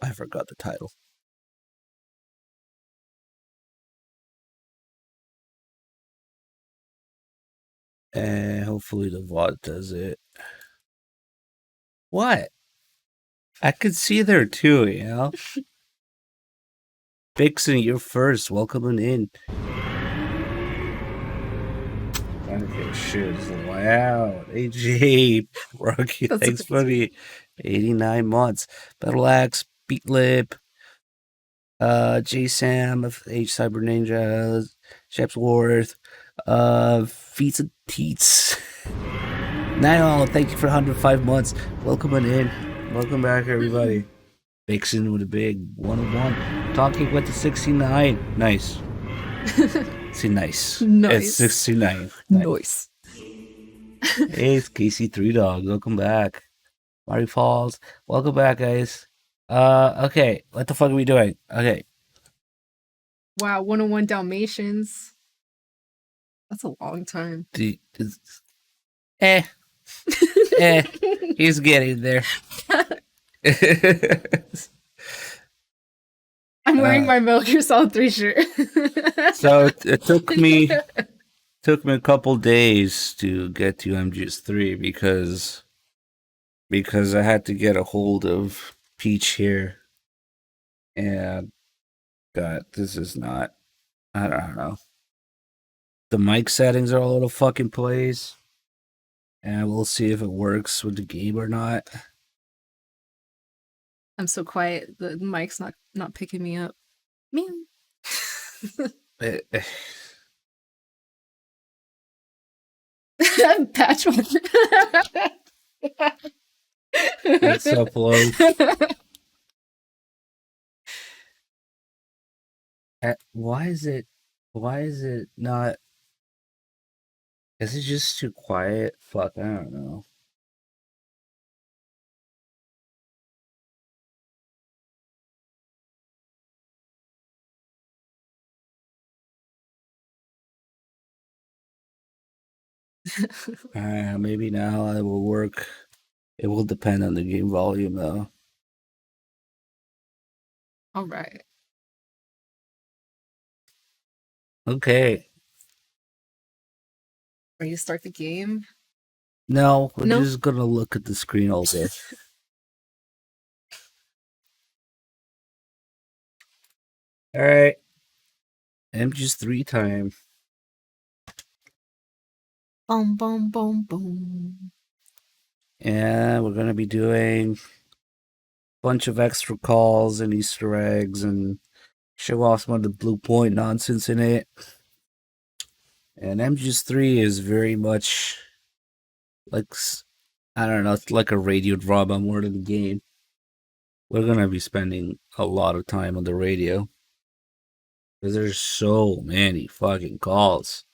I forgot the title. And hopefully the VOD does it. What? I could see there too, you know? Vixen, you're first. Welcome in. Okay, shit is loud. AJ, Rocky, thanks for the 89 months. Battle Axe, Beat Lip, J Sam of H Cyber Ninja, Shepsworth, Feats and Teats. Niall, thank you for 105 months. Welcome in. Welcome back, everybody. Vixen with a big 101. Talking with the 69. Nice. See, nice. It's 69. Nice. Hey, it's Casey Three Dogs. Welcome back. Mari Falls. Welcome back, guys. Okay. What the fuck are we doing? Okay. Wow, 101 Dalmatians. That's a long time. He's getting there. I'm wearing my Metal Gear Solid 3 shirt. So it took me a couple days to get to MGS3 because I had to get a hold of Peach here. And God, this is not, I don't know. The mic settings are all over the fucking place. And we'll see if it works with the game or not. I'm so quiet. The mic's not picking me up. Man. Patch one. Let's upload. Why is it not? Is it just too quiet? Fuck, I don't know. Maybe now it will work. It will depend on the game volume, though. All right. Okay. Ready to start the game? No, we're just gonna look at the screen all day. All right. MGS3 time. Boom, boom, boom, boom. And we're gonna be doing a bunch of extra calls and Easter eggs and show off some of the Blue Point nonsense in it. And MGS3 is very much like, I don't know, it's like a radio drama more than a game. We're gonna be spending a lot of time on the radio. Because there's so many fucking calls.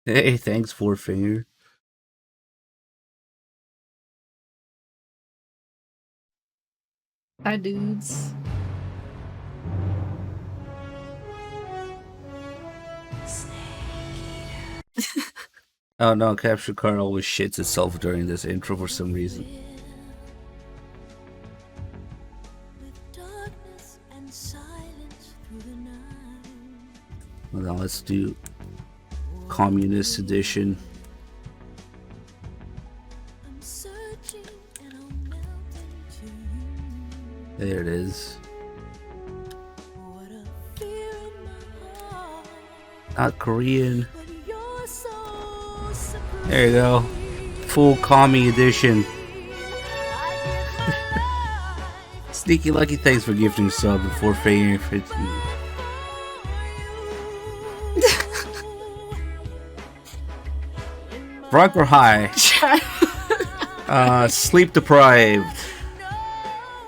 Hey, thanks, Four Finger. Hi, dudes. Oh no, Capture Card always shits itself during this intro for some reason. Well, now let's do Communist Edition. There it is. Not Korean. There you go. Full Commie Edition. Sneaky Lucky, thanks for gifting sub before fading. Rocker High. Sleep Deprived.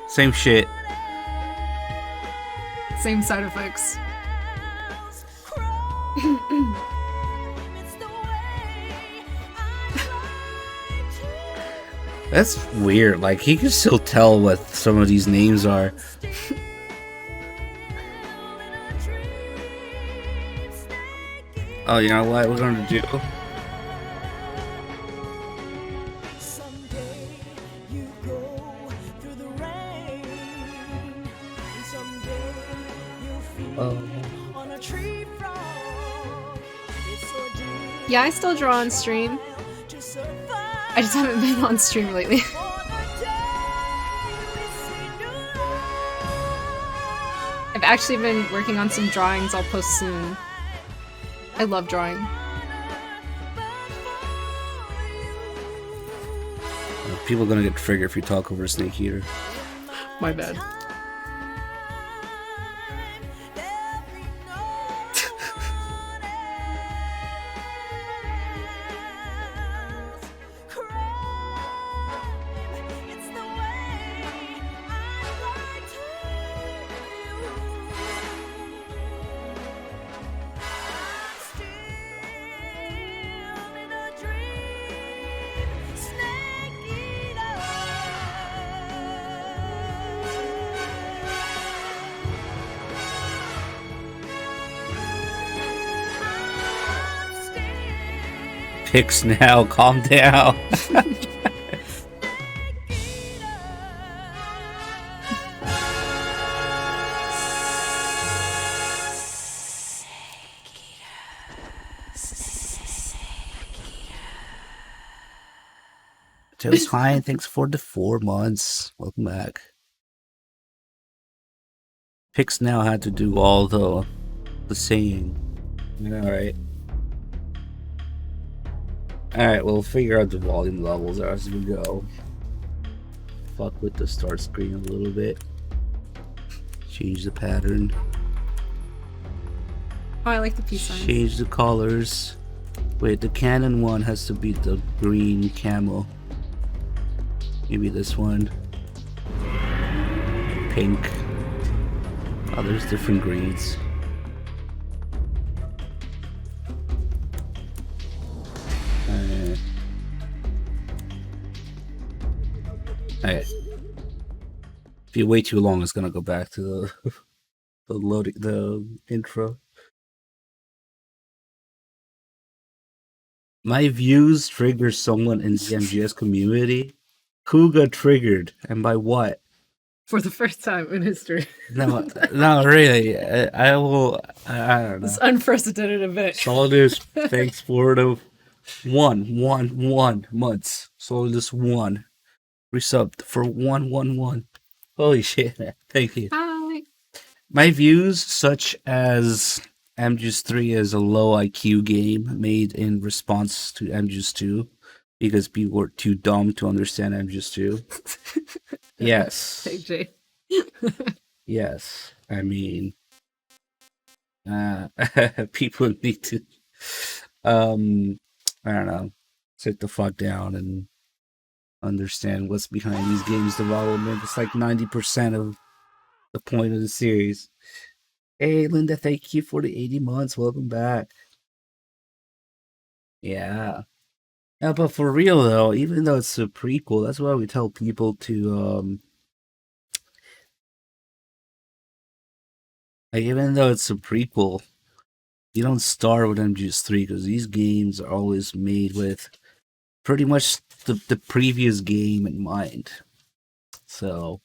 Same shit. Same side effects. That's weird. Like, he can still tell what some of these names are. Oh, you know what we're gonna do? Yeah, I still draw on stream. I just haven't been on stream lately. I've actually been working on some drawings I'll post soon. I love drawing. People are gonna get triggered if you talk over Snake Eater. My bad. Picks now, calm down. Joe's fine, thanks for the 4 months. Welcome back. Picks now had to do all the saying. Alright. Alright, we'll figure out the volume levels as we go. Fuck with the start screen a little bit. Change the pattern. Oh, I like the peace sign. Change the colors. Wait, the Canon one has to be the green camo. Maybe this one. Pink. Oh, there's different greens. Alright. If you wait too long, it's gonna go back to the intro. My views trigger someone in the MGS community. Who got triggered and by what? For the first time in history. No, really. I don't know. This unprecedented event. Solidus, thanks for the one months. Solidus 1. Resubbed for 111. Holy shit. Thank you. Hi. My views, such as MGS 3 is a low IQ game made in response to MGS 2 because people were too dumb to understand MGS 2. Yes. Hey, Jay. Yes. I mean, people need to, I don't know, sit the fuck down and understand what's behind these games development. It's like 90% of the point of the series. Hey, Linda, thank you for the 80 months. Welcome back. Yeah. Yeah, but for real though, even though it's a prequel, that's why we tell people to like, even though it's a prequel, you don't start with MGS 3 because these games are always made with pretty much the previous game in mind. So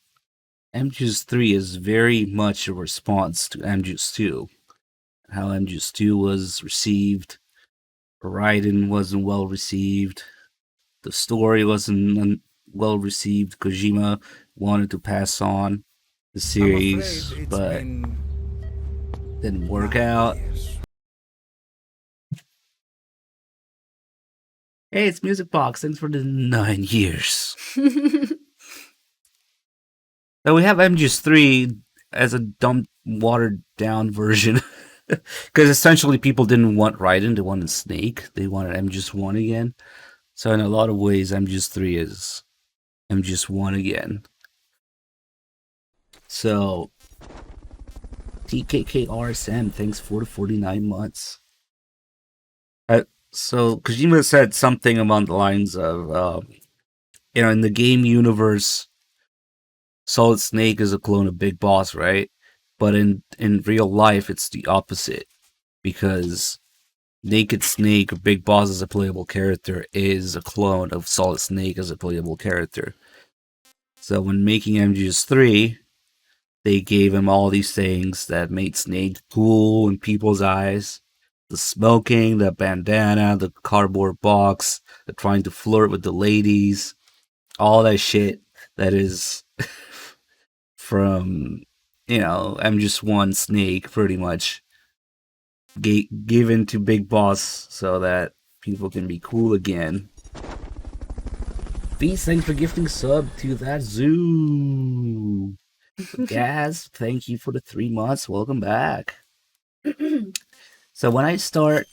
MGS 3 is very much a response to MGS 2. How MGS 2 was received. Raiden wasn't well received. The story wasn't well received. Kojima wanted to pass on the series, but didn't work out. Hey, it's Music Box. Thanks for the 9 years. Now we have MGS 3 as a dumbed, watered down version. Because essentially people didn't want Raiden, they wanted Snake. They wanted MGS 1 again. So in a lot of ways, MGS 3 is MGS 1 again. So, TKKRSM, thanks for the 49 months. So Kojima said something along the lines of, in the game universe, Solid Snake is a clone of Big Boss, right? But in real life, it's the opposite. Because Naked Snake, or Big Boss as a playable character, is a clone of Solid Snake as a playable character. So when making MGS 3, they gave him all these things that made Snake cool in people's eyes. The smoking, the bandana, the cardboard box, the trying to flirt with the ladies, all that shit that is from, I'm just one Snake, pretty much, given to Big Boss so that people can be cool again. Please, thanks for gifting sub to that zoo. Gaz, thank you for the 3 months. Welcome back. So when I start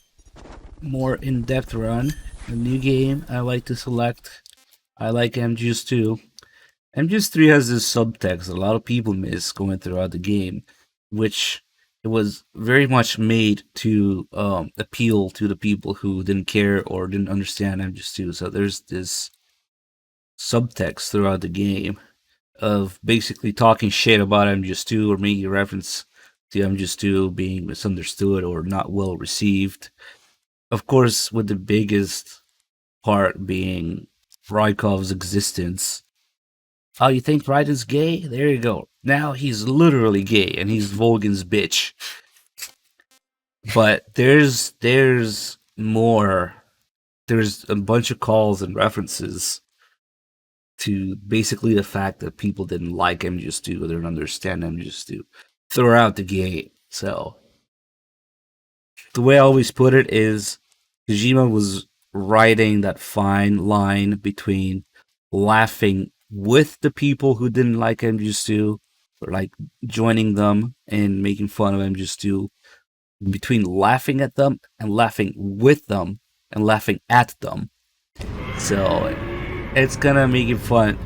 more in-depth run, a new game, I like MGS 2. MGS 3 has this subtext a lot of people miss going throughout the game, which it was very much made to appeal to the people who didn't care or didn't understand MGS 2. So there's this subtext throughout the game of basically talking shit about MGS 2 or making reference to MGS 2 being misunderstood or not well received. Of course, with the biggest part being Rykov's existence. Oh, you think Raiden's gay? There you go. Now he's literally gay and he's Volgan's bitch. But there's more. There's a bunch of calls and references to basically the fact that people didn't like MGS 2 or didn't understand MGS 2 throughout the game. So, the way I always put it is, Kojima was riding that fine line between laughing with the people who didn't like MGS 2, or like joining them and making fun of MGS 2, between laughing at them and laughing with them and laughing at them. So, it's gonna make it fun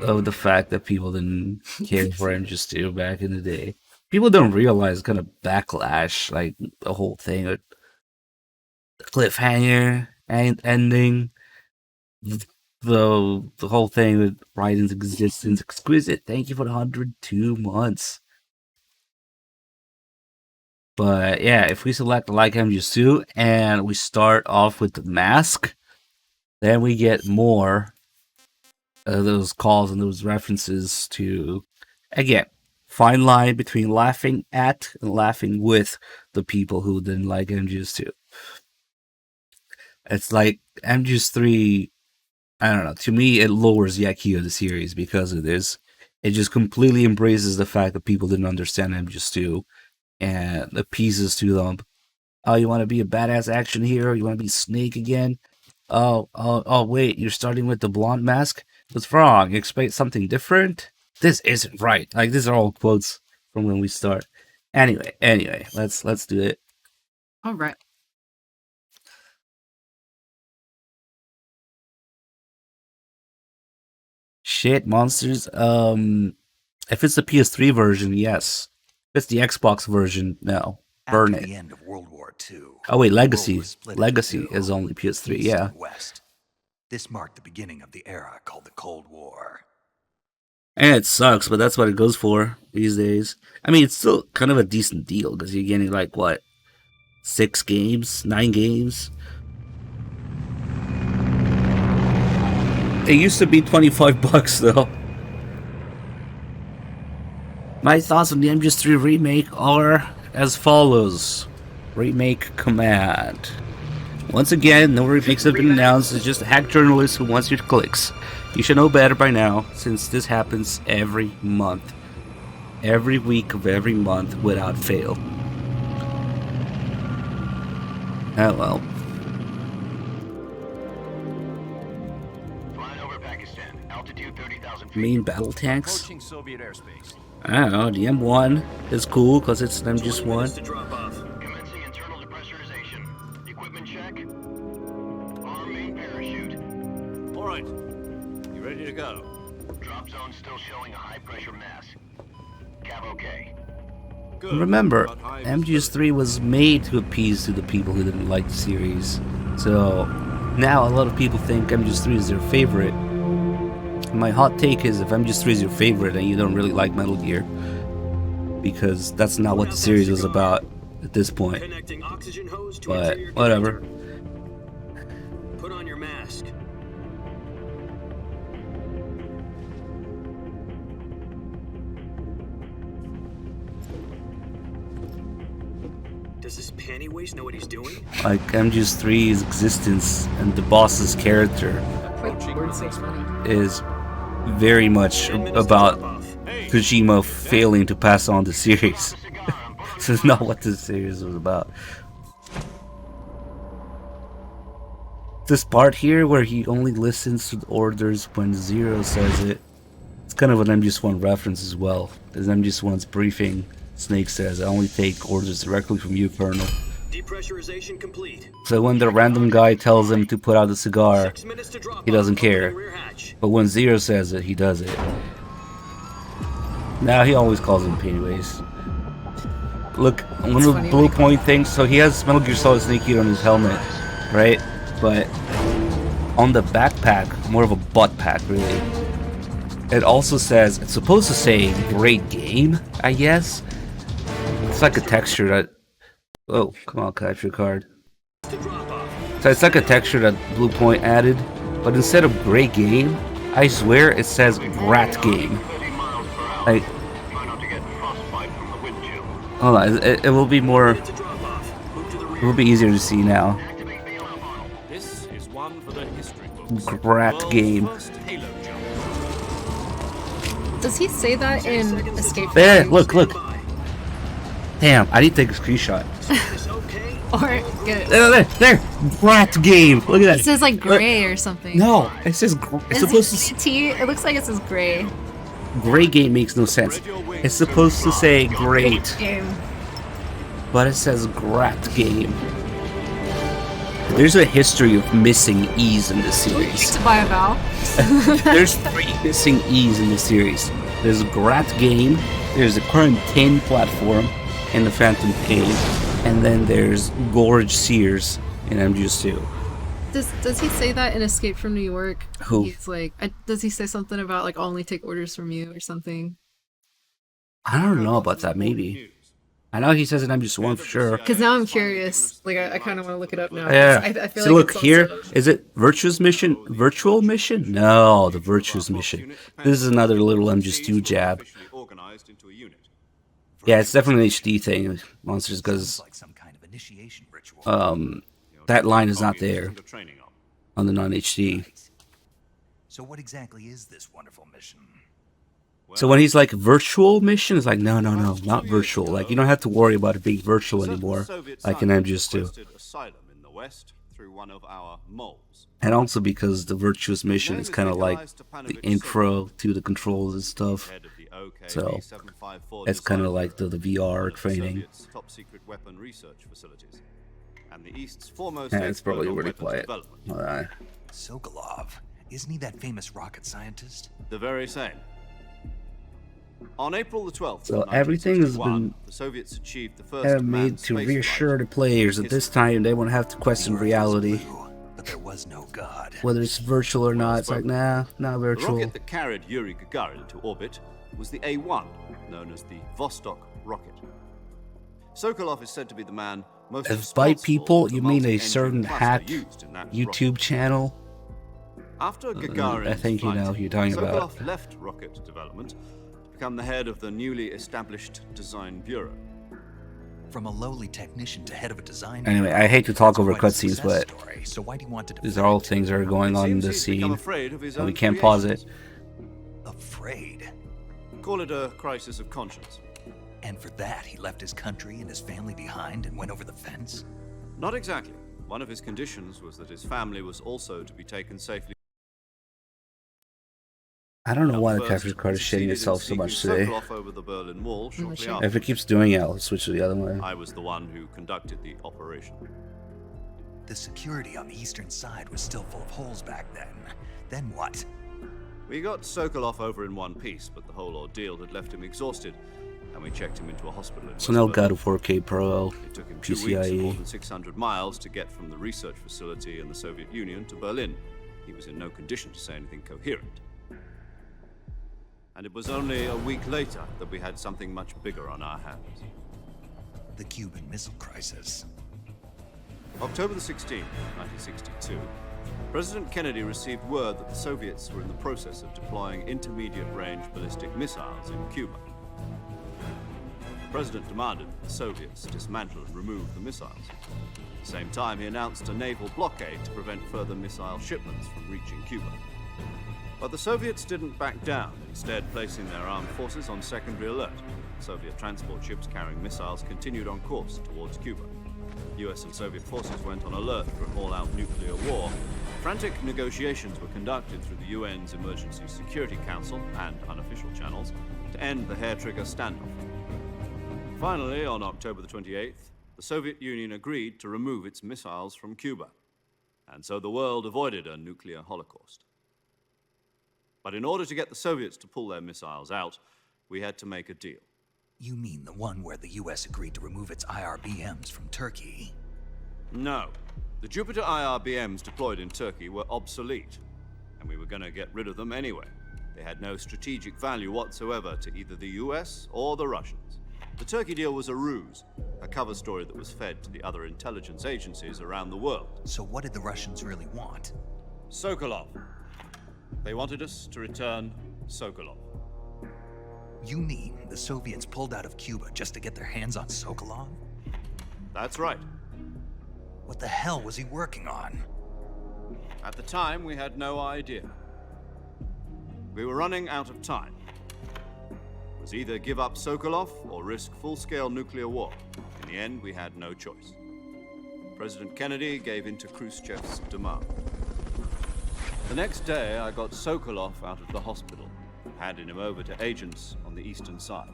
of the fact that people didn't care for MGS 2 back in the day. People don't realize kind of backlash, like the whole thing, the cliffhanger and ending, the whole thing with Raiden's existence. Exquisite, thank you for the 102 months. But yeah, if we select like MGS 2 and we start off with the mask, then we get more of those calls and those references to, again, fine line between laughing at and laughing with the people who didn't like MGS 2. It's like MGS 3, I don't know, to me it lowers the IQ of the series because of this. It just completely embraces the fact that people didn't understand MGS 2 and appeases to them. Oh, you want to be a badass action hero? You want to be Snake again? Oh, wait, you're starting with the blonde mask? What's wrong? You expect something different? This isn't right. Like, these are all quotes from when we start. Anyway, let's do it. All right. Shit, monsters. If it's the PS3 version, yes. If it's the Xbox version, no. Burn it. The end of World War II. Oh wait, Legacy. Legacy is only PS3, yeah. West. This marked the beginning of the era called the Cold War. And it sucks, but that's what it goes for these days. I mean, it's still kind of a decent deal because you're getting like what, 6 games, 9 games. It used to be $25 though. My thoughts on the MGS 3 remake are as follows. Remake command. Once again, no remakes have been announced. It's just a hack journalist who wants your clicks. You should know better by now, since this happens every month. Every week of every month without fail. Oh well. Flying over Pakistan, altitude 30,000 feet. Main battle tanks? Approaching Soviet airspace. I don't know, the M1 is cool because it's an MGS1. To drop off. Commencing internal depressurization. Equipment check. Arm main parachute. All right. You ready to go? Drop zone still showing a high pressure mass. Cav okay. Good. Remember, About high MGS3 was made to appease to the people who didn't like the series. So now a lot of people think MGS3 is their favorite. My hot take is if MGS3 is your favorite and you don't really like Metal Gear, because that's not what the series was about at this point. Connecting oxygen hose to But interior whatever. connector. Put on your mask. Does this panty waste know what he's doing? Like MGS3's existence and the boss's character Like, word so funny. is very much 10 minutes to about drop off. Hey, Kojima failing to pass on the series. This is not what this series was about. This part here where he only listens to the orders when Zero says it, it's kind of an MGS1 reference as well. As MGS1's briefing, Snake says, I only take orders directly from you, Colonel. depressurization complete. So when the random guy tells him to put out the cigar, 6 minutes to drop he doesn't off. Open care. the rear hatch. but when Zero says it, he does it. Now he always calls him Pennywise. Look, one of the funny blue when he point things, so he has Metal Gear Solid Snake Eater on his helmet, right? But on the backpack, more of a butt pack, really. It also says, it's supposed to say great game, I guess. It's like a texture that, oh, come on, capture card. To drop off. So it's like a texture that Blue Point added, but instead of great game, I swear it says rat game. 30 miles per hour. Like, Try not to get frostbite from the wind chill. hold on, it will be more, To drop off. Move to the it rear. will be easier to see now. Activate the alarm model. This is one for the history books. Rat World's game. first Halo jump. Does he say that in Escape from There, New look, look. Bye. Damn, I need to take a screenshot. Is okay? Or get There, rat game. Look at that. it says like gray or something. No, it says it's supposed to. Is it T? It looks like it says gray. Gray game makes no sense. It's supposed to say great, Game. but it says grat game. There's a history of missing E's in this series. To buy a vowel. There's 3 missing E's in this series. There's Grat Game, there's the current 10 platform in the Phantom Pain, and then there's Gorge Sears in MGS2. Does he say that in Escape from New York? Who? He's like, does he say something about like I'll only take orders from you or something? I don't know about that, maybe. I know he says in MGS1 for sure. Because now I'm curious. Like I kind of want to look it up now. 'cause Yeah. I feel So like look it's here, also- is it Virtuous Mission? Virtual Mission? No, the Virtuous Mission. This is another little MGS2 jab. Yeah, it's definitely an HD thing, Monsters, because Like some kind of initiation ritual. that line is not there on the non-HD. So what exactly is this wonderful mission? So when he's like virtual mission, it's like no, not virtual. Like you don't have to worry about it being virtual anymore, like in MGS2. Asylum in the West through one of our moles. And also because the virtuous mission is kind of like the intro to the controls and stuff. Head of the OK So, B754 it's kind of design like the one VR of the training. Soviets' top secret weapon research facilities, and the East's foremost Yeah, it's probably expert on really weapons quiet. development. Alright. Sokolov. Isn't he that famous rocket scientist? The very same. On April the 12th, So everything has 1961, been the Soviets achieved the first kind of manned made to space reassure the flight. players that this time they won't have to question The Earth was reality. blue, but there was no God. Whether it's virtual or not, it's like, nah, not The virtual. rocket that carried Yuri Gagarin into orbit was the A-1, known as the Vostok rocket. Sokolov is said to be the man most If by responsible people for you the mean a multi-engine certain cluster hack used in that YouTube rocket. channel, After Gagarin's I think you flight, know who you're talking about. Sokolov left rocket development to become the head of the newly established design bureau. From a lowly technician to head of a design. Anyway, I hate to talk That's over quite a cutscenes, success but story. So why do you want to these are all defend things that are going It on in seems this he's become scene, afraid of his and we own can't pause it. creations. it? Afraid. Call it a crisis of conscience. And for that, he left his country and his family behind and went over the fence? Not exactly. One of his conditions was that his family was also to be taken safely. I don't know why the First, capture card is succeeded shitting in itself so sneaking much today. Sokolov over the Berlin Wall shortly shit. after. If it keeps doing it, I'll switch to the other one. I was the one who conducted the operation. The security on the eastern side was still full of holes back then. Then what? We got Sokolov over in one piece, but the whole ordeal had left him exhausted, and we checked him into a hospital in So now West got a Berlin. 4K Pro, It took him 2 weeks and more PCIe. than 600 miles to get from the research facility in the Soviet Union to Berlin. He was in no condition to say anything coherent. And it was only a week later that we had something much bigger on our hands. The Cuban Missile Crisis. October the 16th, 1962, President Kennedy received word that the Soviets were in the process of deploying intermediate-range ballistic missiles in Cuba. President demanded that the Soviets dismantle and remove the missiles. At the same time, he announced a naval blockade to prevent further missile shipments from reaching Cuba. But the Soviets didn't back down, instead placing their armed forces on secondary alert. Soviet transport ships carrying missiles continued on course towards Cuba. US and Soviet forces went on alert for an all-out nuclear war. Frantic negotiations were conducted through the UN's Emergency Security Council and unofficial channels to end the hair-trigger standoff. Finally, on October the 28th, the Soviet Union agreed to remove its missiles from Cuba, and so the world avoided a nuclear holocaust. But in order to get the Soviets to pull their missiles out, we had to make a deal. You mean the one where the US agreed to remove its IRBMs from Turkey? No. The Jupiter IRBMs deployed in Turkey were obsolete, and we were going to get rid of them anyway. They had no strategic value whatsoever to either the US or the Russians. The Turkey deal was a ruse, a cover story that was fed to the other intelligence agencies around the world. So what did the Russians really want? Sokolov. They wanted us to return Sokolov. You mean the Soviets pulled out of Cuba just to get their hands on Sokolov? That's right. What the hell was he working on? At the time, we had no idea. We were running out of time. It was either give up Sokolov or risk full-scale nuclear war. In the end, we had no choice. President Kennedy gave in to Khrushchev's demand. The next day, I got Sokolov out of the hospital, handing him over to agents on the eastern side.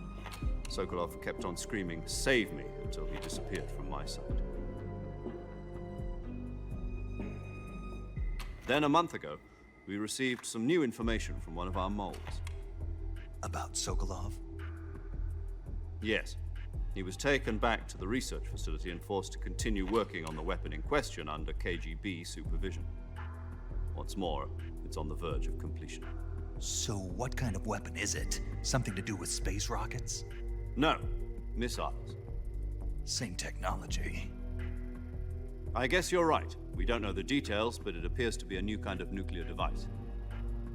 Sokolov kept on screaming, "Save me," until he disappeared from my sight. Then a month ago, we received some new information from one of our moles. About Sokolov? Yes. He was taken back to the research facility and forced to continue working on the weapon in question under KGB supervision. What's more, it's on the verge of completion. So what kind of weapon is it? Something to do with space rockets? No, missiles. Same technology. I guess you're right. We don't know the details, but it appears to be a new kind of nuclear device.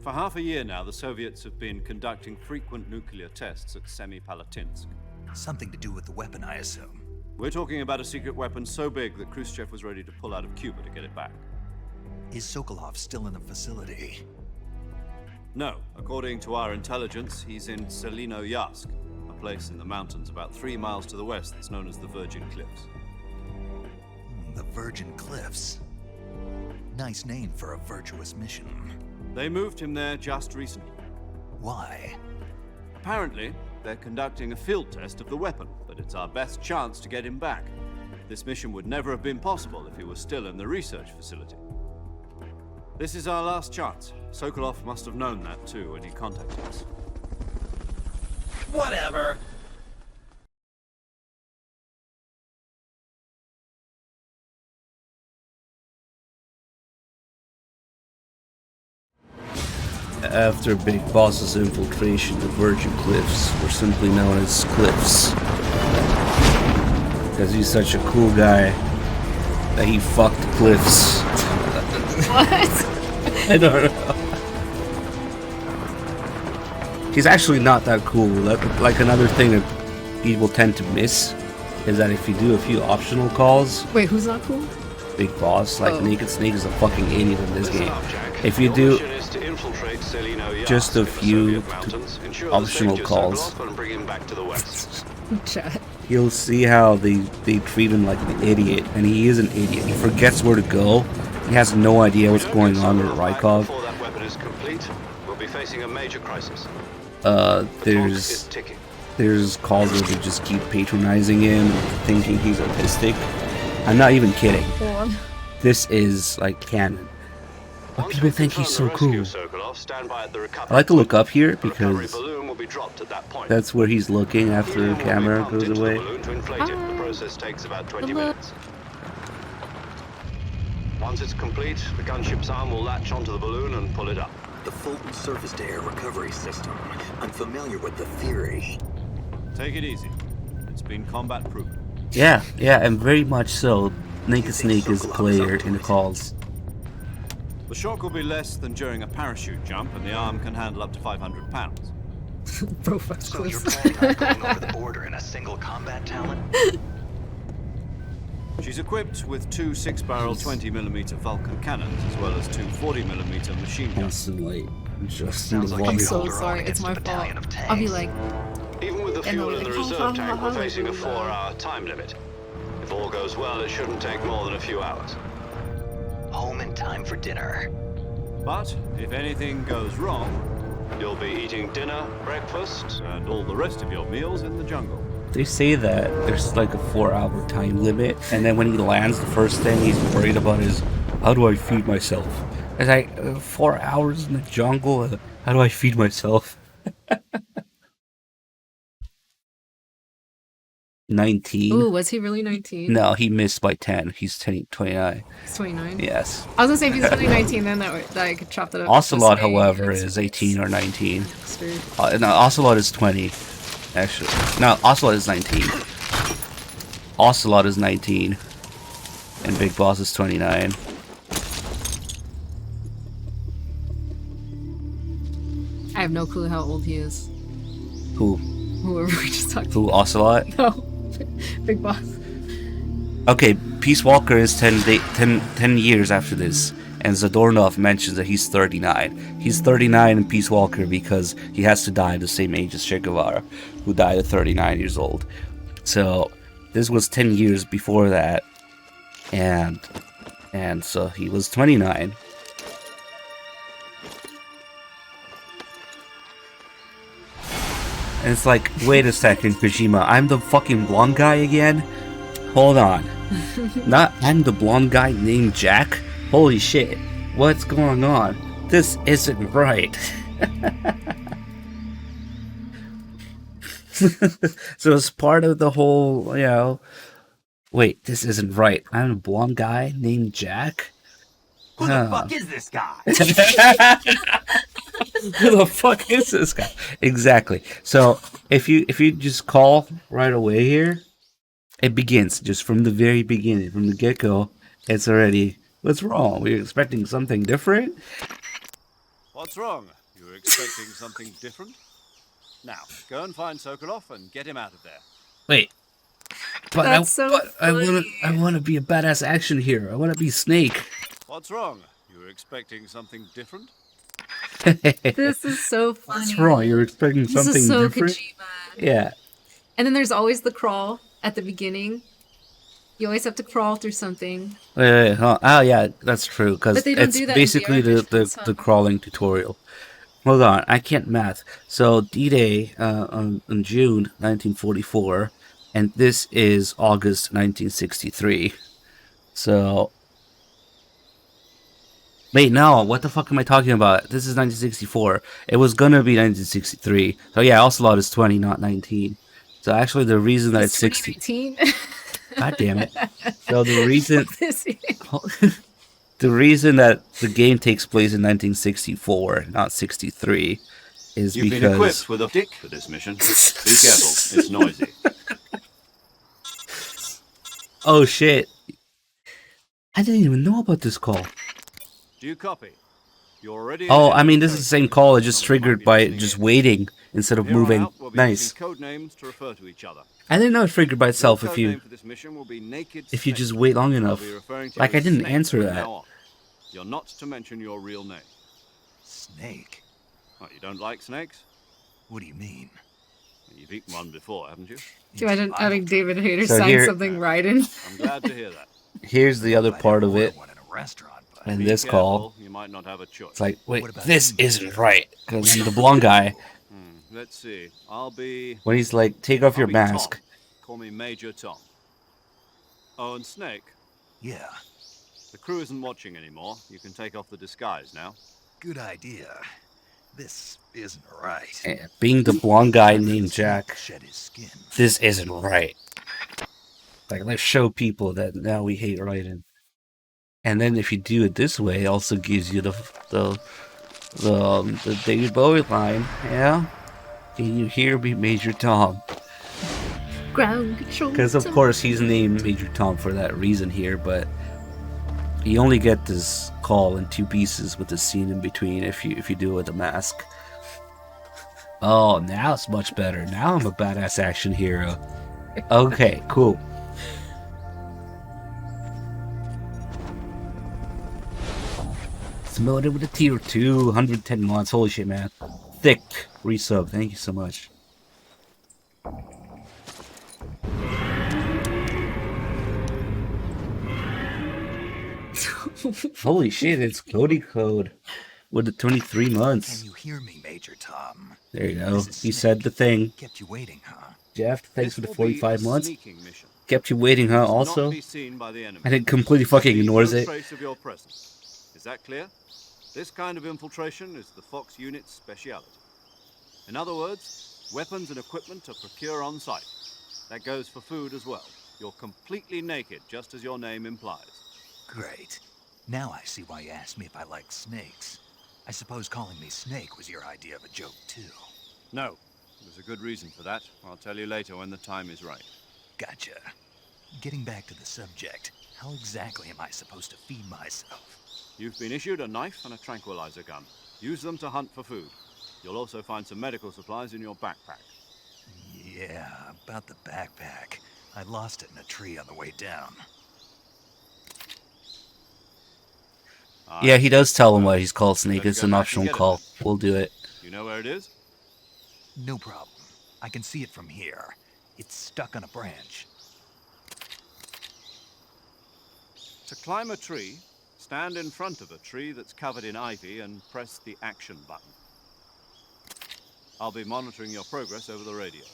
For half a year now, the Soviets have been conducting frequent nuclear tests at Semipalatinsk. Something to do with the weapon, I assume. We're talking about a secret weapon so big that Khrushchev was ready to pull out of Cuba to get it back. Is Sokolov still in the facility? No. According to our intelligence, he's in Selinoyarsk, a place in the mountains about 3 miles to the west that's known as the Virgin Cliffs. The Virgin Cliffs. Nice name for a virtuous mission. They moved him there just recently. Why? Apparently, they're conducting a field test of the weapon, but it's our best chance to get him back. This mission would never have been possible if he was still in the research facility. This is our last chance. Sokolov must have known that too when he contacted us. Whatever! After Big Boss's infiltration, the Virgin Cliffs were simply known as Cliffs. Because he's such a cool guy that he fucked cliffs. What? I don't know. He's actually not that cool. Like another thing that people tend to miss is that if you do a few optional calls, Wait, who's not cool? Big Boss, like Naked Snake is a fucking idiot in this game. Jack. If you Your do mission is to infiltrate Selinoyarsk just a in the few Soviet mountains, ensure the optional safety of calls, Sokolov and bring him back to the west. Chat. you'll see how they treat him like an idiot, and he is an idiot. He forgets where to go. He has no idea what's going on with Rykov. Before that weapon is complete, we'll be facing a major crisis. The clock is ticking. There's calls where they just keep patronizing him, thinking he's autistic. I'm not even kidding. Hold on. This is like canon. But Once people we think confirm he's the so cool. rescue of Sokolov, stand by at the recovery I like to look up here point. The recovery because balloon will be dropped at that point. that's where he's looking after Helium the will be camera pumped goes into the away. balloon to inflate it. The process takes about 20 minutes. Once it's complete, the gunship's arm will latch onto the balloon and pull it up. The Fulton surface-to-air recovery system. I'm familiar with the theory. Take it easy. It's been combat proven. Yeah, and very much so. Naked Snake is a player in the calls. The shock will be less than during a parachute jump, and the arm can handle up to 500 pounds. Bro, fuck So you're close. planning on going over the border in a single combat talent? She's equipped with two 6-barrel 20mm Vulcan cannons, as well as two 40mm machine guns. Constantly just Sounds like I'm you so hold her sorry, own it's against my a battalion fault. of tanks. I'll be like, Even with the And fuel they'll in be the like, reserve tank, we're facing a hallelujah. 4-hour time limit. If all goes well, it shouldn't take more than a few hours. Home in time for dinner. But if anything goes wrong, You'll be eating dinner, breakfast. and all the rest of your meals in the jungle. They say that there's like a 4-hour time limit, and then when he lands, the first thing he's worried about is, how do I feed myself? It's like 4 hours in the jungle. How do I feed myself? 19. ooh, was he really 19? No, he missed by 10. He's 29. He's 29. Yes. I was gonna say if he's really 19, then that I could chop that up. Ocelot, to say however, it's- is 18 or 19. it's weird. No, Ocelot is 20. Actually, no, Ocelot is 19. Ocelot is 19. And Big Boss is 29. I have no clue how old he is. Who? Whoever we just talked to. Who? Ocelot? No. Big boss. Okay, Peace Walker is 10 years after this, and Zadornov mentions that he's 39. He's 39 in Peace Walker because he has to die the same age as Che Guevara, who died at 39 years old. So, this was 10 years before that, and so he was 29. And it's like, wait a second, Kojima, I'm the fucking blonde guy again? Hold on. Not I'm the blonde guy named Jack? Holy shit. What's going on? This isn't right. So it's part of the whole, wait, this isn't right. I'm a blonde guy named Jack? Who the fuck is this guy? Who the fuck is this guy? Exactly. So if you just call right away here, it begins just from the very beginning, from the get-go. It's already, what's wrong? We're expecting something different. What's wrong? You were expecting something different? Now, go and find Sokolov and get him out of there. Wait, but That's so I funny. want to be a badass action hero. I want to be Snake. What's wrong? You were expecting something different? This is so funny. What's wrong? You're expecting This something is so different? Kojima. Yeah. And then there's always the crawl at the beginning. You always have to crawl through something. Wait, huh? Oh yeah, that's true. Because But they don't it's do that in basically VR the versions, huh? crawling tutorial. Hold on, I can't math. So D-Day on June 1944, and this is August 1963. So wait, no, what the fuck am I talking about? This is 1964. It was gonna be 1963. So yeah, Ocelot is 20, not 19. So actually, the reason that it's 60. 2019. God damn it. So the reason. This is- The reason that the game takes place in 1964, not 63, is You've been because equipped with a dick for this mission. Be careful, it's noisy. oh shit, I didn't even know about this call. Do you copy? You're already. Oh, I mean this is the same call. It just triggered by just waiting instead of Here on moving. out, we'll be Nice. using code names to refer to each other. I didn't know it triggered by itself Your if code name you for this mission will be Naked if you Snake. just wait long I'll enough. be referring to you Like I as didn't Snake answer from that. now on. You're not to mention your real name. Snake? What, you don't like snakes? What do you mean? You've eaten one before, haven't you? Imagine having David Hayter So sign here- something Raiden. I'm glad to hear that. Here's the other I'd part of order it. one in a restaurant, but And Be this careful, call, you might not have a choice. it's like, wait, What about this you? isn't right. Because the blonde guy, Let's see. I'll be. when he's like, take off I'll your be mask. Tom. Call me Major Tom. Oh, and Snake. yeah, The crew isn't watching anymore. You can take off the disguise now. good idea. This isn't right. Being the blonde guy named Jack, Shed his skin. this isn't right. Like, let's show people that now we hate Raiden. And then if you do it this way, it also gives you the David Bowie line, yeah? Can you hear me, Major Tom? Ground control. Because of course he's named Major Tom for that reason here, but you only get this call in two pieces with the scene in between if you do it with a mask. Oh, now it's much better. Now I'm a badass action hero. Okay, cool. Promoted with a tier 2, 110 mods. Holy shit, man. Thick resub. Thank you so much. Holy shit, it's Cody Code with the 23 months. Can you hear me, Major Tom? There you go. He said the thing. Kept you waiting, huh? Jeff, thanks for the 45 months. Mission. Kept you waiting, huh? Also, and it completely fucking ignores it. Trace of your presence. Is that clear? This kind of infiltration is the Fox unit's speciality. In other words, weapons and equipment are procured on site. That goes for food as well. You're completely naked, just as your name implies. Great. Now I see why you asked me if I like snakes. I suppose calling me Snake was your idea of a joke, too. No. There's a good reason for that. I'll tell you later when the time is right. Gotcha. Getting back to the subject, how exactly am I supposed to feed myself? You've been issued a knife and a tranquilizer gun. Use them to hunt for food. You'll also find some medical supplies in your backpack. Yeah, about the backpack. I lost it in a tree on the way down. Yeah, he does tell him why he's called Snake. It's an optional call. We'll do it. You know where it is? No problem. I can see it from here. It's stuck on a branch. To climb a tree, stand in front of a tree that's covered in ivy and press the action button. I'll be monitoring your progress over the radio.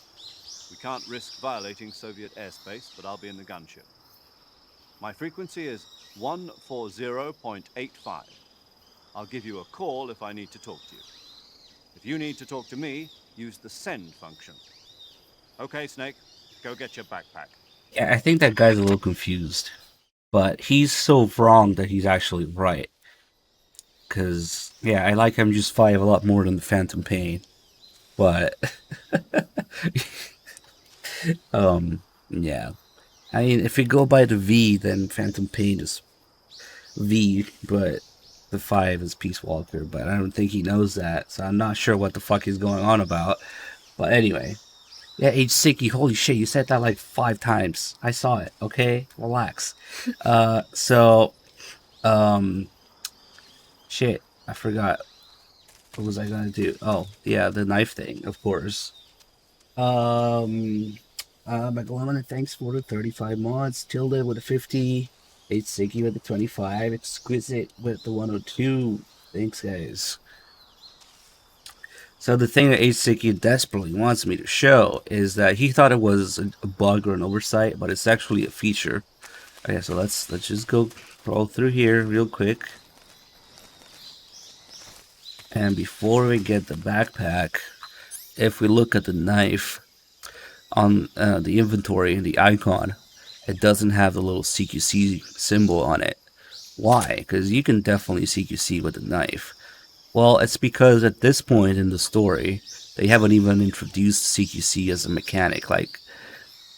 We can't risk violating Soviet airspace, but I'll be in the gunship. My frequency is 140.85. I'll give you a call if I need to talk to you. If you need to talk to me, use the send function. Okay, Snake, go get your backpack. Yeah, I think that guy's a little confused. But he's so wrong that he's actually right. Because, yeah, I like him just 5 a lot more than the Phantom Pain. But, yeah. I mean, if we go by the V, then Phantom Pain is V, but the 5 is Peace Walker. But I don't think he knows that, so I'm not sure what the fuck he's going on about. But anyway. Yeah, Age Sicky, holy shit, you said that like 5 times. I saw it, okay? Relax. Shit, I forgot. What was I gonna do? Oh, yeah, the knife thing, of course. McLovin, thanks for the 35 mods. Tilda with a 50. Age Sicky with the 25. Exquisite with the 102. Thanks, guys. So the thing that Age Sicky desperately wants me to show is that he thought it was a bug or an oversight, but it's actually a feature. Okay, so let's just go roll through here real quick. And before we get the backpack, if we look at the knife on the inventory, the icon, it doesn't have the little CQC symbol on it. Why? Because you can definitely CQC with the knife. Well, it's because at this point in the story, they haven't even introduced CQC as a mechanic. Like,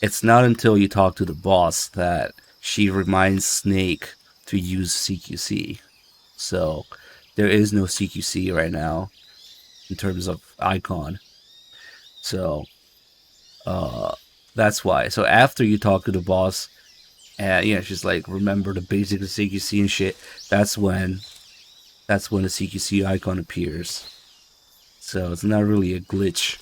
it's not until you talk to the boss that she reminds Snake to use CQC. So, there is no CQC right now in terms of icon. So, that's why. So, after you talk to the boss, and yeah, she's like, remember the basics of CQC and shit, that's when the CQC icon appears. So it's not really a glitch.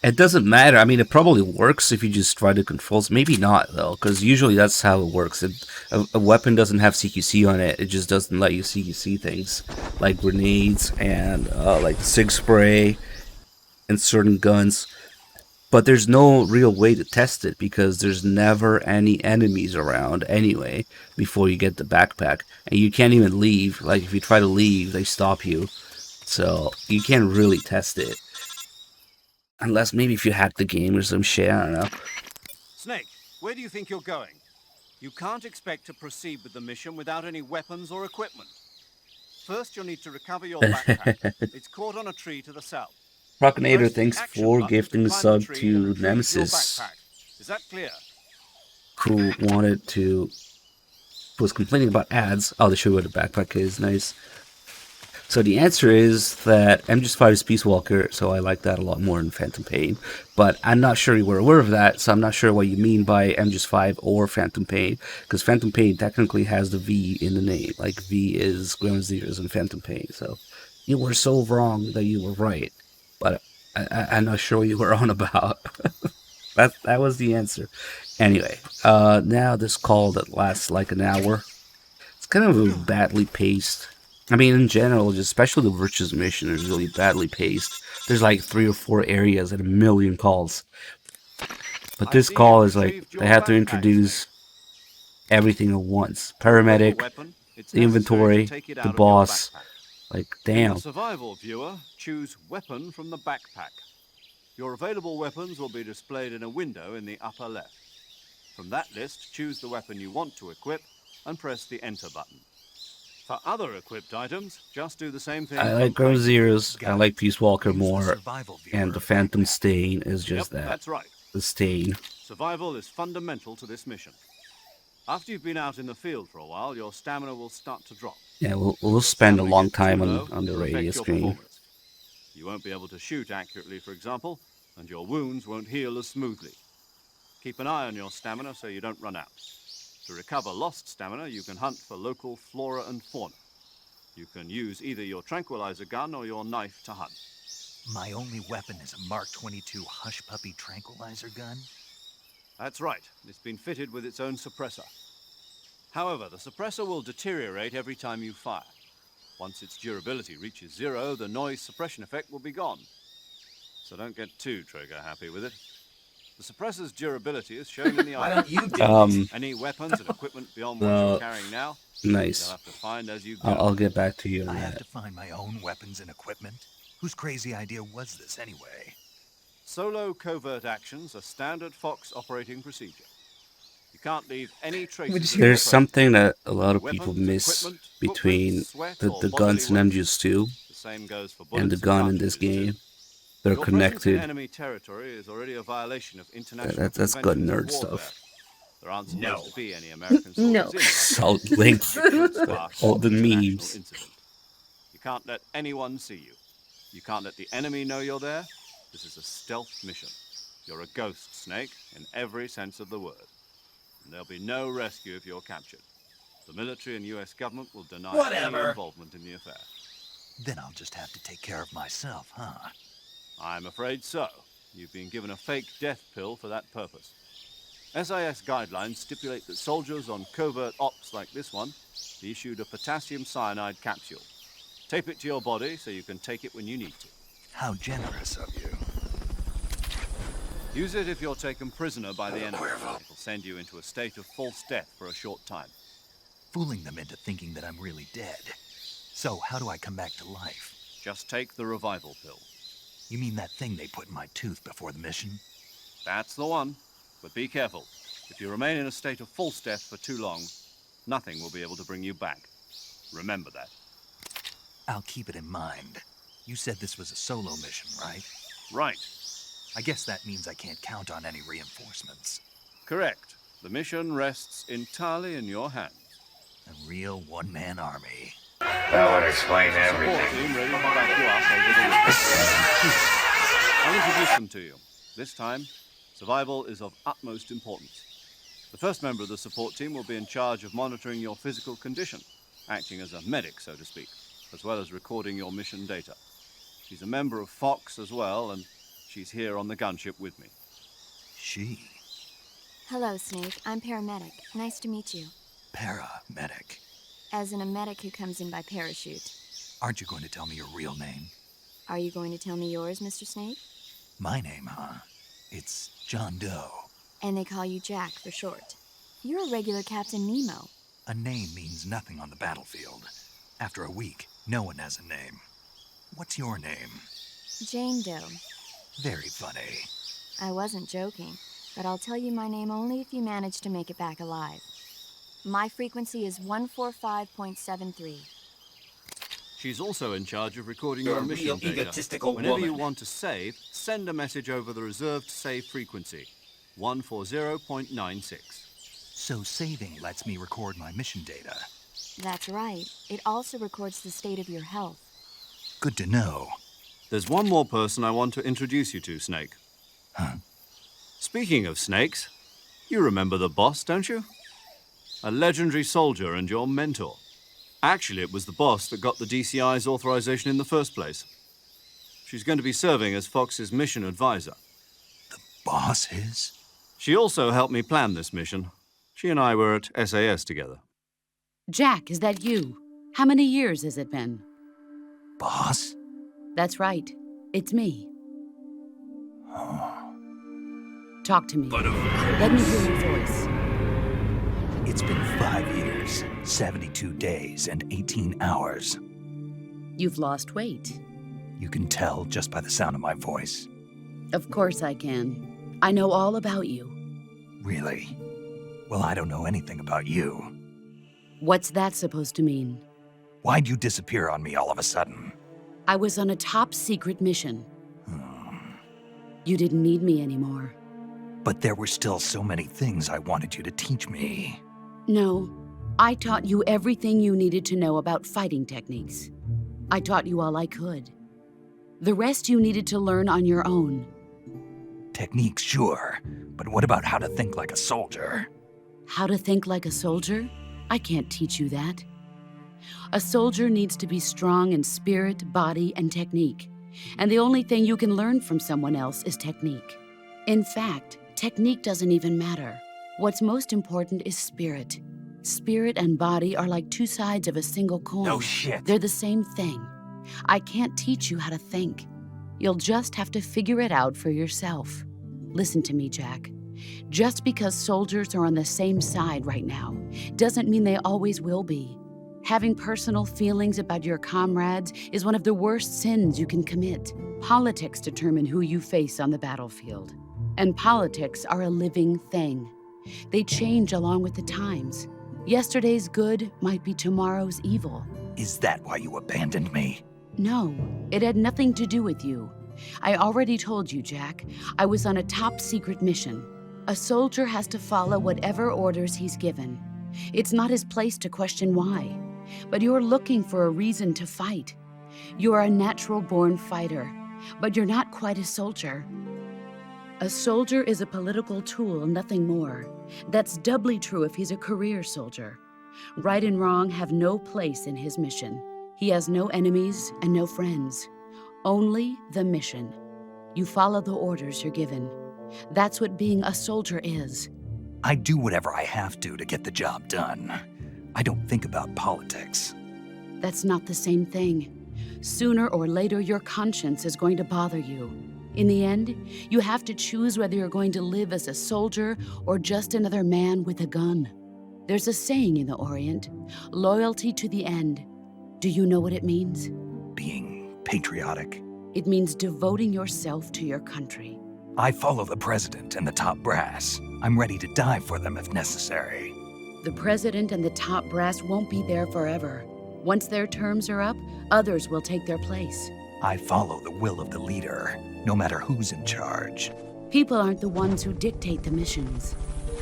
It doesn't matter. I mean, it probably works if you just try the controls. Maybe not, though, because usually that's how it works. A weapon doesn't have CQC on it. It just doesn't let you CQC things. Like grenades and like SIG spray and certain guns. But there's no real way to test it because there's never any enemies around anyway before you get the backpack. And you can't even leave. Like, if you try to leave, they stop you. So, you can't really test it. Unless maybe if you hack the game or some shit, I don't know. Snake, where do you think you're going? You can't expect to proceed with the mission without any weapons or equipment. First, you'll need to recover your backpack. It's caught on a tree to the south. Procnator, thanks for gifting the sub to Nemesis, Is that clear? who was complaining about ads. Oh, they show you where the backpack is. Nice. So the answer is that MGS5 is Peace Walker, so I like that a lot more than Phantom Pain. But I'm not sure you were aware of that, so I'm not sure what you mean by MGS5 or Phantom Pain, because Phantom Pain technically has the V in the name. Like, V is Ground Zeroes and Phantom Pain, so you were so wrong that you were right. But I'm not sure what you were on about. That was the answer. Anyway, now this call that lasts like an hour. It's kind of badly paced. I mean, in general, just especially the Virtues mission is really badly paced. There's like 3 or 4 areas and a million calls. But this call is like, they have to introduce everything at once. Paramedic, the inventory, the boss. Like, damn. In the survival viewer, choose weapon from the backpack. Your available weapons will be displayed in a window in the upper left. From that list, choose the weapon you want to equip and press the enter button. For other equipped items, just do the same thing. I like Ground Zeroes, I like Peace Walker more, and the Phantom Stain is just that. That's right. The Stain. Survival is fundamental to this mission. After you've been out in the field for a while, your stamina will start to drop. Yeah, we'll spend a long time on the radio screen. You won't be able to shoot accurately, for example, and your wounds won't heal as smoothly. Keep an eye on your stamina so you don't run out. To recover lost stamina, you can hunt for local flora and fauna. You can use either your tranquilizer gun or your knife to hunt. My only weapon is a Mark 22 Hush Puppy tranquilizer gun? That's right. It's been fitted with its own suppressor. However, the suppressor will deteriorate every time you fire. Once its durability reaches 0, the noise suppression effect will be gone. So don't get too trigger happy with it. The suppressor's durability is shown in the item. Any weapons and equipment beyond what you're carrying now, nice. you'll have to find as you go. I'll get back to you on I that. have to find my own weapons and equipment? Whose crazy idea was this anyway? Solo covert actions are standard Fox operating procedure. You can't leave any traces. There's something that a lot of people miss between the guns in MGS2 and the gun in this game. They're connected. Enemy territory is already a violation of international that's good nerd stuff. There aren't supposed to be any American soldiers in Salt Link. All the memes. You can't let anyone see you. You can't let the enemy know you're there. This is a stealth mission. You're a ghost, Snake, in every sense of the word. And there'll be no rescue if you're captured. The military and US government will deny any involvement in the affair. Then I'll just have to take care of myself, huh? I'm afraid so. You've been given a fake death pill for that purpose. SIS guidelines stipulate that soldiers on covert ops like this one be issued a potassium cyanide capsule. Tape it to your body so you can take it when you need to. How generous of you. Use it if you're taken prisoner by the enemy. It'll send you into a state of false death for a short time. Fooling them into thinking that I'm really dead. So how do I come back to life? Just take the revival pill. You mean that thing they put in my tooth before the mission? That's the one. But be careful. If you remain in a state of false death for too long, nothing will be able to bring you back. Remember that. I'll keep it in mind. You said this was a solo mission, right? Right. I guess that means I can't count on any reinforcements. Correct. The mission rests entirely in your hands. A real one-man army. That would explain everything. Ready to back you up over the I'll introduce them to you. This time, survival is of utmost importance. The first member of the support team will be in charge of monitoring your physical condition, acting as a medic, so to speak, as well as recording your mission data. She's a member of Fox as well, and she's here on the gunship with me. She? Hello, Snake. I'm Paramedic. Nice to meet you. Paramedic. As in a medic who comes in by parachute. Aren't you going to tell me your real name? Are you going to tell me yours, Mr. Snake? My name, huh? It's John Doe. And they call you Jack for short. You're a regular Captain Nemo. A name means nothing on the battlefield. After a week, no one has a name. What's your name? Jane Doe. Very funny. I wasn't joking, but I'll tell you my name only if you manage to make it back alive. My frequency is 145.73. She's also in charge of recording your mission data. Whenever you want to save, send a message over the reserved save frequency, 140.96. So saving lets me record my mission data. That's right. It also records the state of your health. Good to know. There's one more person I want to introduce you to, Snake. Huh? Speaking of snakes, you remember the boss, don't you? A legendary soldier and your mentor. Actually, it was the boss that got the DCI's authorization in the first place. She's going to be serving as Fox's mission advisor. Boss is? She also helped me plan this mission. She and I were at SAS together. Jack, is that you? How many years has it been? Boss? That's right. It's me. Oh. Talk to me. Let me hear your voice. It's been 5 years, 72 days, and 18 hours. You've lost weight. You can tell just by the sound of my voice. Of course I can. I know all about you. Really? Well, I don't know anything about you. What's that supposed to mean? Why'd you disappear on me all of a sudden? I was on a top-secret mission. You didn't need me anymore. But there were still so many things I wanted you to teach me. No, I taught you everything you needed to know about fighting techniques. I taught you all I could. The rest you needed to learn on your own. Techniques, sure. But what about how to think like a soldier? How to think like a soldier? I can't teach you that. A soldier needs to be strong in spirit, body, and technique. And the only thing you can learn from someone else is technique. In fact, technique doesn't even matter. What's most important is spirit. Spirit and body are like two sides of a single coin. No shit. They're the same thing. I can't teach you how to think. You'll just have to figure it out for yourself. Listen to me, Jack. Just because soldiers are on the same side right now doesn't mean they always will be. Having personal feelings about your comrades is one of the worst sins you can commit. Politics determine who you face on the battlefield. And politics are a living thing. They change along with the times. Yesterday's good might be tomorrow's evil. Is that why you abandoned me? No, it had nothing to do with you. I already told you, Jack. I was on a top-secret mission. A soldier has to follow whatever orders he's given. It's not his place to question why. But you're looking for a reason to fight. You're a natural-born fighter, but you're not quite a soldier. A soldier is a political tool, nothing more. That's doubly true if he's a career soldier. Right and wrong have no place in his mission. He has no enemies and no friends. Only the mission. You follow the orders you're given. That's what being a soldier is. I do whatever I have to get the job done. I don't think about politics. That's not the same thing. Sooner or later, your conscience is going to bother you. In the end, you have to choose whether you're going to live as a soldier or just another man with a gun. There's a saying in the Orient, loyalty to the end. Do you know what it means? Being patriotic. It means devoting yourself to your country. I follow the president and the top brass. I'm ready to die for them if necessary. The president and the top brass won't be there forever. Once their terms are up, others will take their place. I follow the will of the leader, no matter who's in charge. People aren't the ones who dictate the missions.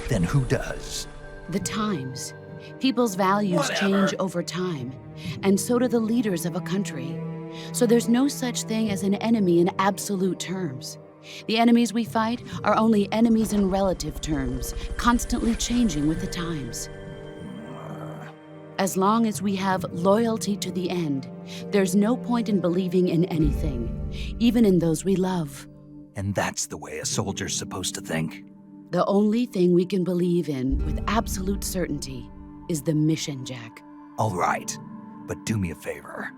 Then who does? The times. People's values change over time, and so do the leaders of a country. So there's no such thing as an enemy in absolute terms. The enemies we fight are only enemies in relative terms, constantly changing with the times. As long as we have loyalty to the end, there's no point in believing in anything, even in those we love. And that's the way a soldier's supposed to think? The only thing we can believe in with absolute certainty is the mission, Jack. All right, but do me a favor.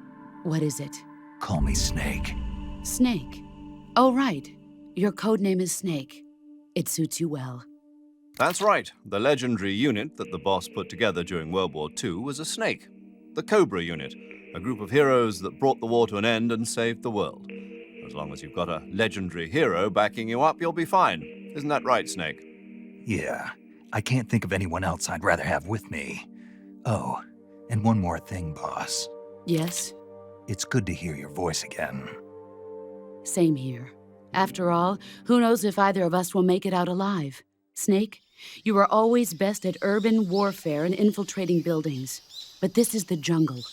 What is it? Call me Snake. Snake? Oh, right. Your codename is Snake. It suits you well. That's right. The legendary unit that the boss put together during World War II was a snake. The Cobra unit, a group of heroes that brought the war to an end and saved the world. As long as you've got a legendary hero backing you up, you'll be fine. Isn't that right, Snake? Yeah. I can't think of anyone else I'd rather have with me. Oh, and one more thing, boss. Yes? It's good to hear your voice again. Same here. After all, who knows if either of us will make it out alive? Snake, you are always best at urban warfare and infiltrating buildings. But this is the jungle.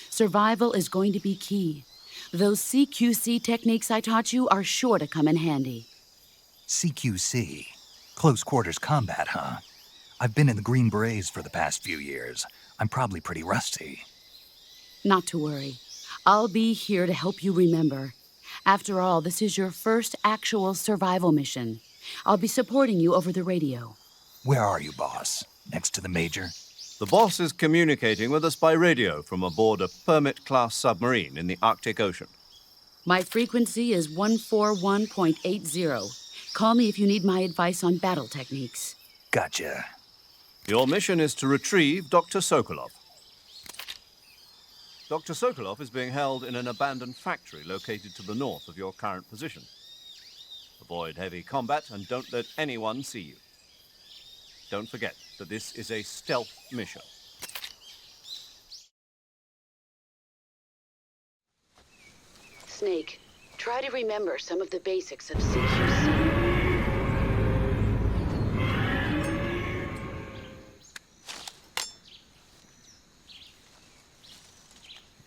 Survival is going to be key. Those CQC techniques I taught you are sure to come in handy. CQC? Close quarters combat, huh? I've been in the Green Berets for the past few years. I'm probably pretty rusty. Not to worry. I'll be here to help you remember. After all, this is your first actual survival mission. I'll be supporting you over the radio. Where are you, boss? Next to the Major? The boss is communicating with us by radio from aboard a Permit-class submarine in the Arctic Ocean. My frequency is 141.80. Call me if you need my advice on battle techniques. Gotcha. Your mission is to retrieve Dr. Sokolov. Dr. Sokolov is being held in an abandoned factory located to the north of your current position. Avoid heavy combat and don't let anyone see you. Don't forget that this is a stealth mission. Snake, try to remember some of the basics of CQC.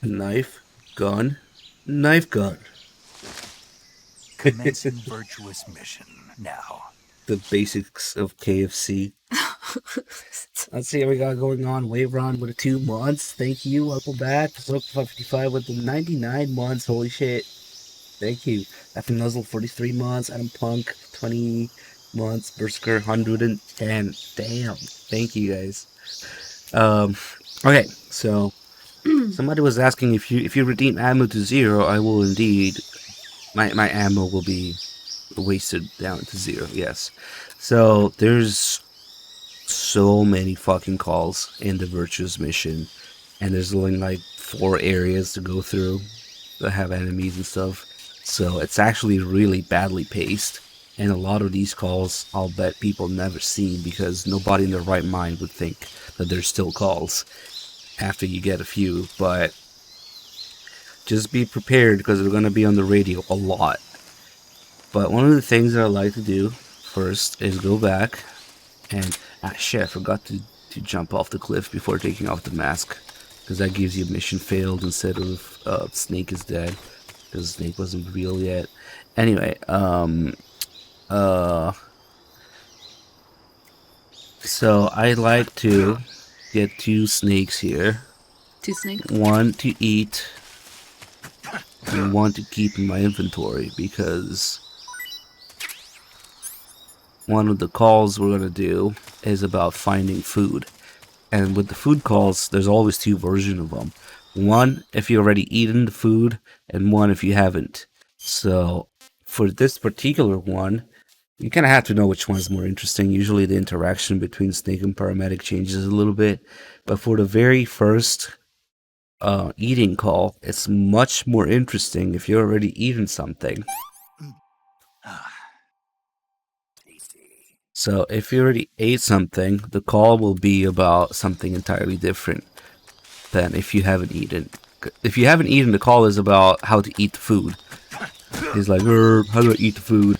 Knife, gun, knife gun. Commencing virtuous mission now. The basics of KFC. Let's see what we got going on. Wave Run with the 2 months. Thank you. Welcome back. Soak555 with the 99 months. Holy shit. Thank you. F Nuzzle 43 months. Adam Punk 20 months. Berserker 110. Damn. Thank you guys. Okay, so somebody was asking if you redeem ammo to 0, I will indeed. My ammo will be wasted down to 0. Yes. So there's so many fucking calls in the Virtuous mission, and there's only like 4 areas to go through that have enemies and stuff. So it's actually really badly paced, and a lot of these calls I'll bet people never seen because nobody in their right mind would think that there's still calls after you get a few. But just be prepared because they're going to be on the radio a lot. But one of the things that I like to do first is go back and shit, I forgot to jump off the cliff before taking off the mask, because that gives you mission failed instead of Snake is dead, because Snake wasn't real yet. Anyway, so I like to get 2 snakes here. 2 snakes? 1 to eat and 1 to keep in my inventory, because one of the calls we're going to do is about finding food. And with the food calls, there's always 2 versions of them. 1 if you already eaten the food, and 1 if you haven't. So for this particular one, you kind of have to know which one's more interesting. Usually the interaction between Snake and Paramedic changes a little bit. But for the very first eating call, it's much more interesting if you're already eaten something. So if you already ate something, the call will be about something entirely different than if you haven't eaten. If you haven't eaten, the call is about how to eat the food. He's like, how do I eat the food?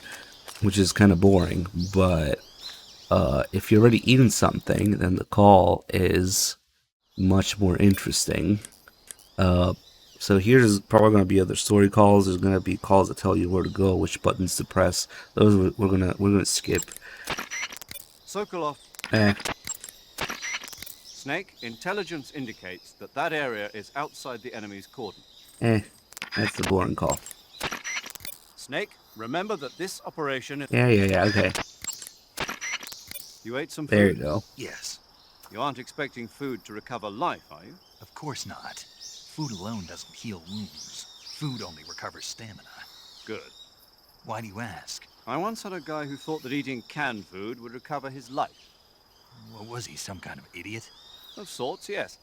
Which is kind of boring. But if you're already eaten something, then the call is much more interesting. So here's probably going to be other story calls. There's going to be calls that tell you where to go, which buttons to press. Those we're gonna skip. Sokolov. Snake, intelligence indicates that that area is outside the enemy's cordon. That's the boring call. Snake, remember that this operation is... Yeah, okay. You ate some food? There you go. Yes. You aren't expecting food to recover life, are you? Of course not. Food alone doesn't heal wounds. Food only recovers stamina. Good. Why do you ask? I once had a guy who thought that eating canned food would recover his life. What was he, some kind of idiot? Of sorts, yes.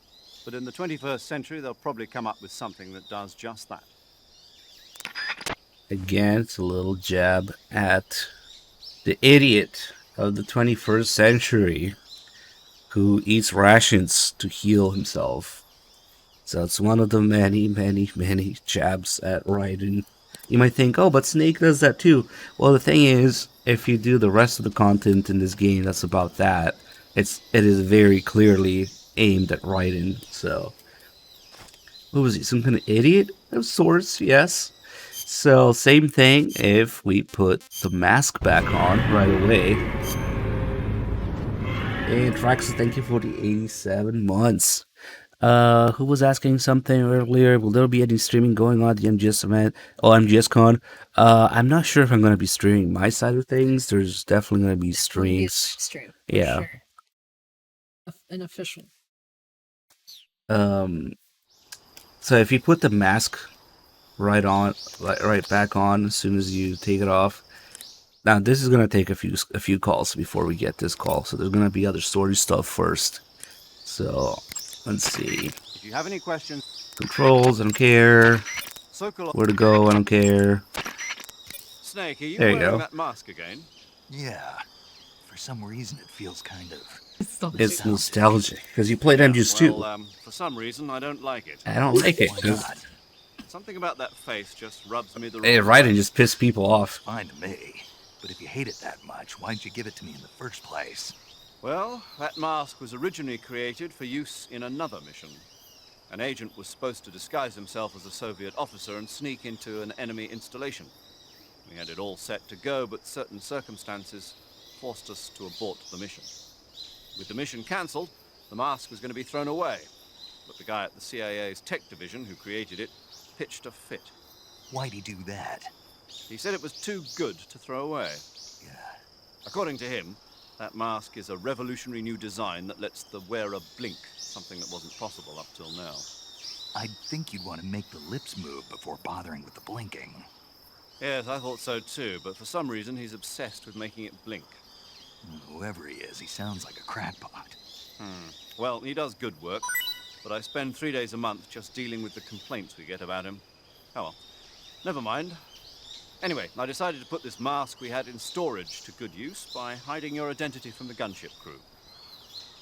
But in the 21st century, they'll probably come up with something that does just that. Again, it's a little jab at the idiot of the 21st century who eats rations to heal himself. So it's one of the many, many, many jabs at Raiden. You might think, oh, but Snake does that too. Well, the thing is, if you do the rest of the content in this game that's about that, it is very clearly aimed at Raiden. So What was he? Some kind of idiot of sorts? Yes. So same thing if we put the mask back on right away. And Trax, thank you for the 87 months. Who was asking something earlier? Will there be any streaming going on at the MGS event? Oh, MGSCon. I'm not sure if I'm going to be streaming my side of things. There's definitely going to be streams. Stream. Yeah. Sure. An official. So if you put the mask right back on as soon as you take it off. Now this is gonna take a few calls before we get this call. So there's gonna be other story stuff first. So let's see. If you have any questions, Controls, I don't care. Where to go, I don't care. Snake, are you There you wearing go. that mask again? Yeah. For some reason, it feels kind of... It's nostalgic because you played MGS2. Well, for some reason, I don't like it. I don't like it. Why not? Something about that face just rubs me the Hey, wrong right, way. and just piss people off. Fine to me. But if you hate it that much, why'd you give it to me in the first place? Well, that mask was originally created for use in another mission. An agent was supposed to disguise himself as a Soviet officer and sneak into an enemy installation. We had it all set to go, but certain circumstances forced us to abort the mission. With the mission cancelled, the mask was going to be thrown away. But the guy at the CIA's tech division who created it pitched a fit. Why'd he do that? He said it was too good to throw away. Yeah. According to him, that mask is a revolutionary new design that lets the wearer blink, something that wasn't possible up till now. I'd think you'd want to make the lips move before bothering with the blinking. Yes, I thought so too, but for some reason he's obsessed with making it blink. Whoever he is, he sounds like a crackpot. Well, he does good work, but I spend 3 days a month just dealing with the complaints we get about him. Oh well, never mind. Anyway, I decided to put this mask we had in storage to good use by hiding your identity from the gunship crew.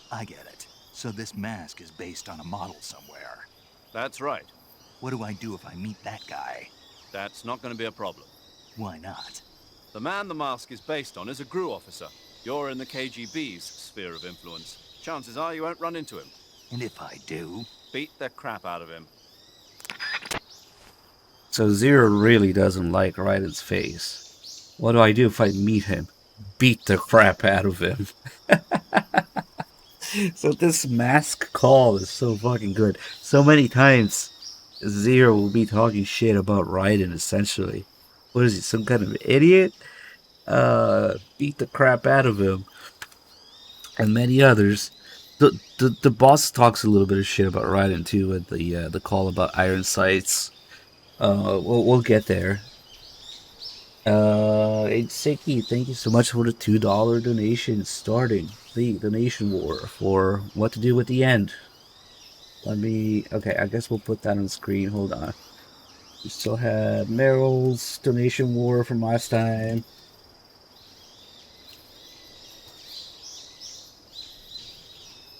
I get it. So this mask is based on a model somewhere. That's right. What do I do if I meet that guy? That's not going to be a problem. Why not? The man the mask is based on is a GRU officer. You're in the KGB's sphere of influence. Chances are you won't run into him. And if I do? Beat the crap out of him. So Zero really doesn't like Raiden's face. What do I do if I meet him? Beat the crap out of him. So this mask call is so fucking good. So many times Zero will be talking shit about Raiden, essentially. What is he, some kind of idiot? Beat the crap out of him. And many others. The boss talks a little bit of shit about Raiden too with the call about iron sights. We'll get there. Seki, thank you so much for the $2 donation starting the donation war for what to do at the end. Okay, I guess we'll put that on screen. Hold on. We still have Meryl's donation war from last time.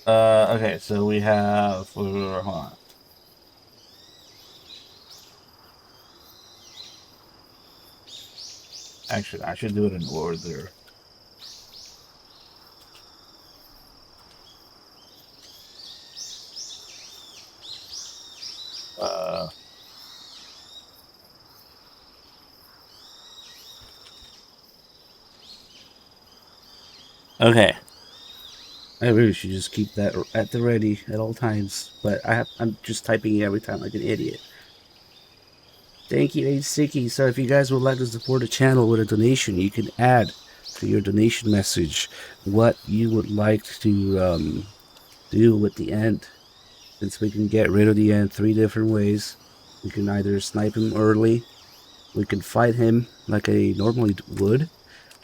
Okay, so we have, hold on. Actually, I should do it in order. Okay. I really should just keep that at the ready at all times, but I'm just typing it every time like an idiot. Thank you, Siki. So if you guys would like to support the channel with a donation, you can add to your donation message what you would like to do at the end. Since we can get rid of the end 3 different ways. We can either snipe him early, we can fight him like I normally would,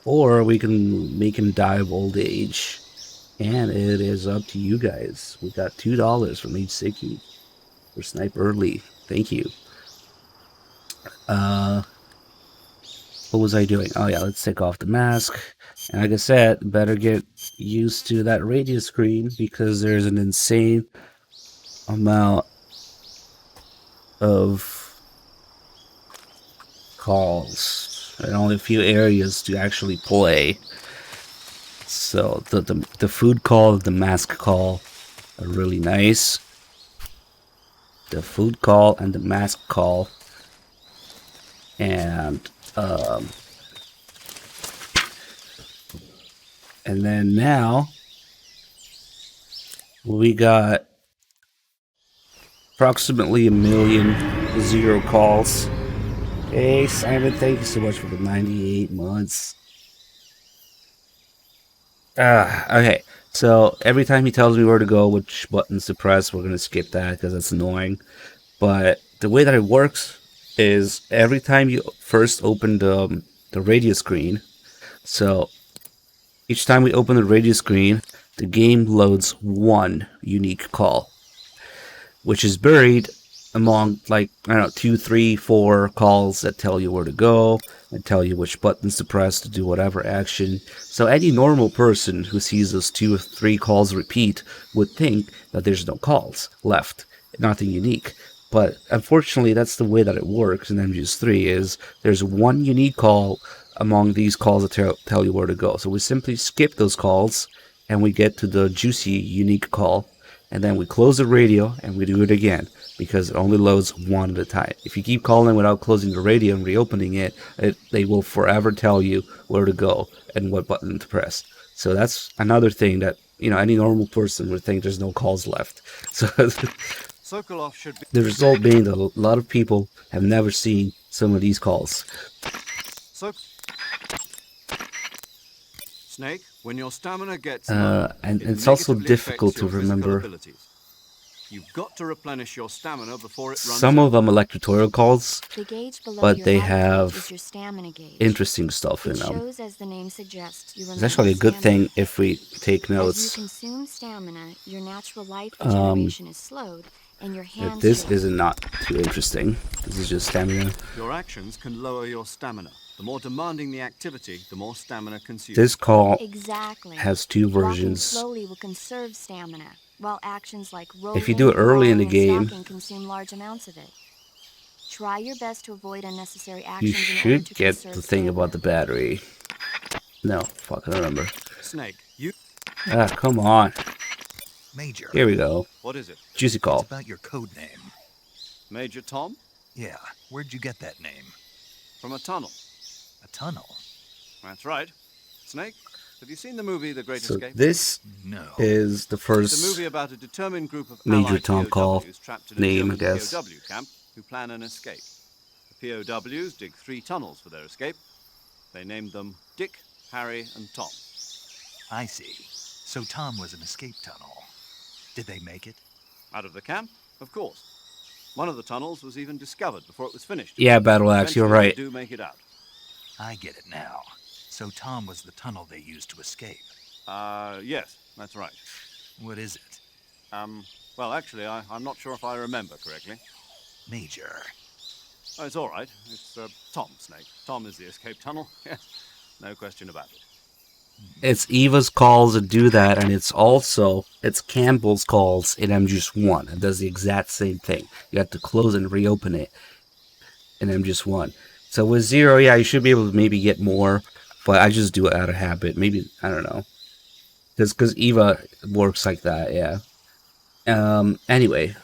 or we can make him die of old age. And it is up to you guys. We got $2 from Siki for snipe early. Thank you. What was I doing? Oh yeah, let's take off the mask. And like I said, better get used to that radio screen because there's an insane amount of calls and only a few areas to actually play. So the food call, the mask call are really nice. the food call and the mask call. And then now we got approximately 1 million zero calls. Hey Simon, thank you so much for the 98 months. Okay, so every time he tells me where to go, which buttons to press, we're going to skip that because that's annoying. But the way that it works is every time you first open the radio screen, so each time we open the radio screen, the game loads one unique call, which is buried among, like, I don't know, 2, 3, 4 calls that tell you where to go and tell you which buttons to press to do whatever action. So any normal person who sees those 2 or 3 calls repeat would think that there's no calls left, nothing unique. But unfortunately, that's the way that it works in MGS3, is there's one unique call among these calls that tell you where to go. So we simply skip those calls and we get to the juicy unique call, and then we close the radio and we do it again, because it only loads one at a time. If you keep calling without closing the radio and reopening it, they will forever tell you where to go and what button to press. So that's another thing that, you know, any normal person would think there's no calls left. So Sokolov should be the result being that a lot of people have never seen some of these calls. Snake, when your stamina gets and it's also difficult to remember. You've got to replenish your stamina before it runs Some out. of them are like tutorial calls, The gauge below but your they life have is your stamina gauge. interesting stuff in It them. shows, as the name suggests, you It's actually a good remember thing if we take stamina. As notes. you consume stamina, your natural life regeneration is slowed, and your hands This shake. is not too interesting. This is just stamina. Your actions can lower your stamina. The more demanding the activity, the more stamina consumed. This call Exactly. has 2 Walking versions. slowly will conserve stamina, while actions like rolling, If you do it early in the crawling, and game, stalking consume large amounts of it. Try your best to avoid unnecessary you actions in order should to get conserve the thing about the stamina. battery. No, fuck, I don't remember. Snake, you... Ah, come on. Major, Here we go. What is it? Juicy it's call. about your code name. Major Tom? Yeah, where'd you get that name? From a tunnel. A tunnel? That's right. Snake, have you seen the movie The Great So Escape? this No. is the It's a first movie about a determined group of Major Allied Tom call POWs trapped in a name, I German guess. POW camp who plan an escape. The POWs dig 3 tunnels for their escape. They named them Dick, Harry, and Tom. I see. So Tom was an escape tunnel. Did they make it? Out of the camp? Of course. One of the tunnels was even discovered before it was finished. Yeah, Battle Axe, you're Eventually, right. they do make it out. I get it now. So Tom was the tunnel they used to escape. Yes, that's right. What is it? Well, actually, I'm not sure if I remember correctly. Major. Oh, it's all right. It's Tom, Snake. Tom is the escape tunnel. Yes, no question about it. It's Eva's calls that do that, and it's Campbell's calls in MGS1. It does the exact same thing. You have to close and reopen it in MGS1. So with 0, yeah, you should be able to maybe get more, but I just do it out of habit. Maybe, I don't know. Because Eva works like that, yeah. Anyway,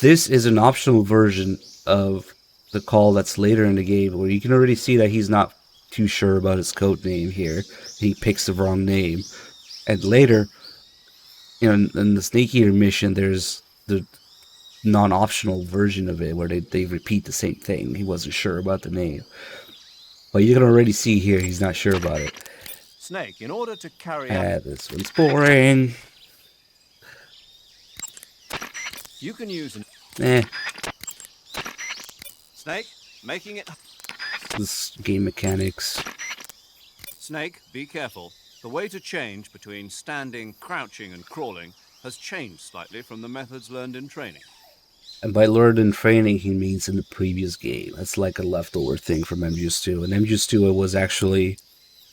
this is an optional version of the call that's later in the game, where you can already see that he's not too sure about his code name here. He picks the wrong name. And later, you know, in the Snake Eater mission, there's the non-optional version of it where they repeat the same thing. He wasn't sure about the name. But you can already see here he's not sure about it. Snake, in order to carry out... This one's boring. You can use... Snake, making it... This game mechanics. Snake, be careful. The way to change between standing, crouching, and crawling has changed slightly from the methods learned in training. And by learned in training, he means in the previous game. That's like a leftover thing from MGS2. And MGS2, it was actually...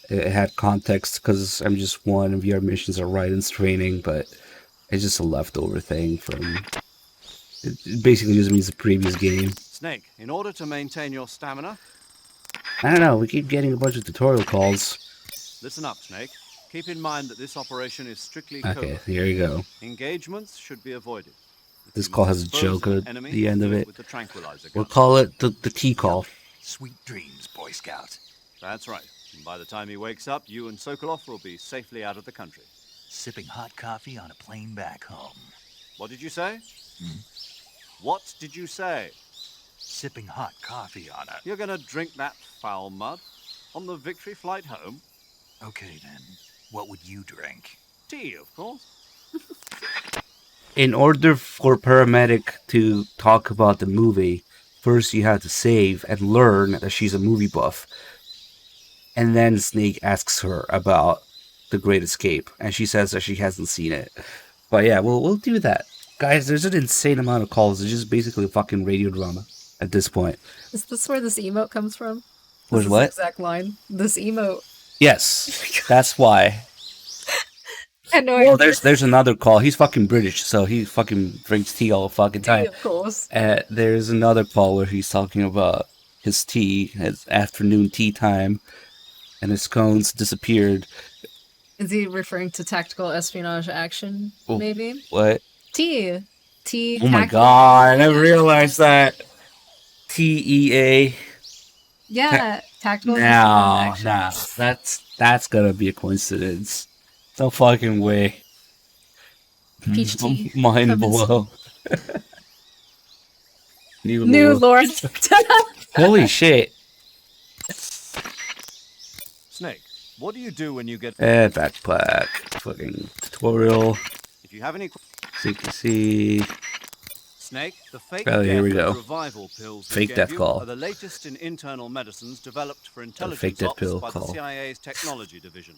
It had context because MGS1 and VR missions are right in training, but it's just a leftover thing from... It basically just means the previous game. Snake, in order to maintain your stamina... I don't know, we keep getting a bunch of tutorial calls. Listen up, Snake. Keep in mind that this operation is strictly Okay, covert. here you go. Engagements should be avoided. This call has a joke at Enemy, the end of do it. with the tranquilizer We'll gun. call it the T call. Sweet dreams, Boy Scout. That's right. And by the time he wakes up, you and Sokolov will be safely out of the country. Sipping hot coffee on a plane back home. What did you say? What did you say? Sipping hot coffee on a... You're gonna drink that foul mud? On the Victory flight home? Okay, then. What would you drink? Tea, of course. In order for Paramedic to talk about the movie, first you have to save and learn that she's a movie buff. And then Snake asks her about The Great Escape, and she says that she hasn't seen it. But yeah, we'll do that. Guys, there's an insane amount of calls. It's just basically a fucking radio drama at this point. Is this where this emote comes from? Was This what? exact line. This emote. Yes, that's why. I know. Well, there's another call. He's fucking British, so he fucking drinks tea all the fucking time. Of course. There's another call where he's talking about his tea, his afternoon tea time, and his cones disappeared. Is he referring to tactical espionage action? Oh, Maybe. What? T. Oh my god, I never realized that. TEA. Yeah, tactical. No, espionage nah, that's gotta be a coincidence. No fucking way. Peach tea. Mind From his- blow. New lore. Holy shit. Snake, what do you do when you get... Backpack. Fucking tutorial. If you have any... CTC. Snake, the fake Oh, here we death go. and revival pills we Fake gave death you call. are the latest in internal medicines developed for fake intelligence death ops pill by call. the CIA's technology division.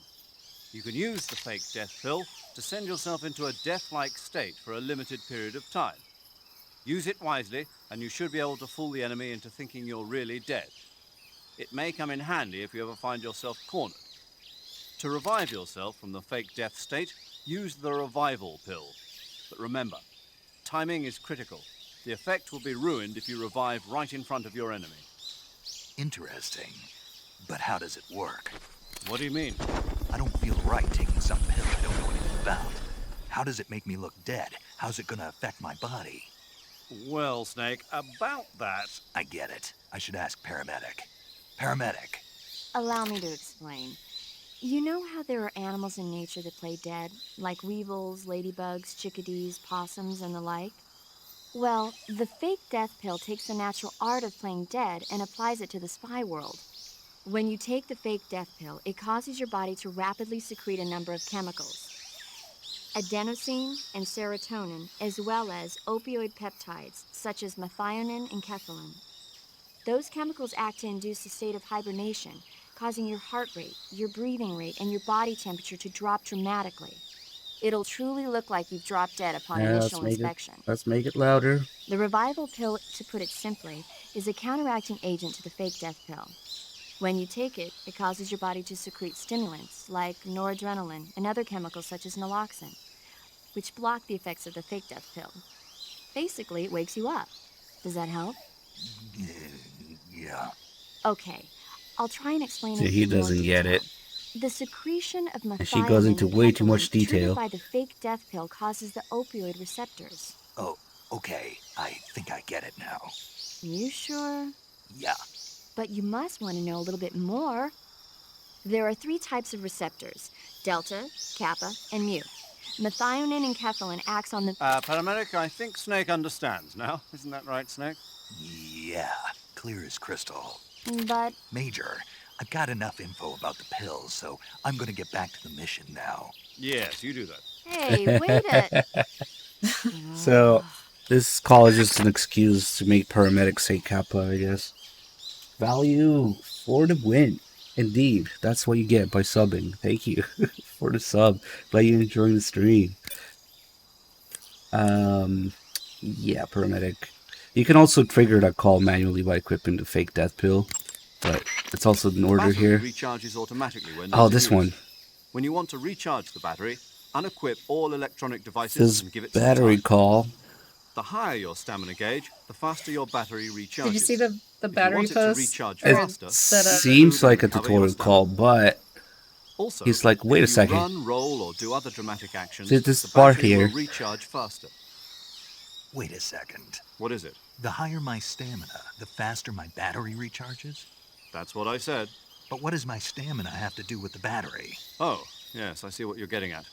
You can use the fake death pill to send yourself into a death-like state for a limited period of time. Use it wisely, and you should be able to fool the enemy into thinking you're really dead. It may come in handy if you ever find yourself cornered. To revive yourself from the fake death state, use the revival pill. But remember, timing is critical. The effect will be ruined if you revive right in front of your enemy. Interesting. But how does it work? What do you mean? I don't feel right taking some pill I don't know anything about. How does it make me look dead? How's it gonna affect my body? Well, Snake, about that... I get it. I should ask Paramedic. Paramedic. Allow me to explain. You know how there are animals in nature that play dead, like weevils, ladybugs, chickadees, possums, and the like? Well, the fake death pill takes the natural art of playing dead and applies it to the spy world. When you take the fake death pill, it causes your body to rapidly secrete a number of chemicals. Adenosine and serotonin, as well as opioid peptides, such as methionine and kephalin. Those chemicals act to induce a state of hibernation, causing your heart rate, your breathing rate, and your body temperature to drop dramatically. It'll truly look like you've dropped dead upon initial inspection. Let's make it louder. The revival pill, to put it simply, is a counteracting agent to the fake death pill. When you take it, it causes your body to secrete stimulants like noradrenaline and other chemicals such as naloxone, which block the effects of the fake death pill. Basically, it wakes you up. Does that help? Yeah. Okay, I'll try and explain See, it he in more doesn't get detail. it. The secretion of methionine And she goes into and way too much kephalin triggered detail. by the fake death pill causes the opioid receptors. Oh, okay. I think I get it now. You sure? Yeah. But you must want to know a little bit more. There are 3 types of receptors: delta, kappa, and mu. Methionine and kephalin acts on the... Paramedic, I think Snake understands now. Isn't that right, Snake? Yeah. Clear as crystal. But... Major, I've got enough info about the pills, so I'm gonna get back to the mission now. Yes, you do that. Hey, wait a... So, this call is just an excuse to make Paramedic say Kappa, I guess. Value for the win. Indeed, that's what you get by subbing. Thank you for the sub. Glad you're enjoying the stream. Yeah, Paramedic. You can also trigger that call manually by equipping the fake death pill, but it's also in order Battery here. recharges automatically when Oh, not in this use. one. When you want to recharge the battery, unequip all electronic devices This and give it some battery time. call. The higher your stamina gauge, the faster your battery recharges. Did you see the If you battery want it to post? recharge It faster, seems like a recover your tutorial call, but Also, he's like, wait a if you second. run, roll, or do other dramatic actions, See this the part battery here. will recharge faster. Wait a second. What is it? The higher my stamina, the faster my battery recharges? That's what I said. But what does my stamina have to do with the battery? Oh, yes, I see what you're getting at.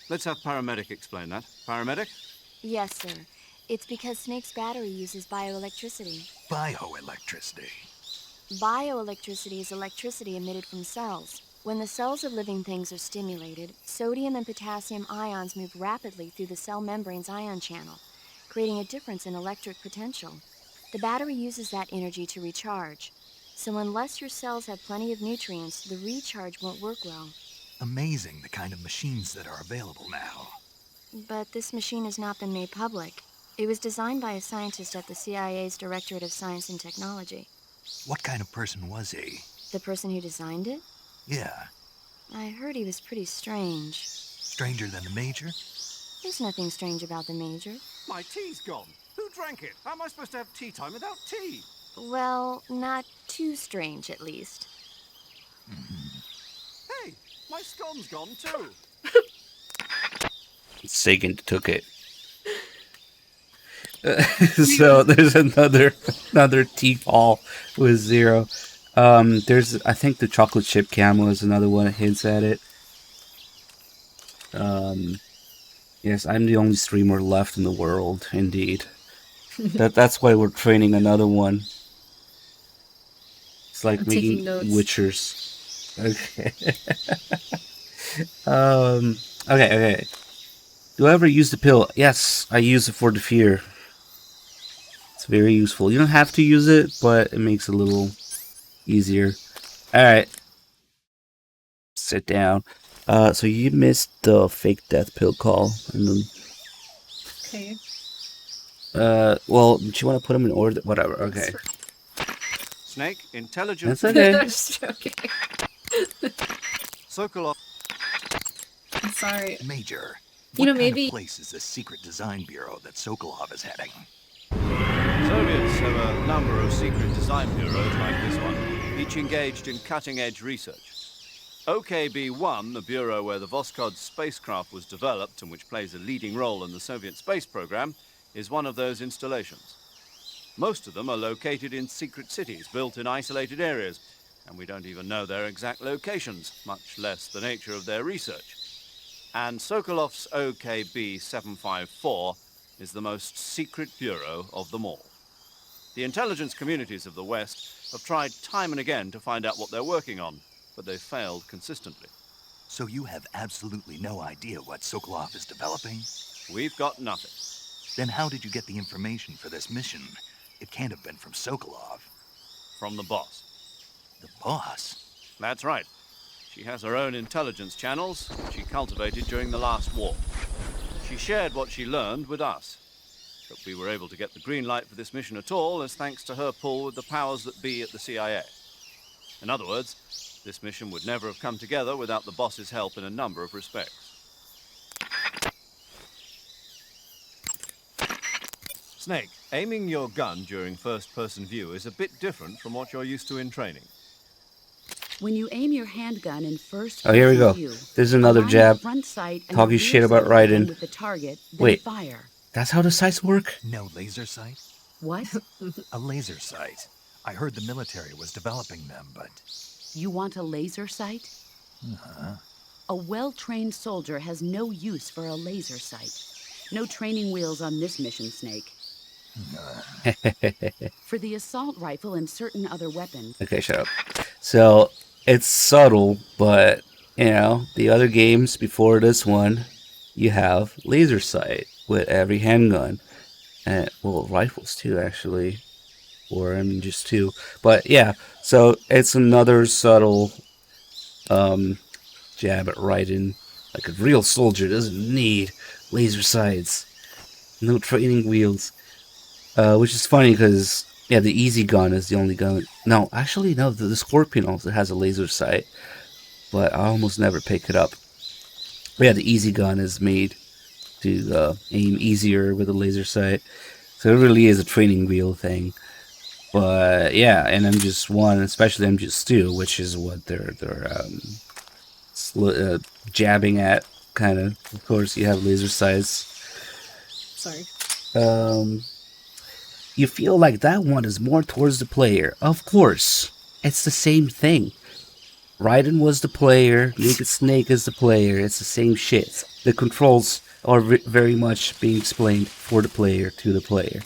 Let's have Paramedic explain that. Paramedic? Yes, sir. It's because Snake's battery uses bioelectricity. Bioelectricity. Bioelectricity is electricity emitted from cells. When the cells of living things are stimulated, sodium and potassium ions move rapidly through the cell membrane's ion channel, creating a difference in electric potential. The battery uses that energy to recharge. So unless your cells have plenty of nutrients, the recharge won't work well. Amazing the kind of machines that are available now. But this machine has not been made public. It was designed by a scientist at the CIA's Directorate of Science and Technology. What kind of person was he? The person who designed it? Yeah. I heard he was pretty strange. Stranger than the Major? There's nothing strange about the Major. My tea's gone. Who drank it? How am I supposed to have tea time without tea? Well, not too strange, at least. Hey, my scone's gone too. Sagan took it. So there's another tea ball with 0. There's, I think the chocolate chip camel is another one that hints at it. Yes, I'm the only streamer left in the world, indeed. That's why we're training another one. It's like I'm making taking notes. Witchers. Okay. Okay. Do I ever use the pill? Yes, I use it for the fear. It's very useful. You don't have to use it, but it makes it a little easier. Alright. Sit down. So you missed the fake death pill call. And then, Okay. well, do you want to put them in order? Whatever, okay. Snake, intelligence. That's okay. I'm just joking. Sokolov. I'm sorry. Major. You know, what kind maybe- of place is the secret design bureau that Sokolov is heading? Soviets have a number of secret design bureaus like this one, each engaged in cutting-edge research. OKB-1, the bureau where the Voskhod spacecraft was developed and which plays a leading role in the Soviet space program, is one of those installations. Most of them are located in secret cities, built in isolated areas, and we don't even know their exact locations, much less the nature of their research. And Sokolov's OKB-754 is the most secret bureau of them all. The intelligence communities of the West have tried time and again to find out what they're working on, but they've failed consistently. So you have absolutely no idea what Sokolov is developing? We've got nothing. Then how did you get the information for this mission? It can't have been from Sokolov. From the boss. The boss? That's right. She has her own intelligence channels, which she cultivated during the last war. She shared what she learned with us. But we were able to get the green light for this mission at all as thanks to her pull with the powers that be at the CIA. In other words, this mission would never have come together without the boss's help in a number of respects. Snake, aiming your gun during first-person view is a bit different from what you're used to in training. When you aim your handgun in first Oh, here we go. view, There's another align the jab. front sight and Talking the shit rear about sight Raiden. with the target, then Wait. fire. That's how the sights work? No laser sight? What? A laser sight. I heard the military was developing them, but... You want a laser sight? A well-trained soldier has no use for a laser sight. No training wheels on this mission, Snake. For the assault rifle and certain other weapons. Okay, shut up. So, it's subtle, but, you know, the other games before this one, you have laser sight with every handgun. And, well, rifles too, actually. Or, I mean, just 2. But, yeah, so it's another subtle jab at Raiden. Like, a real soldier doesn't need laser sights. No training wheels. Which is funny because, yeah, the easy gun is the only gun. No, actually, no, the Scorpion also has a laser sight. But I almost never pick it up. But yeah, the easy gun is made to aim easier with a laser sight. So it really is a training wheel thing. But yeah, and MGS1, especially MGS2, which is what they're jabbing at, kind of. Of course, you have laser sights. Sorry. You feel like that one is more towards the player. Of course, it's the same thing. Raiden was the player, Naked Snake is the player, it's the same shit. The controls are very much being explained for the player, to the player.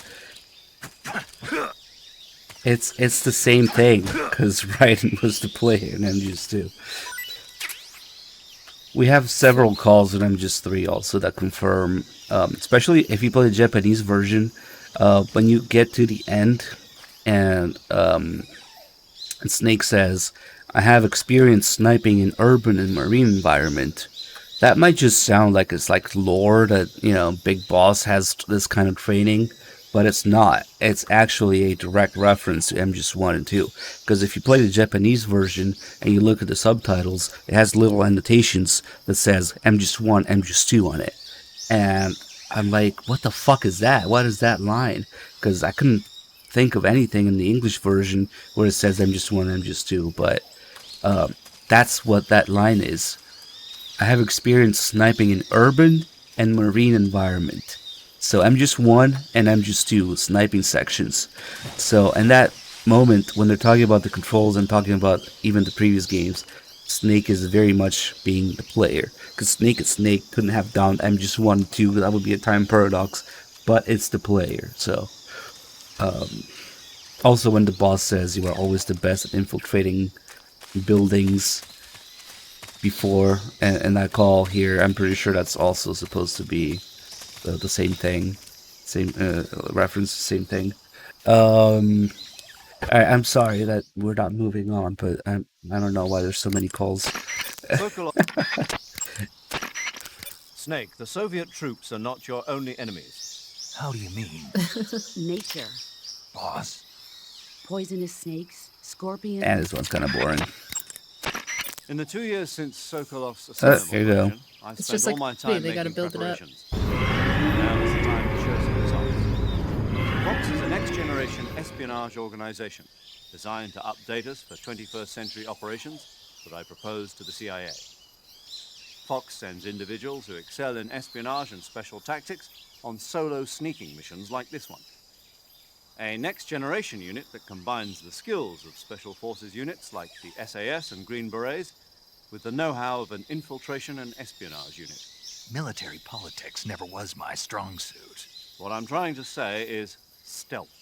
It's the same thing, because Raiden was the player and MGS2. We have several calls in MGS3 also that confirm, especially if you play the Japanese version, when you get to the end and Snake says, I have experience sniping in urban and marine environment. That might just sound like it's like lore that, you know, Big Boss has this kind of training, but it's not. It's actually a direct reference to MGS1 and 2. Because if you play the Japanese version and you look at the subtitles, it has little annotations that says MGS1, MGS2 on it. And I'm like, what the fuck is that? What is that line? Because I couldn't think of anything in the English version where it says MGS1, MGS2, but that's what that line is. I have experience sniping in urban and marine environment. So MGS1 and MGS2 sniping sections. So in that moment when they're talking about the controls and talking about even the previous games, Snake is very much being the player. Because Snake and Snake couldn't have done MGS1 and 2, that would be a time paradox, but it's the player. So also when the boss says you are always the best at infiltrating buildings before, and that call here, I'm pretty sure that's also supposed to be the same thing, same reference, same thing. I'm sorry that we're not moving on, but I don't know why there's so many calls. Snake, the Soviet troops are not your only enemies. How do you mean? Nature. Boss? Poisonous snakes, scorpions. And this one's kind of boring. In the 2 years since Sokolov's asylum here you go. operation, I It's spent just all like, my time they gotta making build it up. preparations. Now is the time to show some results. Fox is a next-generation espionage organization designed to update us for 21st century operations that I propose to the CIA. Fox sends individuals who excel in espionage and special tactics on solo sneaking missions like this one. A next-generation unit that combines the skills of Special Forces units like the SAS and Green Berets with the know-how of an infiltration and espionage unit. Military politics never was my strong suit. What I'm trying to say is stealth.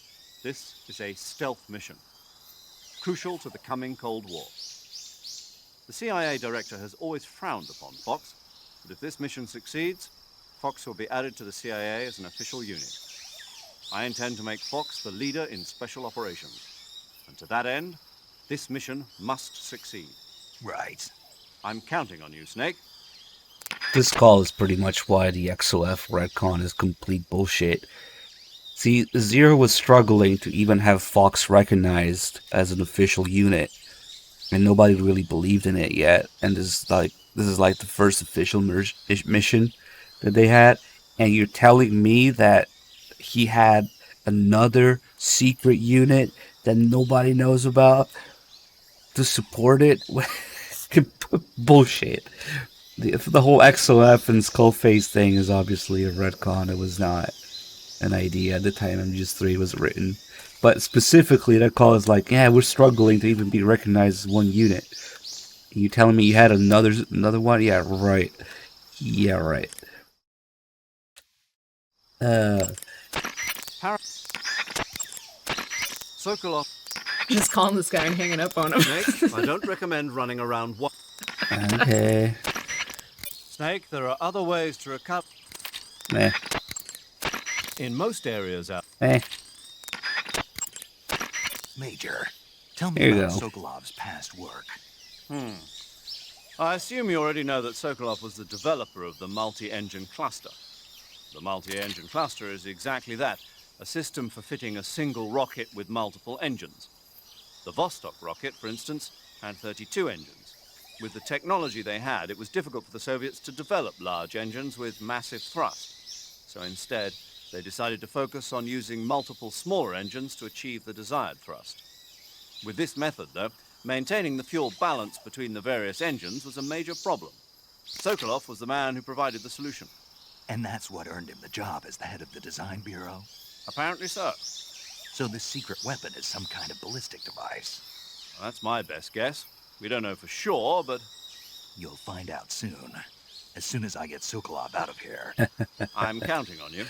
This is a stealth mission, crucial to the coming Cold War. The CIA director has always frowned upon Fox, but if this mission succeeds, Fox will be added to the CIA as an official unit. I intend to make Fox the leader in special operations. And to that end, this mission must succeed. Right. I'm counting on you, Snake. This call is pretty much why the XOF retcon is complete bullshit. See, Zero was struggling to even have Fox recognized as an official unit, and nobody really believed in it yet. And this is like the first official mission that they had, and you're telling me that he had another secret unit that nobody knows about to support it? Bullshit. The whole XOF and Skullface thing is obviously a retcon. It was not an idea at the time MGS3 was written. But specifically, that call is like, yeah, we're struggling to even be recognized as one unit. You telling me you had another one? Yeah, right. Yeah, right. Sokolov. Just calling this guy and hanging up on him. Snake, I don't recommend running around. Okay. Snake, there are other ways to recover. Meh. In most areas out. Major, tell me Here you about go. Sokolov's past work. I assume you already know that Sokolov was the developer of the multi-engine cluster. The multi-engine cluster is exactly that, a system for fitting a single rocket with multiple engines. The Vostok rocket, for instance, had 32 engines. With the technology they had, it was difficult for the Soviets to develop large engines with massive thrust. So instead, they decided to focus on using multiple smaller engines to achieve the desired thrust. With this method, though, maintaining the fuel balance between the various engines was a major problem. Sokolov was the man who provided the solution. And that's what earned him the job as the head of the design bureau? Apparently so. So this secret weapon is some kind of ballistic device. Well, that's my best guess. We don't know for sure, but... You'll find out soon. As soon as I get Sokolov out of here. I'm counting on you.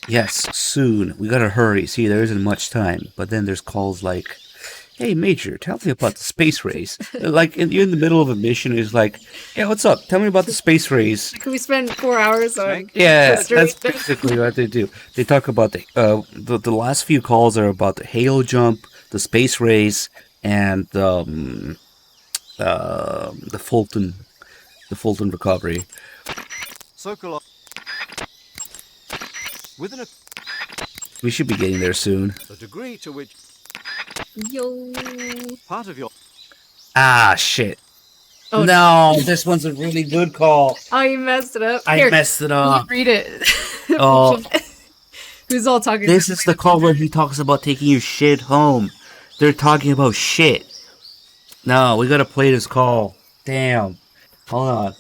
Yes, soon. We gotta hurry. See, there isn't much time. But then there's calls like, hey, Major, tell me about the space race. Like, you're in the middle of a mission, it's like, yeah, what's up? Tell me about the space race. Can we spend 4 hours on Yeah, history? that's basically what they do. They talk about the last few calls are about the Halo jump, the space race, and the Fulton recovery. Sokolov. Within We should be getting there soon. the degree to which Yo. part of your... Ah, shit. Oh, no, this one's a really good call. Oh, you messed it up. I Here, messed it you up. read it. Oh, Who's all talking? this is the call where he talks about taking your shit home. They're talking about shit. No, we gotta play this call. Damn. Hold on.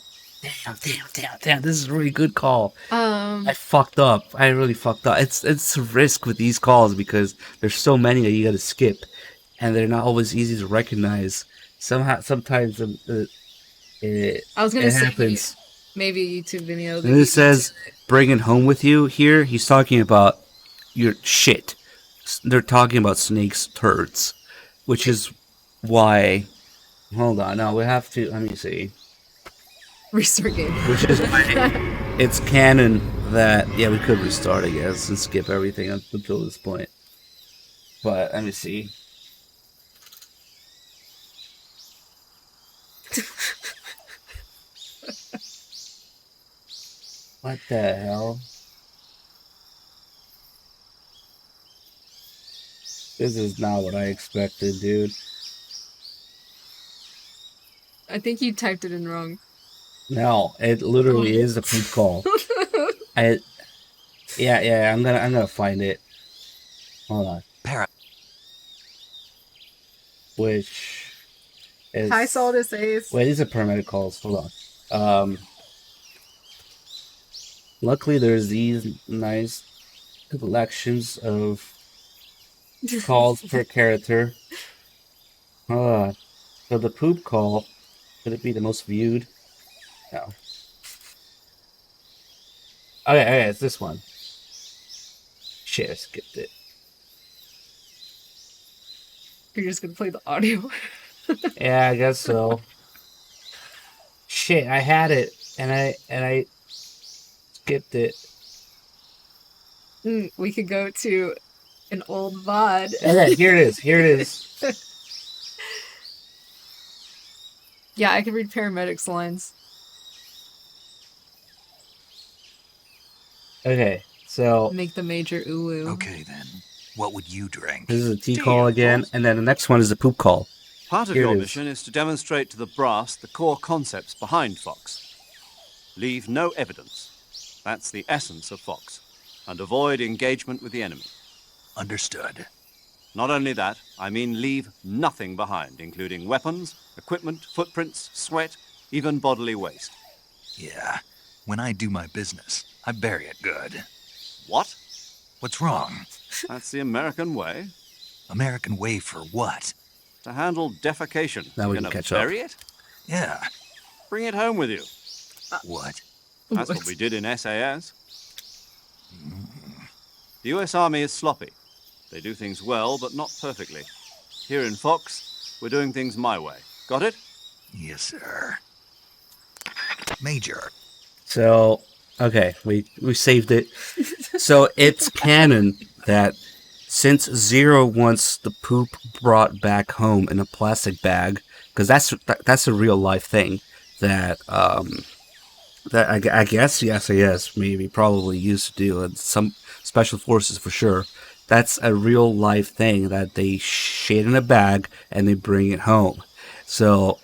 Damn. This is a really good call. I fucked up. I really fucked up. It's a risk with these calls because there's so many that you gotta skip, and they're not always easy to recognize. Sometimes it I was gonna say happens. maybe a YouTube video. And it says bring it home with you. Here he's talking about your shit. They're talking about Snake's turds, which is why. Hold on. No, we have to. Let me see. Restart game. Which is why it's canon that we could restart, I guess, and skip everything up until this point. But let me see. What the hell? This is not what I expected, dude. I think you typed it in wrong. No, it literally is a poop call. Yeah, I'm gonna find it. Hold on. Which is Hi, Saldus Ace. wait, these are paramedic calls. Hold on. Luckily there's these nice collections of calls per character. Hold on. So the poop call, could it be the most viewed? No. Okay, it's this one. Shit, I skipped it. You're just gonna play the audio. Yeah, I guess so. Shit, I had it, and I skipped it. We could go to an old VOD. Okay, here it is. Yeah, I can read paramedics lines. Okay, so Make the major ooh. Okay then, what would you drink? this is a T call again, and then the next one is a poop call. Part of Here your it is. mission is to demonstrate to the brass the core concepts behind Fox. Leave no evidence. That's the essence of Fox. And avoid engagement with the enemy. Understood. Not only that, I mean leave nothing behind, including weapons, equipment, footprints, sweat, even bodily waste. Yeah, when I do my business, I bury it good. What? What's wrong? That's the American way. American way for what? To handle defecation. Now we You're can gonna catch up. bury it? Yeah. Bring it home with you. What? That's what we did in SAS. The US Army is sloppy. They do things well, but not perfectly. Here in Fox, we're doing things my way. Got it? Yes, sir. Major. So, okay, we saved it. So it's canon that since Zero wants the poop brought back home in a plastic bag, because that's a real life thing that that I guess SAS maybe probably used to do, and some special forces for sure. That's a real life thing that they shit in a bag and they bring it home. So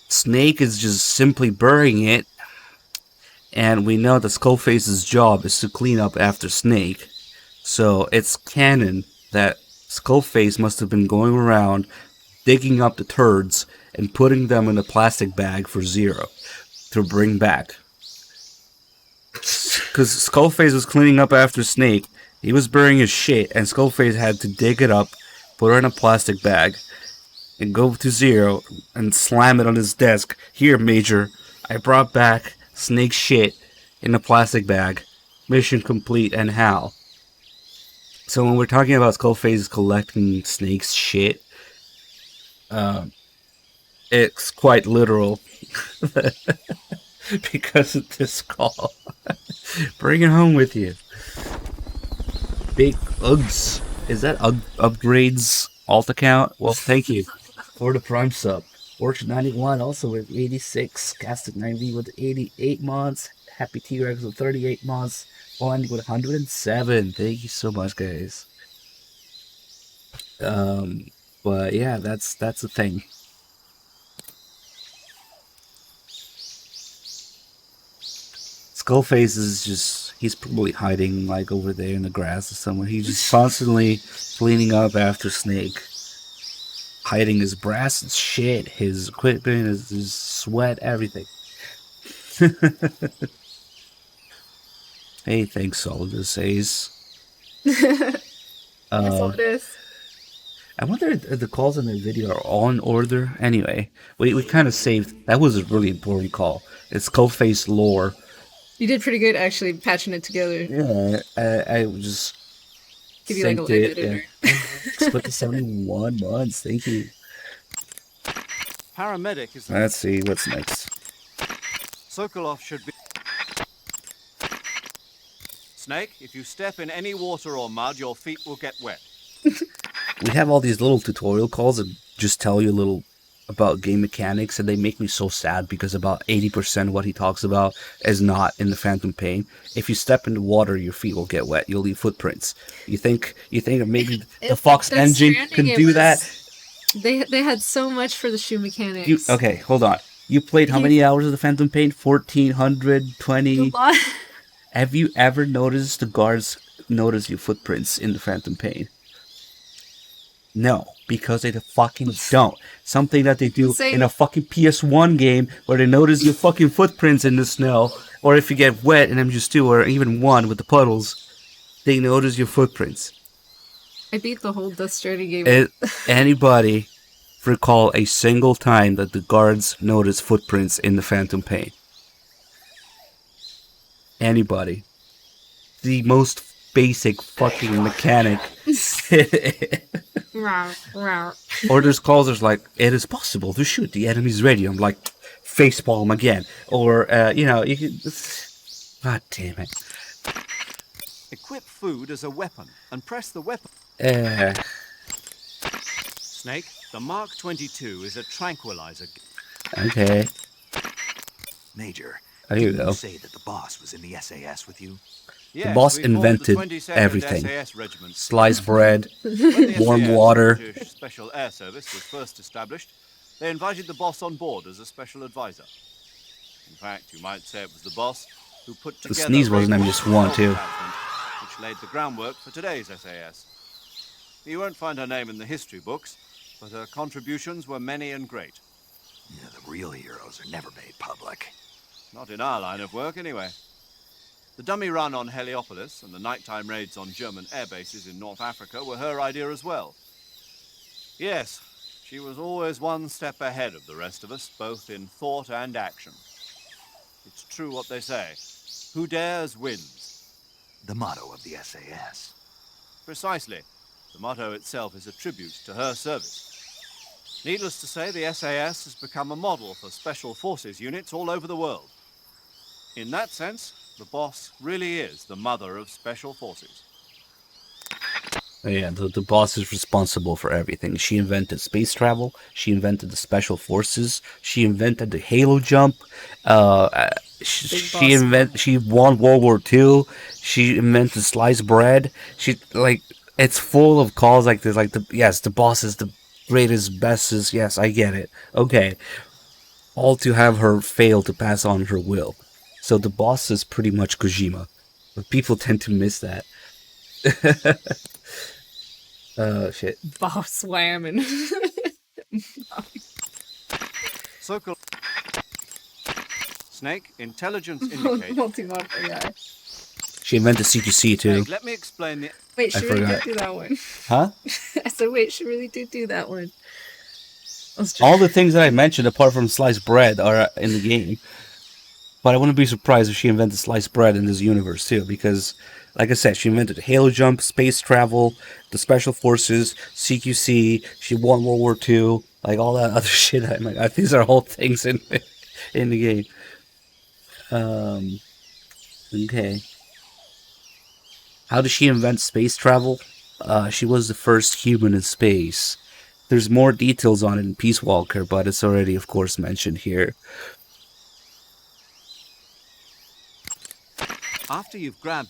Snake is just simply burying it, and we know that Skullface's job is to clean up after Snake. So it's canon that Skullface must have been going around digging up the turds and putting them in a plastic bag for Zero to bring back. Because Skullface was cleaning up after Snake. He was burying his shit, and Skullface had to dig it up, put her in a plastic bag, and go to Zero and slam it on his desk. Here, Major, I brought back Snake's shit in a plastic bag. Mission complete, and how? So when we're talking about Skullface collecting Snake's shit, it's quite literal. Because of this call. Bring it home with you. Big Uggs. Is that Upgrades alt account? Well, thank you for the Prime sub. Orchard 91 also with 86. Casted 90 with 88 months. Happy T-Rex with 38 months. Blinding with 107. Thank you so much, guys. But yeah, that's the thing. Skullface is just, he's probably hiding like over there in the grass or somewhere. He's just constantly cleaning up after Snake. Hiding his brass and shit, his equipment, his sweat, everything. Hey, thanks, Soldier says. I wonder if the calls in the video are all in order. Anyway, we kind of saved, that was a really important call. It's Skullface lore. You did pretty good, actually, patching it together. Yeah, I just give you like a little bit. Split to 71 months. Thank you. Paramedic is. Let's see what's next. Sokolov should be. Snake, if you step in any water or mud, your feet will get wet. We have all these little tutorial calls that just tell you a little about game mechanics, and they make me so sad because about 80% of what he talks about is not in the Phantom Pain. If you step in the water, your feet will get wet. You'll leave footprints. You think maybe the Fox engine can do that? They had so much for the shoe mechanics. Okay, hold on. You played how many hours of the Phantom Pain? 1,420. Have you ever noticed the guards notice your footprints in the Phantom Pain? No, because they fucking don't. Something that they do in a fucking PS1 game where they notice your fucking footprints in the snow, or if you get wet in MGS2 or even 1 with the puddles, they notice your footprints. I beat the whole Death Stranding game. Anybody recall a single time that the guards noticed footprints in the Phantom Pain? Anybody? The most basic fucking mechanic. Or there's calls that's like, it is possible to shoot the enemy's radio. I'm like, facepalm again. Or, you know, you can. God damn it. Equip food as a weapon and press the weapon. Snake, the Mark 22 is a tranquilizer. Okay. Major, here we did go. You say that the boss was in the SAS with you? Yes, the boss invented everything. Sliced bread, warm water. The British Special Air Service was first established. They invited the boss on board as a special advisor. In fact, you might say it was the boss who put together the sneeze wasn't MGS1 too. Which laid the groundwork for today's SAS. You won't find her name in the history books, but her contributions were many and great. Yeah, the real heroes are never made public. Not in our line of work, anyway. The dummy run on Heliopolis and the nighttime raids on German air bases in North Africa were her idea as well. Yes, she was always one step ahead of the rest of us, both in thought and action. It's true what they say. Who dares wins. The motto of the SAS. Precisely. The motto itself is a tribute to her service. Needless to say, the SAS has become a model for special forces units all over the world. In that sense, the boss really is the mother of special forces. Yeah, the boss is responsible for everything. She invented space travel. She invented the special forces. She invented the Halo jump. She won World War II. She invented sliced bread. It's full of calls like this. Like the boss is the greatest, bestest. Yes, I get it. Okay, all to have her fail to pass on her will. So the boss is pretty much Kojima, but people tend to miss that. Oh shit. Boss whamming. Snake, intelligence indicates... Multi-mod AI. She invented CQC too. Snake, let me explain the... Wait, she I really forgot. did do that one. Huh? I said, wait, she really did do that one. All the things that I mentioned, apart from sliced bread, are in the game. But I wouldn't be surprised if she invented sliced bread in this universe too, because, like I said, she invented halo jump, space travel, the special forces, CQC. She won World War II, like all that other shit. I'm like, these are whole things in the game. Okay. How did she invent space travel? She was the first human in space. There's more details on it in Peace Walker, but it's already, of course, mentioned here. After you've grabbed...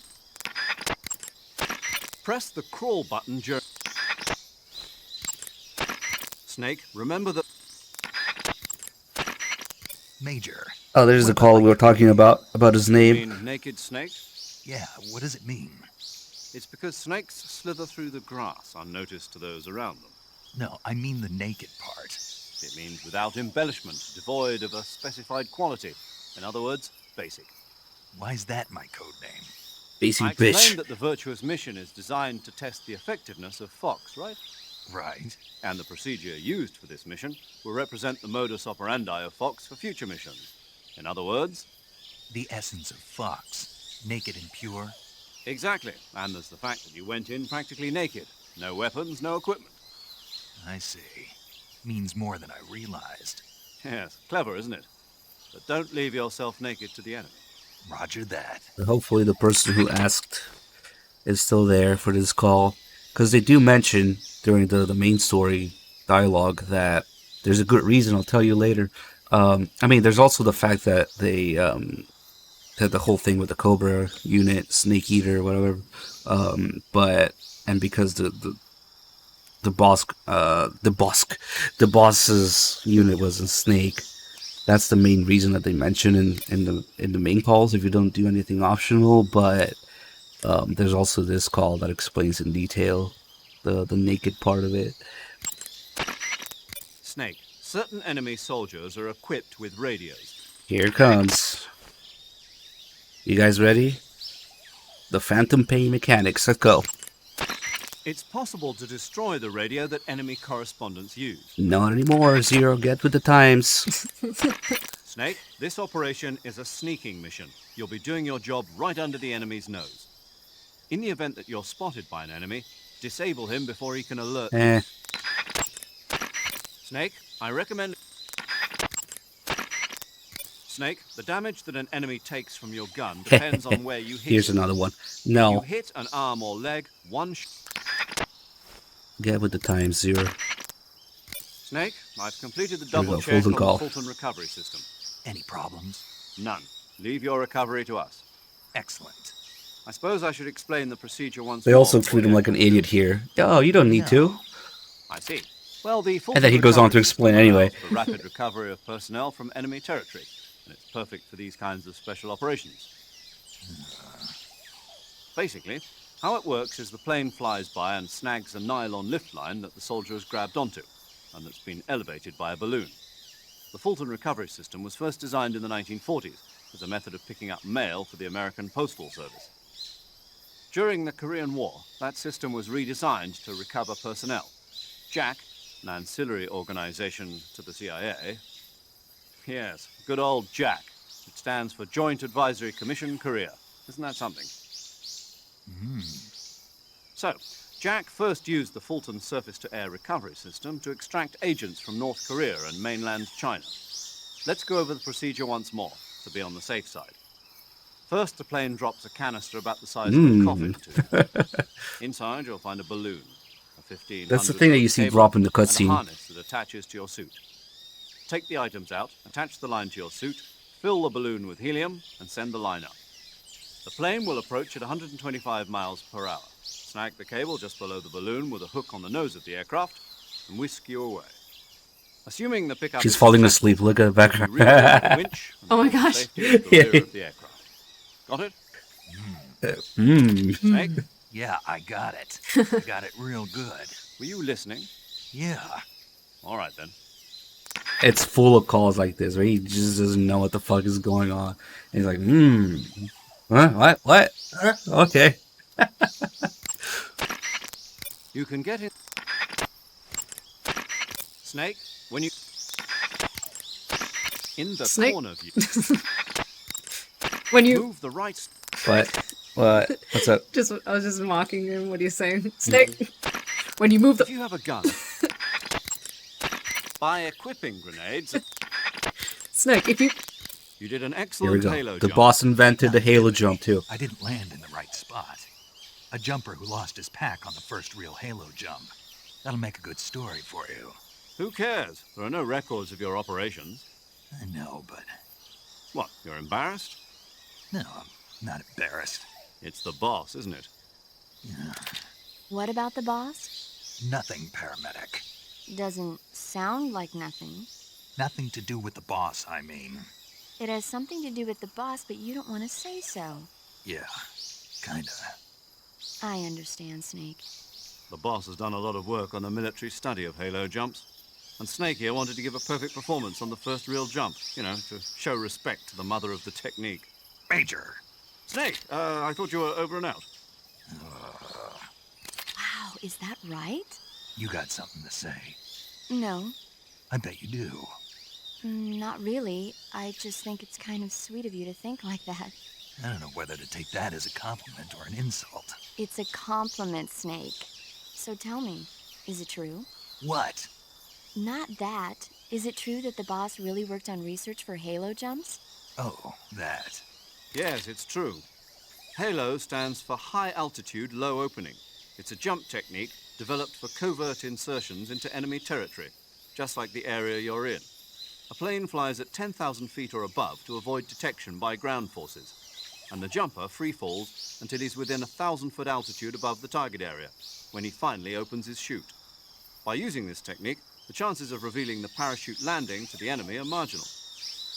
Press the crawl button during... Snake, remember that... Major. Oh, there's the call we were talking about his You name. mean naked snake? Yeah, what does it mean? It's because snakes slither through the grass unnoticed to those around them. No, I mean the naked part. It means without embellishment, devoid of a specified quality. In other words, basic. Why's that my code name? Basic I explained bitch. that the virtuous mission is designed to test the effectiveness of Fox, right? Right. And the procedure used for this mission will represent the modus operandi of Fox for future missions. In other words... The essence of Fox. Naked and pure. Exactly. And there's the fact that you went in practically naked. No weapons, no equipment. I see. Means more than I realized. Yes, clever, isn't it? But don't leave yourself naked to the enemy. Roger that. Hopefully the person who asked is still there for this call. Because they do mention during the main story dialogue that there's a good reason. I'll tell you later. I mean, there's also the fact that they had the whole thing with the Cobra unit, Snake Eater, whatever. And because the boss's unit was a snake. That's the main reason that they mention in the main calls if you don't do anything optional. But there's also this call that explains in detail the naked part of it. Snake, certain enemy soldiers are equipped with radios. Here it comes. You guys ready? The Phantom Pain mechanics. Let's go. It's possible to destroy the radio that enemy correspondents use. Not anymore, Zero. Get with the times. Snake, this operation is a sneaking mission. You'll be doing your job right under the enemy's nose. In the event that you're spotted by an enemy, disable him before he can alert you. Snake, I recommend... Snake, the damage that an enemy takes from your gun depends on where you hit. Here's another one. No. If you hit an arm or leg, Get with the times, Zero. Snake, I've completed the Here we double go, check Fulton on call. the Fulton recovery system. Any problems? None. Leave your recovery to us. Excellent. I suppose I should explain the procedure once They more. also treat him like an idiot here. Oh, you don't need to. I see. Well, the Fulton And then he goes on to recovery explain system anyway. allows for rapid recovery of personnel from enemy territory, and it's perfect for these kinds of special operations. Basically, how it works is the plane flies by and snags a nylon lift line that the soldier has grabbed onto, and that's been elevated by a balloon. The Fulton recovery system was first designed in the 1940s as a method of picking up mail for the American Postal Service. During the Korean War, that system was redesigned to recover personnel. JAC, an ancillary organization to the CIA. Yes, good old JAC. It stands for Joint Advisory Commission Korea. Isn't that something? So, JAC first used the Fulton surface-to-air recovery system to extract agents from North Korea and mainland China. Let's go over the procedure once more, to be on the safe side. First, the plane drops a canister about the size of a coffin tube. Inside, you'll find a balloon. That's the thing that you see drop in the cutscene. And a harness that attaches to your suit. Take the items out, attach the line to your suit, fill the balloon with helium, and send the line up. The plane will approach at 125 miles per hour. Snag the cable just below the balloon with a hook on the nose of the aircraft, and whisk you away. Assuming the pickup She's is falling successful, asleep. Look at her back. you reload the winch and Oh my put the gosh. safety at the rear of the aircraft. Got it? Snake, Yeah, I got it. Got it real good. were you listening? Yeah. All right, then. it's full of calls like this where he just doesn't know what the fuck is going on. And he's like, what? Okay. You can get it. Snake, when you... In the Snake? corner view. When you Move the right... What? What's up? I was just mocking him. What are you saying? Snake. When you move the If you have a gun, by equipping grenades, Snake, if you you did an Here we excellent go. halo The jump. boss invented the Halo jump too. I didn't land in the right spot. A jumper who lost his pack on the first real Halo jump. That'll make a good story for you. Who cares? There are no records of your operations. I know, but What, you're embarrassed? no, I'm not embarrassed. It's the boss, isn't it? What about the boss? Nothing, paramedic. Doesn't sound like nothing. Nothing to do with the boss, I mean. It has something to do with the boss, but you don't want to say so. Yeah, kinda. I understand, Snake. The boss has done a lot of work on the military study of halo jumps. And Snake here wanted to give a perfect performance on the first real jump, you know, to show respect to the mother of the technique. Major! Snake, I thought you were over and out. Wow, is that right? You got something to say. No, I bet you do. not really. I just think it's kind of sweet of you to think like that. I don't know whether to take that as a compliment or an insult. It's a compliment, Snake. So tell me, is it true? What? Not that. Is it true that the boss really worked on research for Halo jumps? Oh, that. Yes, it's true. Halo stands for High Altitude Low Opening. It's a jump technique developed for covert insertions into enemy territory, just like the area you're in. A plane flies at 10,000 feet or above to avoid detection by ground forces, and the jumper free falls until he's within 1,000-foot altitude above the target area, when he finally opens his chute. By using this technique, the chances of revealing the parachute landing to the enemy are marginal.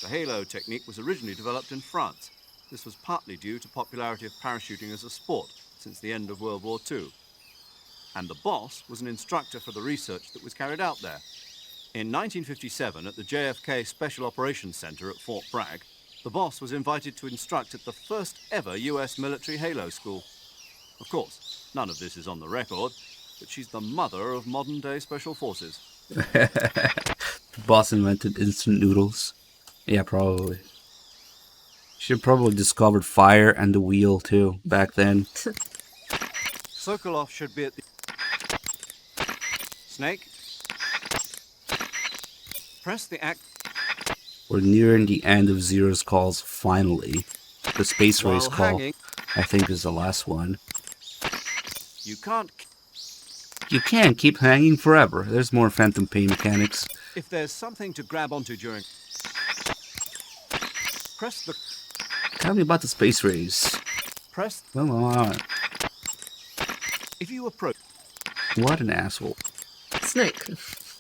The Halo technique was originally developed in France. This was partly due to popularity of parachuting as a sport since the end of World War II. And the boss was an instructor for the research that was carried out there. In 1957, at the JFK Special Operations Center at Fort Bragg, the boss was invited to instruct at the first ever US military Halo school. Of course, none of this is on the record, but she's the mother of modern-day special forces. The boss invented instant noodles. Yeah, probably. She probably discovered fire and the wheel too back then. Sokolov should be at the... Snake? Press the act... We're nearing the end of Zero's calls, finally. The space race While call, hanging, I think, is the last one. you can't... You can't keep hanging forever. There's more Phantom Pain mechanics. If there's something to grab onto during... Press the... Tell me about the space race. Press... Come on. If you approach... What an asshole. Snake.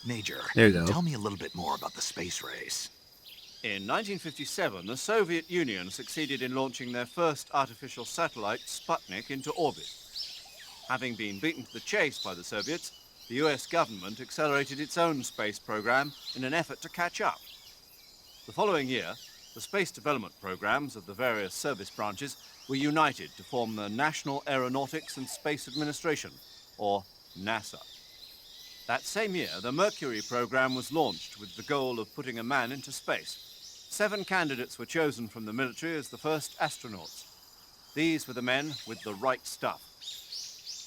Major, There you go. tell me a little bit more about the space race. In 1957, the Soviet Union succeeded in launching their first artificial satellite, Sputnik, into orbit. Having been beaten to the chase by the Soviets, the US government accelerated its own space program in an effort to catch up. The following year, the space development programs of the various service branches were united to form the National Aeronautics and Space Administration, or NASA. That same year, the Mercury program was launched with the goal of putting a man into space. 7 candidates were chosen from the military as the first astronauts. These were the men with the right stuff.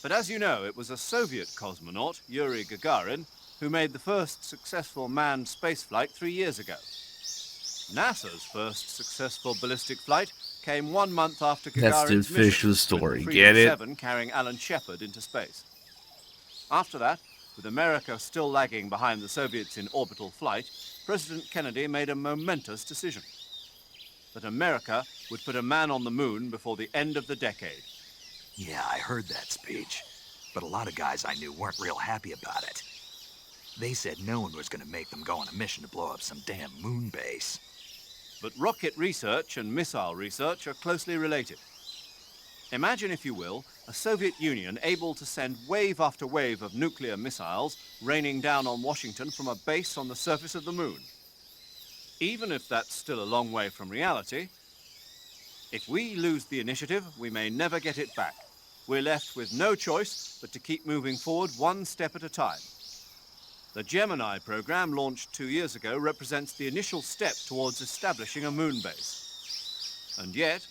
But as you know, it was a Soviet cosmonaut, Yuri Gagarin, who made the first successful manned spaceflight 3 years ago. NASA's first successful ballistic flight came 1 month after Gagarin's That's the mission, official with story, Freedom get it? 7 carrying Alan Shepard into space. After that, with America still lagging behind the Soviets in orbital flight, President Kennedy made a momentous decision. That America would put a man on the moon before the end of the decade. Yeah, I heard that speech. But a lot of guys I knew weren't real happy about it. They said no one was going to make them go on a mission to blow up some damn moon base. But rocket research and missile research are closely related. Imagine, if you will, a Soviet Union able to send wave after wave of nuclear missiles raining down on Washington from a base on the surface of the moon. Even if that's still a long way from reality, if we lose the initiative, we may never get it back. We're left with no choice but to keep moving forward one step at a time. The Gemini program, launched 2 years ago, represents the initial step towards establishing a moon base. And yet,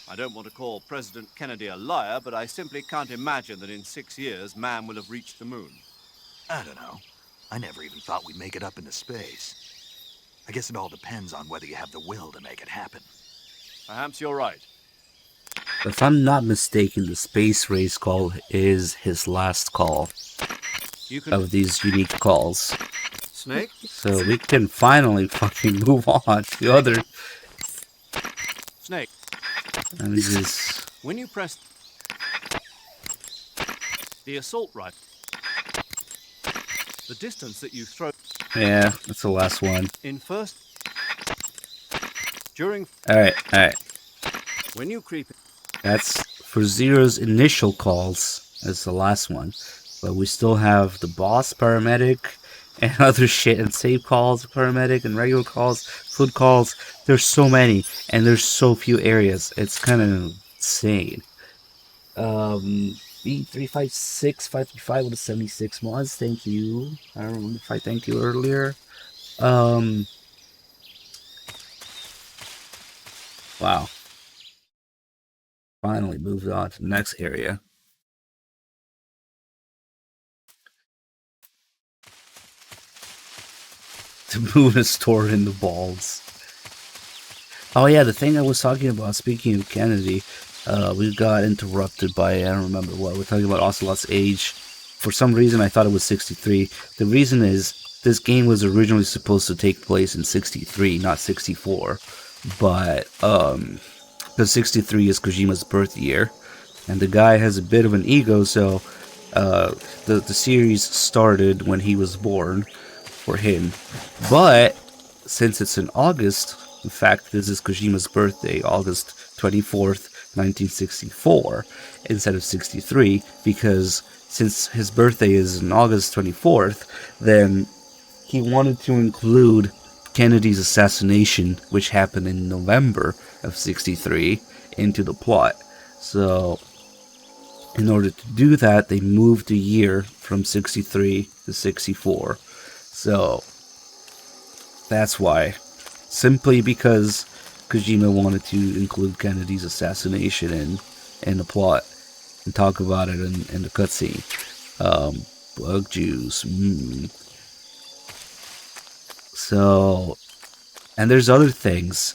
I don't want to call President Kennedy a liar, but I simply can't imagine that in 6 years man will have reached the moon. I don't know. I never even thought we'd make it up into space. I guess it all depends on whether you have the will to make it happen. Perhaps you're right. If I'm not mistaken, the space race call is his last call of these unique calls. Snake? So we can finally fucking move on to other... Snake. And just... When you press the assault rifle, the distance that you throw... Yeah, that's the last one. In first... During... Alright. When you creep... That's for Zero's initial calls as the last one. But we still have the boss paramedic and other shit, and save calls, paramedic, and regular calls, food calls. There's so many, and there's so few areas. It's kind of insane. B356535 with a 76 mods. Thank you. I don't remember if I thanked you earlier. Wow. Finally moved on to the next area. The moon is stored in the balls. Oh yeah, the thing I was talking about, speaking of Kennedy, we got interrupted by, I don't remember what, we're talking about Ocelot's age. For some reason I thought it was 63. The reason is, this game was originally supposed to take place in 63, not 64. But, because 63 is Kojima's birth year, and the guy has a bit of an ego, so the series started when he was born for him. But since it's in August, in fact this is Kojima's birthday, August 24th, 1964 instead of 63, because since his birthday is on August 24th, then he wanted to include Kennedy's assassination, which happened in November of 63, into the plot. So in order to do that, they moved the year from 63 to 64. So that's why. Simply because Kojima wanted to include Kennedy's assassination in the plot and talk about it in the cutscene. Bug juice. So, and there's other things.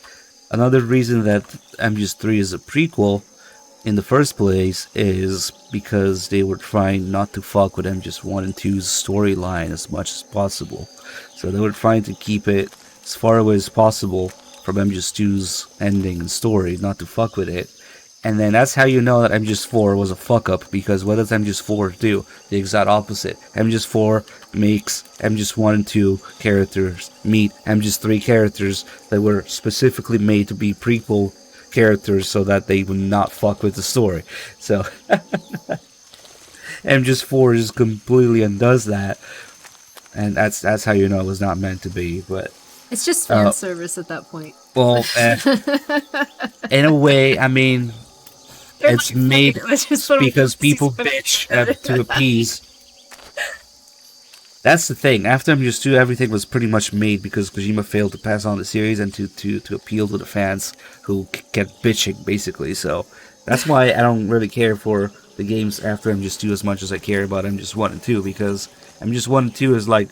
Another reason that MGS3 is a prequel in the first place is because they were trying not to fuck with MGS1 and 2's storyline as much as possible. So they were trying to keep it as far away as possible from MGS2's ending and story, not to fuck with it. And then that's how you know that MGS4 was a fuck up, because what does MGS4 do? The exact opposite. MGS4 makes MGS1 and 2 characters meet MGS3 characters that were specifically made to be prequel characters so that they would not fuck with the story. So MGS4 just completely undoes that, and that's how you know it was not meant to be. But it's just fan service at that point. Well, in a way, I mean, it's made because people bitch to appease. That's the thing. After MGS2, everything was pretty much made because Kojima failed to pass on the series and to appeal to the fans who kept bitching, basically. So that's why I don't really care for the games after MGS2 as much as I care about MGS1 and 2, because MGS1 and 2 is like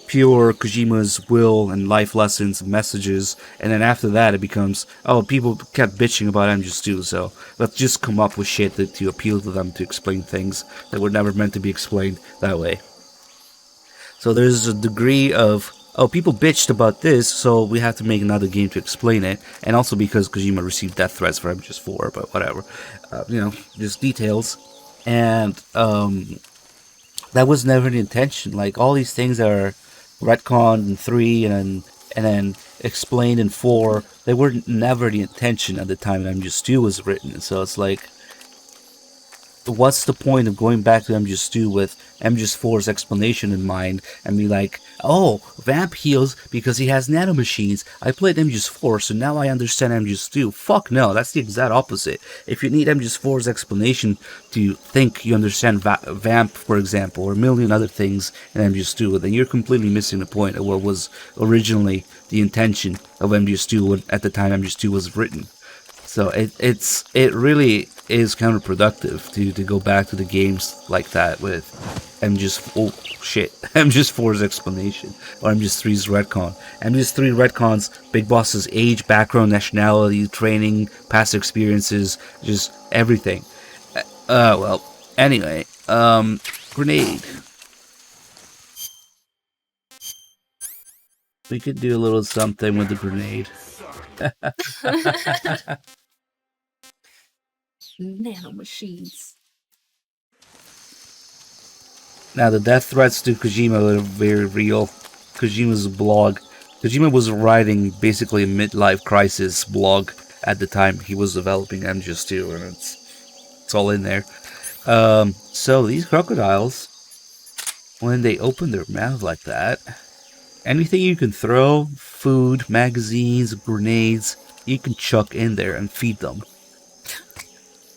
pure Kojima's will and life lessons and messages, and then after that it becomes, oh, people kept bitching about MGS2, so let's just come up with shit to appeal to them, to explain things that were never meant to be explained that way. So there's a degree of, oh, people bitched about this, so we have to make another game to explain it, and also because Kojima received death threats for MGS4, but whatever, you know, just details. And that was never the intention. Like, all these things that are retconned in 3 and then explained in 4, they were never the intention at the time that MGS2 was written. So it's like, what's the point of going back to MGS2 with MGS4's explanation in mind and be like, oh, Vamp heals because he has nanomachines. I played MGS4, so now I understand MGS2. Fuck no, that's the exact opposite. If you need MGS4's explanation to think you understand Vamp, for example, or a million other things in MGS2, then you're completely missing the point of what was originally the intention of MGS2 at the time MGS2 was written. So it really is counterproductive to go back to the games like that with MGS4's explanation or MGS3's retcon. MGS3 retcons Big Boss's age, background, nationality, training, past experiences, just everything. Well, anyway, grenade. We could do a little something with the grenade. Nanomachines. Now, the death threats to Kojima are very real. Kojima's blog. Kojima was writing basically a midlife crisis blog at the time he was developing MGS2, and it's all in there. So these crocodiles, when they open their mouth like that, anything you can throw, food, magazines, grenades, you can chuck in there and feed them.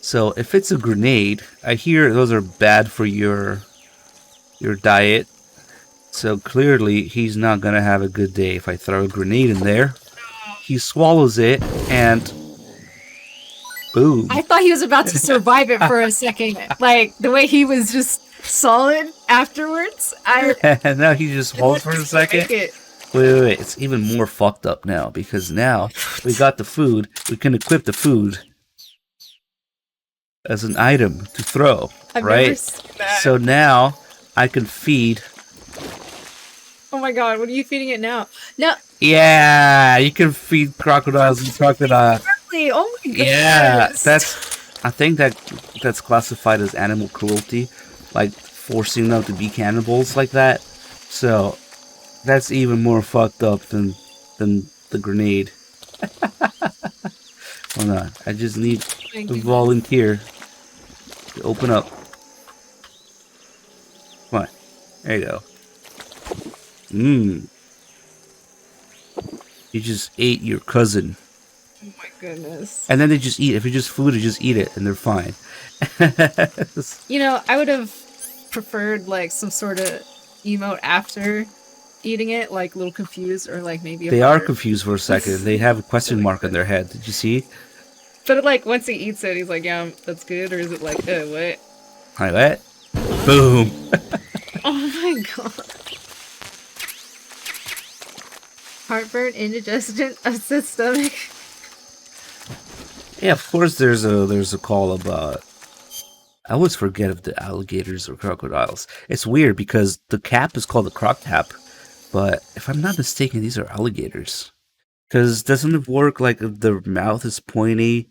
So if it's a grenade, I hear those are bad for your diet. So clearly he's not gonna have a good day if I throw a grenade in there. He swallows it and boom. I thought he was about to survive it for a second. Like the way he was just solid afterwards. And now he just holds for a second. Wait. It's even more fucked up now because now we got the food. We can equip the food as an item to throw, right? So now I can feed. Oh my god, what are you feeding it now? No. Yeah, you can feed crocodiles and crocodiles. Really? Oh my goodness. Yeah, I think that's classified as animal cruelty, like forcing them to be cannibals like that. So that's even more fucked up than the grenade. Hold on, I just need a volunteer to open up. Come on, there you go. You just ate your cousin. Oh my goodness. And then they just eat. If it's just food, they just eat it, and they're fine. You know, I would have preferred like some sort of emote after eating it, like a little confused or like maybe they are confused for a second. They have a question mark on their head. Did you see? But like once he eats it, he's like, yeah, that's good. Or is it like, what? Like that? Boom. Oh my god. Heartburn, indigestion, upset stomach. Yeah, of course there's a call about. I always forget if the alligators or crocodiles. It's weird because the cap is called the croc cap, but if I'm not mistaken, these are alligators. Because doesn't it work like if the mouth is pointy?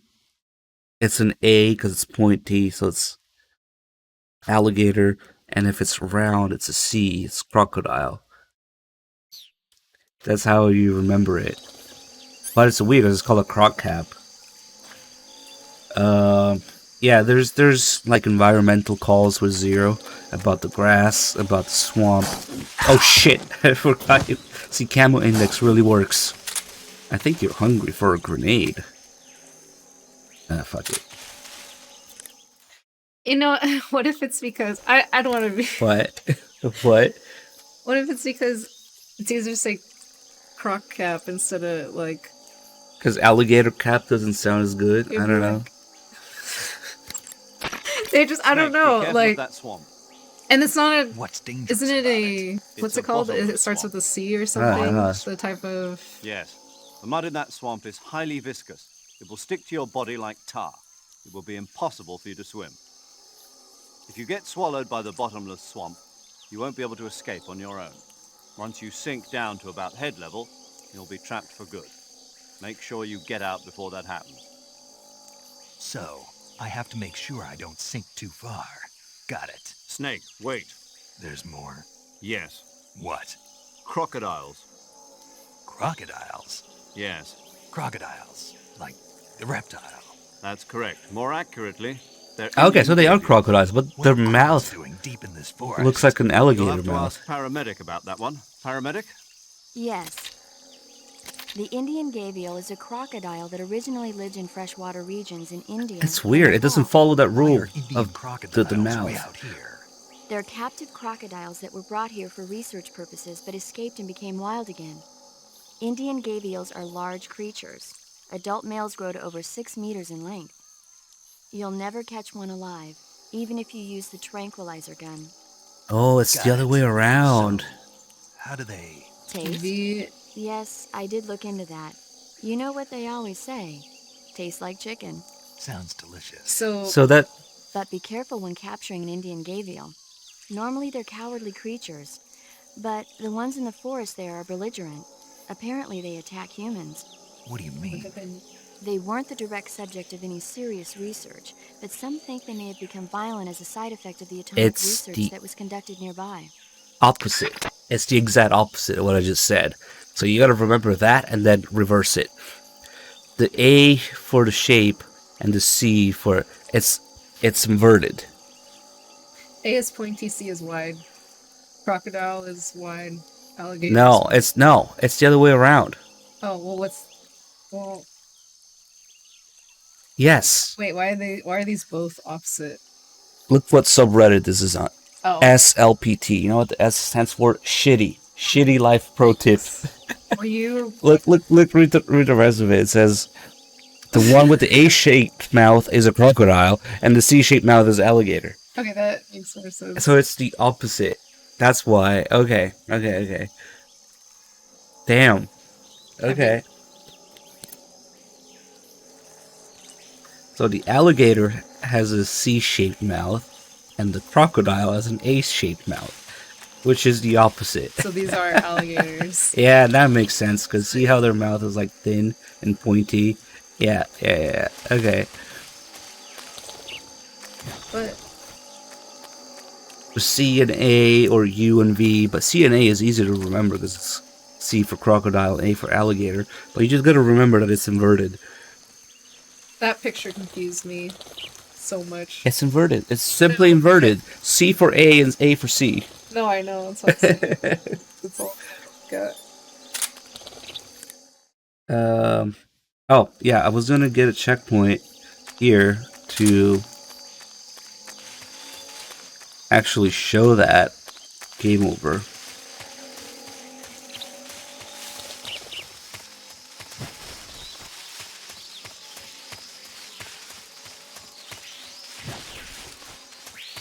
It's an A because it's pointy, so it's alligator. And if it's round, it's a C. It's crocodile. That's how you remember it. But it's weird because it's called a croc cap. Yeah, there's like environmental calls with Zero about the grass, about the swamp. Oh shit! I forgot. See, Camo Index really works. I think you're hungry for a grenade. Ah, fuck it. You know, what if it's because I don't want to be. What? What? What if it's because it's easier to say croc cap instead of like. Because alligator cap doesn't sound as good. I don't know. They just, I don't know, like, that swamp. and it's not a, What's dangerous? isn't it a, what's It's it a called? bottomless It starts swamp. with a C or something? Ah. The type of, Yes. The mud in that swamp is highly viscous. It will stick to your body like tar. It will be impossible for you to swim. If you get swallowed by the bottomless swamp, you won't be able to escape on your own. Once you sink down to about head level, you'll be trapped for good. Make sure you get out before that happens. So, I have to make sure I don't sink too far. Got it. Snake, wait. There's more. Yes. What? Crocodiles. Crocodiles? Yes. Crocodiles. Like the reptile. That's correct. More accurately, Okay, so they are crocodiles, but their mouth deep in this forest? looks like an You'll alligator have to mouth. ask paramedic about that one. Paramedic? Yes. The Indian gavial is a crocodile that originally lived in freshwater regions in India. It's weird. It doesn't follow that rule of the Way mouth. out here. They're captive crocodiles that were brought here for research purposes but escaped and became wild again. Indian gavials are large creatures. Adult males grow to over 6 meters in length. You'll never catch one alive, even if you use the tranquilizer gun. Oh, it's the other way around. How do they Taste? Yes, I did look into that. You know what they always say. Tastes like chicken. Sounds delicious. So that But be careful when capturing an Indian gavial. Normally they're cowardly creatures, but the ones in the forest there are belligerent. Apparently they attack humans. What do you mean? They weren't the direct subject of any serious research, but some think they may have become violent as a side effect of the atomic research that was conducted nearby. opposite. It's the exact opposite of what I just said. So you gotta remember that and then reverse it. The A for the shape and the C for it's inverted. A is pointy, C is wide. Crocodile is wide. Alligator. No, it's the other way around. Oh well, Yes. Wait, why are these both opposite? Look what subreddit this is on. Oh. SLPT. You know what the S stands for? Shitty. Shitty life pro tip. Were you Look, read the rest of it. It says the one with the A-shaped mouth is a crocodile and the C-shaped mouth is alligator. Okay, that makes more sense. So it's the opposite. That's why. Okay. Damn. Okay. So the alligator has a C-shaped mouth, and the crocodile has an A-shaped mouth, which is the opposite. So these are alligators. Yeah, that makes sense, because see how their mouth is like thin and pointy? Yeah. Okay. But C and A or U and V, but C and A is easy to remember because it's C for crocodile and A for alligator, but you just gotta remember that it's inverted. that picture confused me so much. It's inverted. It's simply inverted. C for A and A for C. No, I know. That's what I'm saying. That's all I got. Oh, yeah, I was gonna get a checkpoint here to actually show that. Game over.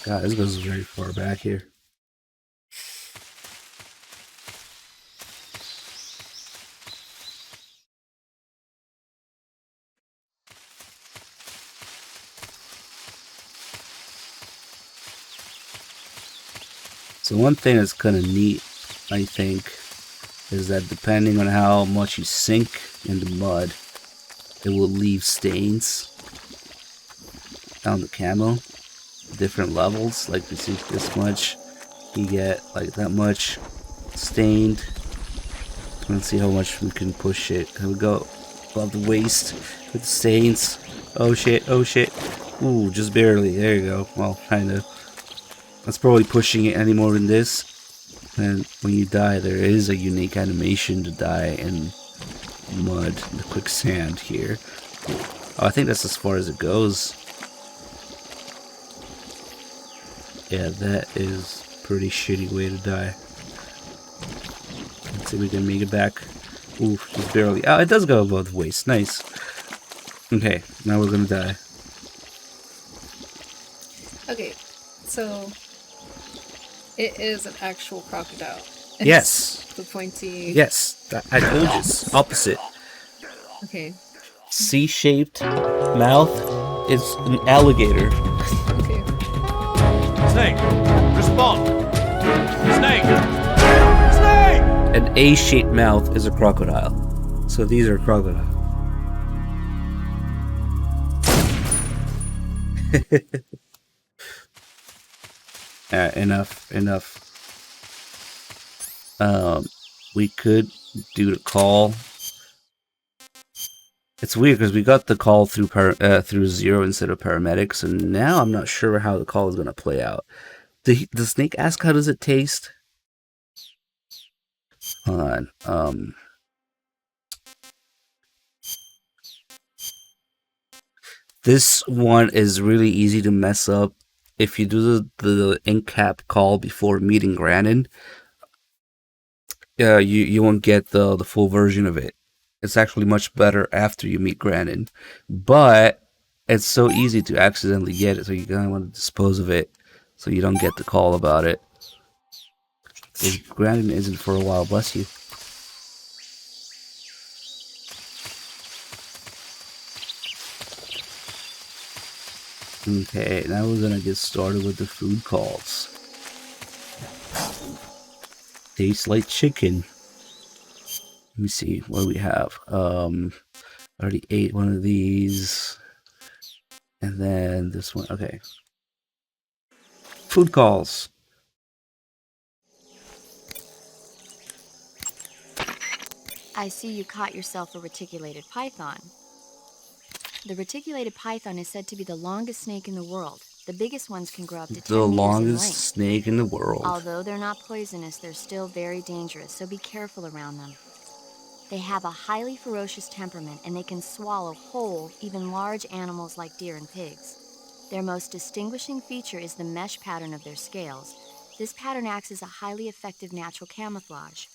God, this goes very far back here. So one thing that's kind of neat, I think, is that depending on how much you sink in the mud, it will leave stains on the camo. Different levels, like you see this much, you get like that much stained. Let's see how much we can push it. Here we go, above the waist with the stains. Oh shit, ooh, just barely. There you go. Well, kind of. That's probably pushing it any more than this. And when you die, there is a unique animation to die in mud, the quicksand here. Oh, I think that's as far as it goes. Yeah, that is a pretty shitty way to die. Let's see if we can make it back. Oof, just barely. Oh, it does go above the waist. Nice. Okay, now we're gonna die. Okay, so it is an actual crocodile. Yes. The pointy. Yes, I told you. It's opposite. Okay. C-shaped mouth is an alligator. Okay. Snake! Respond! Snake! Snake! An A-shaped mouth is a crocodile. So these are crocodiles. Enough. We could do the call It's weird because we got the call through through Zero instead of paramedics, and now I'm not sure how the call is going to play out. The snake ask how does it taste? Hold on. This one is really easy to mess up. If you do the in-cap call before meeting Granin, you won't get the full version of it. It's actually much better after you meet Granin, but it's so easy to accidentally get it, so you kind of want to dispose of it so you don't get the call about it. If Granin isn't for a while, bless you. Okay, now we're gonna get started with the food calls. Tastes like chicken. Let me see what we have. Already ate one of these, and then this one. Okay. Food calls. I see you caught yourself a reticulated python. The reticulated python is said to be the longest snake in the world. The biggest ones can grow up to 10 meters in length. The longest snake in the world. Although they're not poisonous, they're still very dangerous, so be careful around them. They have a highly ferocious temperament, and they can swallow whole, even large animals like deer and pigs. Their most distinguishing feature is the mesh pattern of their scales. This pattern acts as a highly effective natural camouflage.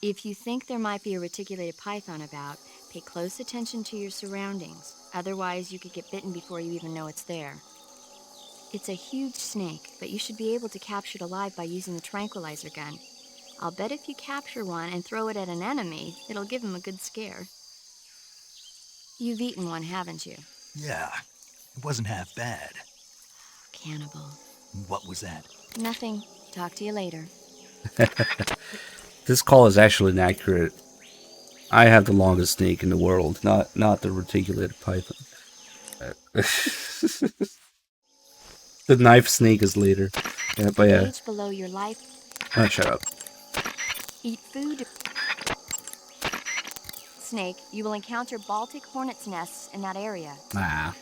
If you think there might be a reticulated python about, pay close attention to your surroundings. Otherwise, you could get bitten before you even know it's there. It's a huge snake, but you should be able to capture it alive by using the tranquilizer gun. I'll bet if you capture one and throw it at an enemy, it'll give him a good scare. You've eaten one, haven't you? Yeah, it wasn't half bad. Cannibal. What was that? Nothing. Talk to you later. This call is actually inaccurate. I have the longest snake in the world, not the reticulated python. The knife snake is later. Yeah, but yeah. Age below your life. Oh, shut up. Eat food. Snake, you will encounter Baltic hornets' nests in that area. Nah.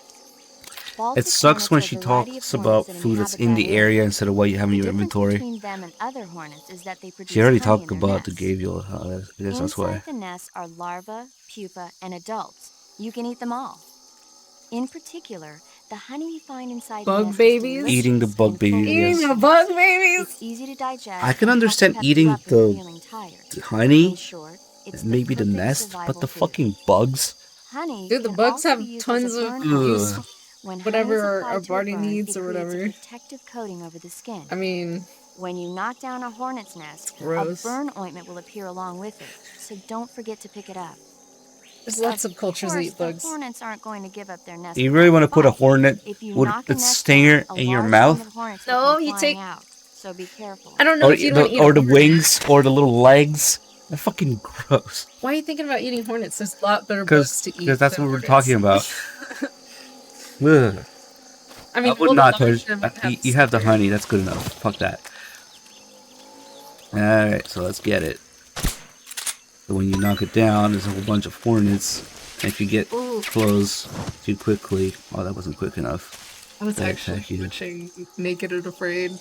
Baltic It sucks when hornets she are a variety talks of about hornets that food that's inhabit in that the area instead of what you have in The your difference inventory. between them and other hornets is that they produce She already honey talked in their about the nests. gavial. I guess that's why. Inside the nests are larvae, pupa, and adults. You can eat them all. In particular, the honey you find inside Bug the nest babies? is Eating the delicious bug and full of babies, yes. Eating the bug babies? It's easy to digest. I can and understand helps pep you eating up when you're feeling tired. the honey, In short, it's and maybe the perfect nest, but survival the food. fucking bugs. Honey Dude, the can bugs also have be used tons as a of burn use. ointment. When Whatever honey is our applied to a body burn, needs it or creates whatever. a protective coating over the skin. I mean, When you knock down a hornet's nest, gross. a burn ointment will appear along with it, so don't forget to pick it up. There's lots of cultures that course, eat the bugs. hornets aren't going to give up their nest. You really want to without put a fight. hornet If you with knock a its nest stinger down, a in your large mouth? swarm of hornets No, will come you flying take- out, so be careful. I don't know if you want to eat a or the hornet. wings, or the little legs. They're fucking gross. Why are you thinking about eating hornets? There's a lot better bugs to eat. Because that's than what we're hornets. talking about. Ugh. I mean, I would all the not large touch. them You have the honey. That's good enough. Fuck that. All right, so let's get it. So when you knock it down, there's a whole bunch of hornets. And if you get Ooh. close too quickly, oh, that wasn't quick enough. I was Very actually tacky. watching Naked and Afraid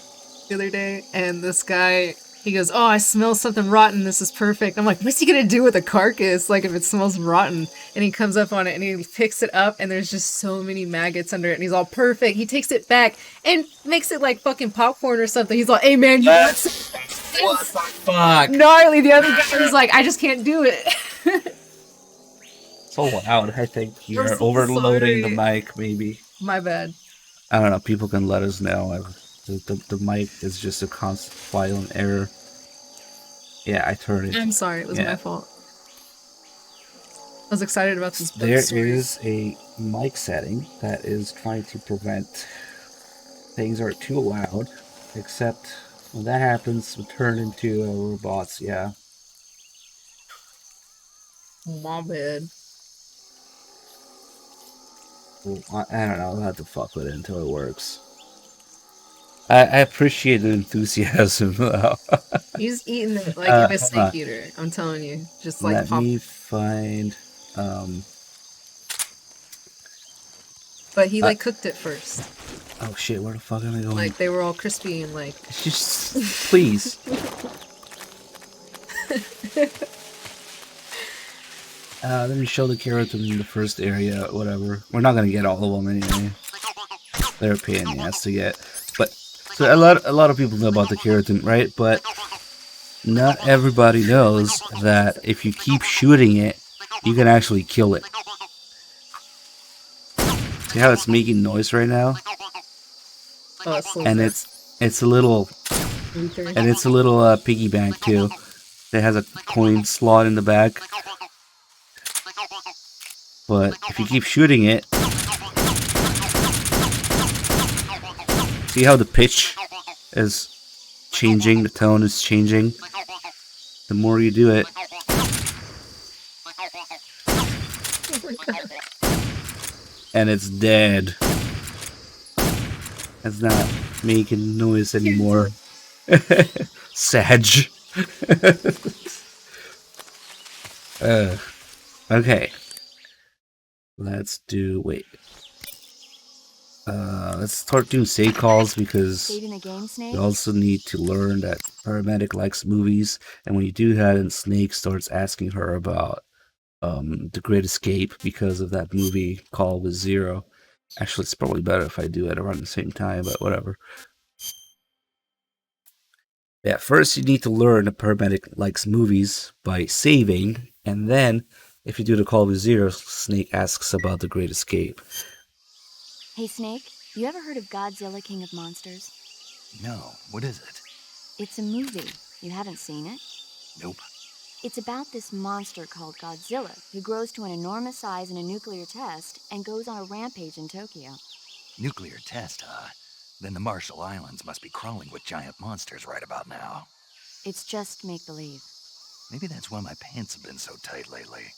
the other day, and this guy, he goes, "Oh, I smell something rotten. This is perfect." I'm like, "What's he gonna do with a carcass? Like, if it smells rotten?" And he comes up on it and he picks it up, and there's just so many maggots under it, and he's all perfect. He takes it back and makes it like fucking popcorn or something. He's like, "Hey man, you want some?" What the fuck? Gnarly. The other guy was like, "I just can't do it." So loud. I think you're so overloading the sorry. mic, maybe. My bad. I don't know. People can let us know. The mic is just a constant violent error. Yeah, I turned it. I'm sorry. It was Yeah. my fault. I was excited about this book There story. is a mic setting that is trying to prevent things are too loud, except when that happens, we turn into robots. Yeah. My bad. Well, I don't know. I'll have to fuck with it until it works. I appreciate the enthusiasm, though. He's eating it like Hold a on. snake eater. I'm telling you, just like Let pop. me find But he like cooked it first. Oh shit, where the fuck am I going? Like they were all crispy and like Just please. Let me show the keratin in the first area, whatever. We're not gonna get all of them anyway. They're a pain in the ass to get. But so a lot of people know about the keratin, right? But not everybody knows that if you keep shooting it, you can actually kill it. See how it's making noise right now? And it's a little piggy bank too. It has a coin slot in the back. But if you keep shooting it, see how the pitch is changing, the tone is changing. The more you do it. oh my God. And it's dead. It's not making noise anymore. Sag. Okay. Let's do, wait. Let's start doing save calls because you also need to learn that Paramedic likes movies, and when you do that and Snake starts asking her about The Great Escape because of that movie call with Zero. Actually, it's probably better if I do it around the same time, but whatever. Yeah, first you need to learn that Paramedic likes movies by saving, and then if you do the call with Zero, Snake asks about The Great Escape. Hey, Snake, you ever heard of Godzilla, King of Monsters? No, what is it? It's a movie. You haven't seen it? Nope. It's about this monster called Godzilla, who grows to an enormous size in a nuclear test and goes on a rampage in Tokyo. Nuclear test, huh? Then the Marshall Islands must be crawling with giant monsters right about now. It's just make-believe. Maybe that's why my pants have been so tight lately.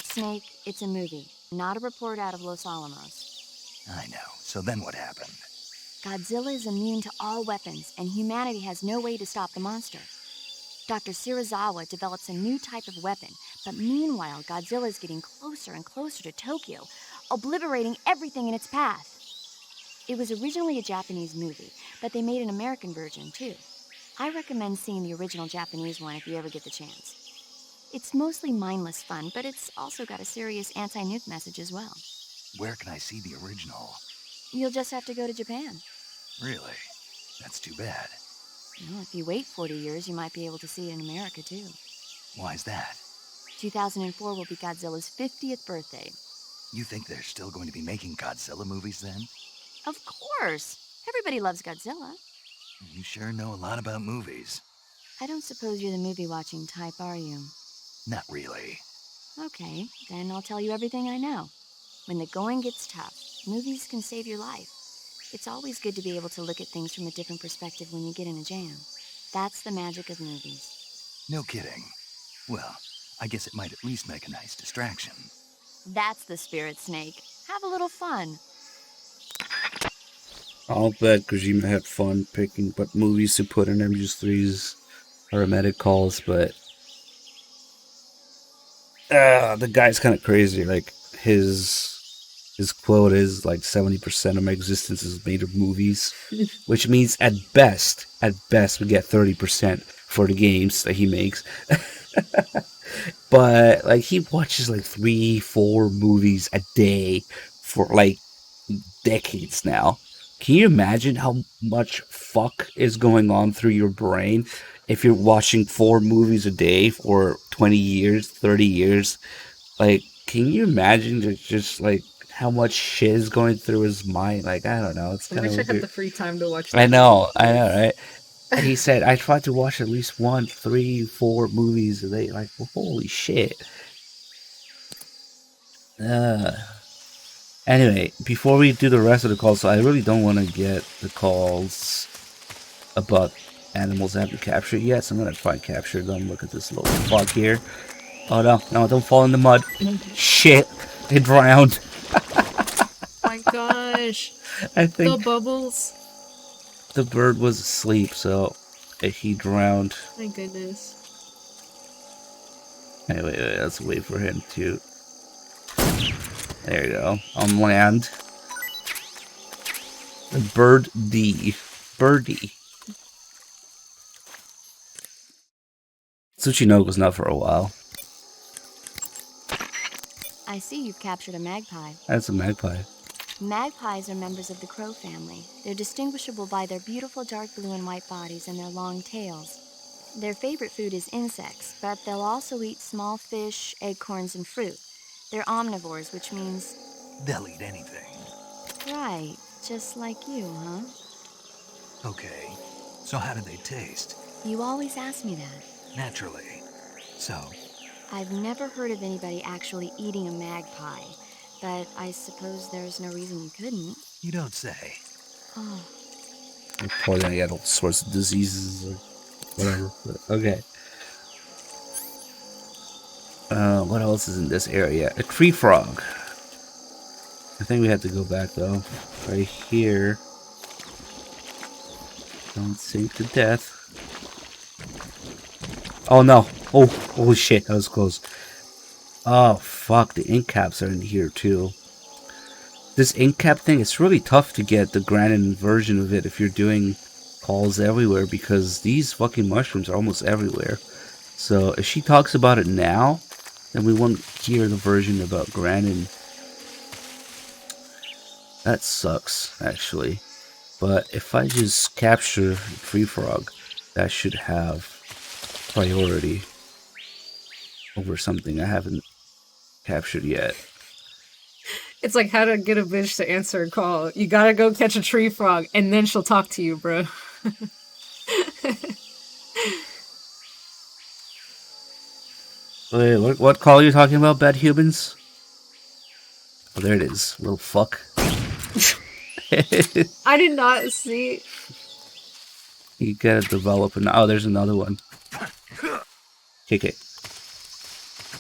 Snake, it's a movie, not a report out of Los Alamos. I know. So then what happened? Godzilla is immune to all weapons, and humanity has no way to stop the monster. Dr. Shirazawa develops a new type of weapon, but meanwhile, Godzilla is getting closer and closer to Tokyo, obliterating everything in its path. It was originally a Japanese movie, but they made an American version, too. I recommend seeing the original Japanese one if you ever get the chance. It's mostly mindless fun, but it's also got a serious anti-nuke message as well. Where can I see the original? You'll just have to go to Japan. Really? That's too bad. Well, if you wait 40 years, you might be able to see it in America, too. Why's that? 2004 will be Godzilla's 50th birthday. You think they're still going to be making Godzilla movies then? Of course! Everybody loves Godzilla. You sure know a lot about movies. I don't suppose you're the movie-watching type, are you? Not really. Okay, then I'll tell you everything I know. When the going gets tough, movies can save your life. It's always good to be able to look at things from a different perspective when you get in a jam. That's the magic of movies. No kidding. Well, I guess it might at least make a nice distraction. That's the spirit, Snake. Have a little fun. I'll bet Kojima had fun picking what movies to put in MGS3's Paramedic calls, but the guy's kind of crazy. Like his quote is like 70% of my existence is made of movies, which means at best we get 30% for the games that he makes. But like he watches like 3-4 movies a day for like decades now. Can you imagine how much fuck is going on through your brain if you're watching 4 movies a day for 20 years, 30 years? Like, can you imagine just like how much shit is going through his mind? Like, I don't know. It's kind of. I wish I had the free time to watch. I know, right? And he said I tried to watch at least 1, 3, 4 movies a day. Like, well, holy shit. Anyway, before we do the rest of the calls, so I really don't want to get the calls about animals that haven't captured yet, so I'm going to try and capture them. Look at this little fuck here. Oh no, don't fall in the mud. Shit, it drowned. My gosh. I think the bubbles. The bird was asleep, so he drowned. My goodness. Anyway, let's wait for him to... There you go. On land. Birdie. Tsuchinoko's not for a while. I see you've captured a magpie. That's a magpie. Magpies are members of the crow family. They're distinguishable by their beautiful dark blue and white bodies and their long tails. Their favorite food is insects, but they'll also eat small fish, acorns, and fruit. They're omnivores, which means... They'll eat anything. Right, just like you, huh? Okay, so how do they taste? You always ask me that. Naturally. So? I've never heard of anybody actually eating a magpie, but I suppose there's no reason you couldn't. You don't say. Oh. You're probably gonna get all sorts of diseases or whatever. But okay. What else is in this area? A tree frog. I think we have to go back though. Right here. Don't sink to death. Oh no. Oh, holy shit, that was close. Oh fuck, the ink caps are in here too. This ink cap thing, it's really tough to get the Granin version of it if you're doing calls everywhere, because these fucking mushrooms are almost everywhere. So if she talks about it now, then we won't hear the version about Granin. That sucks, actually. But if I just capture Tree Frog, that should have priority over something I haven't captured yet. It's like how to get a bitch to answer a call. You gotta go catch a tree frog, and then she'll talk to you, bro. Wait, what call are you talking about, bad humans? Oh, there it is, little fuck. I did not see. You gotta develop an... Oh, there's another one. Kick it.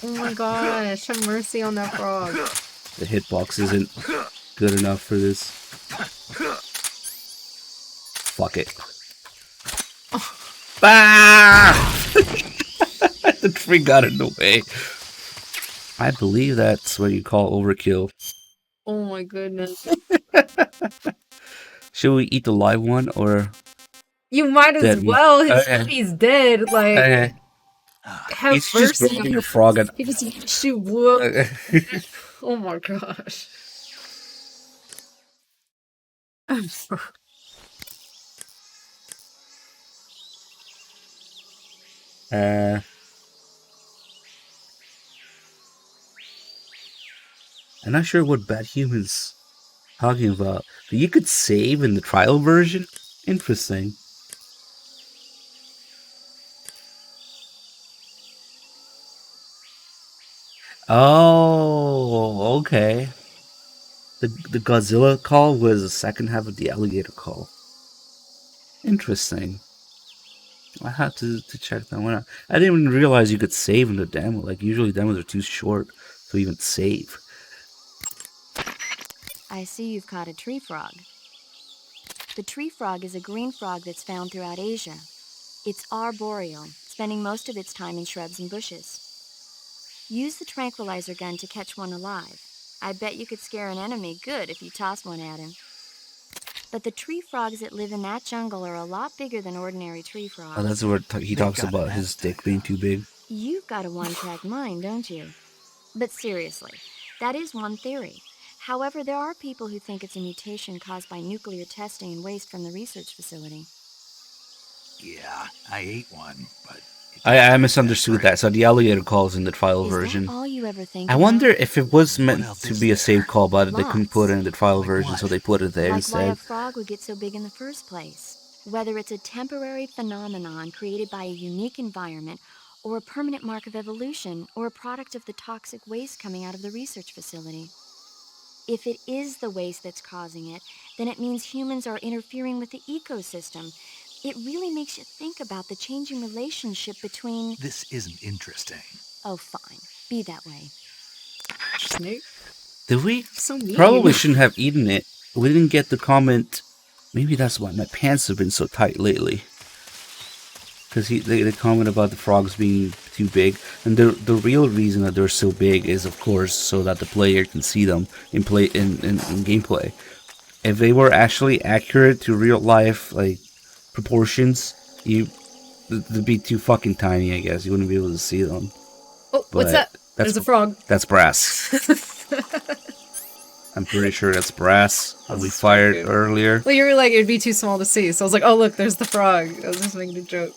Oh my gosh, have mercy on that frog. The hitbox isn't good enough for this. Fuck it. Oh. Ah! The tree got in the way. I believe that's what you call overkill. Oh my goodness. Should we eat the live one or... You might as well. He's dead. Like... Okay. Have He's just throwing a frog at... He just blew up. Oh my gosh. I'm sorry. I'm not sure what Bad Human's talking about. But you could save in the trial version? Interesting. Oh, okay. The Godzilla call was the second half of the alligator call. Interesting. I had to check that one out. I didn't even realize you could save in the demo. Like, usually demos are too short to even save. I see you've caught a tree frog. The tree frog is a green frog that's found throughout Asia. It's arboreal, spending most of its time in shrubs and bushes. Use the tranquilizer gun to catch one alive. I bet you could scare an enemy good if you toss one at him. But the tree frogs that live in that jungle are a lot bigger than ordinary tree frogs. Oh, that's where he talks about his dick being too big. You've got a one-track mind, don't you? But seriously, that is one theory. However, there are people who think it's a mutation caused by nuclear testing and waste from the research facility. Yeah, I ate one, but... I misunderstood that. So the alligator call is in the trial version. All you ever think I wonder if it was meant to be a save call, but they couldn't put it in the trial version, so they put it there like instead. Why a frog would get so big in the first place. Whether it's a temporary phenomenon created by a unique environment, or a permanent mark of evolution, or a product of the toxic waste coming out of the research facility. If it is the waste that's causing it, then it means humans are interfering with the ecosystem. It really makes you think about the changing relationship between... This isn't interesting. Oh, fine. Be that way. Snake? Did we? So mean. Probably shouldn't have eaten it. We didn't get the comment. Maybe that's why my pants have been so tight lately. Because they comment about the frogs being too big. And the real reason that they're so big is, of course, so that the player can see them in gameplay. if they were actually accurate to real life, like, proportions, they'd be too fucking tiny, I guess. You wouldn't be able to see them. Oh, what's that? There's a frog. That's brass. I'm pretty sure that's brass that we fired earlier. Well, you were like, it'd be too small to see. So I was like, oh, look, there's the frog. I was just making a joke.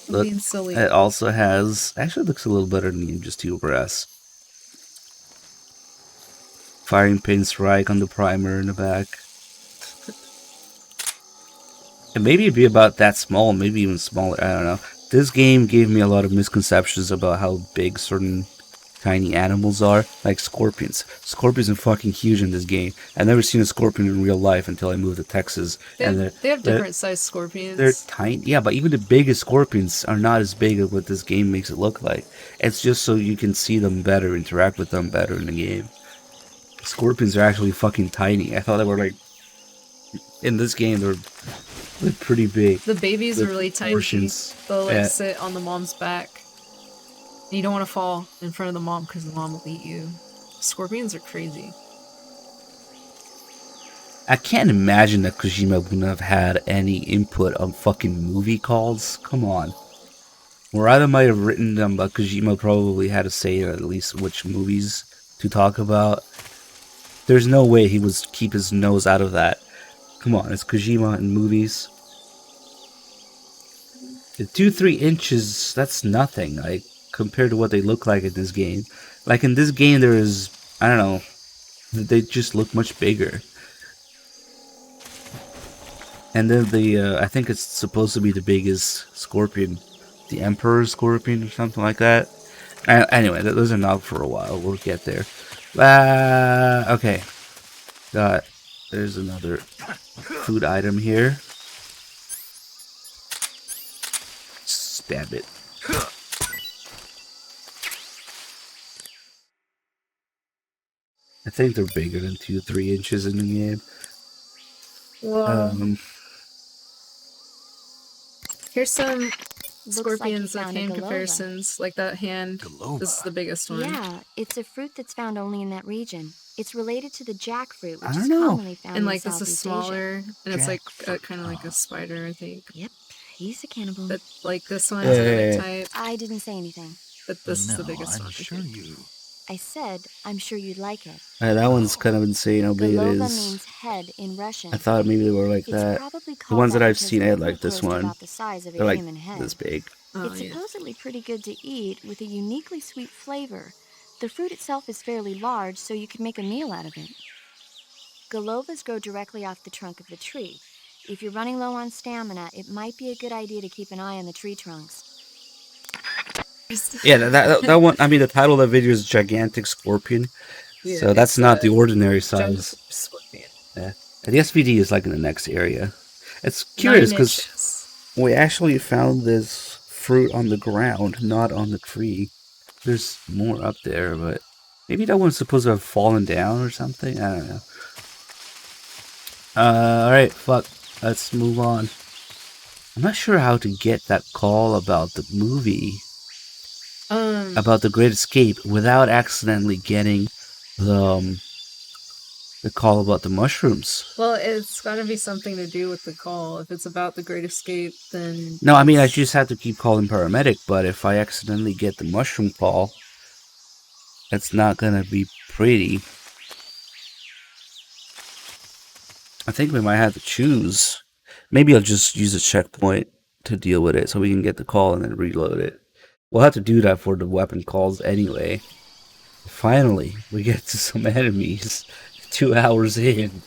Look, Being silly. it also has... Actually, it looks a little better than just 2 brass. Firing pin strike on the primer in the back. And maybe it'd be about that small, maybe even smaller. I don't know. This game gave me a lot of misconceptions about how big certain tiny animals are, like scorpions. Scorpions are fucking huge in this game. I've never seen a scorpion in real life until I moved to Texas. They have different sized scorpions. They're tiny, yeah, but even the biggest scorpions are not as big as what this game makes it look like. It's just so you can see them better, interact with them better in the game. Scorpions are actually fucking tiny. I thought they were like, in this game they're pretty big. The babies are really tiny. They'll like sit on the mom's back. You don't want to fall in front of the mom because the mom will eat you. Scorpions are crazy. I can't imagine that Kojima wouldn't have had any input on fucking movie calls. Come on. Murata might have written them, but Kojima probably had to say at least which movies to talk about. There's no way he would keep his nose out of that. Come on, it's Kojima in movies. The 2-3 inches, that's nothing. Like, compared to what they look like in this game. Like in this game there is, I don't know, they just look much bigger. And then the, I think it's supposed to be the biggest scorpion. The Emperor Scorpion or something like that. Anyway, those are not for a while. We'll get there. Okay. There's another food item here. Stab it. I think they're bigger than 2-3 inches in the game. Whoa. Here's some scorpions with hand comparisons, like that hand. Golova. This is the biggest one. Yeah, it's a fruit that's found only in that region. It's related to the jackfruit, which I is don't know. commonly found And in like this Southeast is smaller, Asia. and it's like kind of like a spider, I think. Yep, he's a cannibal. But like this one's another type. I didn't say anything. But this is the biggest I'm one. sure you... I said, I'm sure you'd like it. That one's kind of insane how big it Golova is. means head in Russian. I thought maybe they were like It's that. probably The called ones that that I've because seen, I the had like fruit this grows one. about the size of a They're like human head. this big. Oh, It's yeah. supposedly pretty good to eat with a uniquely sweet flavor. The fruit itself is fairly large, so you can make a meal out of it. Golovas grow directly off the trunk of the tree. If you're running low on stamina, it might be a good idea to keep an eye on the tree trunks. Yeah, that one. I mean, the title of the video is Gigantic Scorpion. Yeah, So that's it's not the a ordinary giant size. scorpion. Yeah. And the SVD is like in the next area. It's curious 9 because inches. we actually found this fruit on the ground, not on the tree. There's more up there, but maybe that one's supposed to have fallen down or something. I don't know. Alright, fuck. Let's move on. I'm not sure how to get that call about the movie, about the Great Escape, without accidentally getting the call about the mushrooms. Well, it's got to be something to do with the call. If it's about the Great Escape, then... No, I mean, I just have to keep calling paramedic, but if I accidentally get the mushroom call, it's not gonna be pretty. I think we might have to choose. Maybe I'll just use a checkpoint to deal with it so we can get the call and then reload it. We'll have to do that for the weapon calls anyway. Finally, we get to some enemies 2 hours in.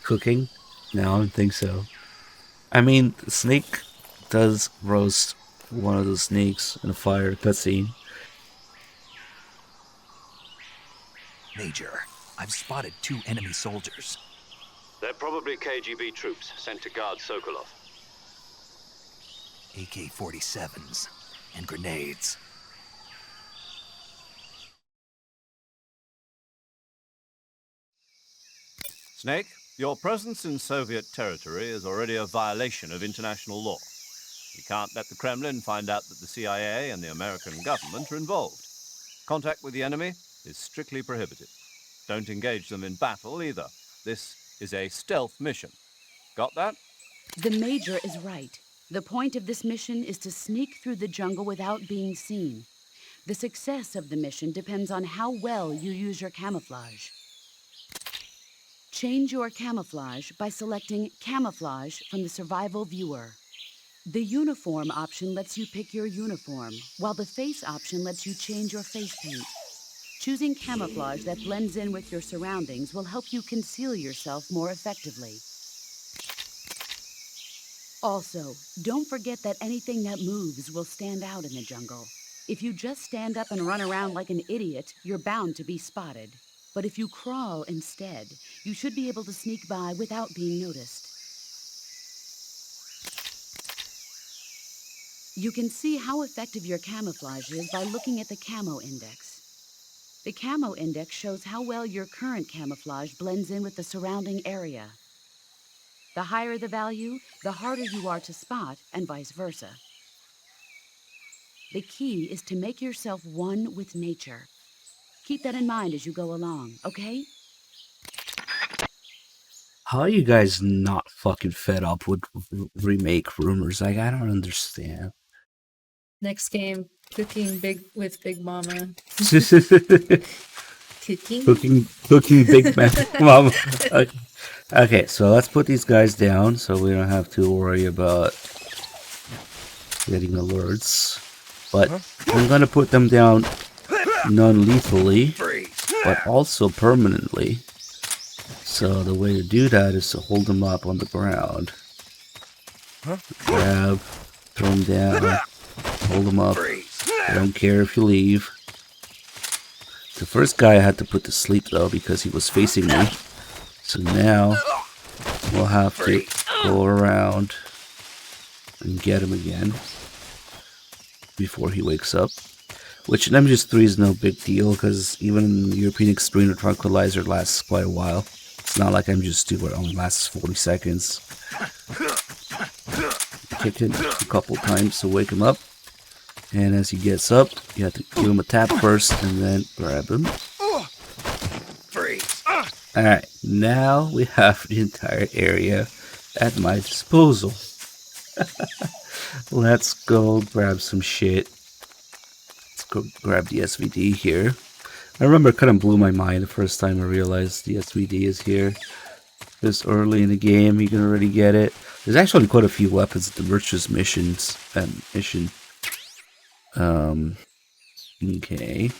Cooking? No, I don't think so. I mean, Snake does roast one of the snakes in a fire cutscene. Major, I've spotted 2 enemy soldiers. They're probably KGB troops sent to guard Sokolov. AK-47s and grenades. Snake, your presence in Soviet territory is already a violation of international law. We can't let the Kremlin find out that the CIA and the American government are involved. Contact with the enemy is strictly prohibited. Don't engage them in battle either. This is a stealth mission. Got that? The Major is right. The point of this mission is to sneak through the jungle without being seen. The success of the mission depends on how well you use your camouflage. Change your camouflage by selecting Camouflage from the Survival Viewer. The Uniform option lets you pick your uniform, while the Face option lets you change your face paint. Choosing camouflage that blends in with your surroundings will help you conceal yourself more effectively. Also, don't forget that anything that moves will stand out in the jungle. If you just stand up and run around like an idiot, you're bound to be spotted. But if you crawl instead, you should be able to sneak by without being noticed. You can see how effective your camouflage is by looking at the Camo Index. The Camo Index shows how well your current camouflage blends in with the surrounding area. The higher the value, the harder you are to spot, and vice versa. The key is to make yourself one with nature. Keep that in mind as you go along, okay? How are you guys not fucking fed up with remake rumors? Like, I don't understand. Next game, cooking big with Big Mama. Cooking Big Mama. Okay, so let's put these guys down so we don't have to worry about getting alerts. But I'm gonna put them down non-lethally, but also permanently. So the way to do that is to hold them up on the ground. Grab, throw them down, hold them up. I don't care if you leave. The first guy I had to put to sleep though because he was facing me. So now we'll have to go around and get him again before he wakes up. Which in MGS3 is no big deal because even in European Extreme, the Tranquilizer lasts quite a while. It's not like MGS2 where it only lasts 40 seconds. Kick him a couple times to wake him up. And as he gets up, you have to give him a tap first and then grab him. Alright, now we have the entire area at my disposal. Let's go grab some shit. Let's go grab the SVD here. I remember it kind of blew my mind the first time I realized the SVD is here. This early in the game, you can already get it. There's actually quite a few weapons at the Virtuous missions. Okay.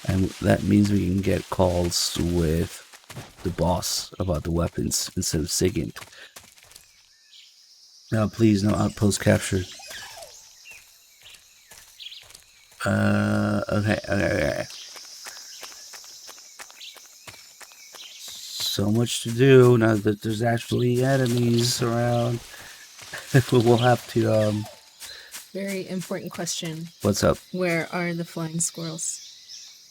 And that means we can get calls with the boss about the weapons instead of SIGINT. Now, please, no outpost captured. Okay. So much to do now that there's actually enemies around. We'll have to, Very important question. What's up? Where are the flying squirrels?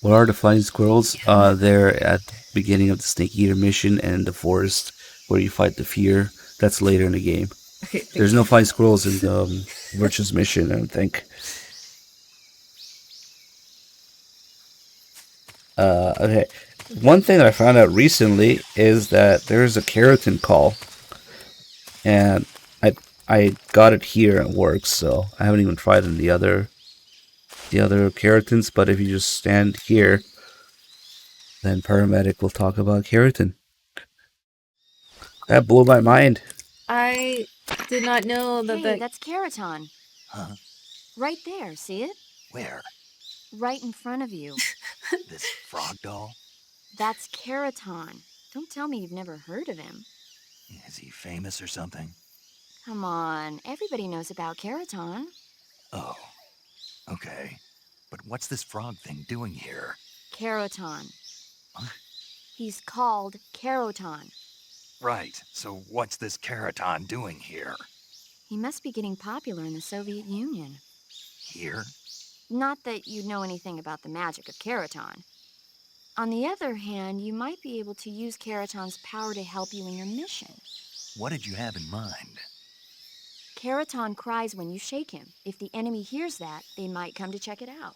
What are the flying squirrels? They're at the beginning of the Snake Eater mission and the forest where you fight the fear. That's later in the game. Okay, there's no flying squirrels in the Virtuous mission, I don't think. Okay. One thing that I found out recently is that there's a keratin call. And I got it here and it works, so I haven't even tried in the other keratins, but if you just stand here, then Paramedic will talk about keratin. That blew my mind. I did not know that Hey, that's Keratin. Huh? Right there, see it? Where? Right in front of you. This frog doll? That's Keratin. Don't tell me you've never heard of him. Is he famous or something? Come on, everybody knows about Keratin. Oh, okay. But what's this frog thing doing here? Keratin. What? He's called Keratin. Right, so what's this Keratin doing here? He must be getting popular in the Soviet Union. Here? Not that you know anything about the magic of Keratin. On the other hand, you might be able to use Keratin's power to help you in your mission. What did you have in mind? Keratin cries when you shake him. If the enemy hears that, they might come to check it out.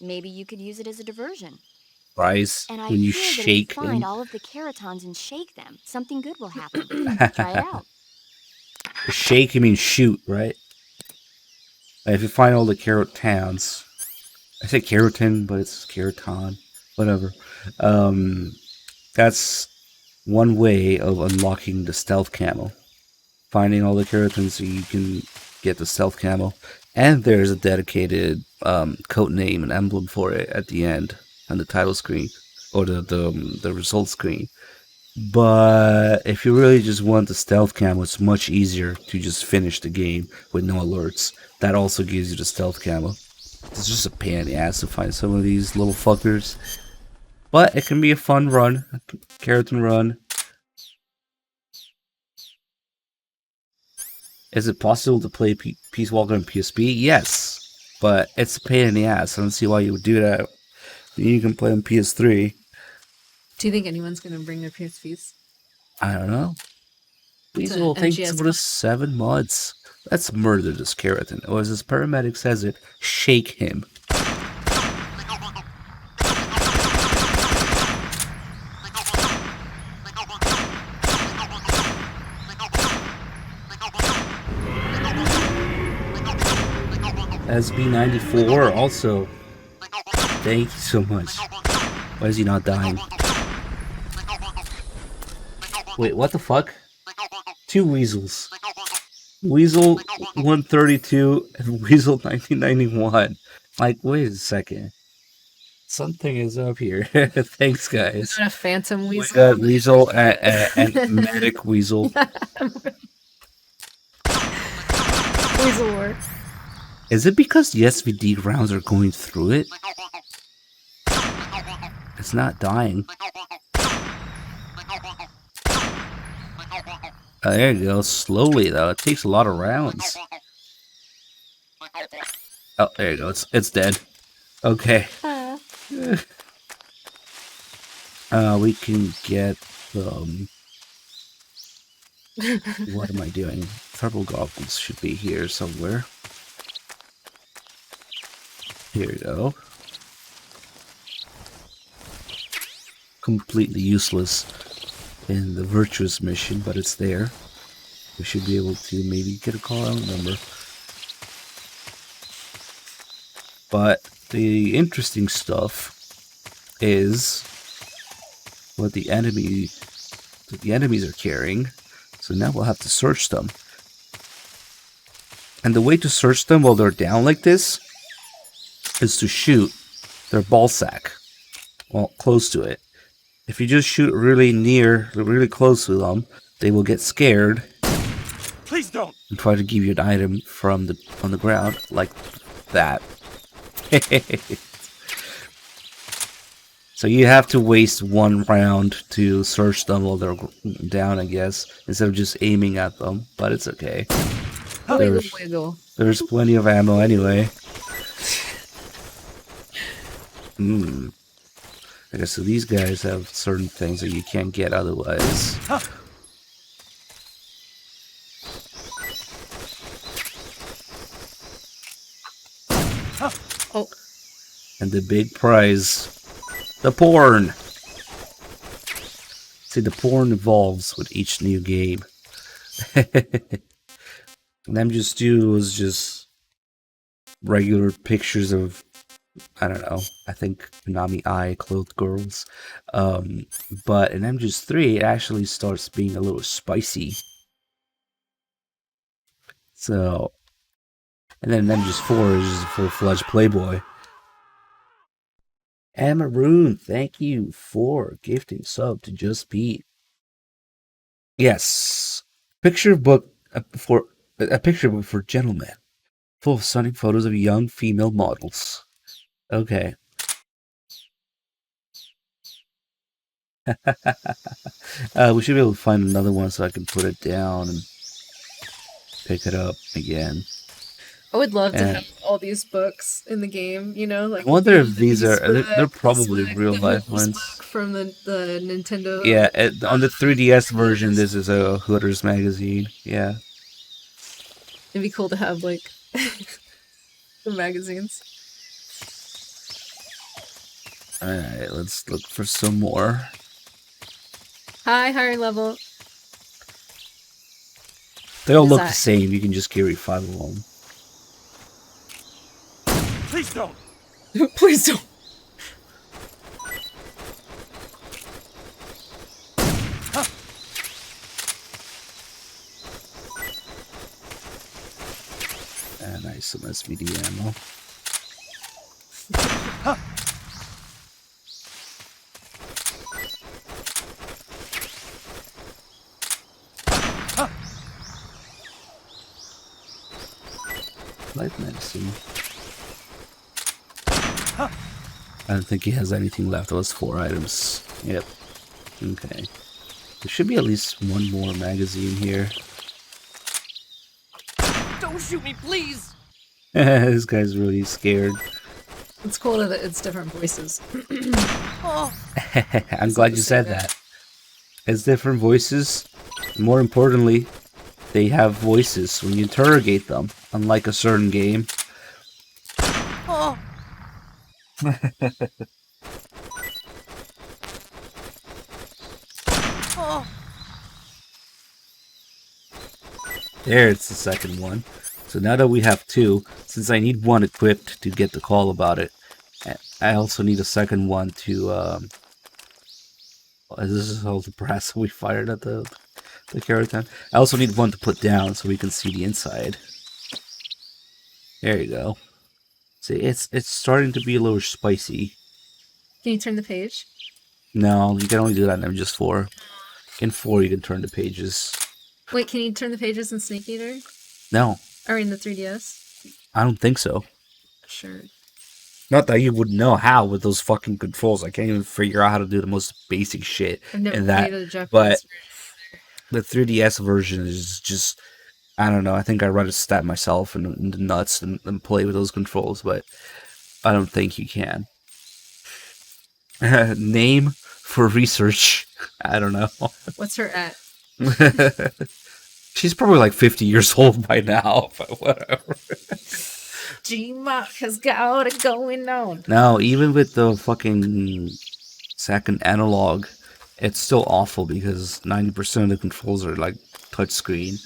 Maybe you could use it as a diversion. Bryce, And I when you hear that if you shake find him. all of the Keratons and shake them, something good will happen. Try it out. Shake, you mean shoot, right? If you find all the Keratons, I say keratin, but it's keraton, whatever. That's one way of unlocking the stealth camo. Finding all the keratins so you can get the stealth camo. And there's a dedicated code name and emblem for it at the end on the title screen or the result screen. But if you really just want the stealth camo, it's much easier to just finish the game with no alerts. That also gives you the stealth camo. It's just a pain in the ass to find some of these little fuckers. But it can be a fun run. A keratin run. Is it possible to play Peace Walker on PSP? Yes. But it's a pain in the ass. I don't see why you would do that. You can play on PS3. Do you think anyone's going to bring their PSVs? I don't know. These will take about 7 months. Let's murder this keratin. Or as this paramedic says it, shake him. SB94 also. Thank you so much. Why is he not dying? Wait, what the fuck? 2 weasels. Weasel 132 and Weasel 1991. Like, wait a second. Something is up here. Thanks, guys. A phantom weasel. We got Weasel and Medic Weasel. Weasel works. Is it because the SVD rounds are going through it? It's not dying. Oh, there you go. Slowly, though. It takes a lot of rounds. Oh, there you go. It's dead. Okay. We can get what am I doing? Thermal goggles should be here somewhere. Here we go. Completely useless in the Virtuous mission, but it's there. We should be able to maybe get a call out number. But the interesting stuff is what the enemies are carrying. So now we'll have to search them. And the way to search them while they're down like this is to shoot their ball sack. Well, close to it. If you just shoot really close to them, they will get scared. Please don't. And try to give you an item from the ground like that. So you have to waste 1 round to search them while they're down, I guess, instead of just aiming at them. But it's okay. There's plenty of ammo anyway. Okay, so these guys have certain things that you can't get otherwise. Oh. And the big prize, the porn. See, the porn evolves with each new game. And MGS2 was just regular pictures of, I don't know, I think Konami Eye clothed girls. But in MGS3, it actually starts being a little spicy. So, and then MGS4 is just a full-fledged Playboy. And Maroon, thank you for gifting sub to Just Beat. Yes, a picture book for gentlemen, full of stunning photos of young female models. Okay. We should be able to find another one so I can put it down and pick it up again. I would love to have all these books in the game, you know? Like, I wonder if these are... They're probably real life ones. From the Nintendo... Yeah, on the 3DS version, this is a Hooters magazine. Yeah. It'd be cool to have, like, the magazines. Alright, let's look for some more. Higher level. They all Is look that- the same. You can just carry 5 of them. Please don't. Please don't. Nice, some SVD ammo. Life medicine. I don't think he has anything left. Those 4 items. Yep. Okay. There should be at least one more magazine here. Don't shoot me, please! This guy's really scared. It's cool that it's different voices. I'm glad you said that. It's different voices. More importantly, they have voices when you interrogate them, unlike a certain game. Oh. Oh. There, it's the second one. So now that we have 2, since I need 1 equipped to get the call about it, I also need a second one to, this is all the brass we fired at the Keratin. I also need 1 to put down so we can see the inside. There you go. See, it's starting to be a little spicy. Can you turn the page? No, you can only do that in MGS4. In 4, you can turn the pages. Wait, can you turn the pages in Snake Eater? No. Or in the 3DS? I don't think so. Sure. Not that you would know how with those fucking controls. I can't even figure out how to do the most basic shit I've never in played that. a Japanese But version. the 3DS version is just, I don't know. I think I'd rather stab myself in the nuts than play with those controls. But I don't think you can. Name for research. I don't know. What's her at? She's probably like 50 years old by now, but whatever. G-Mock has got it going on. No, even with the fucking second analog, it's still awful because 90% of the controls are like touchscreen.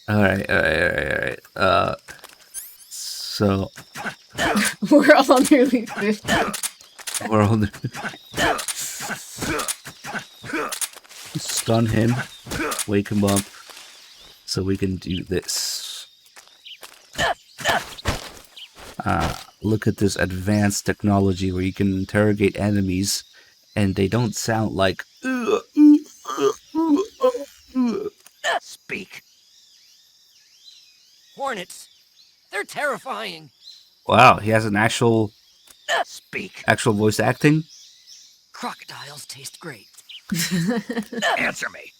Alright. So We're all nearly 50. we're all stun him, wake him up, so we can do this. Look at this advanced technology where you can interrogate enemies and they don't sound like Speak. Hornets. They're terrifying. wow, he has an actual Speak. voice acting. Crocodiles taste great. Answer me.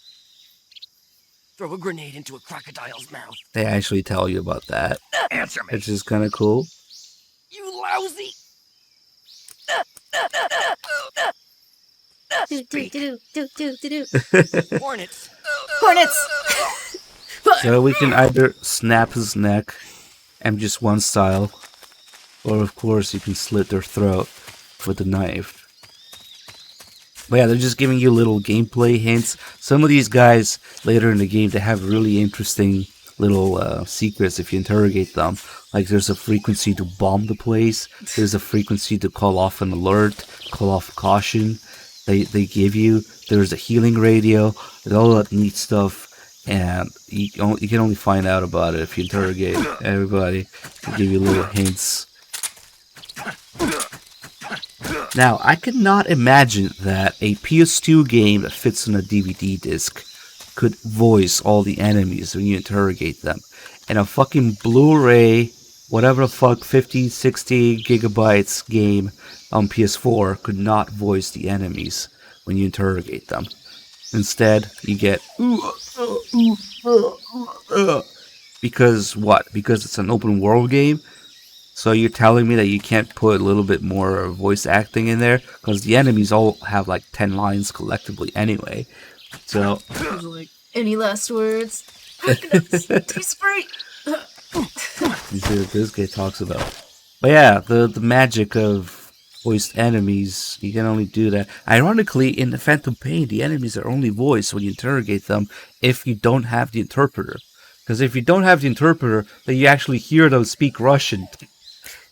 Throw a grenade into a crocodile's mouth. They actually tell you about that. Answer me. Which is kind of cool. You lousy. Hornets. Hornets! So we can either snap his neck, MGS1 style, or of course you can slit their throat with a knife. But yeah, they're just giving you little gameplay hints. Some of these guys later in the game, they have really interesting little secrets if you interrogate them. Like there's a frequency to bomb the place, there's a frequency to call off an alert, call off caution. They give you, there's a healing radio, and all that neat stuff. And you can only find out about it if you interrogate everybody. They give you little hints. Now, I cannot imagine that a PS2 game that fits on a DVD disc could voice all the enemies when you interrogate them. And a fucking Blu-ray, whatever the fuck, 50, 60 gigabytes game on PS4 could not voice the enemies when you interrogate them. Instead, you get because what? Because it's an open world game? So you're telling me that you can't put a little bit more voice acting in there? Because the enemies all have like 10 lines collectively anyway. So Like, any last words? Taste great. you see what this guy talks about. But yeah, the magic of voiced enemies, you can only do that. Ironically, in the Phantom Pain, the enemies are only voiced when you interrogate them if you don't have the interpreter. Because if you don't have the interpreter, then you actually hear them speak Russian.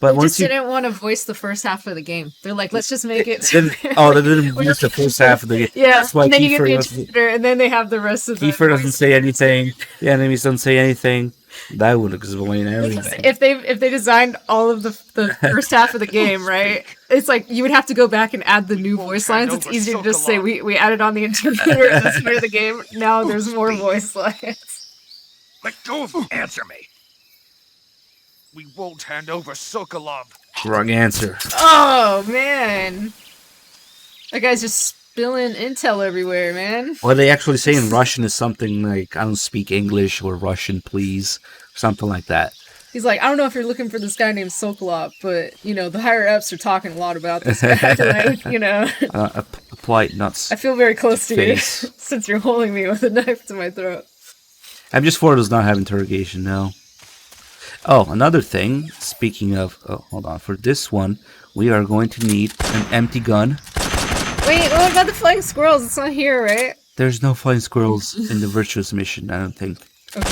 But they once just you didn't want to voice the first half of the game. They're like, let's just make it. they didn't voice the first half of the game. Yeah, That's why and then you get Kiefer the doesn't, interpreter, and then they have the rest of the. Kiefer doesn't say anything. The enemies don't say anything. That would explain everything. If they designed all of the first half of the game, right? It's like you would have to go back and add the new voice lines. It's easier to just say we added on the interpreter at this part of the game. Now there's more voice lines. Let go of him. Answer me. We won't hand over Sokolov. Wrong answer. Oh man, that guy's just spilling intel everywhere, man. What they actually say in Russian is something like, I don't speak English, or Russian, please. Something like that. He's like, I don't know if you're looking for this guy named Sokolov, but, you know, the higher-ups are talking a lot about this guy, like, you know. A polite nuts. I feel very close to you, face. since you're holding me with a knife to my throat. MGS4 does not have interrogation, no. Oh, another thing, speaking of... Oh, hold on. For this one, we are going to need an empty gun. Wait, what about the flying squirrels? It's not here, right? There's no flying squirrels in the Virtuous mission, I don't think. Okay.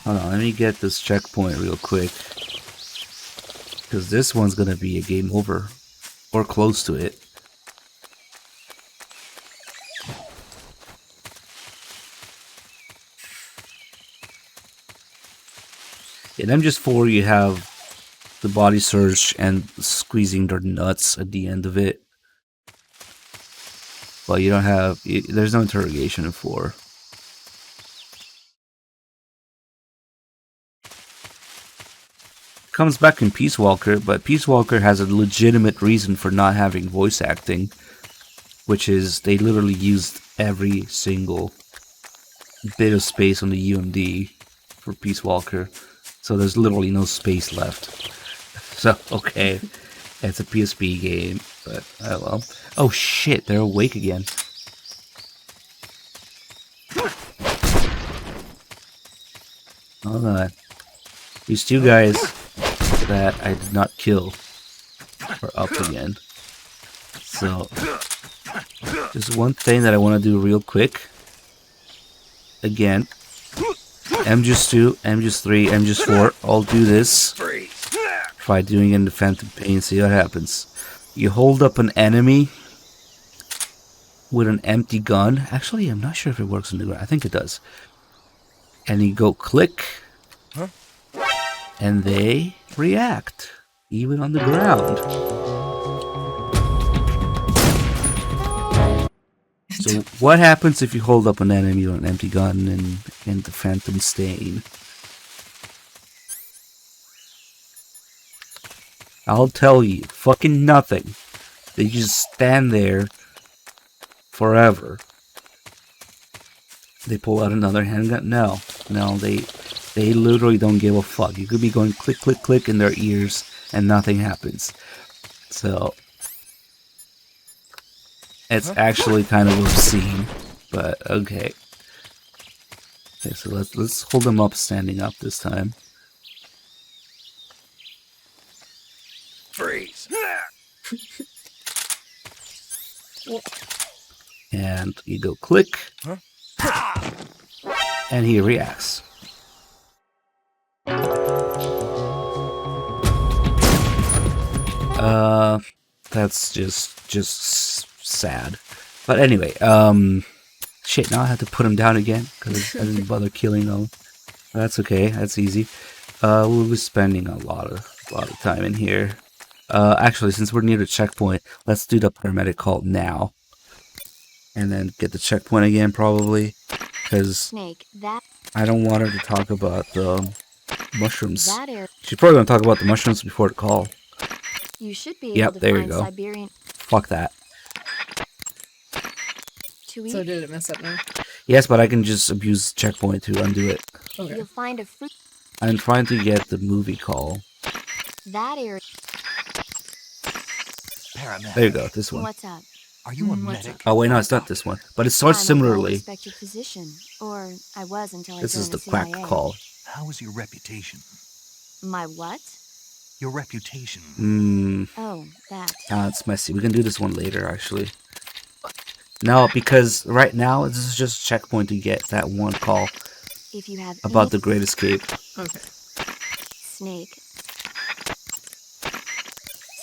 Hold on, let me get this checkpoint real quick. Because this one's gonna be a game over. Or close to it. In MGS4 you have the body search and squeezing their nuts at the end of it. But you don't have... There's no interrogation in 4. Comes back in Peace Walker, but Peace Walker has a legitimate reason for not having voice acting, which is they literally used every single bit of space on the UMD for Peace Walker, so there's literally no space left. So, okay, it's a PSP game, but oh well. Oh shit, they're awake again. Hold on. These two guys that I did not kill are up again. So, just one thing that I want to do real quick. Again, MGS2, MGS3, MGS4, I'll do this. Try doing it in the Phantom Pain, see what happens. You hold up an enemy with an empty gun. Actually, I'm not sure if it works in the ground. I think it does. And you go click. And they react, even on the ground. So what happens if you hold up an enemy or an empty gun in the Phantom Stain? I'll tell you, fucking nothing. They just stand there forever. They pull out another handgun? No, they literally don't give a fuck. You could be going click, click, click in their ears and nothing happens. So it's actually kind of obscene, but okay. Okay, so let's hold them up standing up this time. Freeze. And you go click. And he reacts. That's just sad. But anyway, shit, now I have to put him down again because I didn't bother killing him. That's okay, that's easy. We'll be spending a lot of time in here. Actually, since we're near the checkpoint, let's do the paramedic call now. And then get the checkpoint again, probably. Because I don't want her to talk about the mushrooms. She's probably going to talk about the mushrooms before the call. You should be yep, there you go. Fuck that. So did it mess up now? Yes, but I can just abuse checkpoint to undo it. Okay. You'll find a fruit. I'm trying to get the movie call. That area. Paramedic. There you go, this one. What's up? Are you a medic? Oh wait, no, it's not this one. But it starts similarly. Physician, or I was until this is the quack call. How is your reputation? My what? Your reputation. Oh, that. It's messy. We can do this one later, actually. No, because right now this is just a checkpoint to get that one call If you have about the Great Escape. Okay. Snake.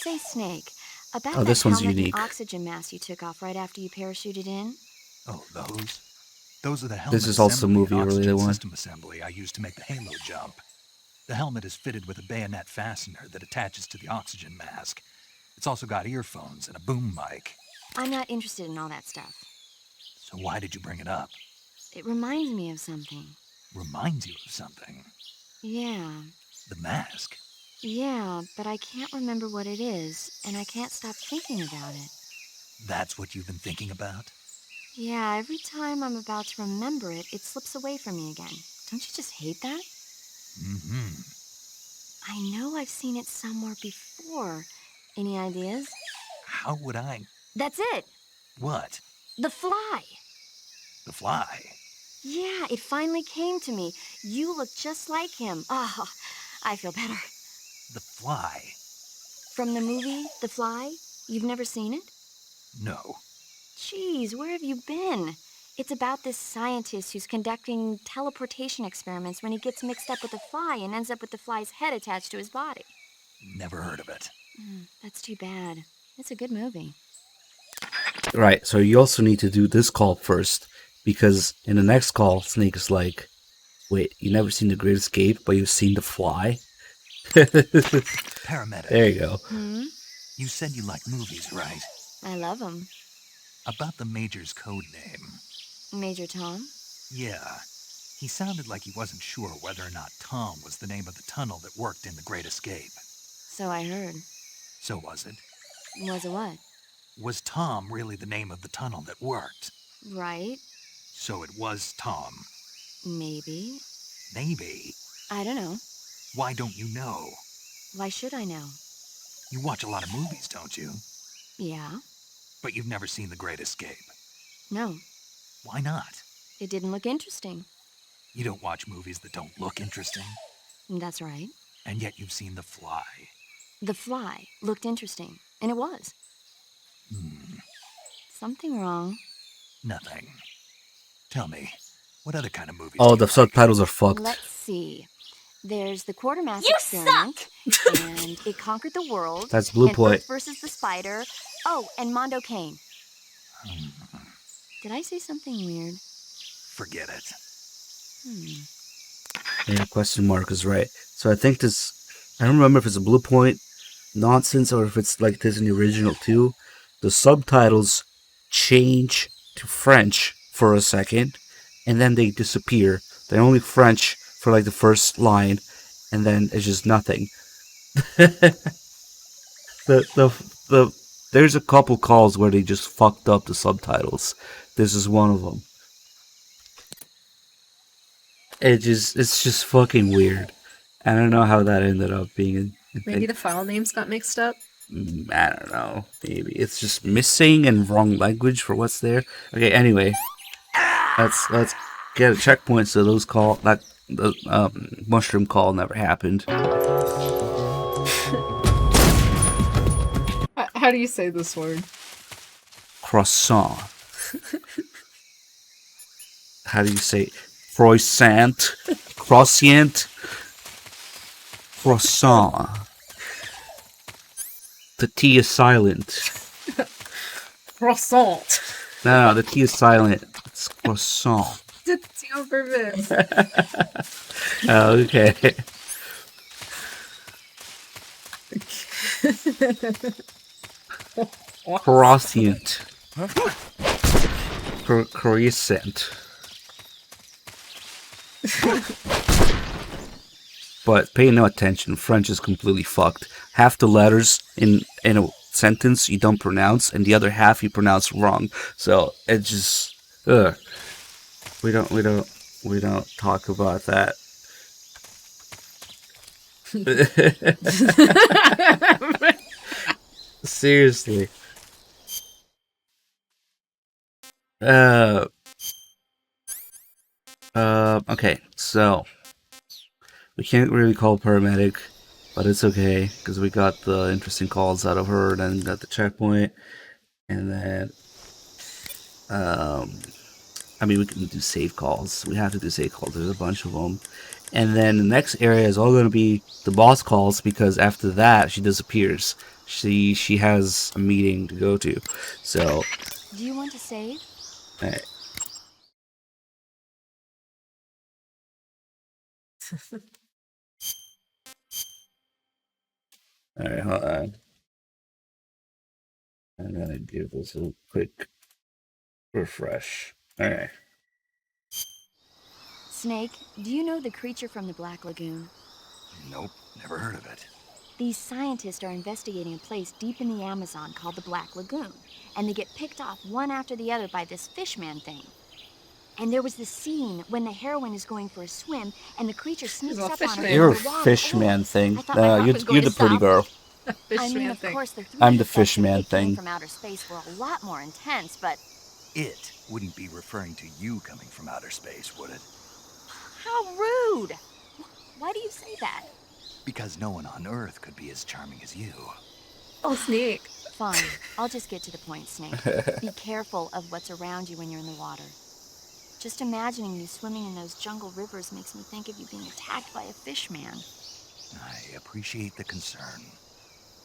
Say, Snake, about Oh, that this one's helmet unique. and oxygen mask you took off right after you parachuted in. Oh, those? Those are the helmet This is also assembly and movie-related oxygen one. system assembly I used to make the Halo jump. The helmet is fitted with a bayonet fastener that attaches to the oxygen mask. It's also got earphones and a boom mic. I'm not interested in all that stuff. So why did you bring it up? It reminds me of something. Reminds you of something. Yeah. The mask. Yeah, but I can't remember what it is, and I can't stop thinking about it. That's what you've been thinking about? Yeah, every time I'm about to remember it, it slips away from me again. Don't you just hate that? Mm-hmm. I know I've seen it somewhere before. Any ideas? How would I? That's it! What? The fly! The fly? Yeah, it finally came to me. You look just like him. Oh, I feel better. The fly? From the movie, The Fly? You've never seen it? No. Jeez, where have you been? It's about this scientist who's conducting teleportation experiments when he gets mixed up with a fly and ends up with the fly's head attached to his body. Never heard of it. That's too bad. It's a good movie. Right, so you also need to do this call first, because in the next call, Snake is like, wait, you never seen The Great Escape, but you've seen The Fly? Paramedic. There you go. You said you like movies, right? I love him. About the Major's code name. Major Tom? Yeah. He sounded like he wasn't sure whether or not Tom was the name of the tunnel that worked in The Great Escape. So I heard. So was it? Was it what? Was Tom really the name of the tunnel that worked? Right. So it was Tom. Maybe. Maybe. I don't know. Why don't you know? Why should I know? You watch a lot of movies, don't you? Yeah. But you've never seen The Great Escape. No. Why not? It didn't look interesting. You don't watch movies that don't look interesting? That's right. And yet you've seen The Fly. The Fly looked interesting, and it was. Something wrong. Nothing. Tell me, what other kind of movies Oh, do you the like? subtitles are fucked. Let's see. There's the Quartermass experiment, and it conquered the world. That's Blue and Point. Earth versus the Spider. Oh, and Mondo Kane. Did I say something weird? Forget it. Yeah, question mark is right. So I think this, I don't remember if it's a Blue Point nonsense or if it's like this in the original too. The subtitles change to French for a second, and then they disappear. They're only French for like the first line, and then it's just nothing. There's a couple calls where they just fucked up the subtitles. This is one of them. It's just fucking weird. I don't know how that ended up being. Maybe the file names got mixed up. I don't know. Maybe it's just missing and wrong language for what's there. Okay. Anyway, let's get a checkpoint so those the mushroom call never happened. How do you say this word? Croissant. How do you say croissant? Croissant. Croissant. The T is silent. Croissant. No, the T is silent. It's croissant. It's on purpose. Oh, okay. Croissant. Croissant. But pay no attention. French is completely fucked. Half the letters in a sentence you don't pronounce, and the other half you pronounce wrong. So it just we don't talk about that. Seriously. Okay, so We can't really call paramedic, but it's okay because we got the interesting calls out of her, and then got the checkpoint, and then I mean, we can do save calls. We have to do save calls. There's a bunch of them. And then the next area is all going to be the boss calls, because after that, she disappears. She has a meeting to go to. So... Do you want to save? Alright. Alright, hold on. I'm going to give this a quick refresh. Alright. Snake, do you know the creature from the Black Lagoon? Nope, never heard of it. These scientists are investigating a place deep in the Amazon called the Black Lagoon, and they get picked off one after the other by this fishman thing. And there was this scene when the heroine is going for a swim, and the creature sneaks up on her. You're a fishman thing. You're the pretty girl. I mean, of course, the I'm the fishman thing. From outer space were a lot more intense, but it wouldn't be referring to you coming from outer space, would it? How rude! Why do you say that? Because no one on Earth could be as charming as you. Oh, Snake. Fine. I'll just get to the point, Snake. Be careful of what's around you when you're in the water. Just imagining you swimming in those jungle rivers makes me think of you being attacked by a fishman. I appreciate the concern.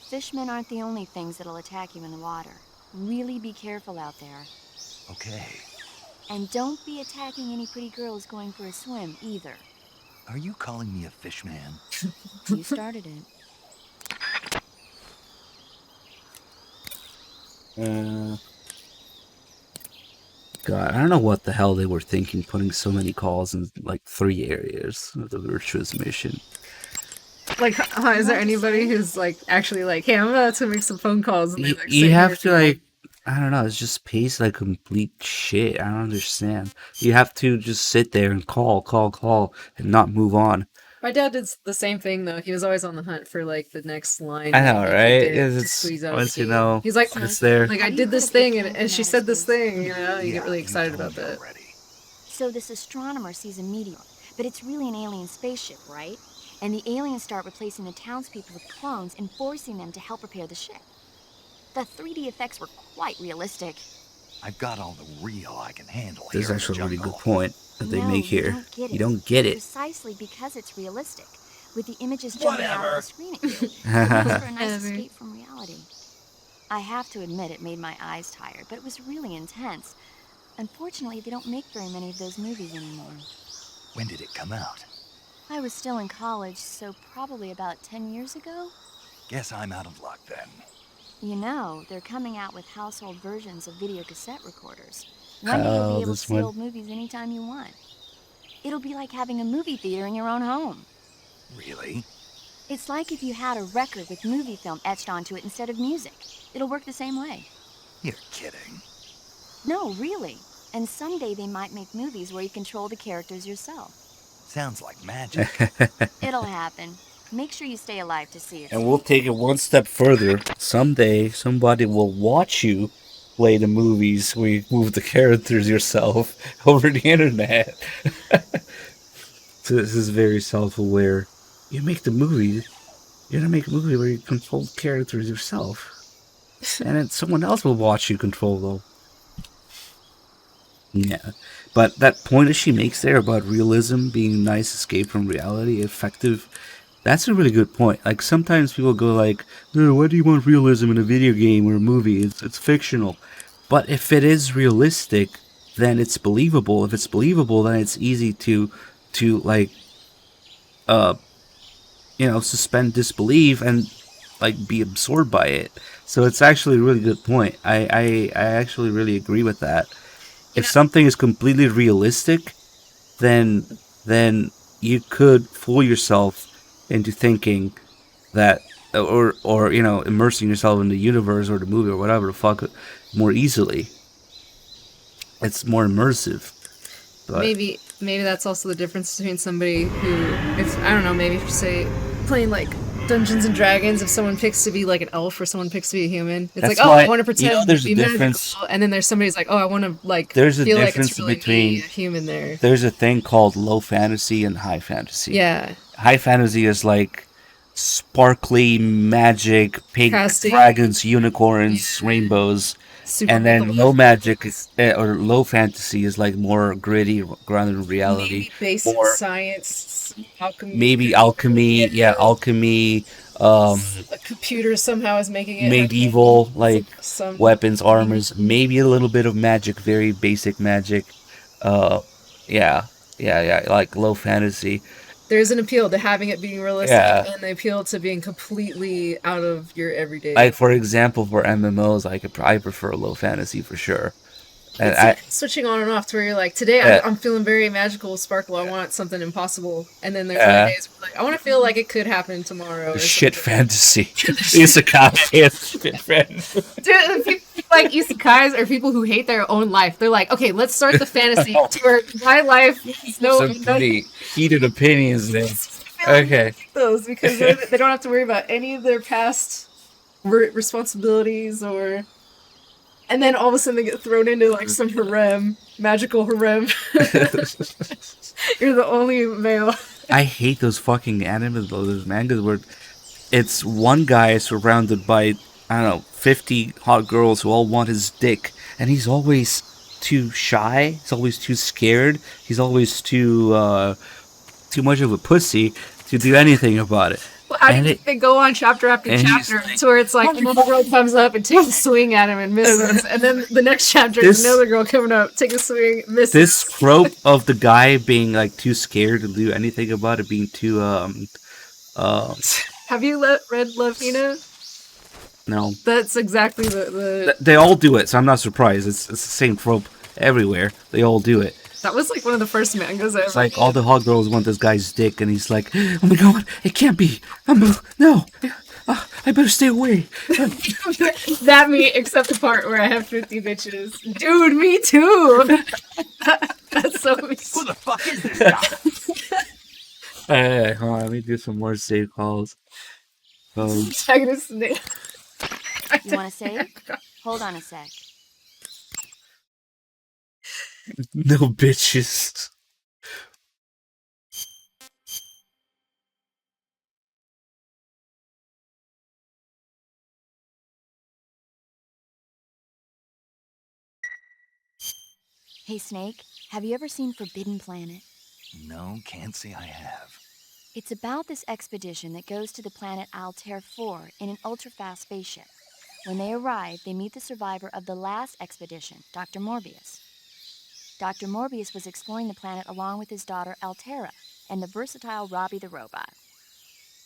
Fishmen aren't the only things that'll attack you in the water. Really be careful out there. Okay. And don't be attacking any pretty girls going for a swim, either. Are you calling me a fishman? You started it. God, I don't know what the hell they were thinking, putting so many calls in like 3 areas of the Virtuous mission. Like, is there anybody who's like actually like, hey, I'm about to make some phone calls? And they, like, You have to like, I don't know, it's just paced like complete shit. I don't understand. You have to just sit there and call, and not move on. My dad did the same thing though. He was always on the hunt for like the next line. I know, right? Once you know, he's like, it's there. Like, I did this thing, and she said this thing. You know, you get really excited about that. So this astronomer sees a meteor, but it's really an alien spaceship, right? And the aliens start replacing the townspeople with clones and forcing them to help repair the ship. The 3D effects were quite realistic. I've got all the real I can handle. This is actually a really good point that they make here. You don't get it. Precisely because it's realistic, with the images jumping out of the screen at you. It for a nice escape from reality. I have to admit it made my eyes tired, but it was really intense. Unfortunately, they don't make very many of those movies anymore. When did it come out? I was still in college, so probably about 10 years ago. Guess I'm out of luck then. You know, they're coming out with household versions of video cassette recorders. One day you'll be able to see old movies anytime you want. It'll be like having a movie theater in your own home. Really? It's like if you had a record with movie film etched onto it instead of music. It'll work the same way. You're kidding. No, really. And someday they might make movies where you control the characters yourself. Sounds like magic. It'll happen. Make sure you stay alive to see it. And we'll take it one step further. Someday, somebody will watch you play the movies where you move the characters yourself over the internet. So this is very self-aware. You make the movie. You're gonna make a movie where you control the characters yourself. And then someone else will watch you control them. Yeah. But that point that she makes there about realism being a nice escape from reality, effective, that's a really good point. Like, sometimes people go like, oh, why do you want realism in a video game or a movie? It's fictional. But if it is realistic, then it's believable. If it's believable, then it's easy to like, suspend disbelief and, like, be absorbed by it. So it's actually a really good point. I actually really agree with that. If something is completely realistic, then you could fool yourself into thinking that, or immersing yourself in the universe or the movie or whatever the fuck more easily. It's more immersive. But maybe that's also the difference between somebody who, I don't know, maybe if you say playing like Dungeons and Dragons, if someone picks to be like an elf or someone picks to be a human, it's like, I want to pretend to be magical, and then there's somebody's like, I want to like there's a feel difference like it's really between a human there. There's a thing called low fantasy and high fantasy. Yeah. high fantasy is like sparkly magic, pink Casting. dragons, unicorns, rainbows, Super and then cool. low magic or low fantasy is like more gritty, grounded in reality. Maybe based in More science, alchemy. maybe alchemy, yeah, alchemy. A computer somehow is making it. Medieval, like some weapons, armors, maybe a little bit of magic, very basic magic. Yeah, like low fantasy. There's an appeal to having it being realistic, Yeah. and the appeal to being completely out of your everyday. Like for example, for MMOs, I prefer low fantasy for sure. And It's like switching on and off to where you're like, today Yeah. I'm feeling very magical, sparkle. I want something impossible, and then there's Yeah. other days where like I want to feel like it could happen tomorrow. or shit something. fantasy. Isekai shit fantasy. Dude, people like isekais are people who hate their own life. They're like, okay, let's start the fantasy to where my life is Some pretty heated opinions there. Okay. those because they don't have to worry about any of their past responsibilities or. And then all of a sudden they get thrown into like some harem, magical harem. You're the only male. I hate those fucking animes, those mangas where it's one guy surrounded by, I don't know, 50 hot girls who all want his dick, and he's always too shy, he's always too scared, he's always too much of a pussy to do anything about it. Well, how do you think they go on chapter after and he's chapter to where it's like another girl comes up and takes a swing at him and misses, and then the next chapter is This- another girl coming up, take a swing, misses. This trope of the guy being like too scared to do anything about it, being too Have you read Love Hina? no, That's exactly the they all do it, so I'm not surprised. It's the same trope everywhere. They all do it. that was like one of the first mangas I ever It's like all the hot girls want this guy's dick, and he's like, "Oh my god, it can't be! No, I better stay away." That me, except the part where I have 50 bitches. Dude, me too! That's so me. Who the fuck is this guy? Hey, hold on, let me do some more save calls. Protagonist name. You want to save? Hold on a sec. No bitches. Hey, Snake, have you ever seen Forbidden Planet? No, can't say I have. It's about this expedition that goes to the planet Altair 4 in an ultra-fast spaceship. When they arrive, they meet the survivor of the last expedition, Dr. Morbius. Dr. Morbius was exploring the planet along with his daughter Altera and the versatile Robbie the robot.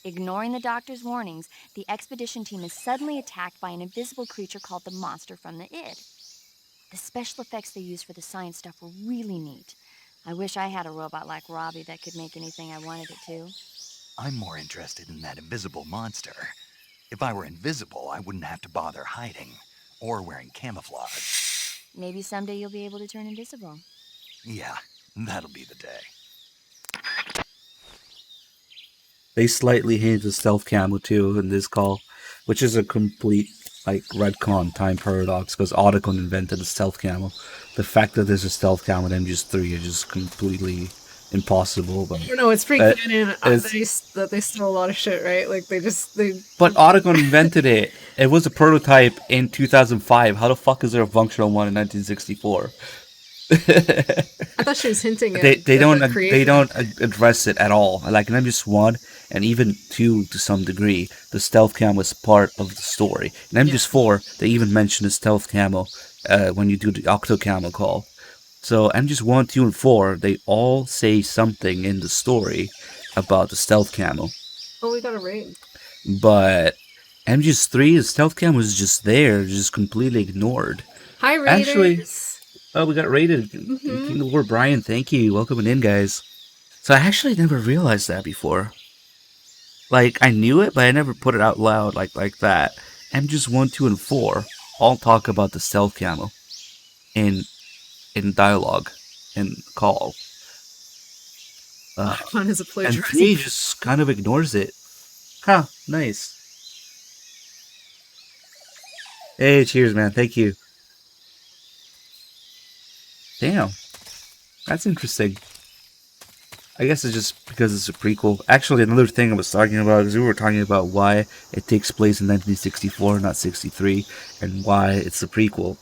Ignoring the doctor's warnings, the expedition team is suddenly attacked by an invisible creature called the Monster from the Id. The special effects they used for the science stuff were really neat. I wish I had a robot like Robbie that could make anything I wanted it to. I'm more interested in that invisible monster. If I were invisible, I wouldn't have to bother hiding or wearing camouflage. Maybe someday you'll be able to turn invisible. Yeah, that'll be the day. They slightly hint at stealth camo too in this call, which is a complete like retcon time paradox because Otacon invented the stealth camo. The fact that there's a stealth camo in MGS3 is just completely impossible. But I don't know, it's pretty canon it's- that they stole a lot of shit, right? Like they But Otacon invented it. It was a prototype in 2005. How the fuck is there a functional one in 1964? I thought she was hinting at they the don't creation. address it at all. Like in MGS1 and even 2 to some degree, the stealth cam was part of the story. In MGS4, they even mention the stealth camo when you do the Octo camo call. So MGS1, 2, and 4, they all say something in the story about the stealth camo. Oh, we got a raid. But MGS3, the stealth cam was just there, just completely ignored. Hi, raiders. Actually, oh, we got raided. King of War Brian, thank you. Welcome in, guys. So I actually never realized that before. Like, I knew it, but I never put it out loud like that. MGS1, 2, and 4 all talk about the stealth camo in dialogue, in call. Fun as a And plagiarism. 3 just kind of ignores it. Huh, nice. Hey, cheers, man. Thank you. Damn. That's interesting. I guess it's just because it's a prequel. Actually, another thing I was talking about is we were talking about why it takes place in 1964, not 63, and why it's a prequel.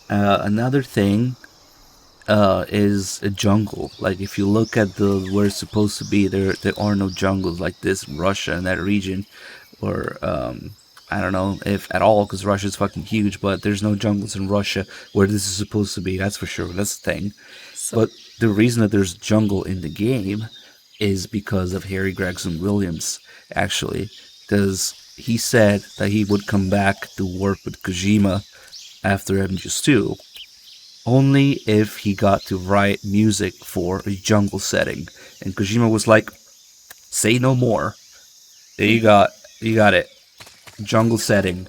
Another thing is a jungle. Like if you look at where it's supposed to be, there are no jungles like this in Russia in that region, or I don't know if at all, because Russia's fucking huge. But there's no jungles in Russia where this is supposed to be. That's for sure. That's the thing. But the reason that there's jungle in the game is because of Harry Gregson Williams. Actually, because he said that he would come back to work with Kojima after MGS2 only if he got to write music for a jungle setting. And Kojima was like, say no more. There you got it. Jungle setting.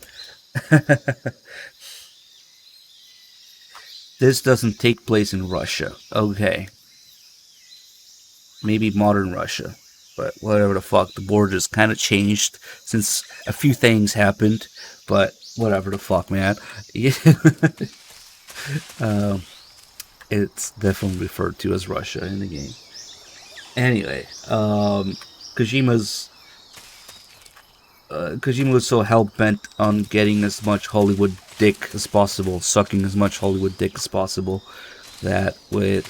This doesn't take place in Russia. Okay. Maybe modern Russia. But whatever the fuck. The borders kind of changed since a few things happened. But whatever the fuck, man. It's definitely referred to as Russia in the game. Anyway, Kojima was so hell-bent on getting as much Hollywood dick as possible, sucking as much Hollywood dick as possible, that with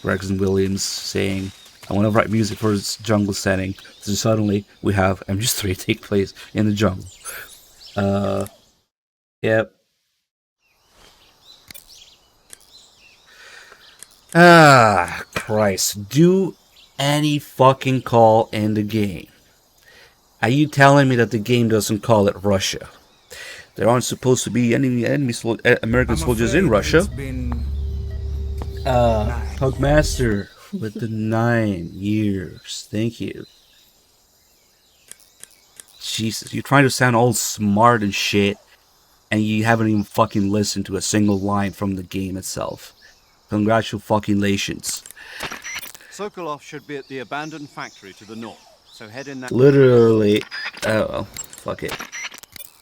Gregson Williams saying, I want to write music for this jungle setting, so suddenly we have MGS3 take place in the jungle. Yep. Ah, Christ. Do any fucking call in the game. Are you telling me that the game doesn't call it Russia? There aren't supposed to be any American soldiers in Russia. Pugmaster with the 9 years. Thank you. Jesus, you're trying to sound all smart and shit, and you haven't even fucking listened to a single line from the game itself. Congratulations. Sokolov should be at the abandoned factory to the north, so head in that... Literally. Oh, well, fuck it.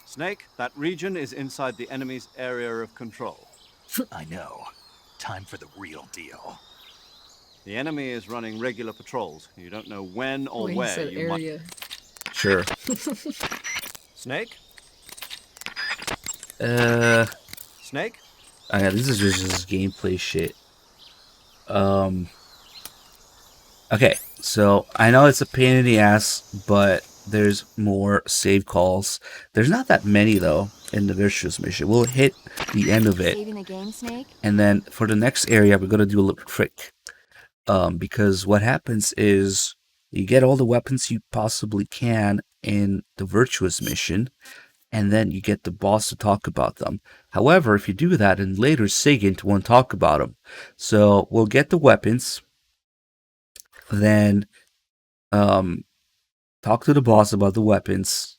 Snake, that region is inside the enemy's area of control. I know. Time for the real deal. The enemy is running regular patrols. You don't know when or where you might... Sure. Snake? Snake? Oh yeah, this is just gameplay shit. Okay, so I know it's a pain in the ass, but there's more save calls. There's not that many though in the Virtuous mission. We'll hit the end of it, Saving the game, Snake? and then for the next area, we're gonna do a little trick. Because what happens is you get all the weapons you possibly can in the Virtuous mission, and then you get the boss to talk about them. However, if you do that, then later Sigint won't talk about them. So we'll get the weapons, then talk to the boss about the weapons,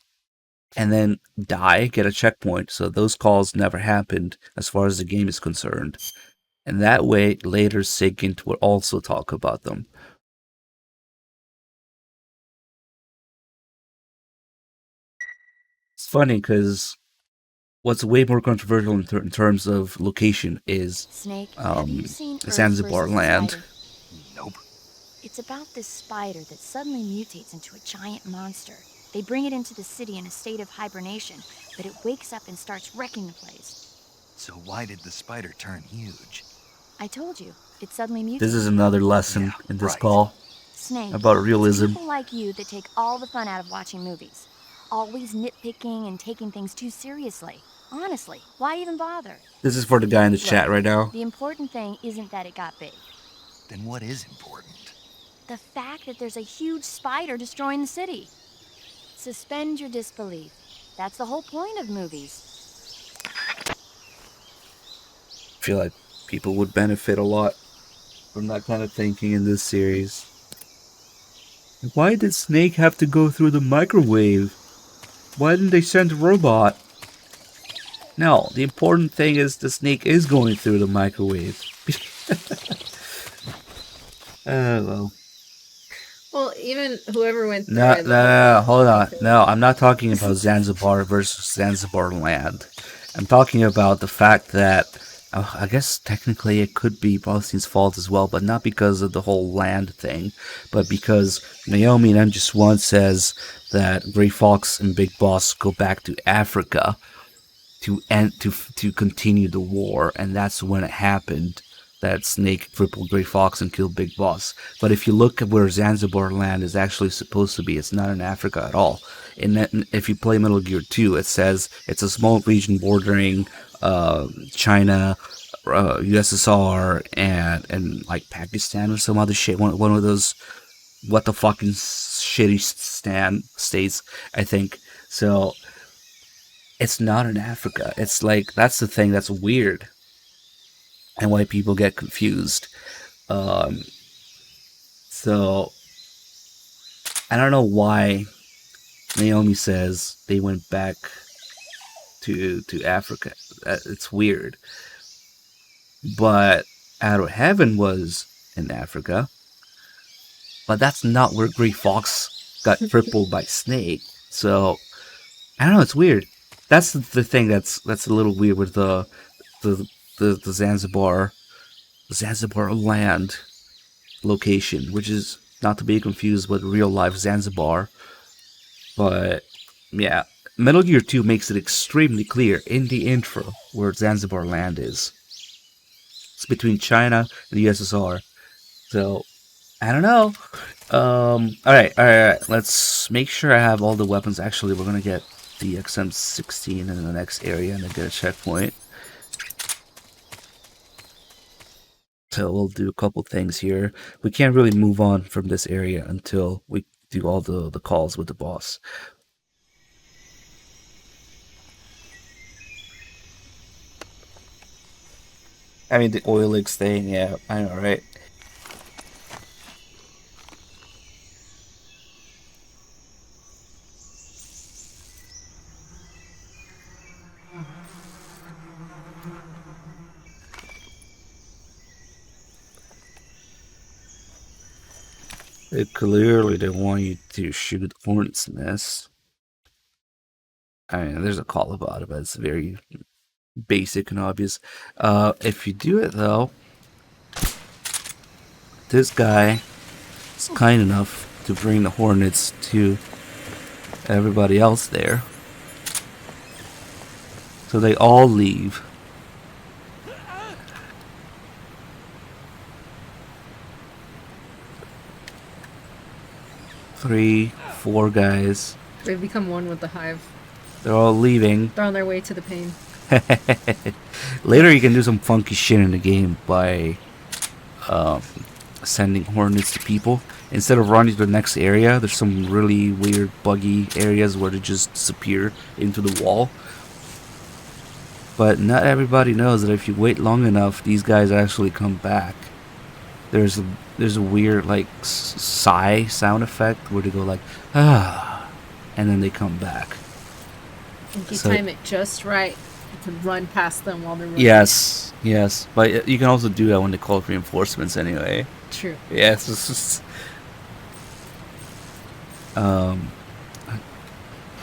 and then die, get a checkpoint. So those calls never happened as far as the game is concerned. And that way, later Sigint will also talk about them. It's funny because what's way more controversial in terms of location is Snake, have you seen Zanzibar Earth land. Spider? Nope. It's about this spider that suddenly mutates into a giant monster. They bring it into the city in a state of hibernation, but it wakes up and starts wrecking the place. So why did the spider turn huge? I told you, it suddenly mutates. This is another lesson in this call Snake, about it's realism. people like you that take all the fun out of watching movies. Always nitpicking and taking things too seriously. Honestly, why even bother? This is for the guy in the Look, chat right now. The important thing isn't that it got big. Then what is important? The fact that there's a huge spider destroying the city. Suspend your disbelief. That's the whole point of movies. I feel like people would benefit a lot from that kind of thinking in this series. Why did Snake have to go through the microwave? Why didn't they send a robot? No, the important thing is the Snake is going through the microwave. Well. Well, even whoever went through No, hold on. No, I'm not talking about Zanzibar versus Zanzibar land. I'm talking about the fact that I guess technically it could be Palpatine's fault as well, but not because of the whole land thing, but because Naomi in MGS1 says that Gray Fox and Big Boss go back to Africa to continue the war, and that's when it happened that Snake crippled Gray Fox and killed Big Boss. But if you look at where Zanzibar land is actually supposed to be, it's not in Africa at all. If you play Metal Gear 2, it says it's a small region bordering China, USSR, and like Pakistan or some other shit. One of those what the fucking shitty states, I think. So it's not in Africa. It's like, that's the thing that's weird and why people get confused. So I don't know why Naomi says they went back to Africa. It's weird. But Out of Heaven was in Africa. But that's not where Gray Fox got crippled by Snake. So I don't know, it's weird. That's the thing that's a little weird with the Zanzibar land location, which is not to be confused with real life Zanzibar. But yeah, Metal Gear 2 makes it extremely clear in the intro where Zanzibar land is. It's between China and the USSR. So I don't know. Alright. Let's make sure I have all the weapons. Actually, we're gonna get the XM16 in the next area and then get a checkpoint. So we'll do a couple things here. We can't really move on from this area until we do all the calls with the boss. I mean, the oil leaks thing, yeah, I know, right? They clearly they want you to shoot hornet's nest. I mean, there's a call about it, but it's very basic and obvious. If you do it though, this guy is kind enough to bring the hornets to everybody else there. So they all leave. Three, four guys. They've become one with the hive. They're all leaving. They're on their way to the pain. Later you can do some funky shit in the game by sending hornets to people. Instead of running to the next area, there's some really weird buggy areas where they just disappear into the wall. But not everybody knows that if you wait long enough, these guys actually come back. There's a weird like sigh sound effect where they go like ah, and then they come back. If you time it just right, you can run past them while they're running. Yes, but you can also do that when they call reinforcements anyway. True. Yes, it's just, I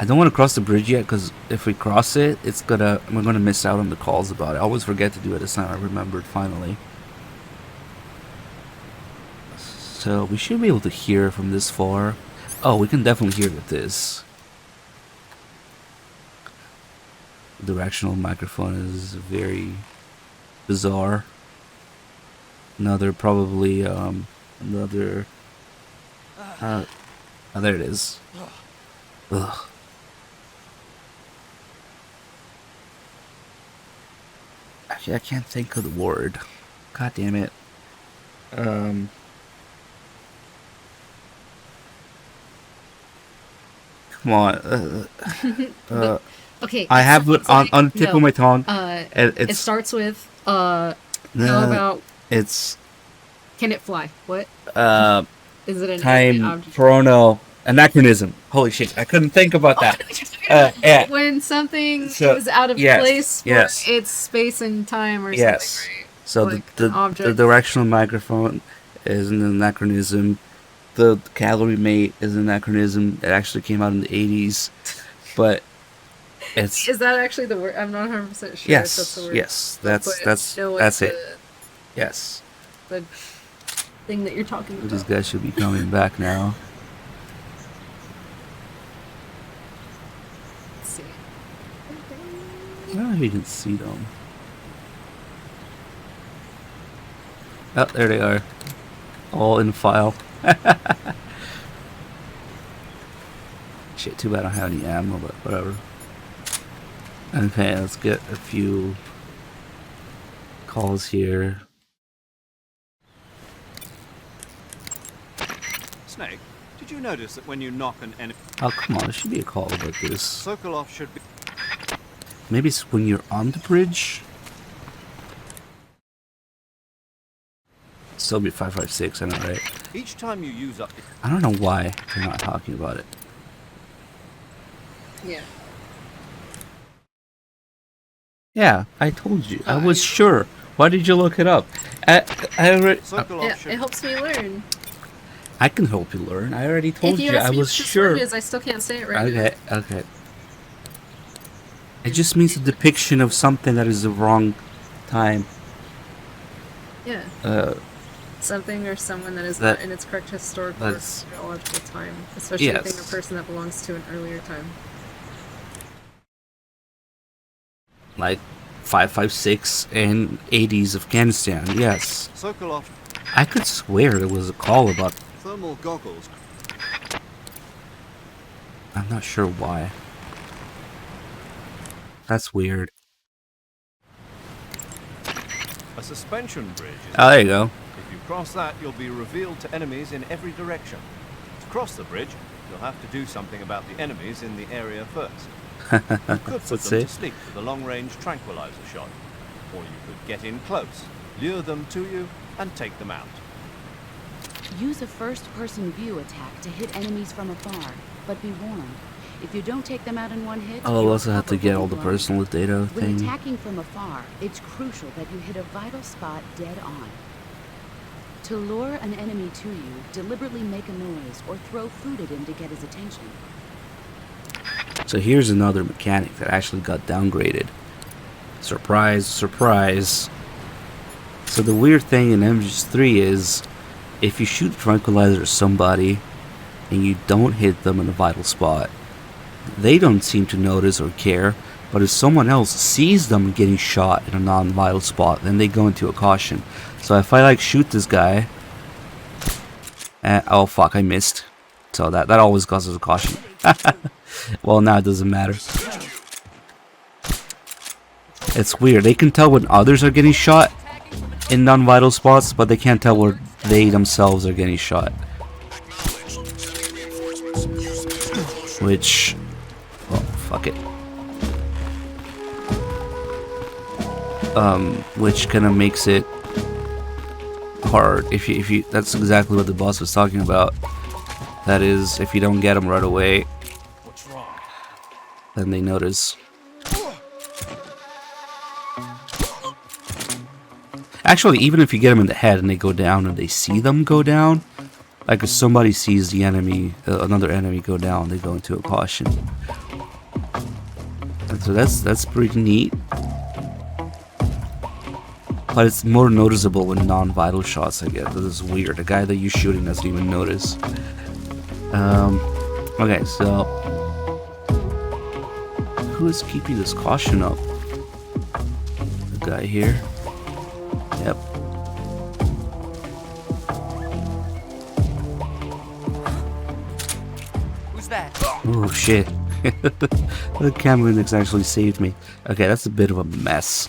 don't want to cross the bridge yet because if we cross it, we're gonna miss out on the calls about it. I always forget to do it this time. I remembered finally. So we should be able to hear from this far. Oh, we can definitely hear with this. The directional microphone is very bizarre. Another probably another. Oh, there it is. Ugh. Actually, I can't think of the word. God damn it. Come on. Okay. I have it on the tip of my tongue. It starts with how about it's. Can it fly? What? Is it an time object? chrono anachronism? Holy shit! I couldn't think about that. Yeah. When something is out of place for its space and time or something. Right? So like the directional microphone is an anachronism. The calorie mate is an anachronism. It actually came out in the 80s, but Is that actually the word? I'm not 100% sure. If that's the word. Yes, that's it. Yes. The thing that you're talking about. This guy should be coming back now. Let's see. I don't know if you can see them. Oh, there they are. All in file. Shit, too bad I don't have any ammo, but whatever. Okay, let's get a few calls here. Snake, did you notice that when you knock an enemy... Oh, come on, there should be a call about this. Sokolov should be... Maybe it's when you're on the bridge? Still be 556, I know, right? Each time you use up... I don't know why they're not talking about it. Yeah. Yeah, I told you. I was sure. Why did you look it up? I already... Yeah, it helps me learn. I can help you learn. I already told If you you. ask I me was what this sure. word is, I still can't say it right now. Okay, okay. It just means a depiction of something that is the wrong time. Yeah. Something or someone that is not in its correct historical or chronological time, especially being a person that belongs to an earlier time. Like 556 and 80s Afghanistan, yes. Sokolov. I could swear there was a call about... Thermal goggles. I'm not sure why. That's weird. A suspension bridge is... Oh, there you go. If you cross that, you'll be revealed to enemies in every direction. To cross the bridge, you'll have to do something about the enemies in the area first. You could put them to sleep with a long-range tranquilizer shot. Or you could get in close, lure them to you, and take them out. Use a first-person view attack to hit enemies from afar, but be warned. If you don't take them out in one hit, I'll also have to get all the personal data when thing. attacking from afar, it's crucial that you hit a vital spot dead on. To lure an enemy to you, deliberately make a noise or throw food at him to get his attention. So here's another mechanic that actually got downgraded. Surprise, surprise. So the weird thing in MGS3 is, if you shoot tranquilizer at somebody and you don't hit them in a vital spot, they don't seem to notice or care, but if someone else sees them getting shot in a non-vital spot, then they go into a caution. So if I like shoot this guy, oh fuck, I missed. So that always causes a caution. Well, now it doesn't matter. It's weird. They can tell when others are getting shot in non-vital spots, but they can't tell where they themselves are getting shot. Which, well, fuck it. Which kind of makes it hard. If you, that's exactly what the boss was talking about. That is, if you don't get them right away, then they notice. Actually, even if you get them in the head and they go down and they see them go down, like if somebody sees the enemy, another enemy go down, they go into a caution. And so that's pretty neat. But it's more noticeable when non-vital shots, I guess. This is weird. The guy that you're shooting doesn't even notice. Okay, so who is keeping this caution up? The guy here. Yep. Who's that? Oh shit. The camera index actually saved me. Okay, that's a bit of a mess.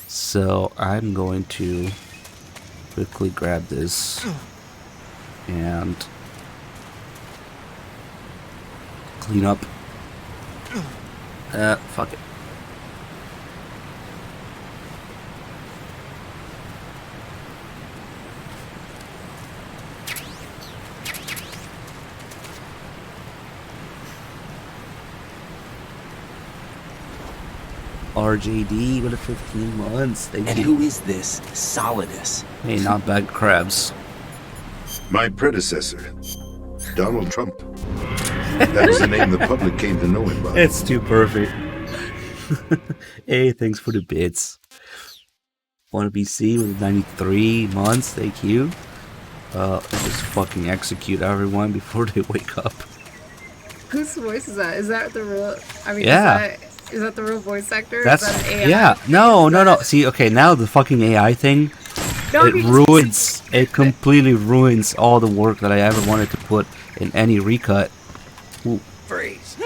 So I'm going to quickly grab this and clean up. Fuck it. RJD with a 15 months. Thank you. And who is this Solidus? Hey, not bad crabs. My predecessor, Donald Trump. That was the name the public came to know him by. It's too perfect. Hey, thanks for the bits. Wanna be C with 93 months, thank you. Let's just fucking execute everyone before they wake up. Whose voice is that? Is that the real? I mean, Yeah. Is that the real voice actor? That's is that an AI? yeah. No. See, okay, now the fucking AI thing, No, it ruins. It completely ruins all the work that I ever wanted to put in any recut. Ooh. Freeze.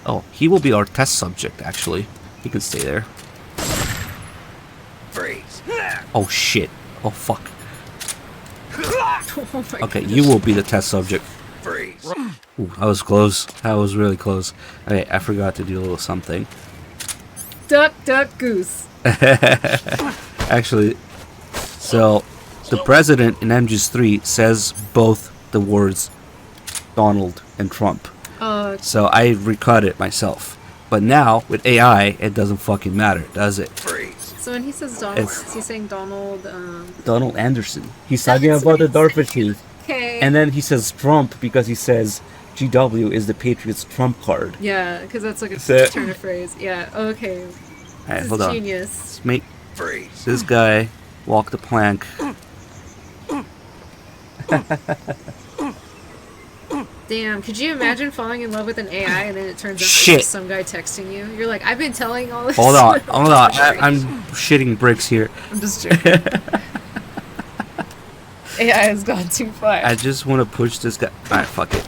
Oh, he will be our test subject. Actually, he can stay there. Freeze. Oh shit. Oh fuck. Oh my Okay, goodness. you will be the test subject. Freeze. Ooh, that was close. That was really close. Okay, I forgot to do a little something. Duck, duck, goose. Actually, so the president in MGS3 says both the words Donald and Trump. So I recut it myself. But now with AI, it doesn't fucking matter, does it? So when he says Donald, is he saying Donald? Donald Anderson. He's talking about the DARPA chief. Okay. And then he says Trump because he says GW is the Patriots Trump card. Yeah, because that's like a So- turn of phrase. Yeah. Okay. Alright, This is hold on. genius. Let's make this guy walk the plank. Damn, could you imagine falling in love with an AI and then it turns out Shit. it's just some guy texting you? You're like, I've been telling all this. Hold on. I'm shitting bricks here. I'm just joking. AI has gone too far. I just want to push this guy. Alright, fuck it.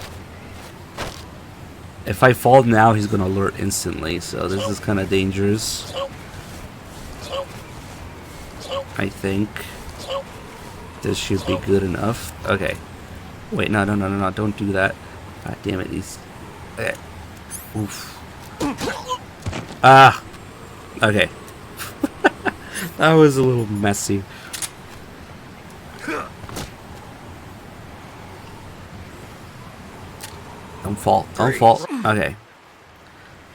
If I fall now, he's gonna alert instantly, so this is kind of dangerous. I think this should be good enough. Okay. Wait, no, don't do that. God damn it, these... Oof. Ah! Okay. That was a little messy. Don't fall. Don't fall. Okay.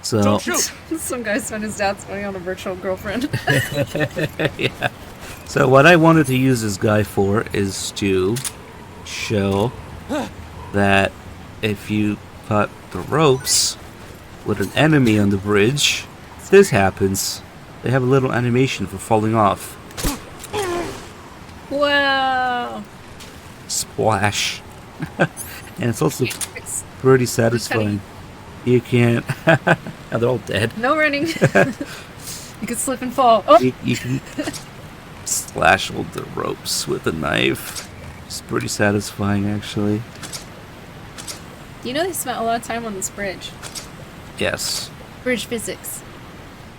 So... Some guy spent his dad's money on a virtual girlfriend. Yeah. So what I wanted to use this guy for is to show that if you cut the ropes with an enemy on the bridge, this happens. They have a little animation for falling off. Wow. Splash. And it's also pretty satisfying. You can't... They're all dead. No running. You could slip and fall. Oh. You can slash all the ropes with a knife. It's pretty satisfying, actually. You know they spent a lot of time on this bridge. Yes. Bridge physics.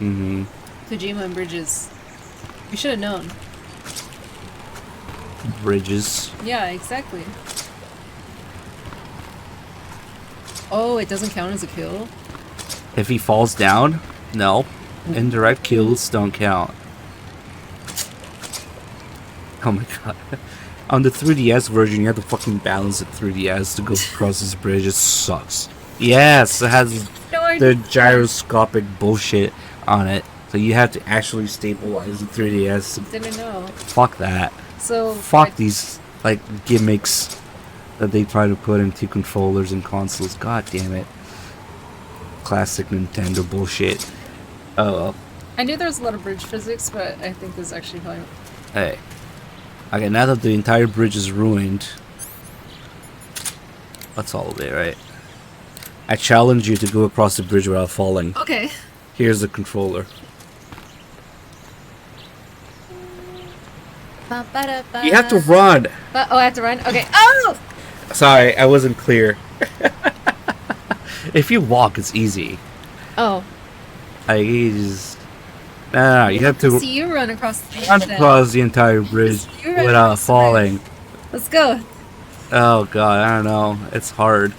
Mm-hmm. Kojima and bridges. You should have known. Bridges. Yeah, exactly. Oh, it doesn't count as a kill? If he falls down, no. Indirect kills don't count. Oh my god. On the 3DS version, you have to fucking balance the 3DS to go across this bridge. It sucks. Yes, it has the gyroscopic bullshit on it. So you have to actually stabilize the 3DS. Didn't know. Fuck that. So fuck these like gimmicks that they try to put into controllers and consoles. God damn it. Classic Nintendo bullshit. Oh well. I knew there was a lot of bridge physics, but I think this is actually probably... Hey. Okay, now that the entire bridge is ruined... That's all of it, right? I challenge you to go across the bridge without falling. Okay. Here's the controller. You have to run! Oh, I have to run? Okay. Oh! Sorry, I wasn't clear. If you walk, it's easy. Oh. You just... No, you have to See you run across the bridge run then. across the entire bridge You run without across the bridge. falling. Let's go. Oh god, I don't know. It's hard.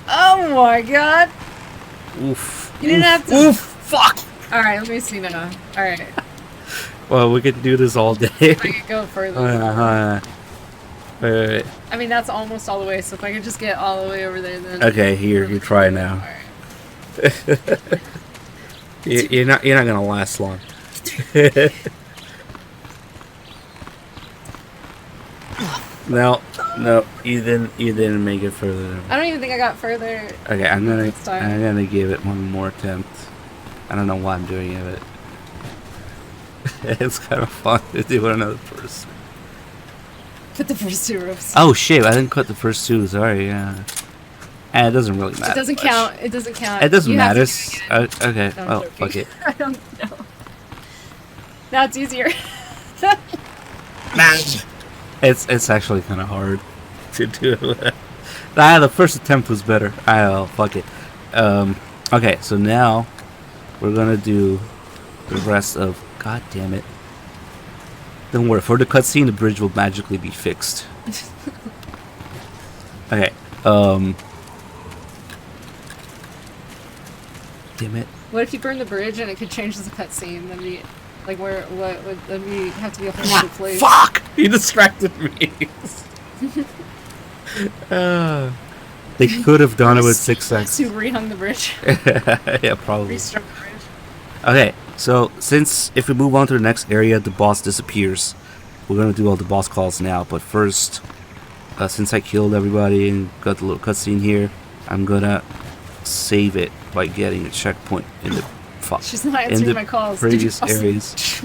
Oh my god. Oof. You didn't have to... Oof! Fuck! Alright, let me see now. Alright. Well, we could do this all day. I could go further. Wait. I mean, that's almost all the way, so if I could just get all the way over there, then... Okay, here, you try now. You're not gonna last long. No, you didn't make it further. I don't even think I got further. Okay, I'm this time. gonna give it one more attempt. I don't know why I'm doing it, but it's kind of fun to do another person. Put the first 2 ropes. Oh shit! I didn't cut the first 2. Sorry. Yeah. And it doesn't really matter. It doesn't much. count. It doesn't count. It doesn't You have matter. to do Okay. No, I'm Oh, joking. fuck it. I don't know. Now it's easier. It's actually kind of hard to do. The first attempt was better. Fuck it. Okay, so now we're gonna do the rest of. God damn it! Don't worry. For the cutscene, the bridge will magically be fixed. Okay. Damn it. What if you burn the bridge and it could change the cutscene? Then we, like, what would then we have to be a whole new place? Fuck! You distracted me. They could have done it with 6 seconds. To rehung the bridge. Yeah, probably. Restart the bridge. Okay, so since if we move on to the next area, the boss disappears. We're gonna do all the boss calls now, but first, since I killed everybody and got the little cutscene here, I'm gonna save it by getting a checkpoint in the She's not answering my calls. previous areas.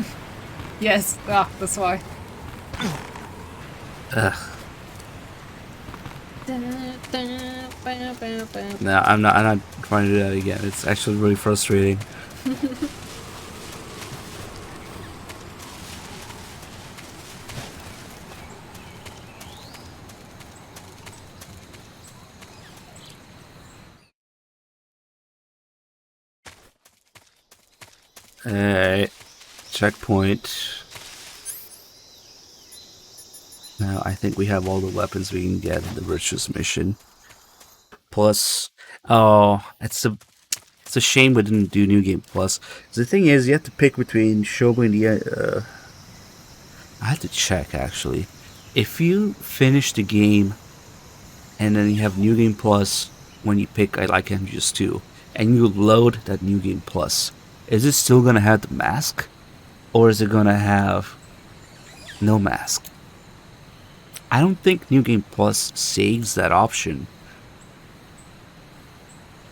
Yes. Ah, that's why. Ugh. No, I'm not trying to do that again. It's actually really frustrating. Alright, checkpoint. Now I think we have all the weapons we can get in the Riches mission. Plus, oh, it's a shame we didn't do New Game Plus. The thing is, you have to pick between showing the. I have to check actually. If you finish the game, and then you have New Game Plus when you pick I Like MGS 2, and you load that New Game Plus, is it still gonna have the mask, or is it gonna have no mask? I don't think New Game Plus saves that option.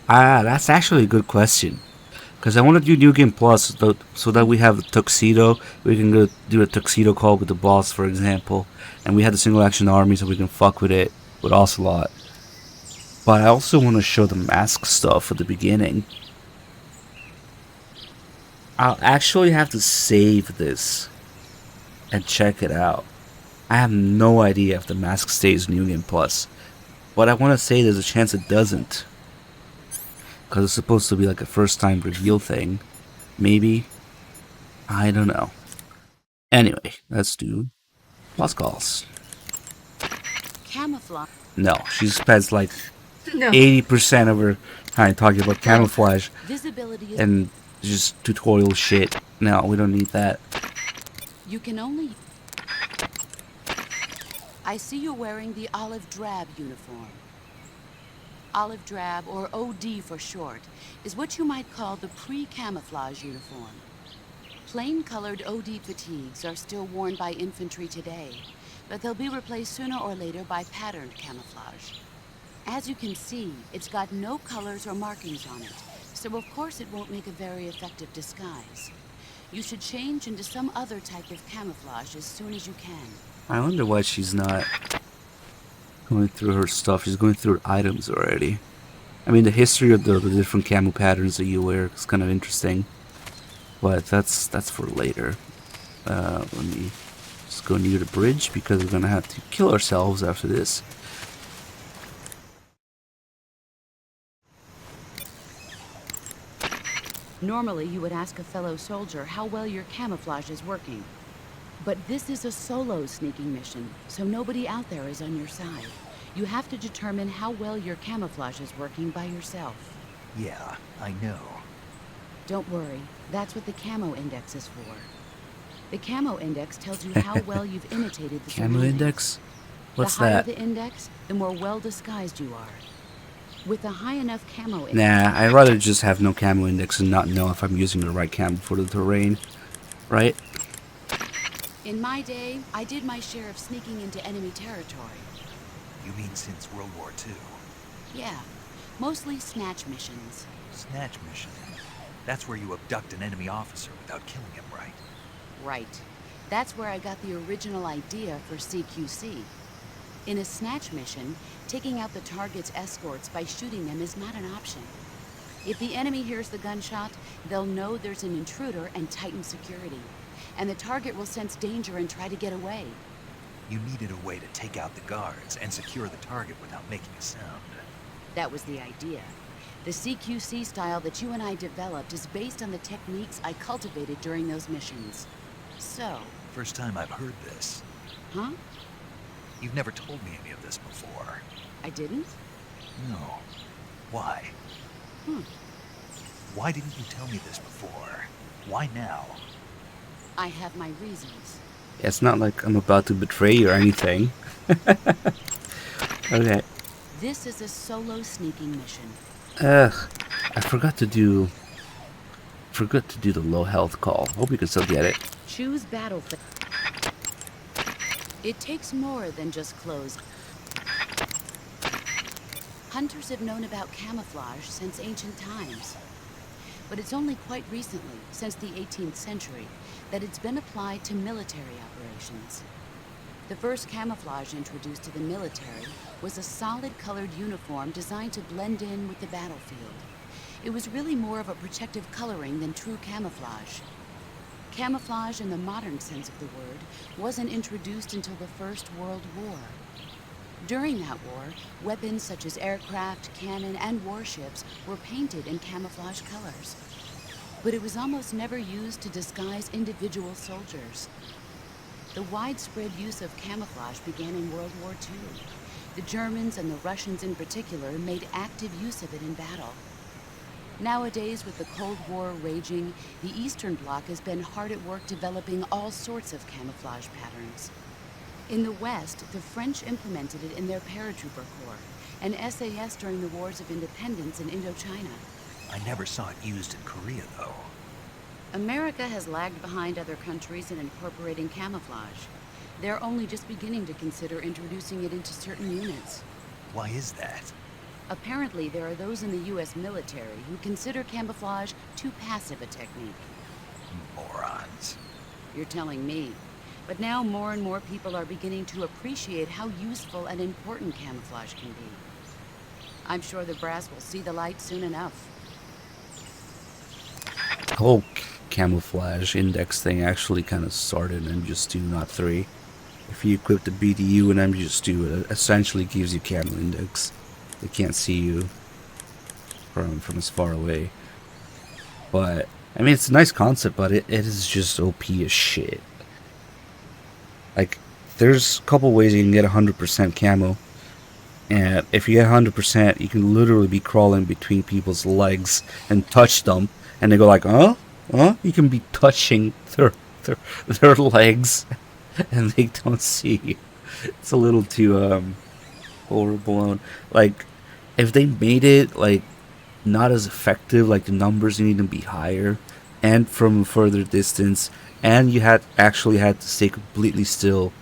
That's actually a good question. Because I want to do New Game Plus so that we have the tuxedo. We can go do a tuxedo call with the boss, for example. And we have the single action army so we can fuck with it with Ocelot. But I also want to show the mask stuff at the beginning. I'll actually have to save this and check it out. I have no idea if the mask stays New Game Plus. But I want to say there's a chance it doesn't. Because it's supposed to be like a first time reveal thing. Maybe. I don't know. Anyway, let's do boss calls. Camouflage. No, she spends like No. 80% of her time talking about camouflage Visibility is and just tutorial shit. No, we don't need that. You can only... I see you're wearing the olive drab uniform. Olive drab, or OD for short, is what you might call the pre-camouflage uniform. Plain-colored OD fatigues are still worn by infantry today, but they'll be replaced sooner or later by patterned camouflage. As you can see, it's got no colors or markings on it, so of course it won't make a very effective disguise. You should change into some other type of camouflage as soon as you can. I wonder why she's not going through her stuff. She's going through her items already. I mean, the history of the different camo patterns that you wear is kind of interesting, but that's for later. Let me just go near the bridge because we're gonna have to kill ourselves after this. Normally, you would ask a fellow soldier how well your camouflage is working. But this is a solo sneaking mission, so nobody out there is on your side. You have to determine how well your camouflage is working by yourself. Yeah, I know. Don't worry, that's what the camo index is for. The camo index tells you how well you've imitated the Camo surroundings. index? What's the higher that? the index, the more well disguised you are. With a high enough camo index... Nah, I'd rather just have no camo index and not know if I'm using the right camo for the terrain. Right? In my day, I did my share of sneaking into enemy territory. You mean since World War II? Yeah, mostly snatch missions. Snatch mission? That's where you abduct an enemy officer without killing him, right? Right. That's where I got the original idea for CQC. In a snatch mission, taking out the target's escorts by shooting them is not an option. If the enemy hears the gunshot, they'll know there's an intruder and tighten security. And the target will sense danger and try to get away. You needed a way to take out the guards and secure the target without making a sound. That was the idea. The CQC style that you and I developed is based on the techniques I cultivated during those missions. So... First time I've heard this. Huh? You've never told me any of this before. I didn't? No. Why? Hmm. Why didn't you tell me this before? Why now? I have my reasons. It's not like I'm about to betray you or anything. Okay. This is a solo sneaking mission. I forgot to do the low health call. Hope you can still get it. Choose battlefield. It takes more than just clothes. Hunters have known about camouflage since ancient times. But it's only quite recently, since the 18th century, that it's been applied to military operations. The first camouflage introduced to the military was a solid colored uniform designed to blend in with the battlefield. It was really more of a protective coloring than true camouflage. Camouflage in the modern sense of the word wasn't introduced until the First World War. During that war, weapons such as aircraft, cannon, and warships were painted in camouflage colors. But it was almost never used to disguise individual soldiers. The widespread use of camouflage began in World War II. The Germans and the Russians in particular made active use of it in battle. Nowadays, with the Cold War raging, the Eastern Bloc has been hard at work developing all sorts of camouflage patterns. In the West, the French implemented it in their paratrooper corps, and SAS during the Wars of Independence in Indochina. I never saw it used in Korea, though. America has lagged behind other countries in incorporating camouflage. They're only just beginning to consider introducing it into certain units. Why is that? Apparently, there are those in the U.S. military who consider camouflage too passive a technique. Morons. You're telling me. But now more and more people are beginning to appreciate how useful and important camouflage can be. I'm sure the brass will see the light soon enough. The whole camouflage index thing actually kind of started in MGS2, not 3. If you equip the BDU in MGS2, it essentially gives you camo index. They can't see you from as far away. But, I mean, it's a nice concept, but it is just OP as shit. Like, there's a couple ways you can get 100% camo. And if you get 100%, you can literally be crawling between people's legs and touch them. And they go like, huh? Huh? You can be touching their legs and they don't see you. It's a little too overblown. Like, if they made it like not as effective, like the numbers need to be higher and from a further distance, and you actually had to stay completely still,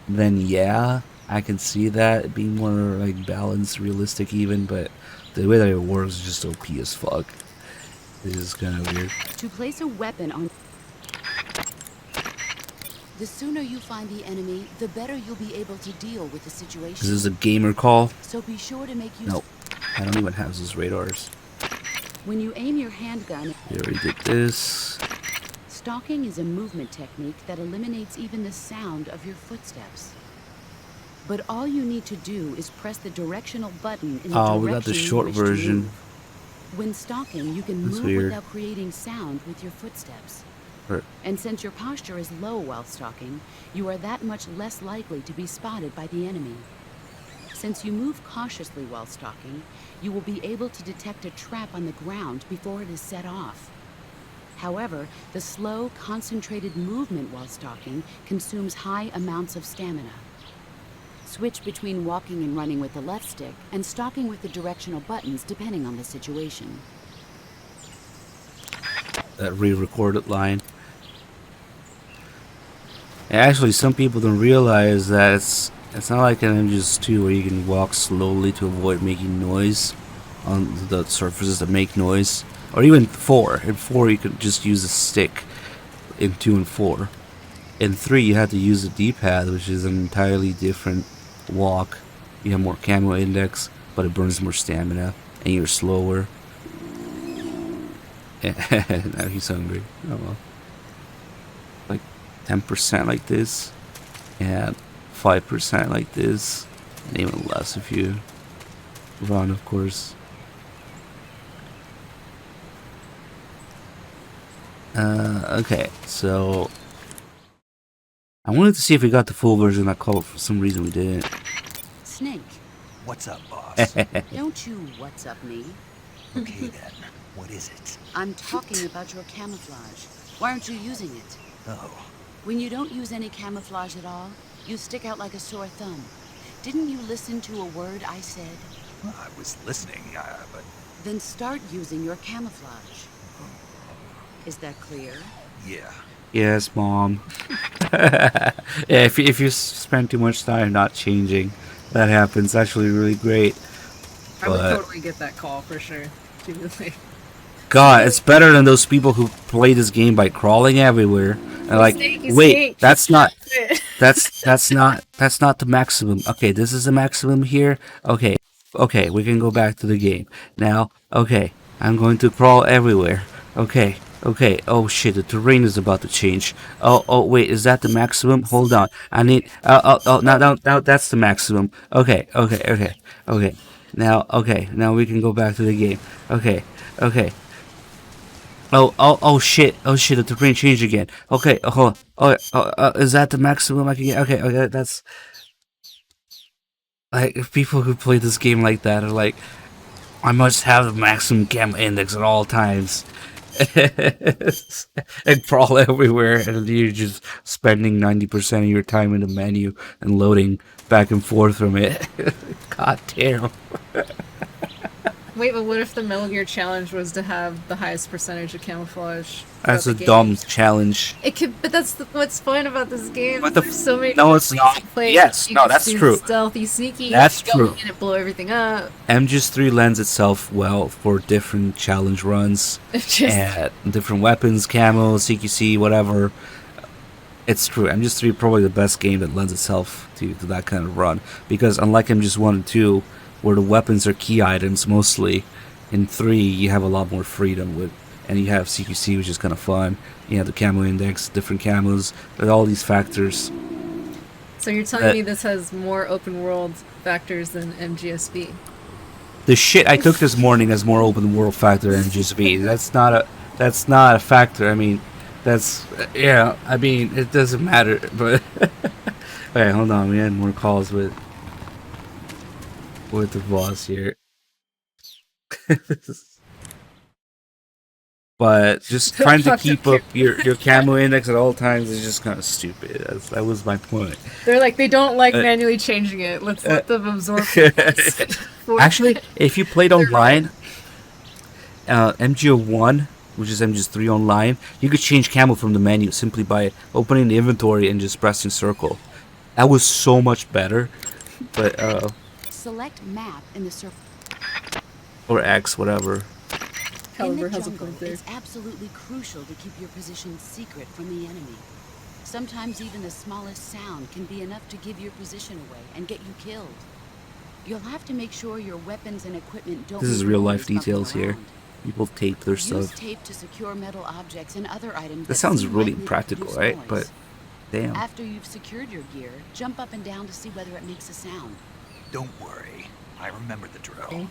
then yeah, I can see that being more like balanced, realistic even, but the way that it works is just OP as fuck. This is kind of weird. To place a weapon on... The sooner you find the enemy, the better you'll be able to deal with the situation. This is a gamer call. So be sure to make use... Nope. I don't even have those radars. When you aim your handgun... We already did this. Stalking is a movement technique that eliminates even the sound of your footsteps. But all you need to do is press the directional button in the direction we got the short you wish to version. move. When stalking, you can That's move weird. without creating sound with your footsteps. Right. And since your posture is low while stalking, you are that much less likely to be spotted by the enemy. Since you move cautiously while stalking, you will be able to detect a trap on the ground before it is set off. However, the slow, concentrated movement while stalking consumes high amounts of stamina. Switch between walking and running with the left stick and stalking with the directional buttons depending on the situation. That re-recorded line. Actually, some people don't realize that it's not like an MGS2 where you can walk slowly to avoid making noise on the surfaces that make noise. Or even 4. In 4 you could just use a stick. In 2 and 4. In 3 you have to use a D-pad, which is an entirely different walk. You have more camo index, but it burns more stamina, and you're slower. Now he's hungry. Oh well. Like 10% like this, and 5% like this, and even less if you run, of course. Okay, so I wanted to see if we got the full version of that call, but for some reason we didn't. Snake. What's up, boss? Don't you what's up me? Okay then, what is it? I'm talking about your camouflage. Why aren't you using it? Oh. When you don't use any camouflage at all, you stick out like a sore thumb. Didn't you listen to a word I said? Well, I was listening, but... Then start using your camouflage. Is that clear? Yeah. Yes, Mom. Yeah, if you spend too much time not changing, that happens. Actually, really great. I would totally get that call for sure. God, it's better than those people who play this game by crawling everywhere and like, wait, that's not the maximum. Okay, this is the maximum here. Okay, we can go back to the game now. Okay, I'm going to crawl everywhere. Okay. Oh shit, the terrain is about to change. Oh wait, is that the maximum? Hold on. I need now that's the maximum. Okay. Now we can go back to the game. Okay. Oh shit, the terrain changed again. Okay, is that the maximum I can get? Okay, that's like, if people who play this game like that are like, I must have the maximum gamma index at all times. And crawl everywhere, and you're just spending 90% of your time in the menu and loading back and forth from it. God damn. Wait, but what if the Metal Gear challenge was to have the highest percentage of camouflage? That's a dumb challenge. It could, but that's what's fun about this game. What There's so many. No, it's not. Yes, no, that's true. Stealthy, sneaky. That's true. And it blow everything up. MGS3 lends itself well for different challenge runs and different weapons, camo, CQC, whatever. It's true. MGS3 probably the best game that lends itself to that kind of run, because unlike MGS1 and 2, where the weapons are key items mostly, in 3 you have a lot more freedom with, and you have CQC, which is kind of fun. You have the camo index, different camos, with all these factors. So you're telling me this has more open world factors than MGSB? The shit I took this morning has more open world factor than MGSB. That's not a factor. I mean, I mean, it doesn't matter. But okay, hold on. We had more calls with the boss here. But just trying to keep up your camo index at all times is just kind of stupid. That was my point. They're like, they don't like manually changing it. Let's let them absorb it. Actually, if you played online, MGO1, which is MGS3 online, you could change camo from the menu simply by opening the inventory and just pressing circle. That was so much better. But select map in the circle. Or X, whatever. In the jungle, it's absolutely crucial to keep your position secret from the enemy. Sometimes even the smallest sound can be enough to give your position away and get you killed. You'll have to make sure your weapons and equipment don't. This is real life details here. People tape their stuff. Use tape to secure metal objects and other items. That sounds really impractical, right? But damn. After you've secured your gear, jump up and down to see whether it makes a sound. Don't worry, I remember the drill.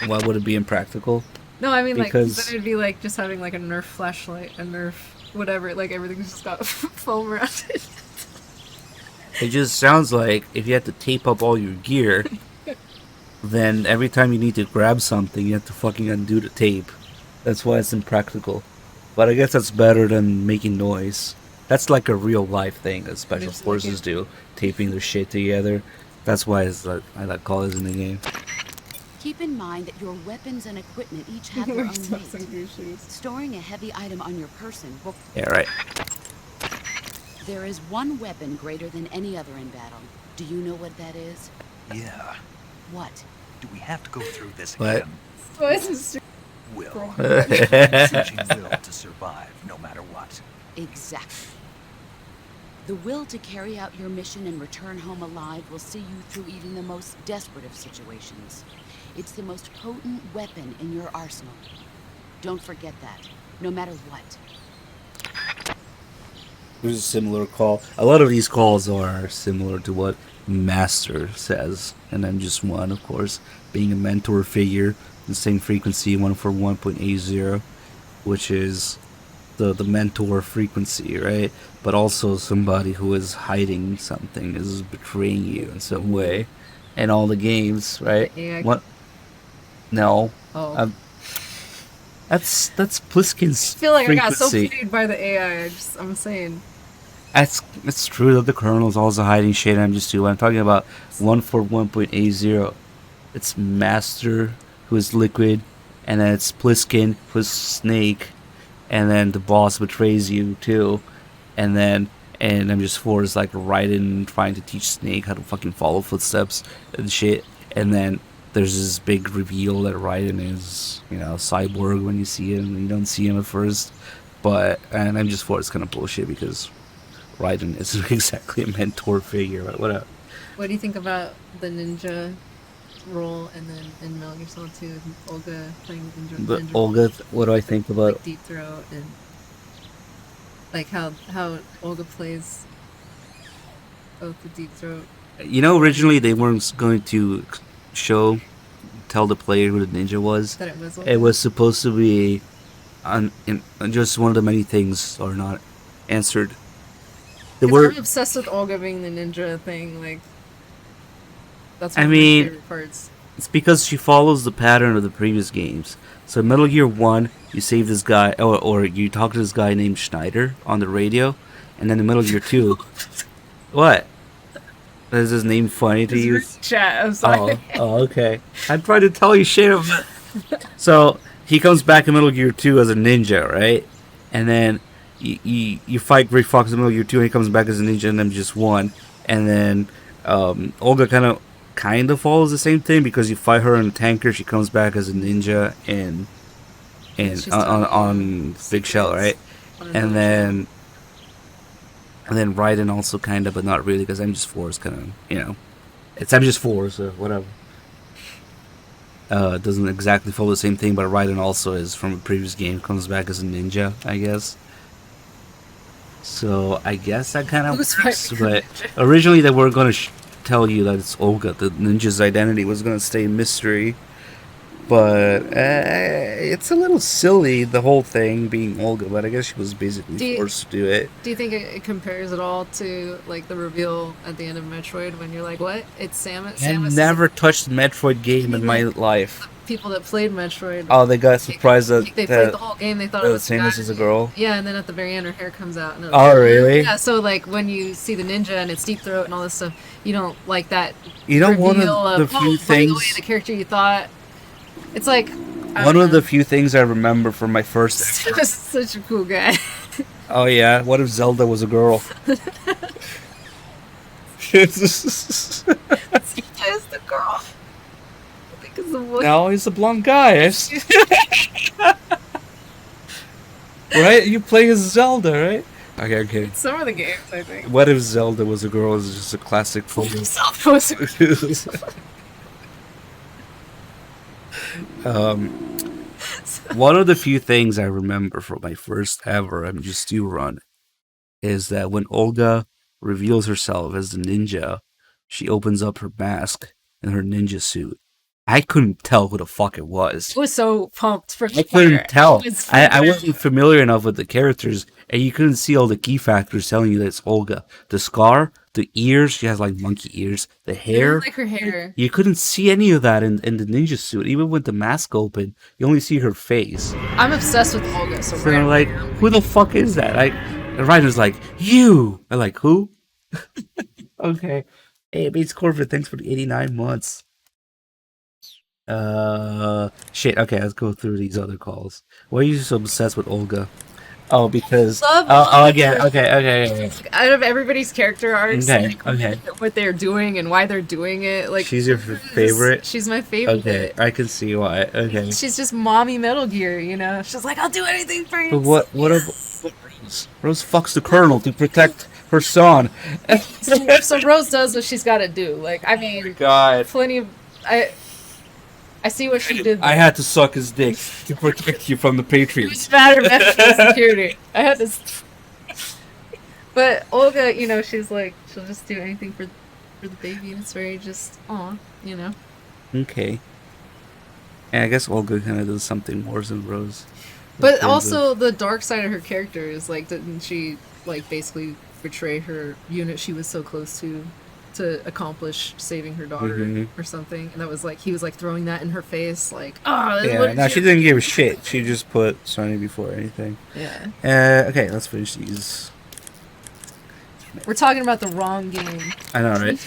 Why would it be impractical? No, I mean, because like, then it'd be like just having like a Nerf flashlight, a Nerf whatever, like everything's just got foam around it. It just sounds like if you had to tape up all your gear, then every time you need to grab something, you have to fucking undo the tape. That's why it's impractical. But I guess that's better than making noise. That's like a real life thing that special forces do, taping their shit together. That's why that call is in the game. Keep in mind that your weapons and equipment each have their own weight. Storing a heavy item on your person will... Yeah, right. There is one weapon greater than any other in battle. Do you know what that is? Yeah. What? Do we have to go through this What? again? Will. Searching will to survive, no matter what. Exactly. The will to carry out your mission and return home alive will see you through even the most desperate of situations. It's the most potent weapon in your arsenal. Don't forget that, no matter what. There's a similar call. A lot of these calls are similar to what Master says, and then just one, of course, being a mentor figure, the same frequency, 141.80, which is the mentor frequency, right? But also somebody who is hiding something, is betraying you in some way. In all the games, right? What? No. Oh. That's Pliskin's I feel like frequency. I got so played by the AI. I'm saying. It's true that the Colonel's also hiding shit. I'm just too. I'm talking about 141.80. It's Master, who is Liquid, and then it's Pliskin, who is Snake, and then the boss betrays you too, and MGS4 is like Raiden trying to teach Snake how to fucking follow footsteps and shit, and then there's this big reveal that Raiden is, Cyborg when you see him, and you don't see him at first, and MGS4 is kind of bullshit because Raiden isn't exactly a mentor figure, but whatever. What do you think about the ninja role, and then in Metal Gear Solid 2, Olga playing ninja? But Olga, what do I think about Deep Throat, and like how Olga plays both the Deep Throat? Originally they weren't going to tell the player who the ninja was. That it was Olga? It was supposed to be just one of the many things are not answered. I'm obsessed with Olga being the ninja thing. Like, that's one of my favorite parts. It's because she follows the pattern of the previous games. So in Metal Gear 1, you save this guy, or you talk to this guy named Schneider on the radio, and then in Metal Gear 2, what? Is his name funny to you? Chat, I'm sorry. Oh, okay. I'm trying to tell you shit. So he comes back in Metal Gear 2 as a ninja, right? And then you fight Gray Fox in Metal Gear 2, and he comes back as a ninja in MGS1. And then Olga kind of follows the same thing because you fight her in a tanker, she comes back as a ninja on Big Shell, right? And then Raiden also kind of, but not really, because MGS4 is kind of, it's MGS4, so whatever. It doesn't exactly follow the same thing, but Raiden also is from a previous game, comes back as a ninja, I guess. So I guess that kind of works, but originally they were going to tell you that it's Olga. The ninja's identity was going to stay a mystery, but it's a little silly, the whole thing being Olga, but I guess she was basically forced to do it. Do you think it compares at all to like the reveal at the end of Metroid when you're like, what? It's Samus? I've never touched a Metroid game in my life. People that played Metroid. Oh, they got surprised that they played the whole game. They thought it was Samus is a girl. Yeah, and then at the very end, her hair comes out. And oh, really? Yeah. So like when you see the ninja and it's Deep Throat and all this stuff, you don't like that. One of the few things. By the way, the character you thought. It's like one of the few things I remember from my first. Samus is such a cool guy. Oh yeah, what if Zelda was a girl? It's the girl. No, he's a blonde guy. Right? You play as Zelda, right? Okay. Some of the games, I think. What if Zelda was a girl? Is just a classic film. Zelda was a one of the few things I remember from my first ever MGS2 run is that when Olga reveals herself as the ninja, she opens up her mask in her ninja suit. I couldn't tell who the fuck it was. I was so pumped for I couldn't tell. I wasn't familiar enough with the characters, and you couldn't see all the key factors telling you that it's Olga. The scar, the ears, she has like monkey ears, the hair. Like her hair. You couldn't see any of that in the ninja suit. Even with the mask open, you only see her face. I'm obsessed with Olga, so I'm like, who the fuck is that? And Ryder's like, you! I'm like, who? Okay. Hey, Bates Corporate, thanks for the 89 months. Shit, okay, let's go through these other calls. Why are you so obsessed with Olga? Oh, because again, okay. Out of everybody's character arcs, Okay, like, okay. what they're doing and why they're doing it, like She's your favorite. She's my favorite. Okay, I can see why. Okay. She's just mommy Metal Gear, you know. She's like, I'll do anything for you. But what Rose fucks the Colonel to protect her son. So Rose does what she's got to do. Like, I mean, God. plenty of I see what she did. I had to suck his dick to protect you from the Patriots. It's matter national security. I had to. But Olga, you know, she's like, she'll just do anything for the baby, and it's very just, aw, you know. Okay. And I guess Olga kind of does something more than Rose. But also, the dark side of her character is like, didn't she like basically betray her unit she was so close to accomplish saving her daughter or something? And that was like, he was like throwing that in her face, like, yeah. No, she didn't give a shit. She just put Sonny before anything. Yeah. Okay, let's finish these. We're talking about the wrong game. I know, right?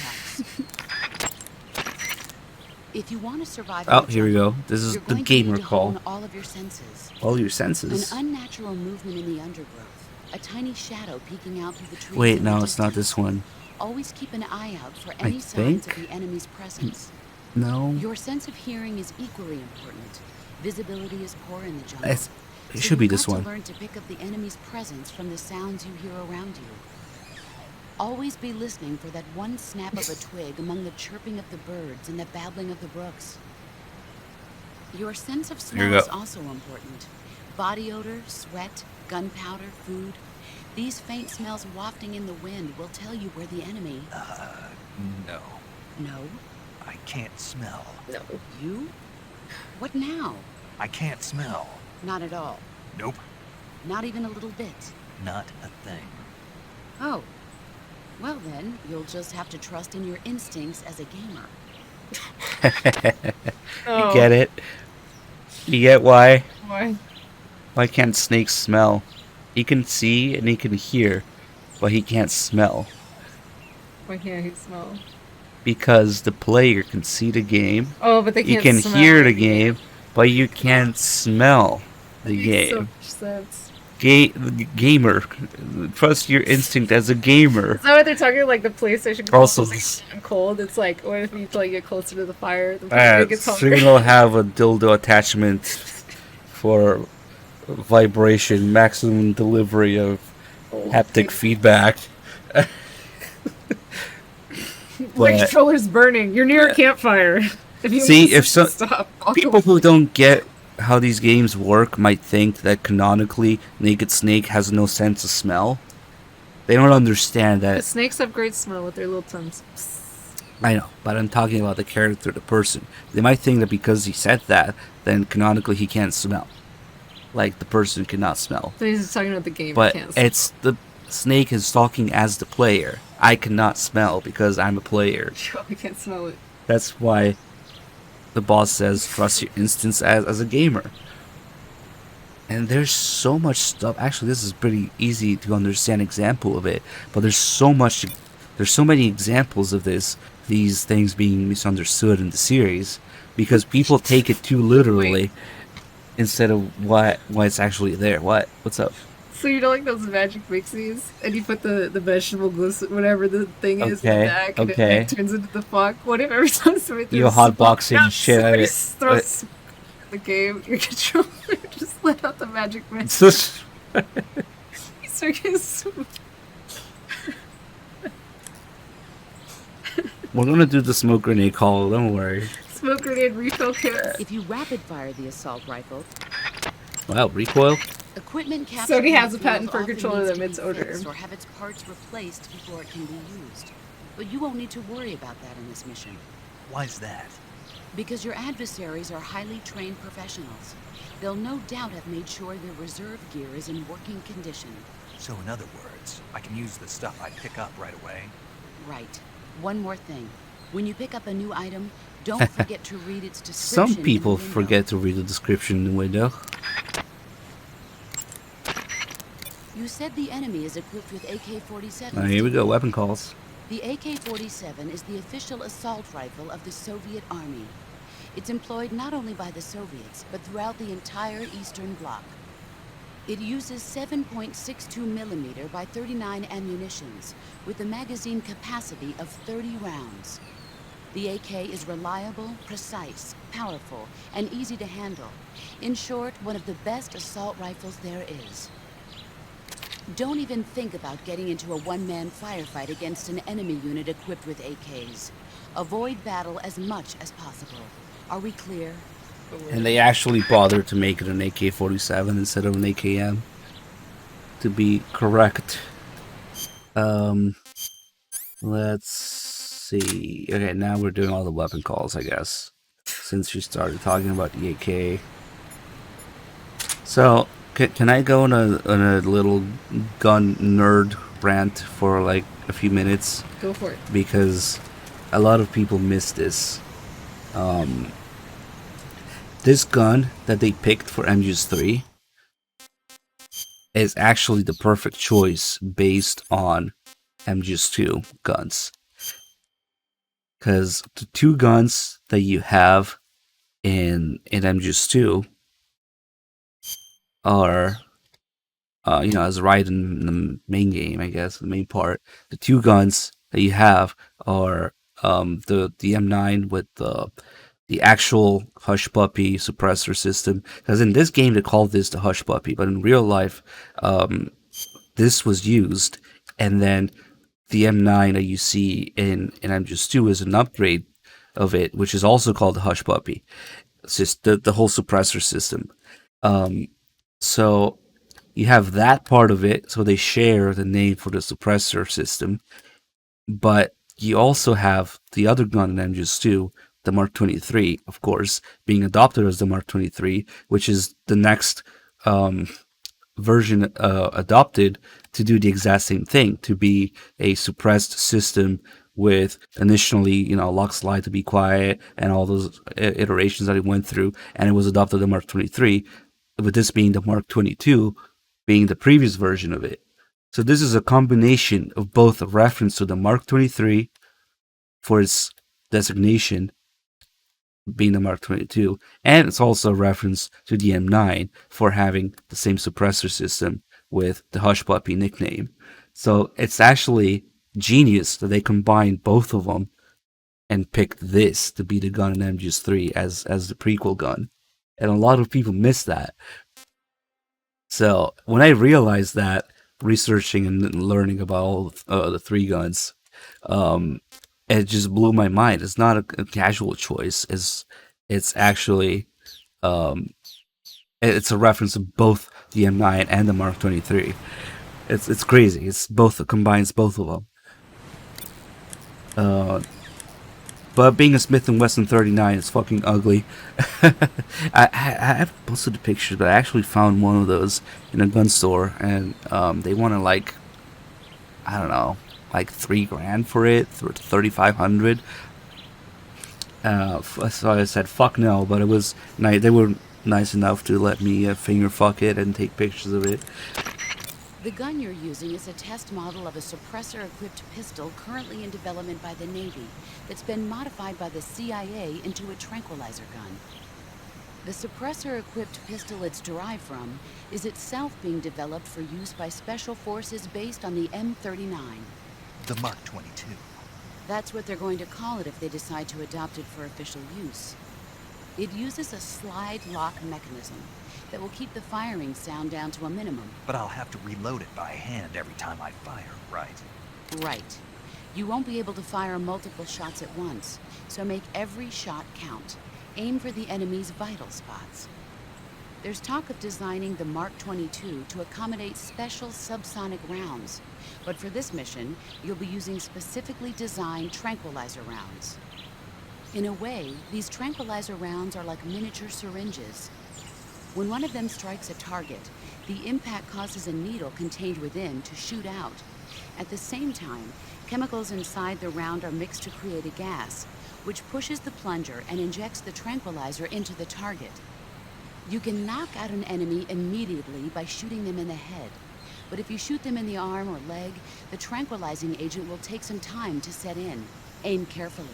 If you want to survive, Oh, here we go. This is the gamer call. All of your senses. All your senses. An unnatural movement in the undergrowth. A tiny shadow peeking out through the trees. Wait, no, it's not this one. Always keep an eye out for any signs of the enemy's presence. No. Your sense of hearing is equally important. Visibility is poor in the jungle. It should be this one. Learn to pick up the enemy's presence from the sounds you hear around you. Always be listening for that one snap of a twig among the chirping of the birds and the babbling of the brooks. Your sense of smell is also important. Body odor, sweat, gunpowder, food. These faint smells wafting in the wind will tell you where the enemy... No. No? I can't smell. No. You? What now? I can't smell. Not at all. Nope. Not even a little bit. Not a thing. Oh. Well then, you'll just have to trust in your instincts as a gamer. You get it? You get why? Why? Why can't Snake smell? He can see and he can hear, but he can't smell. Why can't he smell? Because the player can see the game. Oh, but they can't You can smell hear the game, but you can't smell the game. So much sense. Gamer. Trust your instinct as a gamer. Is that what they're talking like the PlayStation Also, is like cold? It's like, what if you like get closer to the fire? The player gets so you don't have a dildo attachment for vibration, maximum delivery of haptic feedback. The controller's burning. You're near a campfire. If you stop, people who don't get how these games work might think that canonically Naked Snake has no sense of smell. They don't understand that. The snakes have great smell with their little tongues. I know, but I'm talking about the character, the person. They might think that because he said that, then canonically he can't smell. Like the person cannot smell. So he's talking about the game. But can't smell. it's the snake is talking as the player. I cannot smell because I'm a player. I can't smell it. That's why the boss says trust your instincts as a gamer. And there's so much stuff. Actually, this is pretty easy to understand example of it. But there's so many examples of these things being misunderstood in the series because people take it too literally instead of why it's actually there. What's up? So you know, like those magic mixies, and you put the vegetable glycerin, whatever the thing is, in the back, and it turns into the fuck. What if every time somebody you're hotboxing shit out of it? Throws the game, your controller just let out the magic mix. We're gonna do the smoke grenade call. Don't worry. Smoke grenade refill kit. If you rapid fire the assault rifle. Wow, recoil. Equipment Sony has a patent for a controller that emits odor. Or have its parts replaced before it can be used. But you won't need to worry about that in this mission. Why's that? Because your adversaries are highly trained professionals. They'll no doubt have made sure their reserve gear is in working condition. So in other words, I can use the stuff I pick up right away? Right. One more thing. When you pick up a new item, don't forget to read its description. Some people forget to read the description in the window. You said the enemy is equipped with AK-47s. Here we go, weapon calls. The AK-47 is the official assault rifle of the Soviet Army. It's employed not only by the Soviets, but throughout the entire Eastern Bloc. It uses 7.62 millimeter by 39 ammunitions with a magazine capacity of 30 rounds. The AK is reliable, precise, powerful, and easy to handle. In short, one of the best assault rifles there is. Don't even think about getting into a one-man firefight against an enemy unit equipped with AKs. Avoid battle as much as possible. Are we clear? And they actually bothered to make it an AK-47 instead of an AKM. To be correct. Let's see. Okay, now we're doing all the weapon calls, I guess. Since you started talking about the AK. So, can I go on a little gun nerd rant for like a few minutes? Go for it. Because a lot of people miss this. This gun that they picked for MGS3 is actually the perfect choice based on MGS2 guns. Because the two guns that you have in MGS2 are, as right in the main game, I guess, the main part. The two guns that you have are the M9 with the actual Hush Puppy suppressor system. Because in this game they called this the Hush Puppy, but in real life, this was used, and then the M9 that you see in MGS2 is an upgrade of it, which is also called the Hush Puppy. It's just the whole suppressor system. So you have that part of it, so they share the name for the suppressor system, but you also have the other gun in MGS2, the Mark 23, of course, being adopted as the Mark 23, which is the next version adopted to do the exact same thing, to be a suppressed system with initially, lock slide to be quiet and all those iterations that it went through, and it was adopted the Mark 23, with this being the Mark 22, being the previous version of it. So this is a combination of both a reference to the Mark 23 for its designation, being the Mark 22, and it's also a reference to the M9 for having the same suppressor system with the Hush Puppy nickname. So it's actually genius that they combined both of them and picked this to be the gun in MGS3 as the prequel gun. And a lot of people miss that. So when I realized that, researching and learning about all the three guns, it just blew my mind. It's not a casual choice. It's actually it's a reference to both the M9 and the Mark 23. It's crazy. It's both. It combines both of them. But being a Smith & Wesson 39 is fucking ugly. I haven't posted the pictures, but I actually found one of those in a gun store, and they wanted like, I don't know, like $3,000 for it, $3,500. So I said fuck no, but it was nice. They were nice enough to let me finger fuck it and take pictures of it. The gun you're using is a test model of a suppressor-equipped pistol currently in development by the Navy that's been modified by the CIA into a tranquilizer gun. The suppressor-equipped pistol it's derived from is itself being developed for use by special forces based on the M39. The Mark 22. That's what they're going to call it if they decide to adopt it for official use. It uses a slide lock mechanism that will keep the firing sound down to a minimum. But I'll have to reload it by hand every time I fire, right? Right. You won't be able to fire multiple shots at once, so make every shot count. Aim for the enemy's vital spots. There's talk of designing the Mark 22 to accommodate special subsonic rounds, but for this mission, you'll be using specifically designed tranquilizer rounds. In a way, these tranquilizer rounds are like miniature syringes. When one of them strikes a target, the impact causes a needle contained within to shoot out. At the same time, chemicals inside the round are mixed to create a gas, which pushes the plunger and injects the tranquilizer into the target. You can knock out an enemy immediately by shooting them in the head, but if you shoot them in the arm or leg, the tranquilizing agent will take some time to set in. Aim carefully.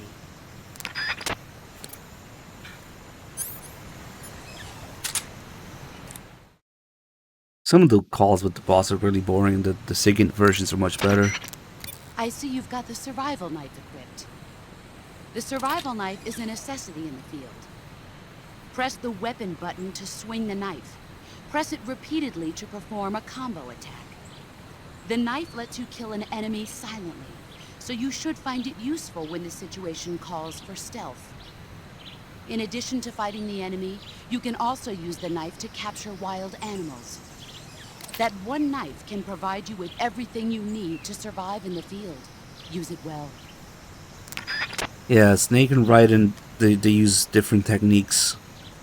Some of the calls with the boss are really boring. The second versions are much better. I see you've got the survival knife equipped. The survival knife is a necessity in the field. Press the weapon button to swing the knife. Press it repeatedly to perform a combo attack. The knife lets you kill an enemy silently, so you should find it useful when the situation calls for stealth. In addition to fighting the enemy, you can also use the knife to capture wild animals. That one knife can provide you with everything you need to survive in the field. Use it well. Yeah, Snake and Raiden, they use different techniques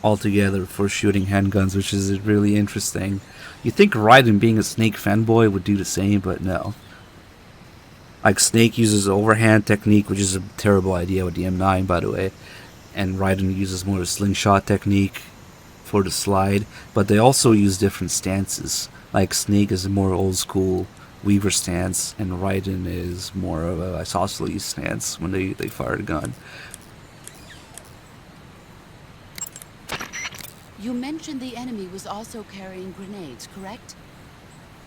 altogether for shooting handguns, which is really interesting. You think Raiden, being a Snake fanboy, would do the same, but no. Like, Snake uses overhand technique, which is a terrible idea with the M9, by the way. And Raiden uses more of a slingshot technique for the slide, but they also use different stances. Like, Snake is a more old school Weaver stance, and Raiden is more of a isosceles stance when they fire a gun. You mentioned the enemy was also carrying grenades, correct?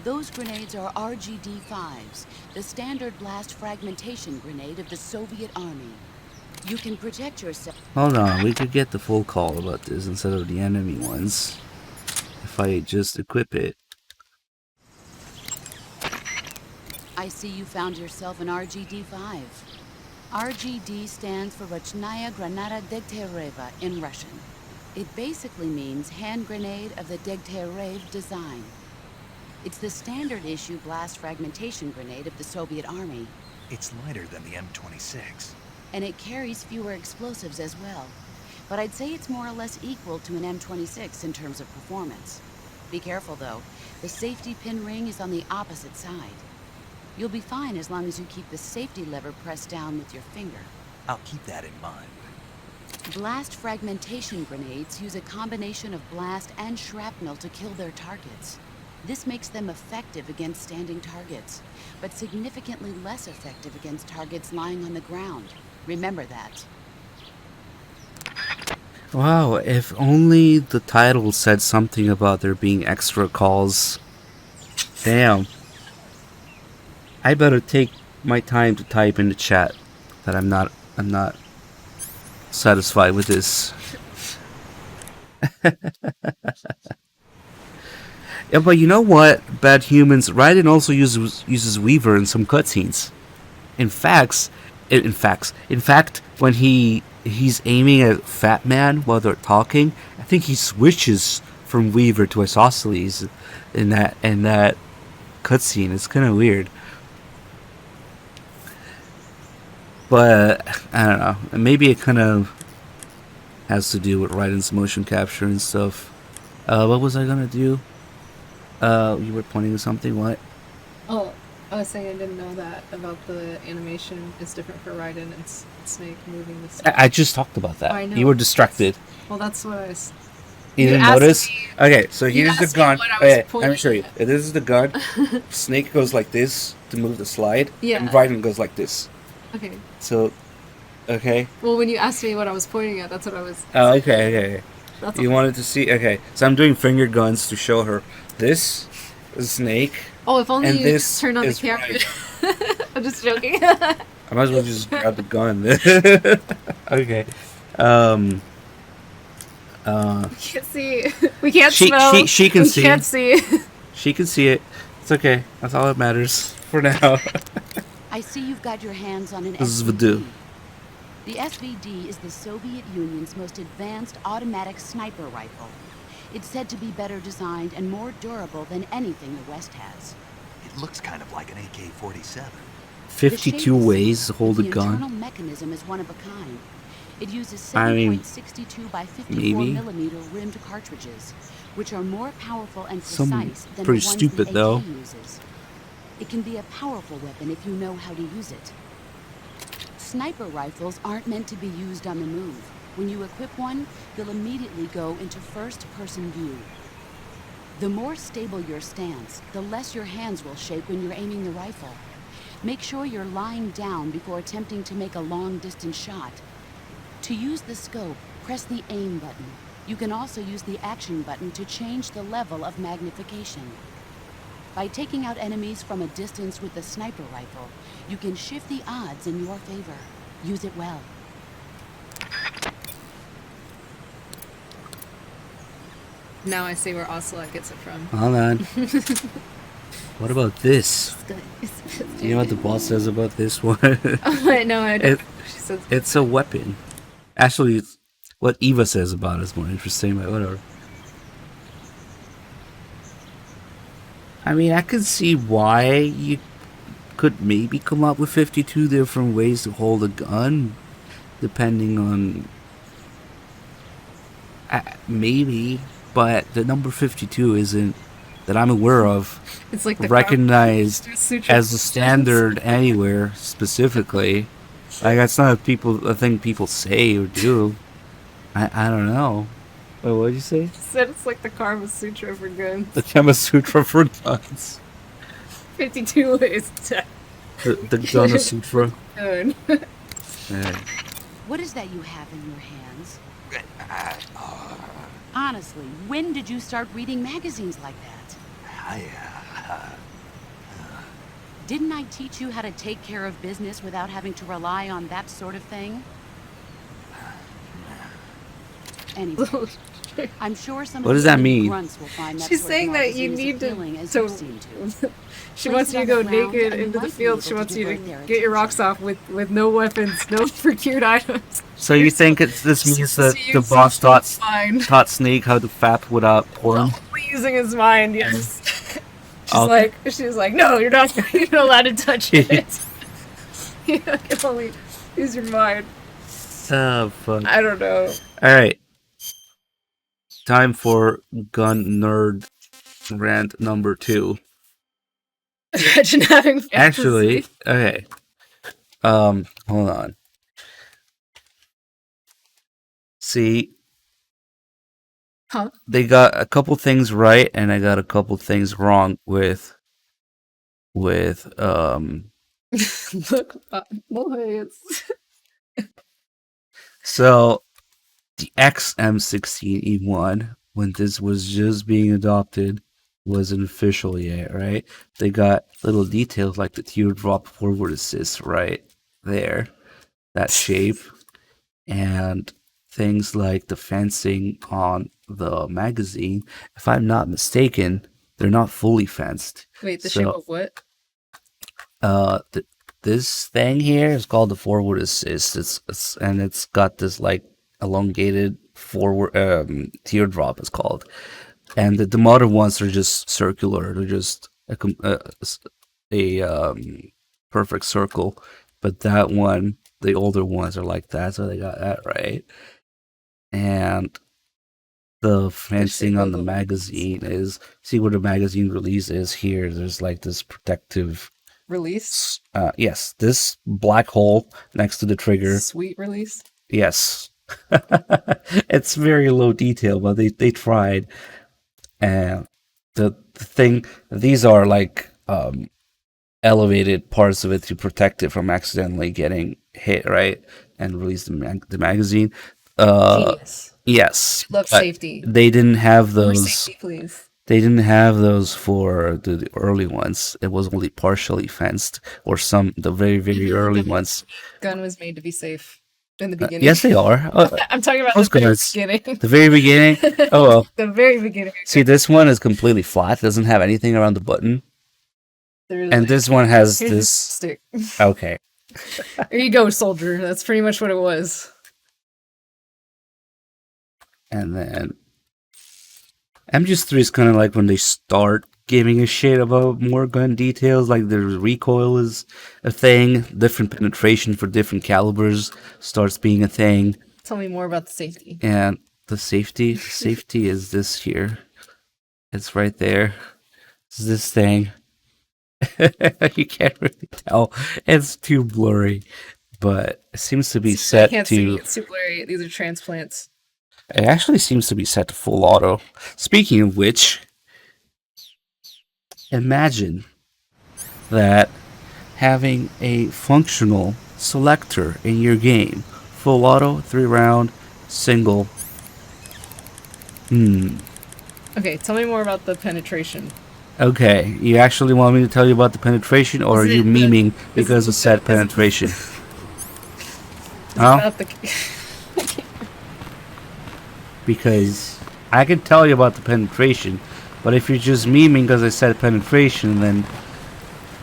Those grenades are RGD-5s, the standard blast fragmentation grenade of the Soviet Army. You can protect yourself. Hold on, we could get the full call about this instead of the enemy ones. If I just equip it. I see you found yourself an RGD-5. RGD stands for Rachnaya Granata Degtyaryeva in Russian. It basically means hand grenade of the Degtyaryov design. It's the standard issue blast fragmentation grenade of the Soviet Army. It's lighter than the M26. And it carries fewer explosives as well. But I'd say it's more or less equal to an M26 in terms of performance. Be careful though, the safety pin ring is on the opposite side. You'll be fine as long as you keep the safety lever pressed down with your finger. I'll keep that in mind. Blast fragmentation grenades use a combination of blast and shrapnel to kill their targets. This makes them effective against standing targets, but significantly less effective against targets lying on the ground. Remember that. Wow, if only the title said something about there being extra calls. Damn. I better take my time to type in the chat that I'm not satisfied with this. Yeah, but you know what, Bad Humans, Raiden also uses Weaver in some cutscenes. In fact, when he's aiming at Fat Man while they're talking, I think he switches from Weaver to Isosceles in that cutscene. It's kind of weird. But I don't know. Maybe it kind of has to do with Raiden's motion capture and stuff. What was I gonna do? You were pointing to something. What? Oh, I was saying I didn't know that about the animation is different for Raiden and Snake moving the stuff. I just talked about that. I know. You were distracted. Well, that's what I was. You didn't notice? Okay, so you here's the asked me gun. what I was Okay, let me pointing show you. This is the gun. Snake goes like this to move the slide, Yeah. and Raiden goes like this. Okay. So, okay. Well, when you asked me what I was pointing at, that's what I was. Oh, okay. That's You okay. wanted to see? Okay, so I'm doing finger guns to show her. This is Snake. Oh, if only and you this turned on the is camera. Raiden. I'm just joking. I might as well just grab the gun. Okay. We can't see. We can't smell. She can see. We can't see. She can see it. It's okay. That's all that matters for now. I see you've got your hands on an This is SVD. Voodoo. The SVD is the Soviet Union's most advanced automatic sniper rifle. It's said to be better designed and more durable than anything the West has. It looks kind of like an AK-47. 52 ways to hold a The internal gun. mechanism is one of a kind. It uses I mean, 7.62 by 54 maybe. millimeter rimmed cartridges, which are more powerful and Some precise than pretty the ones stupid, the AK though. uses. It can be a powerful weapon if you know how to use it. Sniper rifles aren't meant to be used on the move. When you equip one, you'll immediately go into first-person view. The more stable your stance, the less your hands will shake when you're aiming the rifle. Make sure you're lying down before attempting to make a long-distance shot. To use the scope, press the aim button. You can also use the action button to change the level of magnification. By taking out enemies from a distance with the sniper rifle, you can shift the odds in your favor. Use it well. Now I see where Ocelot gets it from. Hold on. What about this? It's good. Do you know what the boss says about this one? I know, I don't. She says it's a weapon. Actually, what Eva says about it is more interesting, but whatever. I mean, I could see why you could maybe come up with 52 different ways to hold a gun, depending on... maybe, but the number 52 isn't, that I'm aware of, it's like the recognized as a standard anywhere specifically. Like, that's not a thing people say or do. I don't know. Wait, what did you say? She said it's like the Kama Sutra for guns. The Kama Sutra for guns. 52 ways to... The Kama Sutra. Gun. What is that you have in your hands? Honestly, when did you start reading magazines like that? Didn't I teach you how to take care of business without having to rely on that sort of thing? Anyway, I'm sure some what of does the that mean? grunts will find that She's sort saying of that you magazine need as to... appealing as So, you seem to. she wants you to go naked into the field. She wants you to get your rocks off with no weapons, no procured items. So you think this means that the boss taught Snake how to fap without porn? Only using his mind, yes. She's like, no, you're not allowed to touch it. You can only use your mind. Oh, fuck. I don't know. Alright. Time for gun nerd rant number 2. Imagine having fantasy. Actually, okay. Hold on. See, they got a couple things right, and I got a couple things wrong with Look, boys. So, the XM16E1, when this was just being adopted, wasn't official yet, right? They got little details like the teardrop forward assist right there, that shape, and things like the fencing on the magazine. If I'm not mistaken, they're not fully fenced. Wait, the shape of what? This thing here is called the forward assist. It's got this like elongated forward teardrop. It's called, and the modern ones are just circular. They're just a perfect circle. But that one, the older ones are like that, so they got that right. And the fencing on the magazine is, see where the magazine release is here. There's like this protective release. Yes, this black hole next to the trigger. Sweet release. Yes. It's very low detail, but they tried. And the thing, these are like elevated parts of it to protect it from accidentally getting hit, right? And release the magazine. Genius. Yes. Love safety. They didn't have those. More safety, please. They didn't have those for the early ones. It was only partially fenced, or the very, very early ones. Gun was made to be safe in the beginning. Yes, they are. I'm talking about the very beginning. The very beginning? Oh, well. The very beginning. See, this one is completely flat. It doesn't have anything around the button. And this one has this stick. Okay. There you go, soldier. That's pretty much what it was. And then MGS3 is kind of like when they start giving a shit about more gun details, like the recoil is a thing, different penetration for different calibers starts being a thing. Tell me more about the safety. And the safety is this here. It's right there. It's this thing. You can't really tell. It's too blurry, but it seems to be set I can't to... see. It's too blurry. These are transplants. It actually seems to be set to full auto. Speaking of which, imagine that having a functional selector in your game. Full auto, 3-round, single. Okay, tell me more about the penetration. Okay, you actually want me to tell you about the penetration, or are you memeing because of said penetration? Huh? Because I can tell you about the penetration, but if you're just memeing because I said penetration, then...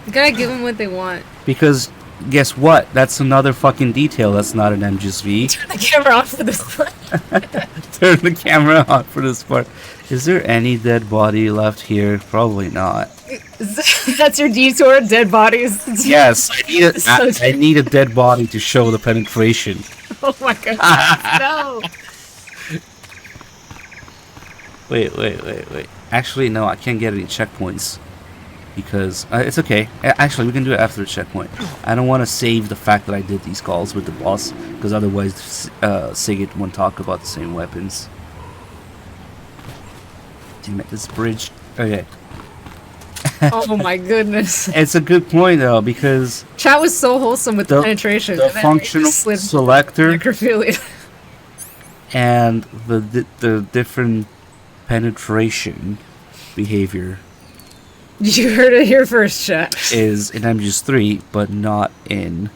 You gotta give them what they want. Because, guess what? That's another fucking detail that's not an MGSV. Turn the camera off for this part. Turn the camera on for this part. Is there any dead body left here? Probably not. That's your detour, dead bodies. Yes, I need a dead body to show the penetration. Oh my god. No. Wait. Actually, no, I can't get any checkpoints. Because, it's okay. Actually, we can do it after the checkpoint. I don't want to save the fact that I did these calls with the boss, because otherwise Sigurd won't talk about the same weapons. Damn it, this bridge. Okay. Oh my goodness. It's a good point, though, because... Chat was so wholesome with the penetration. The functional selector... Necrophilia. And the different penetration behavior... You heard it here first, chat. Is in MGS3, but not in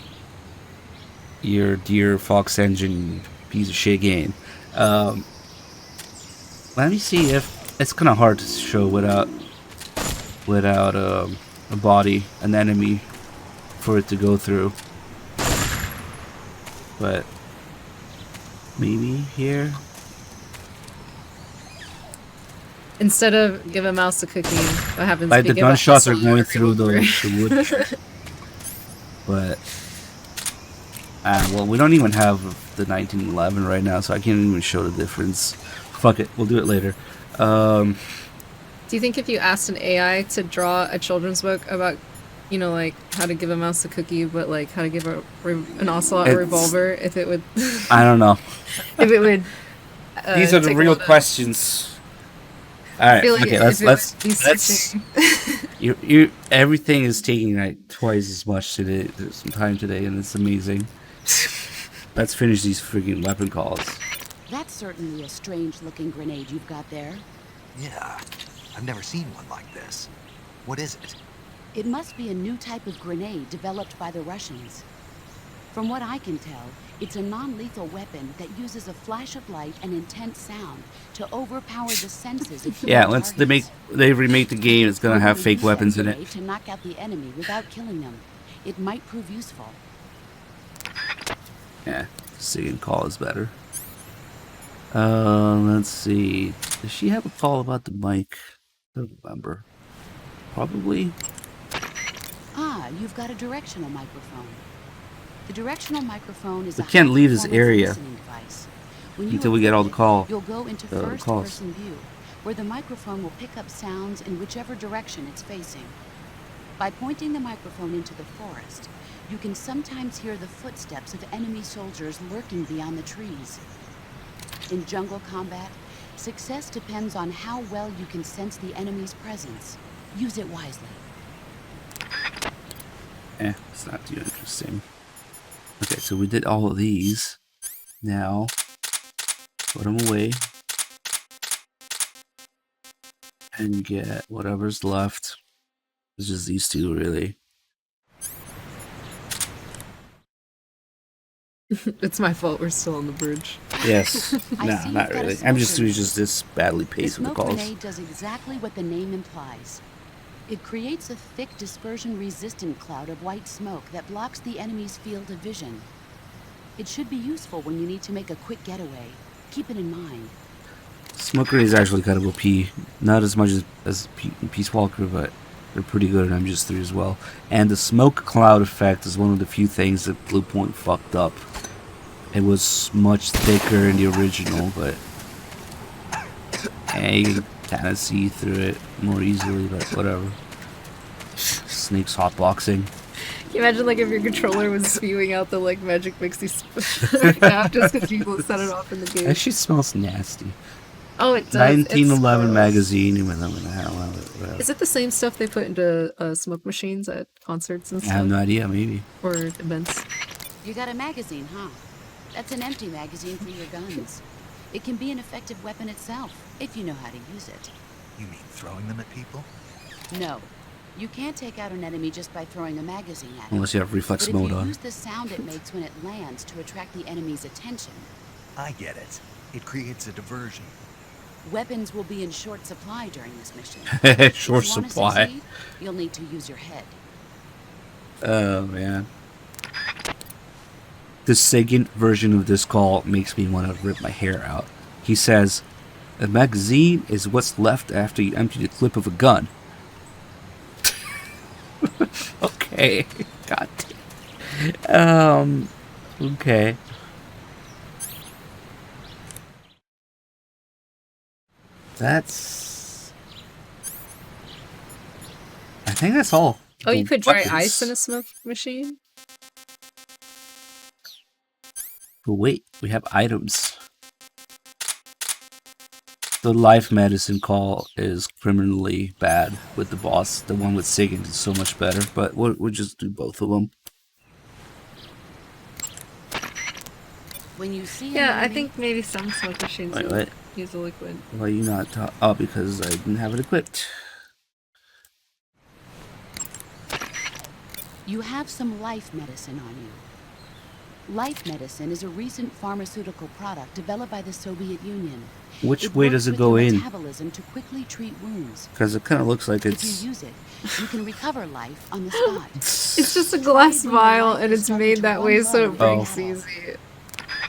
your dear Fox Engine piece of shit game. Let me see if it's kind of hard to show without a body, an enemy, for it to go through. But maybe here. Instead of give a mouse a cookie, what happens? Like the gunshots are going through the wood. But well, we don't even have the 1911 right now, so I can't even show the difference. Fuck it, we'll do it later. Do you think if you asked an AI to draw a children's book about, you know, like how to give a mouse a cookie, but like how to give an ocelot a revolver, if it would? I don't know. If it would. These are the real questions. All right, like okay, let's you everything is taking like twice as much today, some time today, and it's amazing. Let's finish these freaking weapon calls. That's certainly a strange-looking grenade you've got there. Yeah, I've never seen one like this. What is it? It must be a new type of grenade developed by the Russians. From what I can tell, it's a non-lethal weapon that uses a flash of light and intense sound to overpower the senses of yeah, once they remake the game, it's gonna have fake weapons in it. To knock out the enemy without killing them, it might prove useful. Yeah, second call is better. Let's see. Does she have a call about the mic? I don't remember. Probably. Ah, you've got a directional microphone. The directional microphone is we can't leave this area until we get all the calls. You'll go into first-person view, where the microphone will pick up sounds in whichever direction it's facing. By pointing the microphone into the forest, you can sometimes hear the footsteps of enemy soldiers lurking beyond the trees. In jungle combat, success depends on how well you can sense the enemy's presence. Use it wisely. It's not too interesting. Okay, so we did all of these. Now, put them away. And get whatever's left. It's just these two, really. It's my fault we're still on the bridge. Yes. No, not really. I'm just this badly paced with the calls. The smoke grenade does exactly what the name implies. It creates a thick dispersion-resistant cloud of white smoke that blocks the enemy's field of vision. It should be useful when you need to make a quick getaway. Keep it in mind. Smoke grenade is actually kind of OP. Not as much as Peace Walker, but they're pretty good at MGS3 as well. And the smoke cloud effect is one of the few things that Bluepoint fucked up. It was much thicker in the original, but you can kind of see through it more easily, but whatever. Snake's hotboxing. Can you imagine like if your controller was spewing out the like magic mixie right now just because people set it off in the game? That shit smells nasty. Oh, it does. 1911 magazine. Is it the same stuff they put into smoke machines at concerts and stuff? I have no idea, maybe. Or events. You got a magazine, huh? That's an empty magazine for your guns. It can be an effective weapon itself, if you know how to use it. You mean throwing them at people? No. You can't take out an enemy just by throwing a magazine at it. Unless you have reflex but mode if you on. use the sound it makes when it lands to attract the enemy's attention. I get it. It creates a diversion. Weapons will be in short supply during this mission. Short supply. Succeed, you'll need to use your head. Oh man. The second version of this call makes me want to rip my hair out. He says, a magazine is what's left after you empty the clip of a gun. Okay. God damn. Okay. That's... I think that's all. Oh, you put dry Weapons. ice in a smoke machine? But wait, we have items. The life medicine call is criminally bad with the boss. The one with Sigint is so much better, but we'll just do both of them. When you see an Yeah, I enemy, think maybe some smoke machines Wait, will wait. use a liquid. Why you not talk? Oh, because I didn't have it equipped. you have some life medicine on you. Life medicine is a recent pharmaceutical product developed by the Soviet Union. Which way works does it with go your in? metabolism to quickly treat wounds. Because it kind of looks like If it's... you use it, you can recover life on the spot. It's just a glass vial, and it's made that way so it breaks Oh. easy.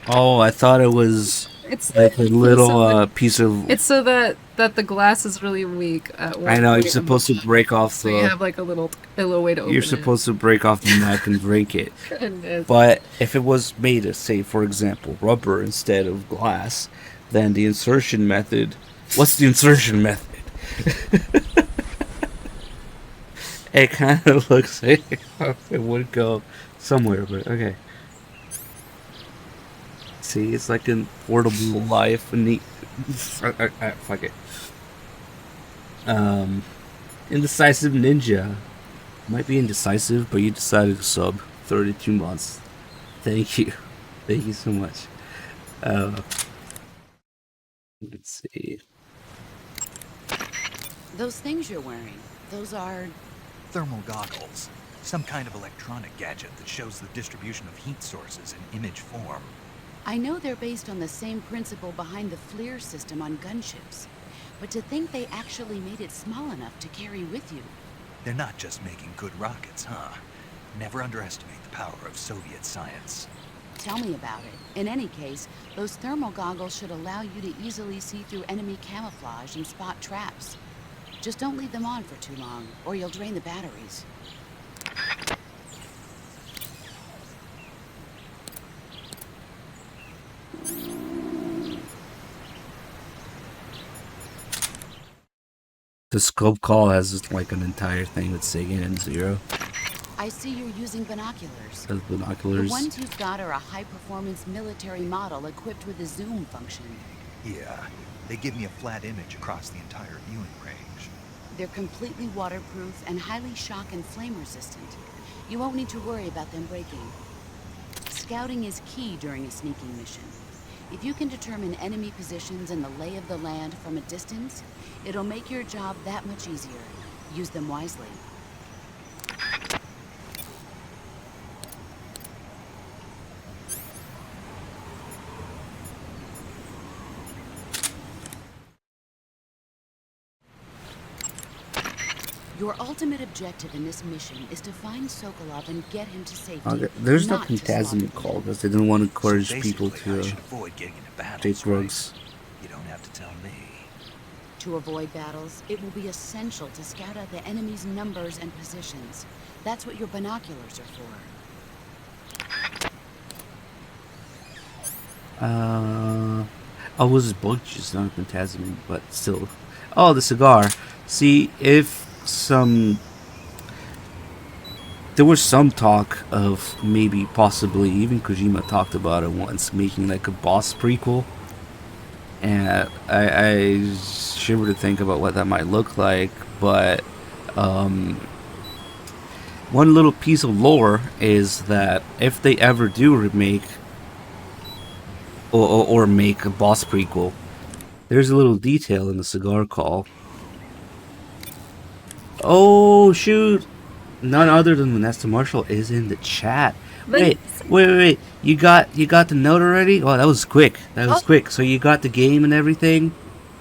Oh, I thought it was It's like a little so piece of... It's so that the glass is really weak. At one I know, you're point, supposed to break off so you the... have like a little way to open You're it. supposed to break off the neck and drink it. Goodness. But if it was made of, say, for example, rubber instead of glass, then the insertion method... What's the insertion method? It kind of looks like it would go somewhere, but okay. See, it's like a portable life and the... fuck it. Indecisive Ninja. Might be indecisive, but you decided to sub 32 months. Thank you. Thank you so much. Let's see. Those things you're wearing, those are... Thermal goggles. Some kind of electronic gadget that shows the distribution of heat sources in image form. I know they're based on the same principle behind the FLIR system on gunships. But to think they actually made it small enough to carry with you. They're not just making good rockets, huh? Never underestimate the power of Soviet science. Tell me about it. In any case, those thermal goggles should allow you to easily see through enemy camouflage and spot traps. Just don't leave them on for too long, or you'll drain the batteries. The scope call has like an entire thing with Sigint and Zero. I see you're using binoculars. Those binoculars. The ones you've got are a high-performance military model equipped with a zoom function. Yeah, they give me a flat image across the entire viewing range. They're completely waterproof and highly shock and flame resistant. You won't need to worry about them breaking. Scouting is key during a sneaking mission. If you can determine enemy positions and the lay of the land from a distance, it'll make your job that much easier. Use them wisely. Your ultimate objective in this mission is to find Sokolov and get him to safety. Okay, there's no not to Phantasm slaughter call because they didn't want to encourage So people basically, I to should avoid getting into battles, take drugs. right? You don't have to tell me. To avoid battles, it will be essential to scout out the enemy's numbers and positions. That's what your binoculars are for. I was bug juice, not Phantasm, but still. Oh, the cigar. See, if some... There was some talk of maybe, possibly, even Kojima talked about it once, making like a boss prequel. And I shiver to think about what that might look like, but one little piece of lore is that if they ever do remake or make a boss prequel. There's a little detail in the cigar call. Oh shoot! None other than Vanessa Marshall is in the chat. Wait! You got the note already? Oh, that was quick. That was quick. So you got the game and everything?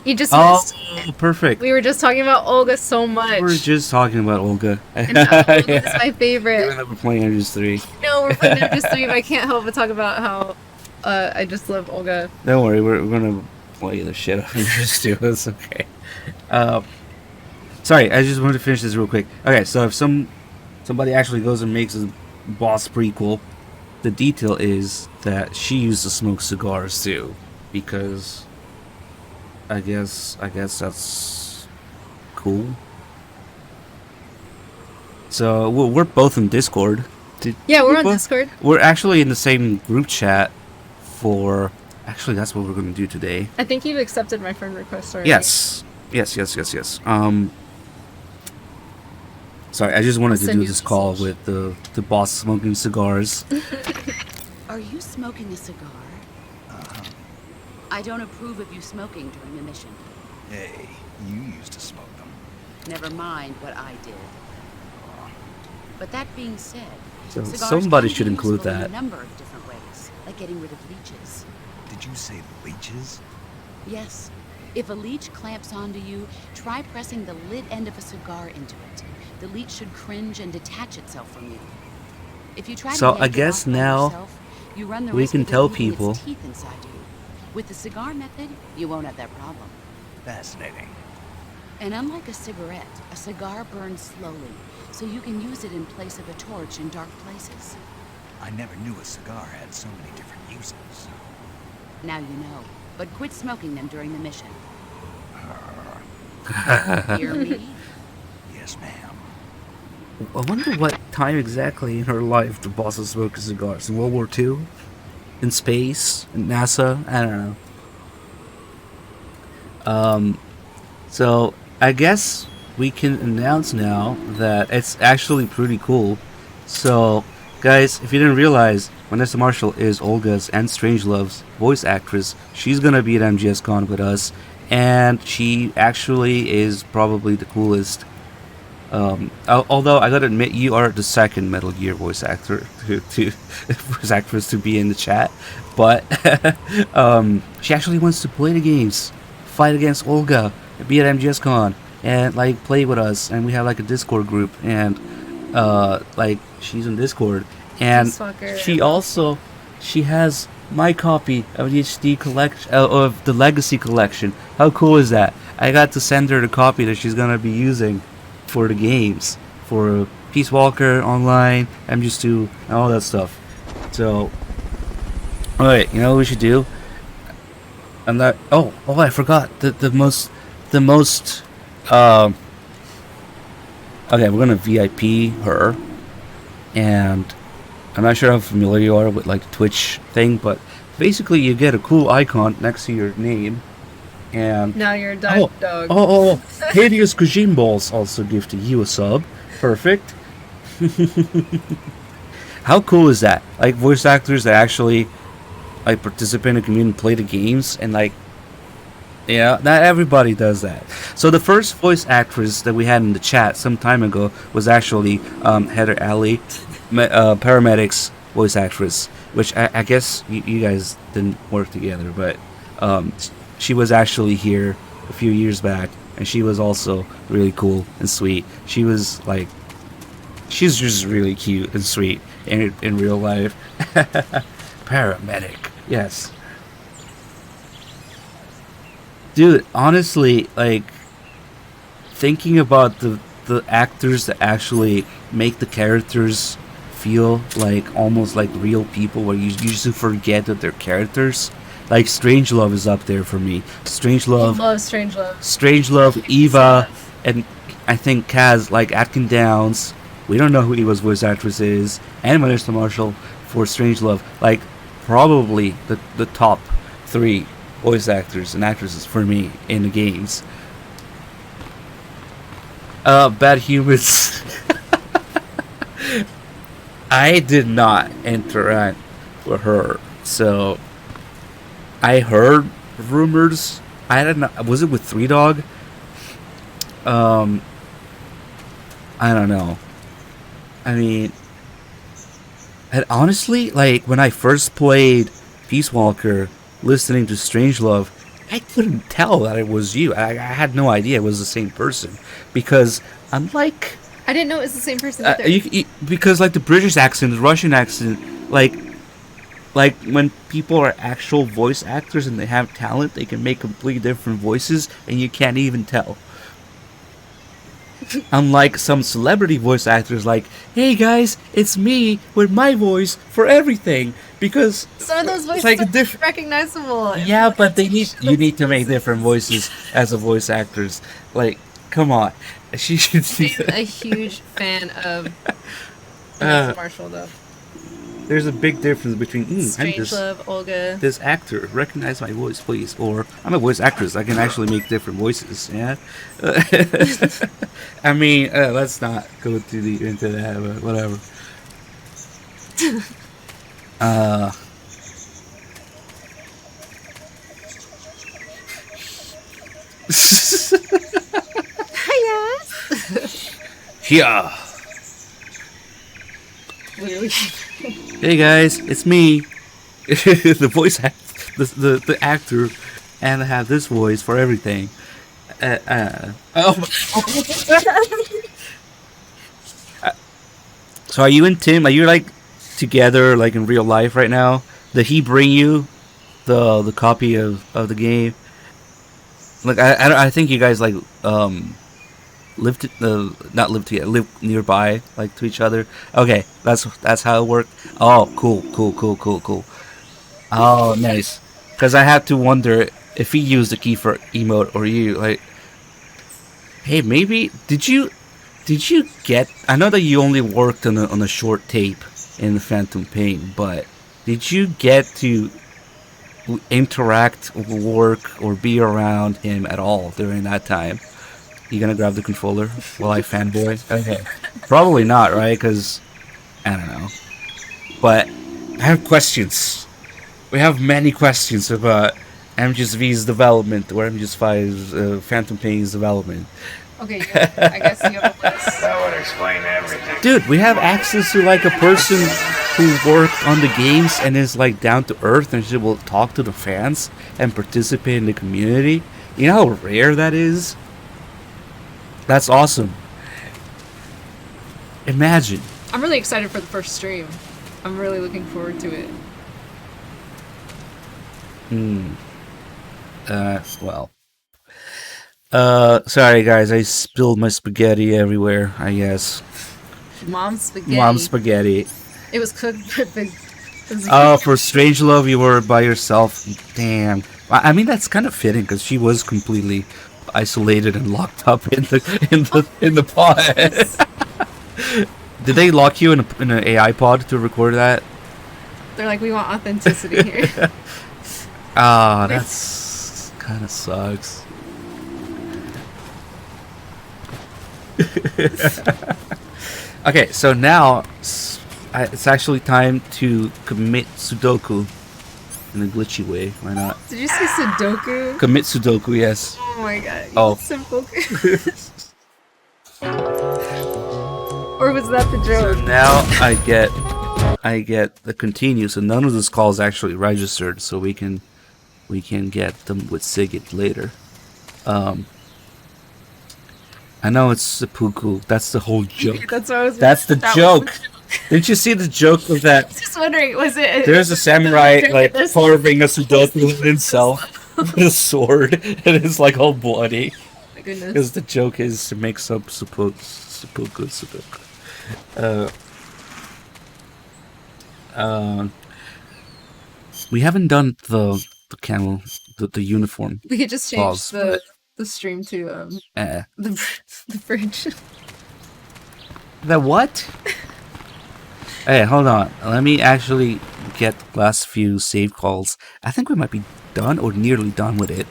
You just missed it. Perfect. We were just talking about Olga so much. We're just talking about Olga. And Olga is my favorite. Even though we're playing Ninjas 3. No, we're playing Ninjas 3, but I can't help but talk about how I just love Olga. Don't worry, we're gonna play the shit out of Ninjas 2. That's okay. Sorry, I just wanted to finish this real quick. Okay, so if somebody actually goes and makes a boss prequel, the detail is that she used to smoke cigars too, because I guess that's cool. So we're both in Discord. Yeah, we're on Discord. We're actually in the same group chat for. Actually, that's what we're going to do today. I think you've accepted my friend request already. Yes. Sorry, I just wanted to do this call with the boss smoking cigars. Are you smoking a cigar? I don't approve of you smoking during the mission. Hey, you used to smoke them. Never mind what I did. But that being said, So cigars somebody can should be include useful in that. a number of different ways, like getting rid of leeches. Did you say leeches? Yes. If a leech clamps onto you, try pressing the lit end of a cigar into it. The leech should cringe and detach itself from you. If you try So to I yank it guess off by now yourself, you run the we risk can of it tell eating its people. teeth inside you. With the cigar method, you won't have that problem. Fascinating. And unlike a cigarette, a cigar burns slowly, so you can use it in place of a torch in dark places. I never knew a cigar had so many different uses. Now you know, but quit smoking them during the mission. Hear me? Yes, ma'am. I wonder what time exactly in her life the boss was smoking cigars. In World War II? In space? In NASA? I don't know. So I guess we can announce now that it's actually pretty cool. So, guys, if you didn't realize, Vanessa Marshall is Olga's and Strangelove's voice actress. She's gonna be at MGSCon with us, and she actually is probably the coolest. Although I gotta admit, you are the second Metal Gear voice actor voice actress to be in the chat, but she actually wants to play the games, fight against Olga, be at MGSCon, and like play with us. And we have like a Discord group, and like she's in Discord, and she has my copy of the HD collection of the Legacy collection. How cool is that? I got to send her the copy that she's gonna be using for the games, for Peace Walker Online, MGS2, and all that stuff. So, alright, you know what we should do? I'm not. Oh, I forgot the most. Okay, we're gonna VIP her, and I'm not sure how familiar you are with like the Twitch thing, but basically you get a cool icon next to your name, and now you're a dog. Hideous Kojin Balls also gifted you a sub. Perfect. How cool is that? Like voice actors that actually like participate in the community and play the games, and like, yeah, not everybody does that. So the first voice actress that we had in the chat some time ago was actually Heather Alley, Paramedics voice actress, which I guess you guys didn't work together, but she was actually here a few years back, and she was also really cool and sweet. She was like, she's just really cute and sweet in real life. Paramedic, yes. Dude, honestly, like, thinking about the actors that actually make the characters feel like almost like real people, where you usually forget that they're characters. Like Strangelove is up there for me. Strangelove. I love Strangelove. Strangelove, Eva, and I think Kaz, like Atkin Downs. We don't know who Eva's voice actress is, and Vanessa Marshall for Strangelove. Like, probably the top 3 voice actors and actresses for me in the games. Bad Humans. I did not interact with her, so I heard rumors. I don't know. Was it with Three Dog? I don't know. I mean, and honestly, like when I first played Peace Walker, listening to Strangelove, I couldn't tell that it was you. I had no idea it was the same person because unlike I didn't know it was the same person either. because like the British accent, the Russian accent, like when people are actual voice actors and they have talent, they can make completely different voices and you can't even tell. Unlike some celebrity voice actors like, hey guys, it's me with my voice for everything. Because some of those voices like are recognizable. Yeah, but you need to make different voices as a voice actors. Like, come on. She should see I'm a huge fan of Marshall though. There's a big difference between Strangelove, Olga. This actor, recognize my voice, please. Or I'm a voice actress. I can actually make different voices. Yeah. I mean, let's not go too deep into that, but whatever. Yeah. Hey guys, it's me, the voice the actor, and I have this voice for everything. So are you and Tim? Are you like together, like in real life right now? Did he bring you the copy of the game? Like I think you guys like live nearby, like to each other. Okay, that's how it worked. Oh, cool. Oh, nice. Because I had to wonder if he used the key for emote or you. Like, hey, maybe did you get? I know that you only worked on a short tape in the Phantom Pain, but did you get to interact, work, or be around him at all during that time? You gonna grab the controller while I fanboy? Okay. Probably not, right? Because, I don't know. But, I have questions. We have many questions about MGS-V's development, or MGS-5's Phantom Pain's development. Okay, I guess you have a list. That would explain everything. Dude, we have access to like a person who worked on the games and is like down to earth and she will talk to the fans and participate in the community. You know how rare that is? That's awesome. Imagine. I'm really excited for the first stream. I'm really looking forward to it. Well. Sorry guys, I spilled my spaghetti everywhere, I guess. Mom's spaghetti. Mom's spaghetti. It was cooked for the... Oh, for Strangelove you were by yourself. Damn. I mean, that's kind of fitting, because she was completely isolated and locked up in the pod. Did they lock you in an AI pod to record that? They're like, we want authenticity here. Ah, that's kind of sucks. Okay, so now it's actually time to commit Sudoku in a glitchy way. Why not? Did you say Sudoku? Commit Sudoku, yes. Oh my god. Oh. Simple. Or was that the joke? So now I get the continue. So none of this call is actually registered, so we can get them with Sigit later. I know it's seppuku. That's the whole joke. That's what I was. That's the joke. Didn't you see the joke of that? Just wondering, was it? There's a samurai like carving a Sudoku with himself with a sword, and it's like all bloody. My goodness. Because the joke is to make some seppuku. We haven't done the camel, the uniform. We could just change the stream to the fridge. The what? Hey, hold on. Let me actually get the last few save calls. I think we might be done or nearly done with it.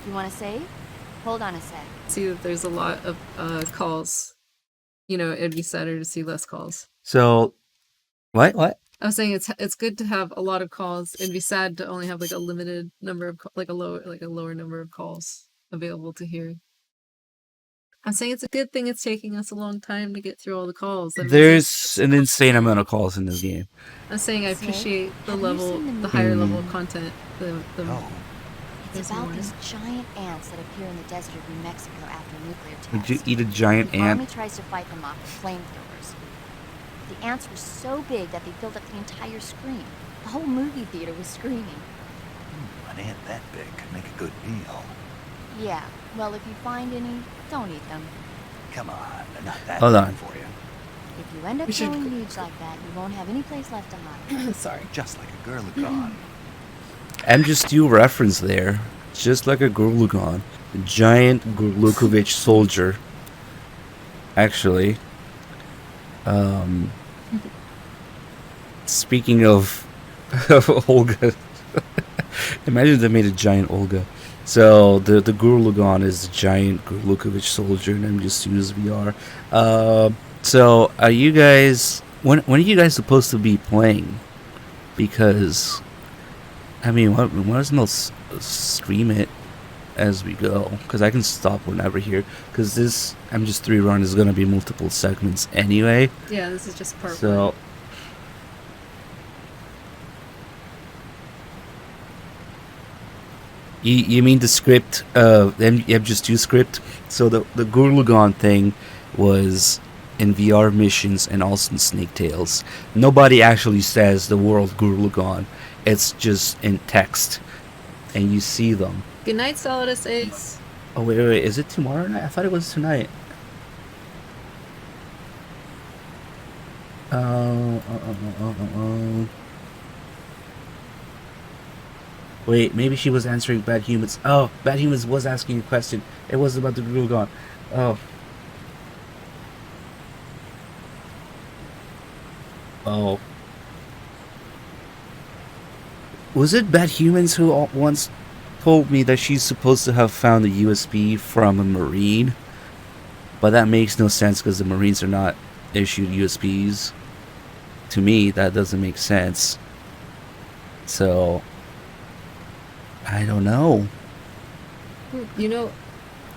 You want to save? Hold on a sec. See if there's a lot of calls. You know, it'd be sadder to see less calls. So, what? I was saying it's good to have a lot of calls. It'd be sad to only have like a limited number of like a lower number of calls available to hear. I'm saying it's a good thing it's taking us a long time to get through all the calls. There's an insane amount of calls in this game. I'm saying I appreciate the level, the higher level of content. It's about these giant ants that appear in the desert of New Mexico after a nuclear test. Would you eat a giant The ant? army tries to fight them off with flamethrowers. The ants were so big that they filled up the entire screen. The whole movie theater was screaming. An ant that big could make a good meal. Yeah, well, if you find any, don't eat them. Come on, they're not that Hold big on. for you. If you end up throwing leaves like that, you won't have any place left to hide. Sorry. Just like a Gurlugon. MGSTU reference there. Just like a Gurlugon. A giant Gurlukovich soldier. Actually. Speaking of Olga. Imagine they made a giant Olga. So the Gurlugon is a giant Gurlukovich soldier in MGSTU's VR. So are you guys when are you guys supposed to be playing? Because I mean, why doesn't it stream it as we go? Because I can stop whenever here. Because this MGS3 run is going to be multiple segments anyway. Yeah, this is just part so, one. You mean the script, MGS2 script? So the Gurlugon thing was in VR missions and also in Snake Tales. Nobody actually says the word Gurlugon. It's just in text, and you see them. Good night, Solidus Ace. Oh wait, is it tomorrow night? I thought it was tonight. Wait, maybe she was answering Bad Humans. Oh, Bad Humans was asking a question. It was about the Gurlugon. Oh. Oh. Was it Bad Humans who once told me that she's supposed to have found a USB from a Marine? But that makes no sense because the Marines are not issued USBs. To me, that doesn't make sense. So, I don't know. You know,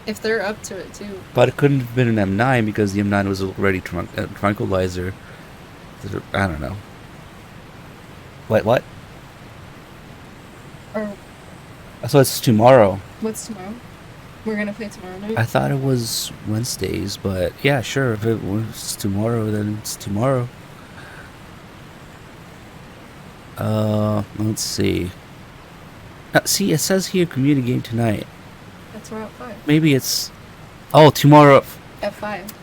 if they're up to it too. But it couldn't have been an M9 because the M9 was already tranquilizer. I don't know. What? So it's tomorrow. What's tomorrow? We're gonna play tomorrow night? I thought it was Wednesdays, but yeah, sure. If it was tomorrow, then it's tomorrow. Let's see. See, it says here community game tonight. That's where at 5. Maybe it's... Oh, tomorrow. At 5.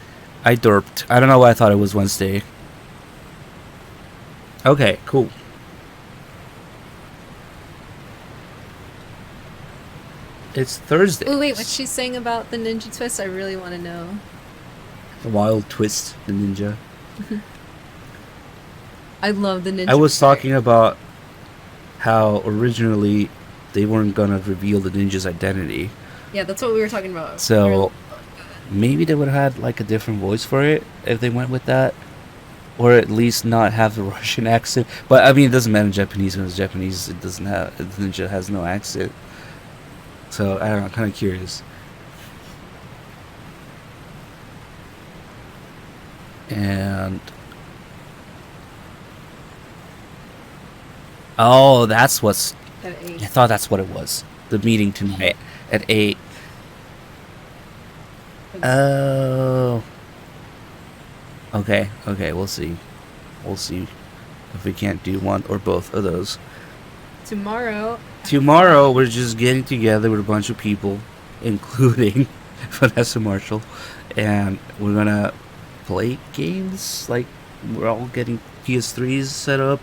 I derped. I don't know why I thought it was Wednesday. Okay, cool. It's Thursday. Oh wait, what's she saying about the ninja twist? I really want to know. The wild twist, the ninja. I love the ninja. I was talking about how originally they weren't gonna reveal the ninja's identity. Yeah, that's what we were talking about. So maybe they would have had like a different voice for it if they went with that, or at least not have the Russian accent. But I mean, it doesn't matter in Japanese because Japanese it doesn't have the ninja has no accent. So I don't know, I'm kind of curious. And oh, that's what's. At 8. I thought that's what it was. The meeting tonight at 8. Oh. Okay. We'll see. We'll see if we can't do one or both of those. Tomorrow we're just getting together with a bunch of people, including Vanessa Marshall, and we're gonna play games. Like we're all getting PS3s set up.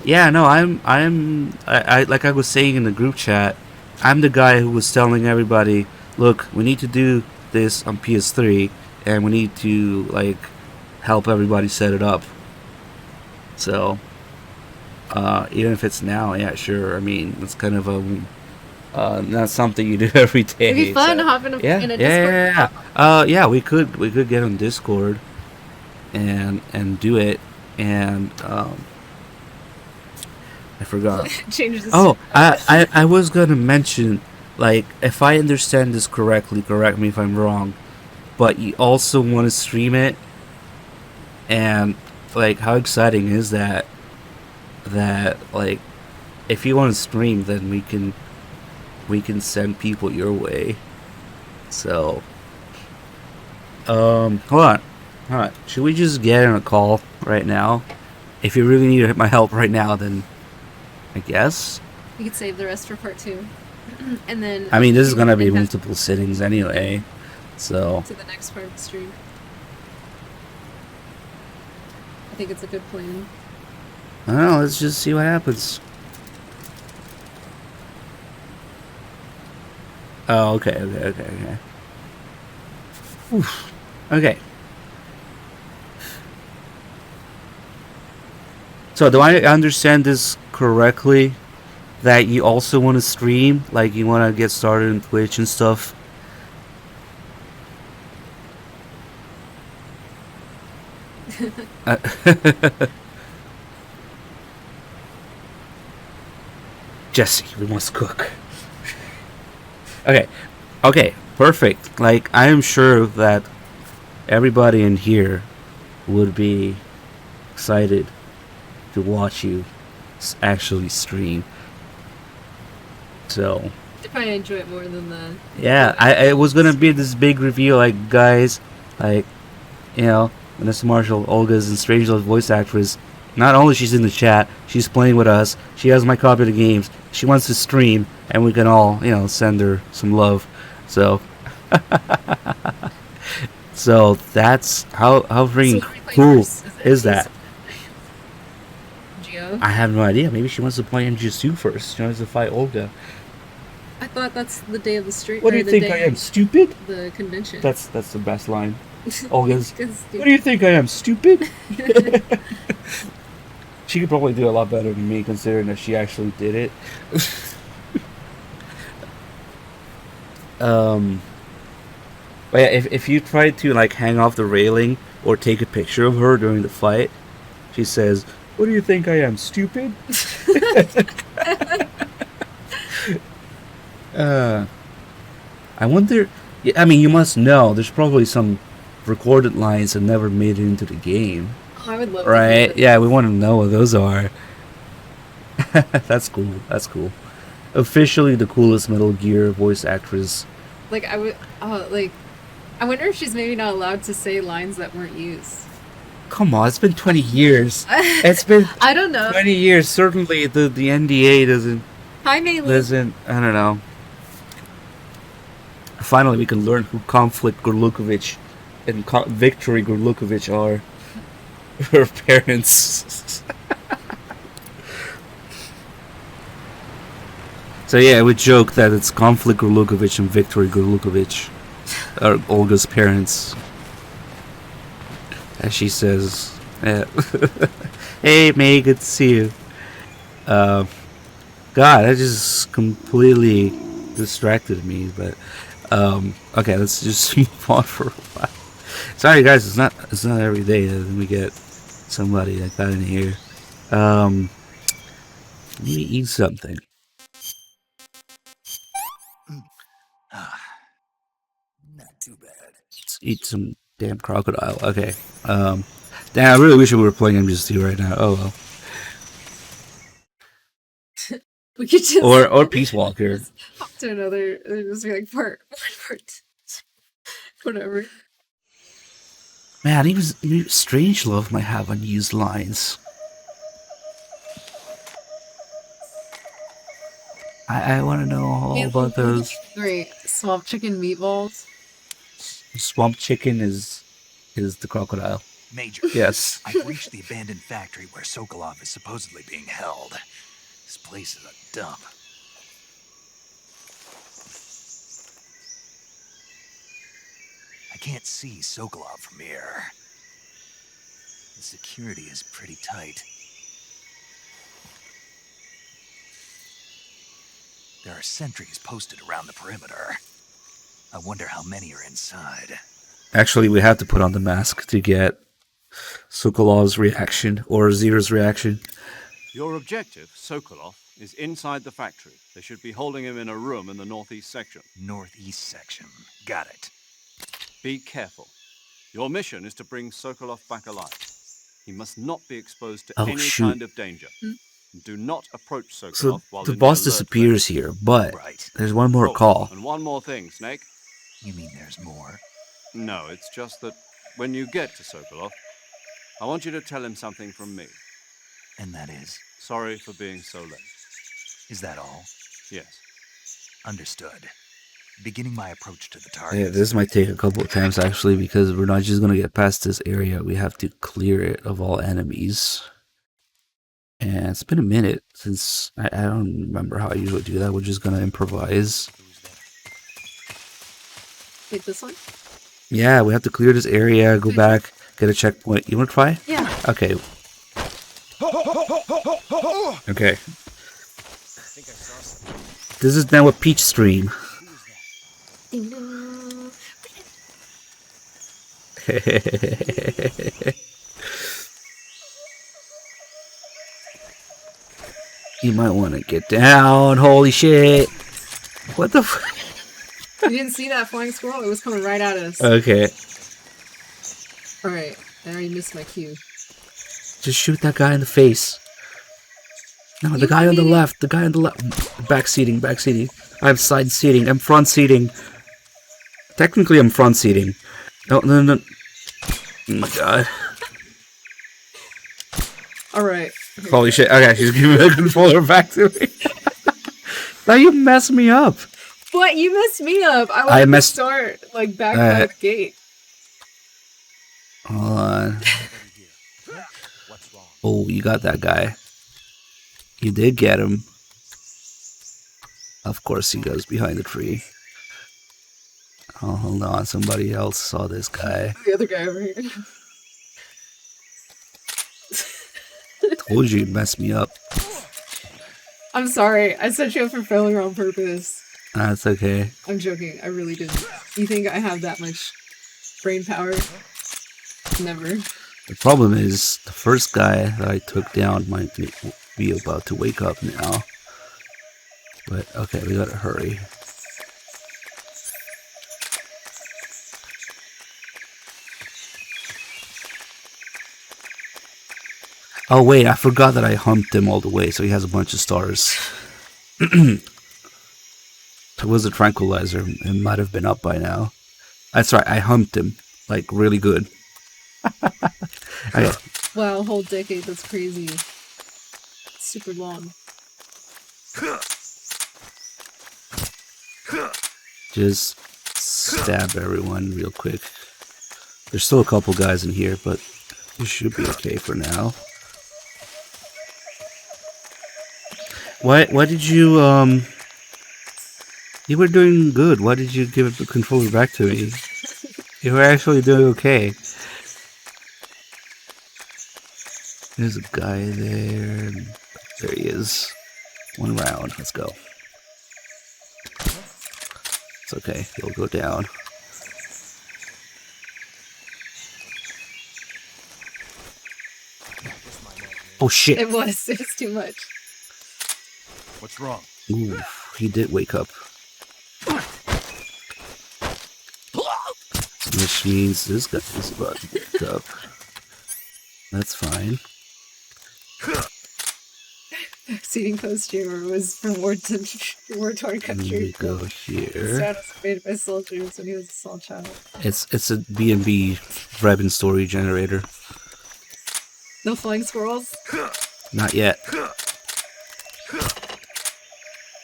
Yeah, no, I like I was saying in the group chat, I'm the guy who was telling everybody, look, we need to do this on PS3, and we need to like help everybody set it up. So. Even if it's now, yeah, sure. I mean, it's kind of a not something you do every day. It'd be fun to hop in a Discord. Yeah, we could get on Discord and do it. and I forgot. Changes. Oh, I was gonna mention, like, if I understand this correctly, correct me if I'm wrong, but you also want to stream it, and like, how exciting is that? That, like, if you want to stream, then we can send people your way. So, hold on. Should we just get on a call right now? If you really need my help right now, then I guess We could save the rest for part 2, and then. I mean, this is gonna be multiple sittings anyway, so. To the next part of the stream. I think it's a good plan. I don't know. Let's just see what happens. Oh, okay. Oof. Okay. So, do I understand this correctly? That you also want to stream? Like, you want to get started in Twitch and stuff? Jesse, we must cook. Okay, perfect. Like, I am sure that everybody in here would be excited to watch you actually stream. So, I probably enjoy it more than the. yeah, it was gonna be this big reveal, like, guys, like, you know, Vanessa Marshall, Olga's and Strangelove's voice actress. Not only she's in the chat, she's playing with us. She has my copy of the games. She wants to stream, and we can all, you know, send her some love. So, so that's how freaking cool is that? Geo? I have no idea. Maybe she wants to play MGS2 first. She wants to fight Olga. I thought that's the day of the stream. What do you think I am, stupid? The convention. That's the best line. Olga's. What do you think I am, stupid? She could probably do a lot better than me, considering that she actually did it. But yeah, if you try to, like, hang off the railing or take a picture of her during the fight, she says, "What do you think I am, stupid?" I wonder. I mean, you must know. There's probably some recorded lines that never made it into the game. Oh, I would love. Right? To Yeah, we want to know what those are. That's cool. That's cool. Officially the coolest Metal Gear voice actress. Like I would, like, I wonder if she's maybe not allowed to say lines that weren't used. Come on, it's been 20 years. It's been. I don't know. 20 years. Certainly, the NDA doesn't. Hi, Maylee. Doesn't. I don't know. Finally, we can learn who Conflict Gorlukovich and Victory Gorlukovich are. Her parents. So yeah, I would joke that it's Conflict Gorlukovich and Victory Gorlukovich are Olga's parents. As she says, "Hey May, good to see you." God, that just completely distracted me. But okay, let's just move on for a while. Sorry guys, it's not every day that we get somebody like that in here. Let me eat something. Not too bad. Let's eat some damn crocodile. Okay. Damn, I really wish we were playing MGS2 right now. Oh well. We could just Or Peace Walker. Just hop to another. Just be like part, whatever. Man, even Strangelove might have unused lines. I want to know all about those. Great swamp chicken meatballs. Swamp chicken is the crocodile. Major. Yes. I've reached the abandoned factory where Sokolov is supposedly being held. This place is a dump. I can't see Sokolov from here. The security is pretty tight. There are sentries posted around the perimeter. I wonder how many are inside. Actually, we have to put on the mask to get Sokolov's reaction or Zira's reaction. Your objective, Sokolov, is inside the factory. They should be holding him in a room in the northeast section. Northeast section. Got it. Be careful. Your mission is to bring Sokolov back alive. He must not be exposed to any kind of danger. Do not approach Sokolov So while the in boss the alert disappears here, but there's one more phase. call. And one more thing, Snake. You mean there's more? No, it's just that when you get to Sokolov, I want you to tell him something from me. And that is? Sorry for being so late. Is that all? Yes. Understood. Beginning my approach to the Yeah, target. this might take a couple of times actually, because we're not just gonna get past this area. We have to clear it of all enemies. And it's been a minute since I don't remember how I usually do that. We're just gonna improvise. Wait, this one? Yeah, we have to clear this area, go back, get a checkpoint. You wanna try? Yeah. Okay. Okay. This is now a Peach stream. You might want to get down. Holy shit. What the f- You didn't see that flying squirrel? It was coming right at us. Okay. Alright, I already missed my cue. Just shoot that guy in the face. No, the guy on the left. The guy on the left. Back seating, back seating. I'm side seating. I'm front seating. Technically, I'm front seating. No, no, no. Oh my god. Alright. Holy shit. Okay, she's giving the controller back to me. Now you messed me up. What? You messed me up. I I wanted messed- to start, like, back by the gate. Hold on. Oh, you got that guy. You did get him. Of course he goes behind the tree. Oh, hold on. Somebody else saw this guy. The other guy over here. Told you you'd mess me up. I'm sorry. I set you up for failure on purpose. That's okay. I'm joking. I really didn't. You think I have that much brain power? Never. The problem is, the first guy that I took down might be about to wake up now. But, okay, we gotta hurry. Oh wait, I forgot that I humped him all the way, so he has a bunch of stars. It was a tranquilizer. It might have been up by now. That's right, I humped him. Like, really good. Okay. Wow, a whole decade. That's crazy. Super long. Just stab everyone real quick. There's still a couple guys in here, but you should be okay for now. Why did you, you were doing good. Why did you give the controller back to me? You were actually doing okay. There's a guy there. There he is. One round. Let's go. It's okay. He'll go down. Oh shit. It was too much. What's wrong? Ooh, he did wake up. Which means this guy is about to wake up. That's fine. Seating posture was from war torn Let country. me go The here. sound was made by soldiers when he was a small child. It's a B&B Rebin story generator. No flying squirrels? Not yet.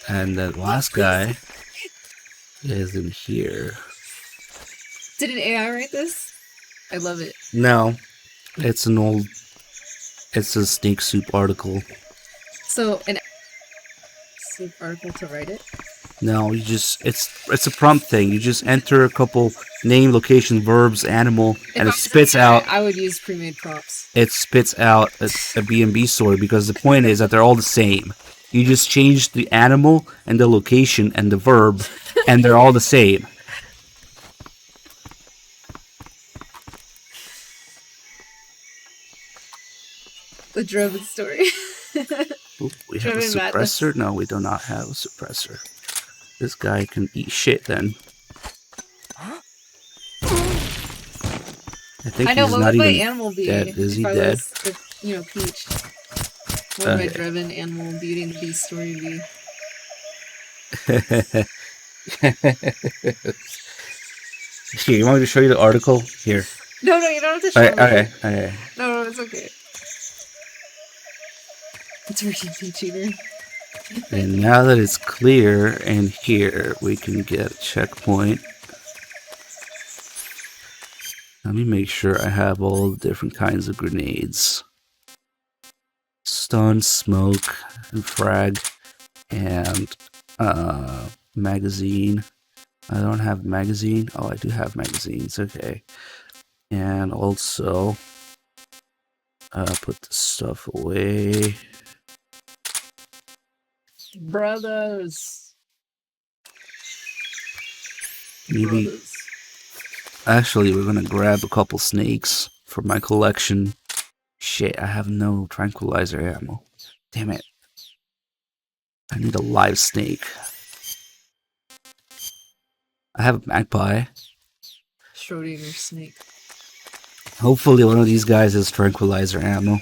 And that last guy is in here. Did an AI write this? I love it. No, it's a Snake Soup article. So, an soup article to write it? No, you just, it's a prompt thing. You just enter a couple name, location, verbs, animal, and it spits out. I would use pre-made prompts. It spits out a B&B story, because the point is that they're all the same. You just change the animal and the location and the verb, and they're all the same. Drebin story. Ooh, we have a Drebin madness. suppressor? No, we do not have a suppressor. This guy can eat shit then. I think I know, he's what not would my even animal be dead. Is he if I dead? was, Peach? What would my Drebin animal Beauty and the Beast story be? Here, you want me to show you the article? Here. No, you don't have to show me. Okay. No, it's okay. It's freaking Peach Eater. And now that it's clear in here, we can get a checkpoint. Let me make sure I have all the different kinds of grenades. Stun, smoke, and frag, and magazine. I don't have magazine. Oh, I do have magazines. Okay. And also, put this stuff away. Brothers. Maybe. Actually, we're gonna grab a couple snakes for my collection. Shit, I have no tranquilizer ammo. Damn it. I need a live snake. I have a magpie. Schrodinger snake. Hopefully one of these guys has tranquilizer ammo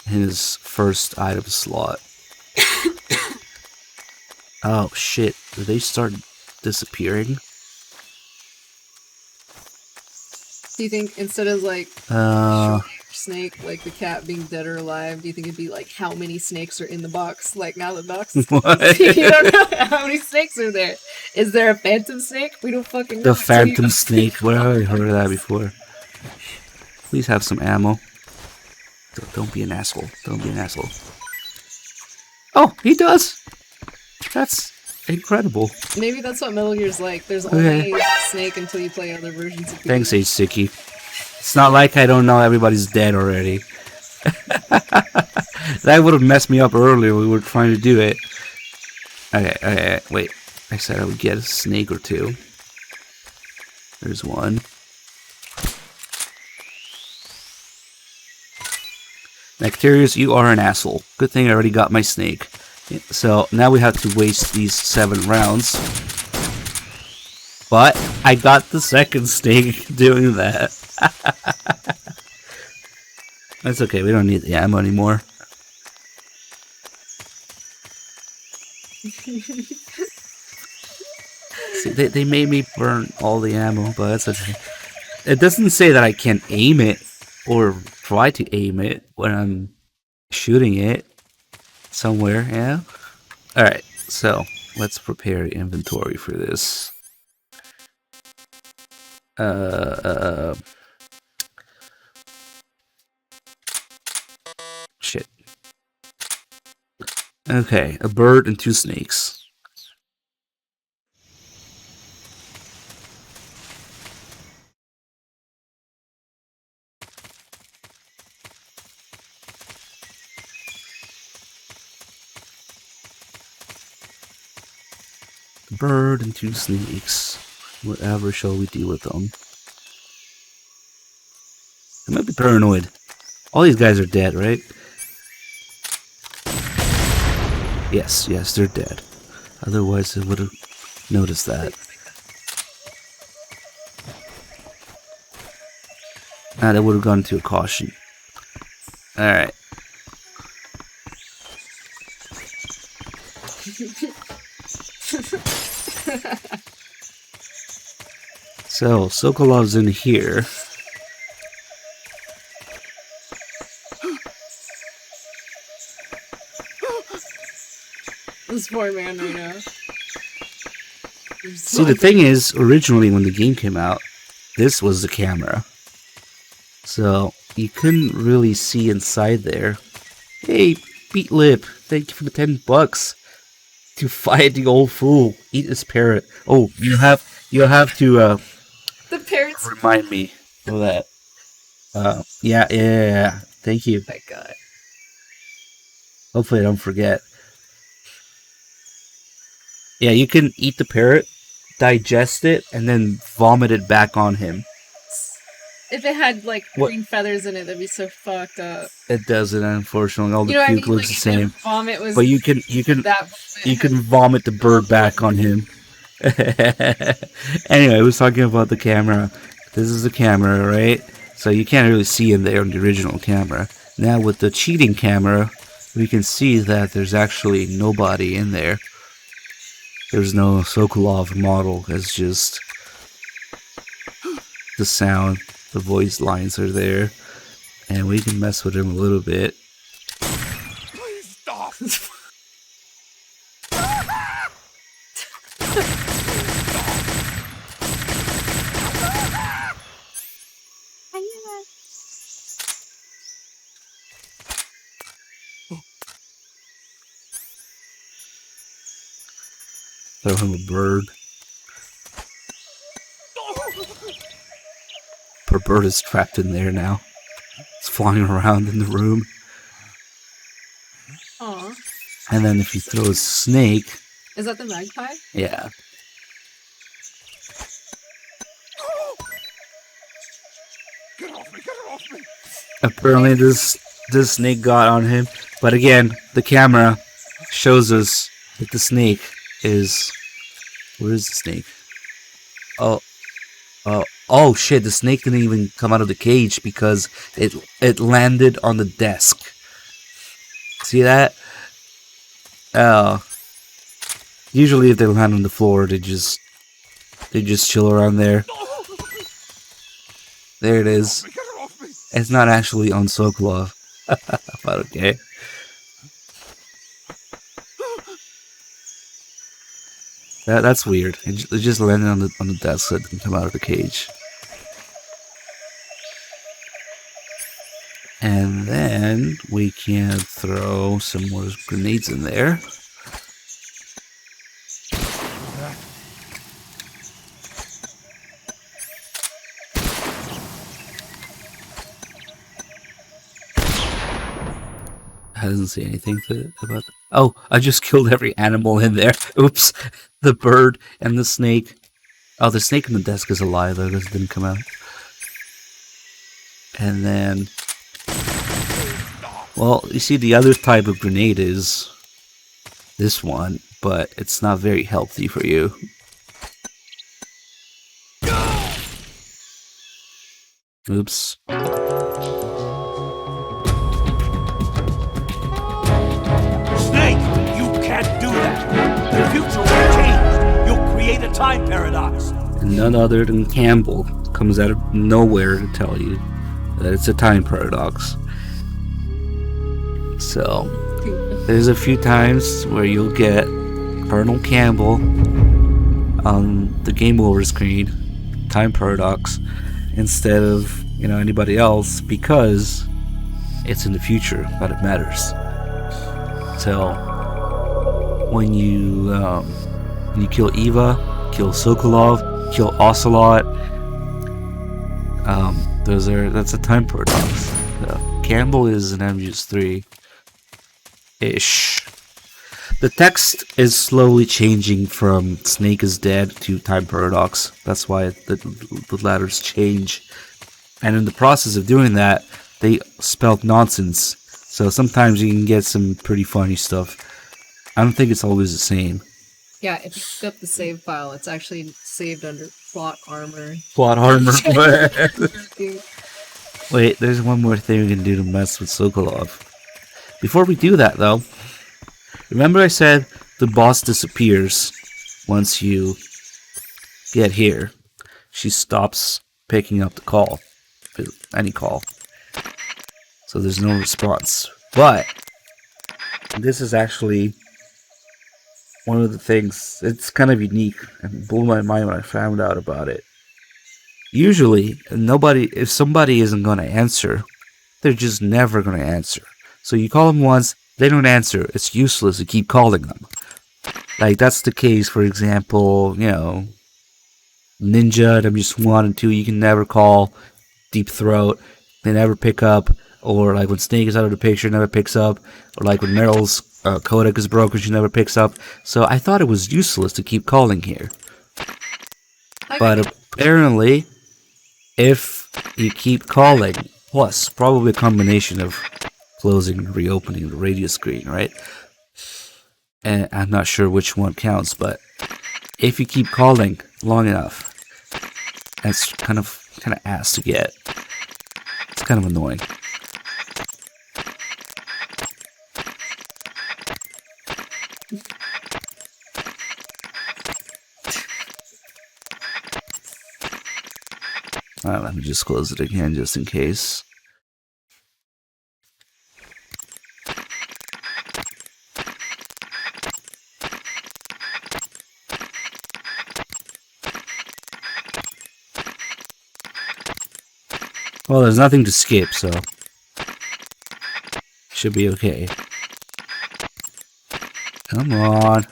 in his first item slot. Oh shit, did they start disappearing? Do you think instead of like snake, like the cat being dead or alive, do you think it'd be like how many snakes are in the box? Like now the box is What? You don't know how many snakes are there. Is there a phantom snake? We don't fucking know. The phantom snake, where have I heard of that before? Please have some ammo. Don't be an asshole. Don't be an asshole. Oh, he does! That's incredible. Maybe that's what Metal Gear's like. There's only Snake until you play other versions of Thanks, H-Sicky. It's not like I don't know everybody's dead already. That would have messed me up earlier when we were trying to do it. Okay, wait. I said I would get a snake or two. There's one. Nectarius, you are an asshole. Good thing I already got my snake. So now we have to waste these 7 rounds. But I got the second snake doing that. That's okay, we don't need the ammo anymore. See, they made me burn all the ammo, but that's okay. It doesn't say that I can aim it or try to aim it when I'm shooting it somewhere, yeah? Alright, so let's prepare the inventory for this. Shit. Okay, a bird and 2 snakes. Bird and 2 snakes. Whatever shall we do with them? I might be paranoid. All these guys are dead, right? Yes, they're dead. Otherwise I would have noticed that. And I would have gone to a caution. Alright. So, Sokolov's in here. This poor man right now. See, the thing is, originally when the game came out, this was the camera. So, you couldn't really see inside there. Hey, Beat Lip, thank you for the $10 to fight the old fool. Eat this parrot. Oh, you'll have to the parrots remind me of that. Yeah. Thank you. My God. Hopefully I don't forget. Yeah, you can eat the parrot, digest it, and then vomit it back on him. If it had like What? green feathers in it, that'd be so fucked up. It doesn't, unfortunately. All the You know what I puke mean? looks Like, the same. Vomit was But you can vomit the bird back on him. Anyway, I was talking about the camera. This is the camera, right? So you can't really see in there on the original camera. Now with the cheating camera, we can see that there's actually nobody in there. There's no Sokolov model. It's just the sound, the voice lines are there, and we can mess with him a little bit. Please stop. Throw him a bird. Poor bird is trapped in there now. It's flying around in the room. Aw. And then if you throw a snake... Is that the magpie? Yeah. Get off me, get it off me. Apparently this snake got on him. But again, the camera shows us that the snake is... Where is the snake? Oh shit, the snake didn't even come out of the cage because it landed on the desk. See that? Oh. Usually if they land on the floor, they just chill around there. There it is. It's not actually on Sokolov. But okay. That's weird. It just landed on the desk so it didn't come out of the cage. And then we can throw some more grenades in there. I didn't say anything about that. Oh, I just killed every animal in there. Oops. The bird and the snake. Oh, the snake in the desk is alive though, because it didn't come out. And then... Well, you see the other type of grenade is this one, but it's not very healthy for you. Oops. Snake, you can't do that. The future will change. You'll create a time paradox. And none other than Campbell comes out of nowhere to tell you that it's a time paradox. So, there's a few times where you'll get Colonel Campbell on the game over screen, time paradox, instead of, anybody else, because it's in the future that it matters. So, when you kill Eva, kill Sokolov, kill Ocelot, that's a time paradox. Campbell is an MGS3 ish. The text is slowly changing from Snake is dead to time paradox. That's why the letters change. And in the process of doing that, they spelled nonsense. So sometimes you can get some pretty funny stuff. I don't think it's always the same. Yeah, if you pick up the save file, it's actually saved under plot armor. Plot armor. Wait, there's one more thing we can do to mess with Sokolov. Before we do that, though, remember I said the boss disappears once you get here. She stops picking up the call, any call. So there's no response. But this is actually one of the things, it's kind of unique and blew my mind when I found out about it. Usually, if somebody isn't going to answer, they're just never going to answer. So you call them once, they don't answer. It's useless to keep calling them. Like, that's the case, for example, Ninja, MGS1 and 2, you can never call. Deep Throat, they never pick up. Or like when Snake is out of the picture, never picks up. Or like when Meryl's codec is broken, she never picks up. So I thought it was useless to keep calling here. But apparently, if you keep calling. Plus, probably a combination of closing and reopening the radio screen, right? And I'm not sure which one counts, but if you keep calling long enough, that's kind of ass to get. It's kind of annoying. Alright, let me just close it again just in case. Well, there's nothing to skip, so should be okay. Come on.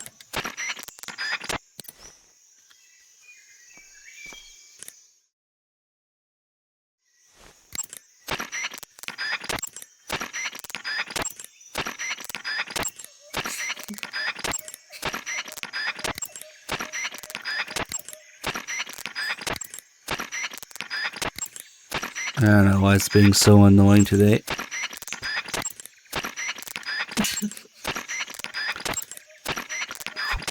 I don't know why it's being so annoying today.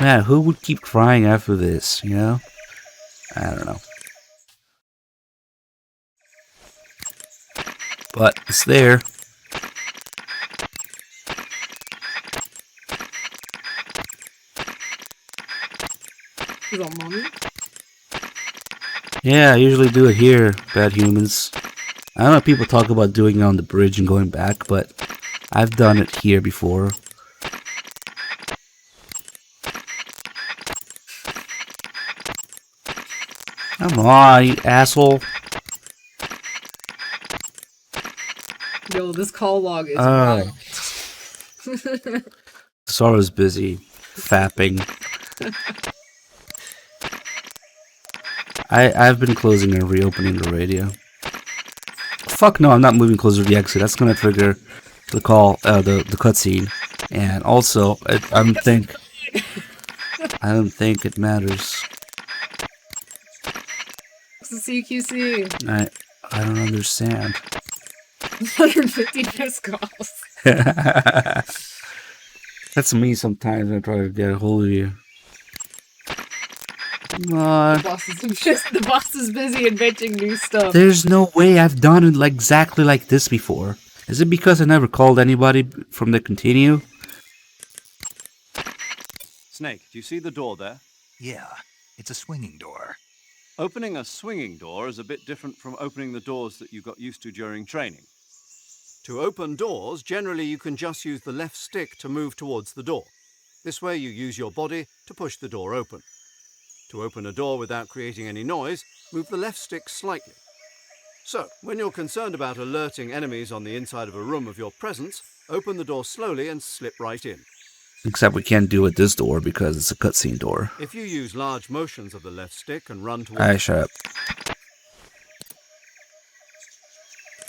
Man, who would keep crying after this, you know? I don't know. But it's there. Is that mommy? Yeah, I usually do it here, Bad Humans. I don't know if people talk about doing it on the bridge and going back, but I've done it here before. Come on, you asshole. Yo, this call log is wild. Sara's busy fapping. I've been closing and reopening the radio. Fuck no, I'm not moving closer to the exit. That's gonna trigger the call, the cutscene, and also I don't think it matters. What's the CQC? I don't understand. 150 missed calls. That's me sometimes when I try to get a hold of you. Come on. The boss is busy inventing new stuff. There's no way I've done it like exactly like this before. Is it because I never called anybody from the continue? Snake, do you see the door there? Yeah, it's a swinging door. Opening a swinging door is a bit different from opening the doors that you got used to during training. To open doors, generally you can just use the left stick to move towards the door. This way you use your body to push the door open. To open a door without creating any noise, move the left stick slightly. So, when you're concerned about alerting enemies on the inside of a room of your presence, open the door slowly and slip right in. Except we can't do it this door because it's a cutscene door. If you use large motions of the left stick and run towards... Alright, shut up.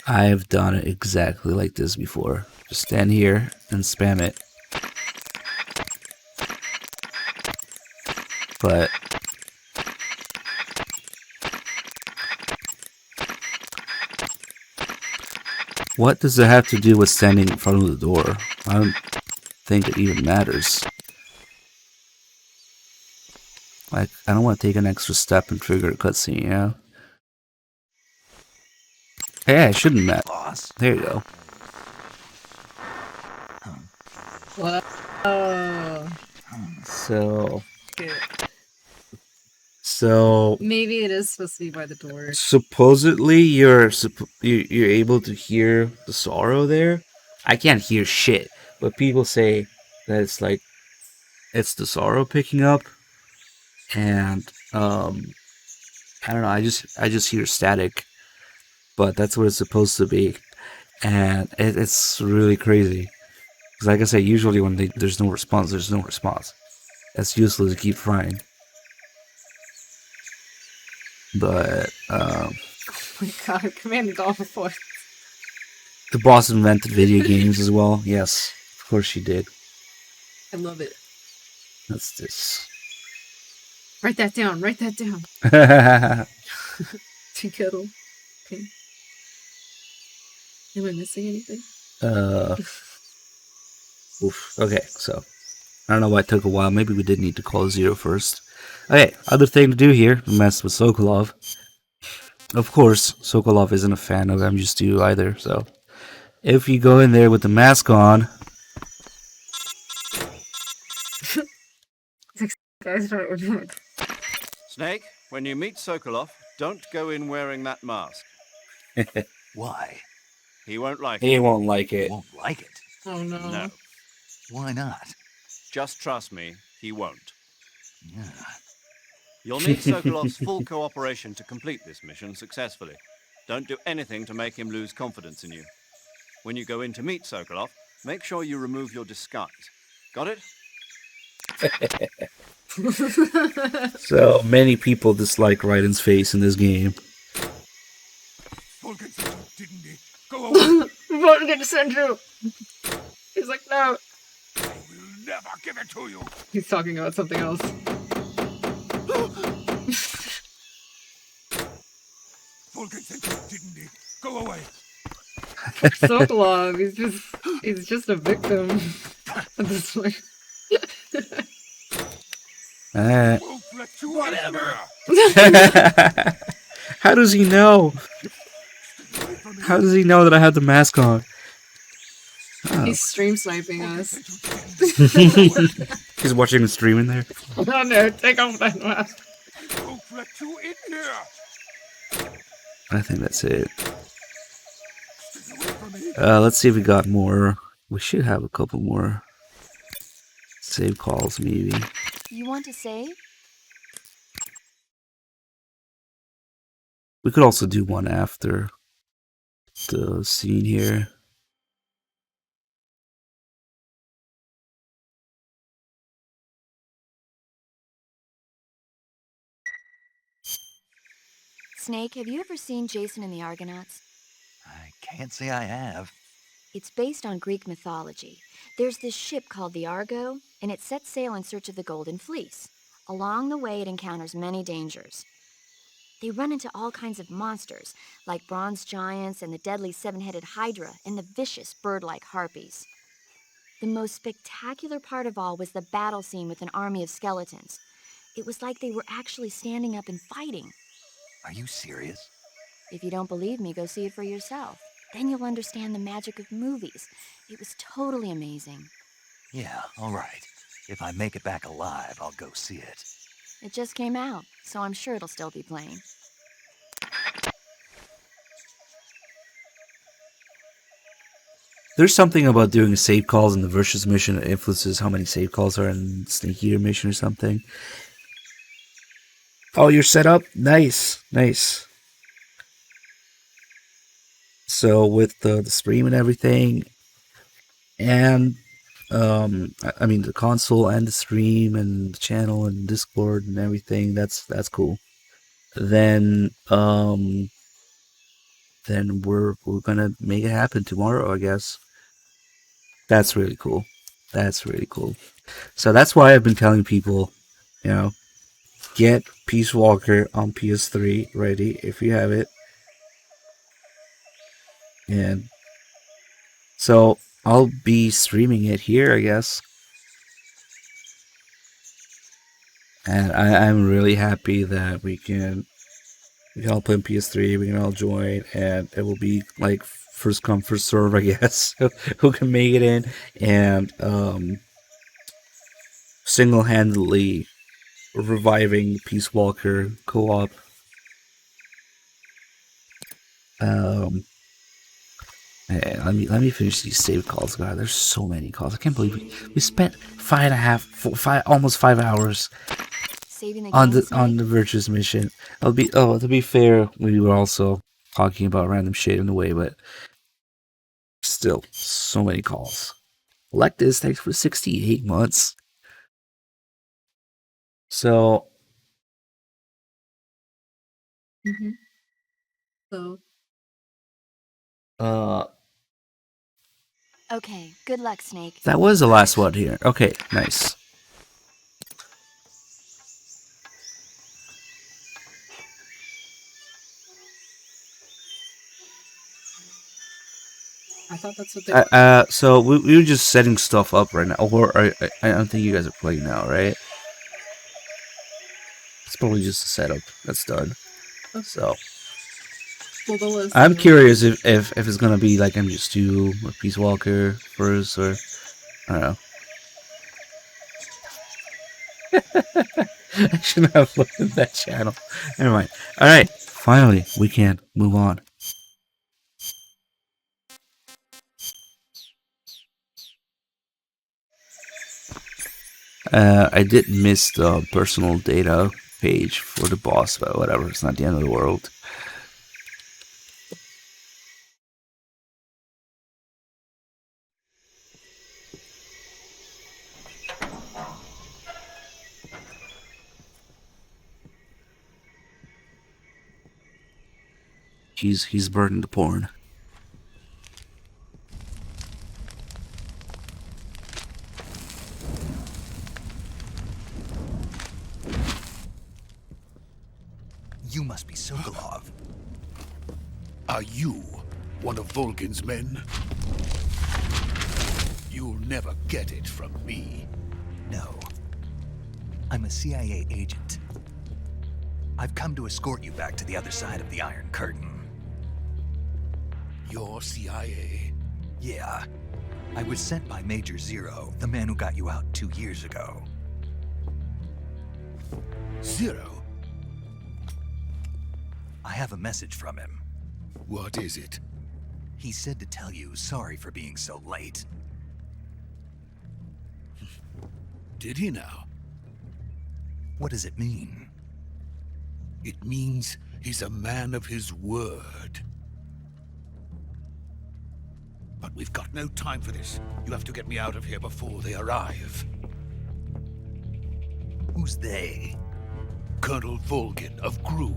I've done it exactly like this before. Just stand here and spam it. But... what does it have to do with standing in front of the door? I don't think it even matters. Like, I don't want to take an extra step and trigger a cutscene, you know? Hey, it shouldn't matter. There you go. What? So maybe it is supposed to be by the door. Supposedly you're able to hear the sorrow there. I can't hear shit, but people say that it's like it's the sorrow picking up, and I don't know. I just hear static, but that's what it's supposed to be, and it's really crazy. Because like I said, usually when there's no response, there's no response. It's useless to keep trying. But, oh my god, Command Golf before. The boss invented video games as well. Yes, of course she did. I love it. That's this. Write that down. Write that down. Tea kettle. Okay. Am I missing anything? Oof. Okay, so I don't know why it took a while. Maybe we did need to call Zero first. Okay, other thing to do here, mess with Sokolov. Of course, Sokolov isn't a fan of MGS2 either, so if you go in there with the mask on, Snake, when you meet Sokolov, don't go in wearing that mask. Why? He won't like he it. won't like it. Won't like it? Oh no. No. Why not? Just trust me, he won't. Yeah. You'll need Sokolov's full cooperation to complete this mission successfully. Don't do anything to make him lose confidence in you. When you go in to meet Sokolov, make sure you remove your disguise. Got it? So many people dislike Raiden's face in this game. Vulcan didn't he? Go away. Vulcan sent you. He's like, no. I will never give it to you. He's talking about something else. Vulcan didn't he? Go away. Sokolov, he's just a victim at this point. Won't let you whatever. How does he know? How does he know that I have the mask on? Oh. He's stream sniping us. He's watching the stream in there. Oh no, take off that mask. Won't let you in here. I think that's it. Let's see if we got more. We should have a couple more save calls, maybe. You want to save? We could also do one after the scene here. Snake, have you ever seen Jason and the Argonauts? I can't say I have. It's based on Greek mythology. There's this ship called the Argo, and it sets sail in search of the Golden Fleece. Along the way, it encounters many dangers. They run into all kinds of monsters, like bronze giants and the deadly seven-headed Hydra and the vicious bird-like harpies. The most spectacular part of all was the battle scene with an army of skeletons. It was like they were actually standing up and fighting. Are you serious? If you don't believe me, go see it for yourself. Then you'll understand the magic of movies. It was totally amazing. Yeah, all right. If I make it back alive, I'll go see it. It just came out, so I'm sure it'll still be playing. There's something about doing save calls in the Versus mission that influences how many save calls are in Snake Eater mission or something. Oh, you're set up? Nice, nice. So with the stream and everything, and I mean the console and the stream and the channel and Discord and everything, that's cool. Then we're gonna make it happen tomorrow, I guess. That's really cool. That's really cool. So that's why I've been telling people, you know, get Peace Walker on PS3 ready if you have it. And so I'll be streaming it here, I guess. And I'm really happy that we can all play on PS3, we can all join, and it will be like first come, first serve, I guess. Who can make it in and single-handedly reviving Peace Walker co-op. Let me finish these save calls, God. There's so many calls. I can't believe we spent almost 5 hours on the Virtuous mission. To be fair, we were also talking about random shit in a way, but still, so many calls. Lectus, thanks for 68 months. So, Okay, good luck, Snake. that was the last one here. Okay, nice. I thought that's what they So we were just setting stuff up right now. Or I don't think you guys are playing now, right? It's probably just a setup that's done. Okay. So Well, I'm curious if it's gonna be like MGS2 or Peace Walker first, or I don't know. I shouldn't have looked at that channel. Never mind. All right, finally we can move on. I did miss the personal data page for the boss, but whatever. It's not the end of the world. He's burning the porn. You must be Sokolov. Are you one of Volgin's men? You'll never get it from me. No. I'm a CIA agent. I've come to escort you back to the other side of the Iron Curtain. You're CIA? Yeah. I was sent by Major Zero, the man who got you out 2 years ago. Zero? I have a message from him. What is it? He said to tell you sorry for being so late. Did he now? What does it mean? It means he's a man of his word. But we've got no time for this. You have to get me out of here before they arrive. Who's they? Colonel Volgin of GRU.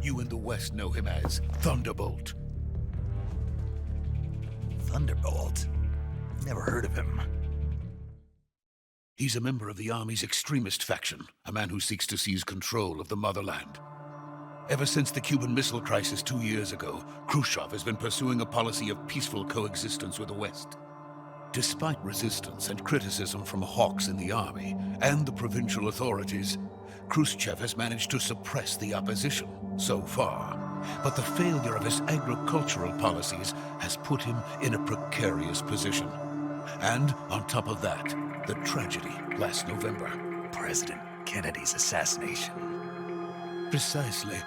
You in the West know him as Thunderbolt. Thunderbolt? Never heard of him. He's a member of the Army's extremist faction, a man who seeks to seize control of the motherland. Ever since the Cuban Missile Crisis 2 years ago, Khrushchev has been pursuing a policy of peaceful coexistence with the West. Despite resistance and criticism from hawks in the army and the provincial authorities, Khrushchev has managed to suppress the opposition so far. But the failure of his agricultural policies has put him in a precarious position. And on top of that, the tragedy last November. President Kennedy's assassination. Precisely.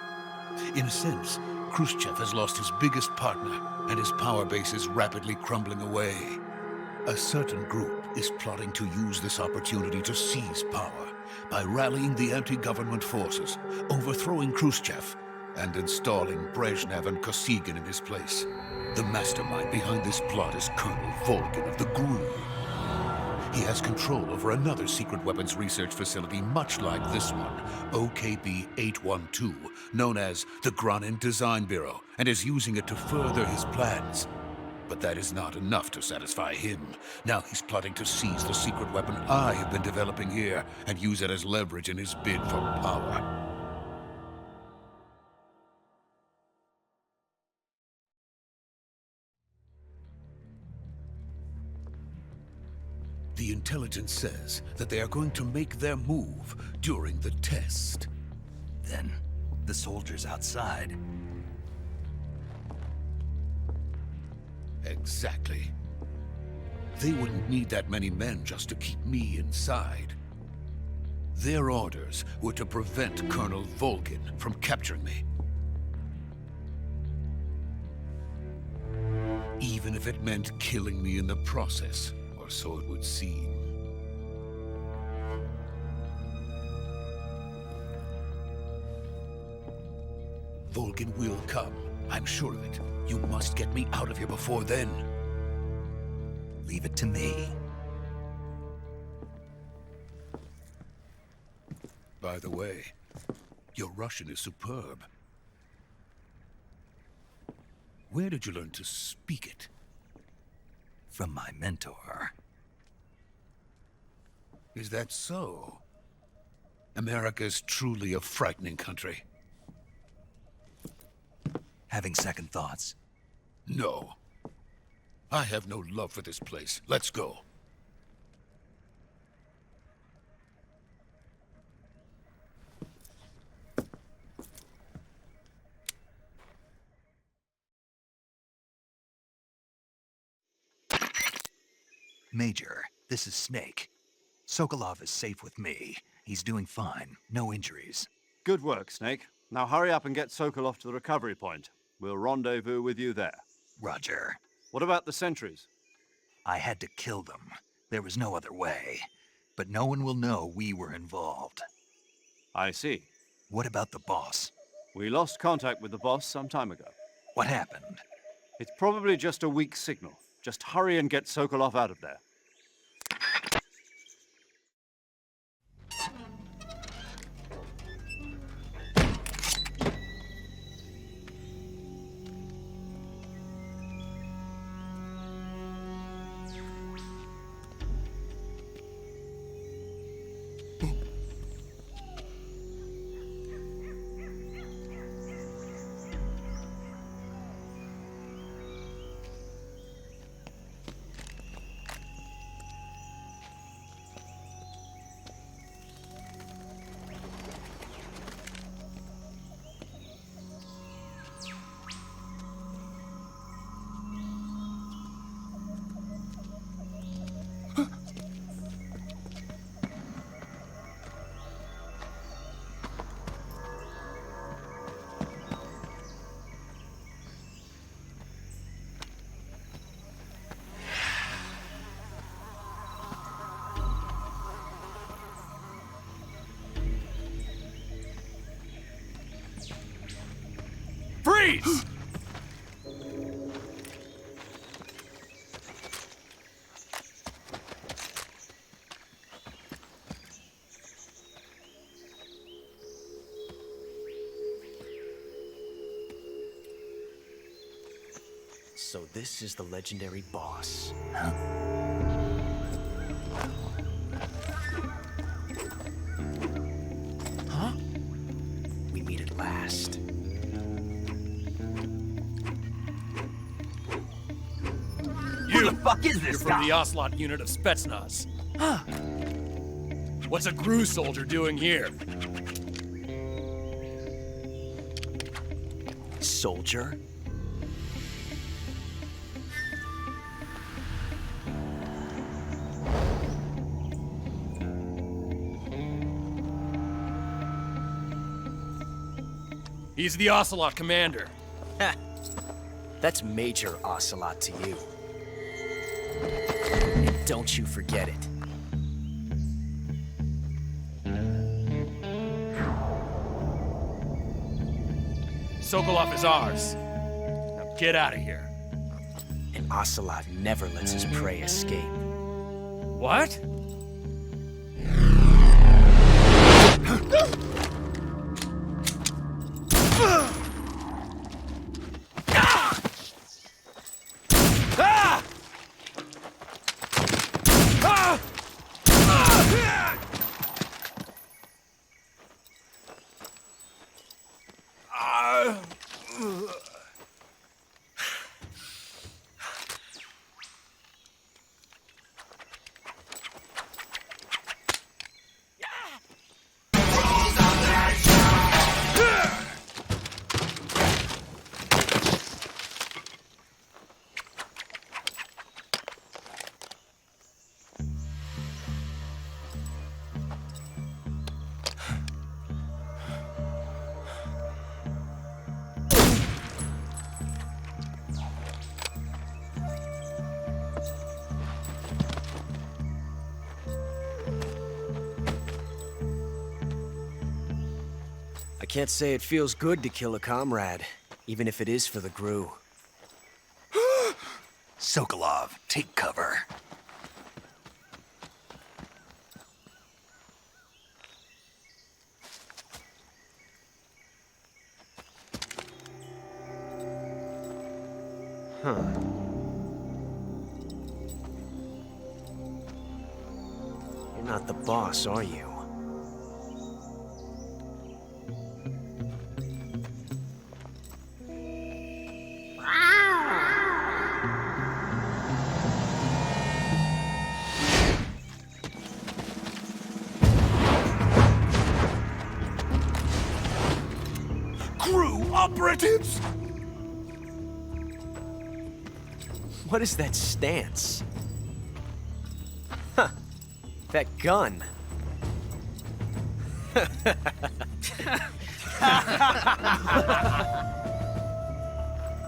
In a sense, Khrushchev has lost his biggest partner, and his power base is rapidly crumbling away. A certain group is plotting to use this opportunity to seize power by rallying the anti-government forces, overthrowing Khrushchev, and installing Brezhnev and Kosygin in his place. The mastermind behind this plot is Colonel Volgin of the GRU. He has control over another secret weapons research facility much like this one, OKB-812, known as the Granin Design Bureau, and is using it to further his plans. But that is not enough to satisfy him. Now he's plotting to seize the secret weapon I have been developing here and use it as leverage in his bid for power. The intelligence says that they are going to make their move during the test. Then, the soldiers outside. Exactly. They wouldn't need that many men just to keep me inside. Their orders were to prevent Colonel Volgin from capturing me. Even if it meant killing me in the process. So it would seem. Volgin will come. I'm sure of it. You must get me out of here before then. Leave it to me. By the way, your Russian is superb. Where did you learn to speak it? From my mentor. Is that so? America's truly a frightening country. Having second thoughts? No. I have no love for this place. Let's go. Major, this is Snake. Sokolov is safe with me. He's doing fine. No injuries. Good work, Snake. Now hurry up and get Sokolov to the recovery point. We'll rendezvous with you there. Roger. What about the sentries? I had to kill them. There was no other way. But no one will know we were involved. I see. What about the boss? We lost contact with the boss some time ago. What happened? It's probably just a weak signal. Just hurry and get Sokolov out of there. Freeze! So this is the legendary boss. Huh? We meet at last. Who the fuck is this You're from guy? the Ocelot unit of Spetsnaz. Huh. What's a GRU soldier doing here? Soldier? He's the Ocelot commander. Ha! That's Major Ocelot to you. And don't you forget it. Sokolov is ours. Now get out of here. And Ocelot never lets his prey escape. What? I can't say it feels good to kill a comrade, even if it is for the GRU. Sokolov, take cover. Huh. You're not the boss, are you? Crew operatives? What is that stance? Huh. That gun.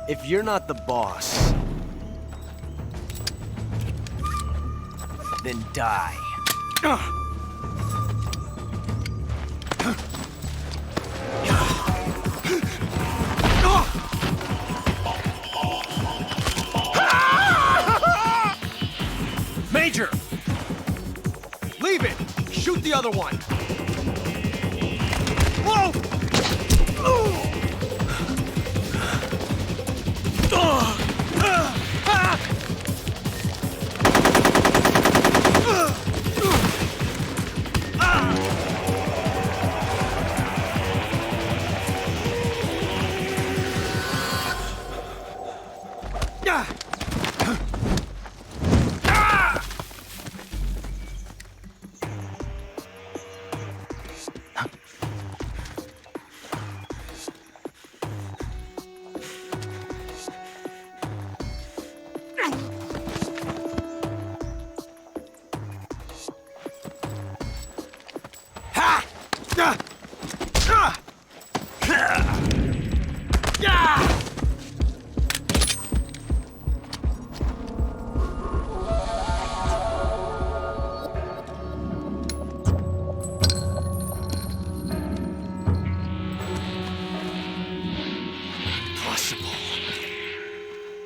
If you're not the boss, then die. Major! Leave it! Shoot the other one! Whoa!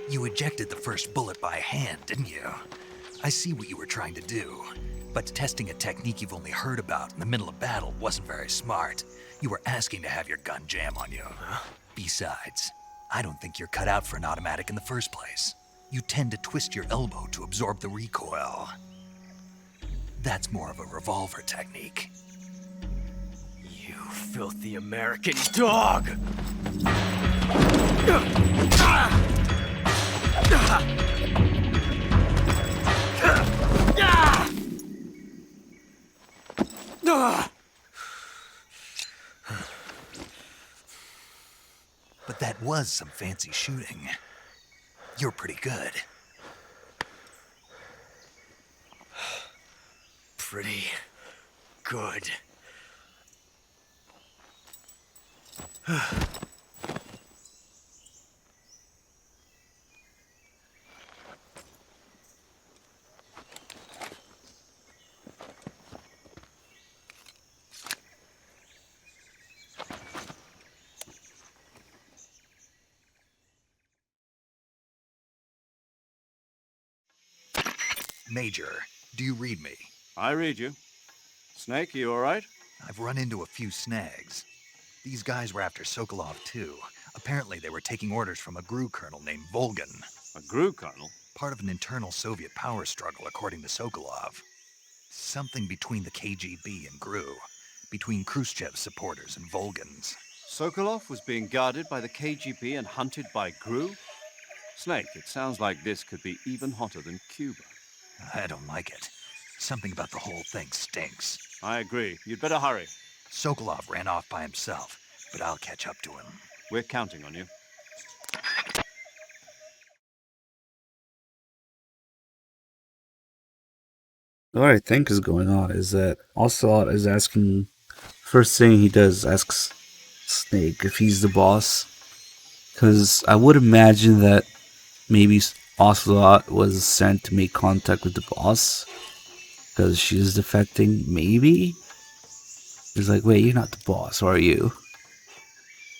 You ejected the first bullet by hand, didn't you? I see what you were trying to do, but testing a technique you've only heard about in the middle of battle wasn't very smart. You were asking to have your gun jam on you. Besides, I don't think you're cut out for an automatic in the first place. You tend to twist your elbow to absorb the recoil. That's more of a revolver technique. You filthy American dog! But that was some fancy shooting. You're pretty good. Pretty good. Major, do you read me? I read you. Snake, you all right? I've run into a few snags. These guys were after Sokolov too. Apparently they were taking orders from a GRU colonel named Volgin. A GRU colonel? Part of an internal Soviet power struggle, according to Sokolov. Something between the KGB and GRU. Between Khrushchev's supporters and Volgin's. Sokolov was being guarded by the KGB and hunted by GRU? Snake, it sounds like this could be even hotter than Cuba. I don't like it. Something about the whole thing stinks. I agree. You'd better hurry. Sokolov ran off by himself, but I'll catch up to him. We're counting on you. What I think is going on is that Ocelot is asking, first thing he does, asks Snake if he's the boss. Because I would imagine that maybe Ocelot was sent to make contact with the boss. Because she is defecting, maybe? He's like, wait, you're not the boss, are you?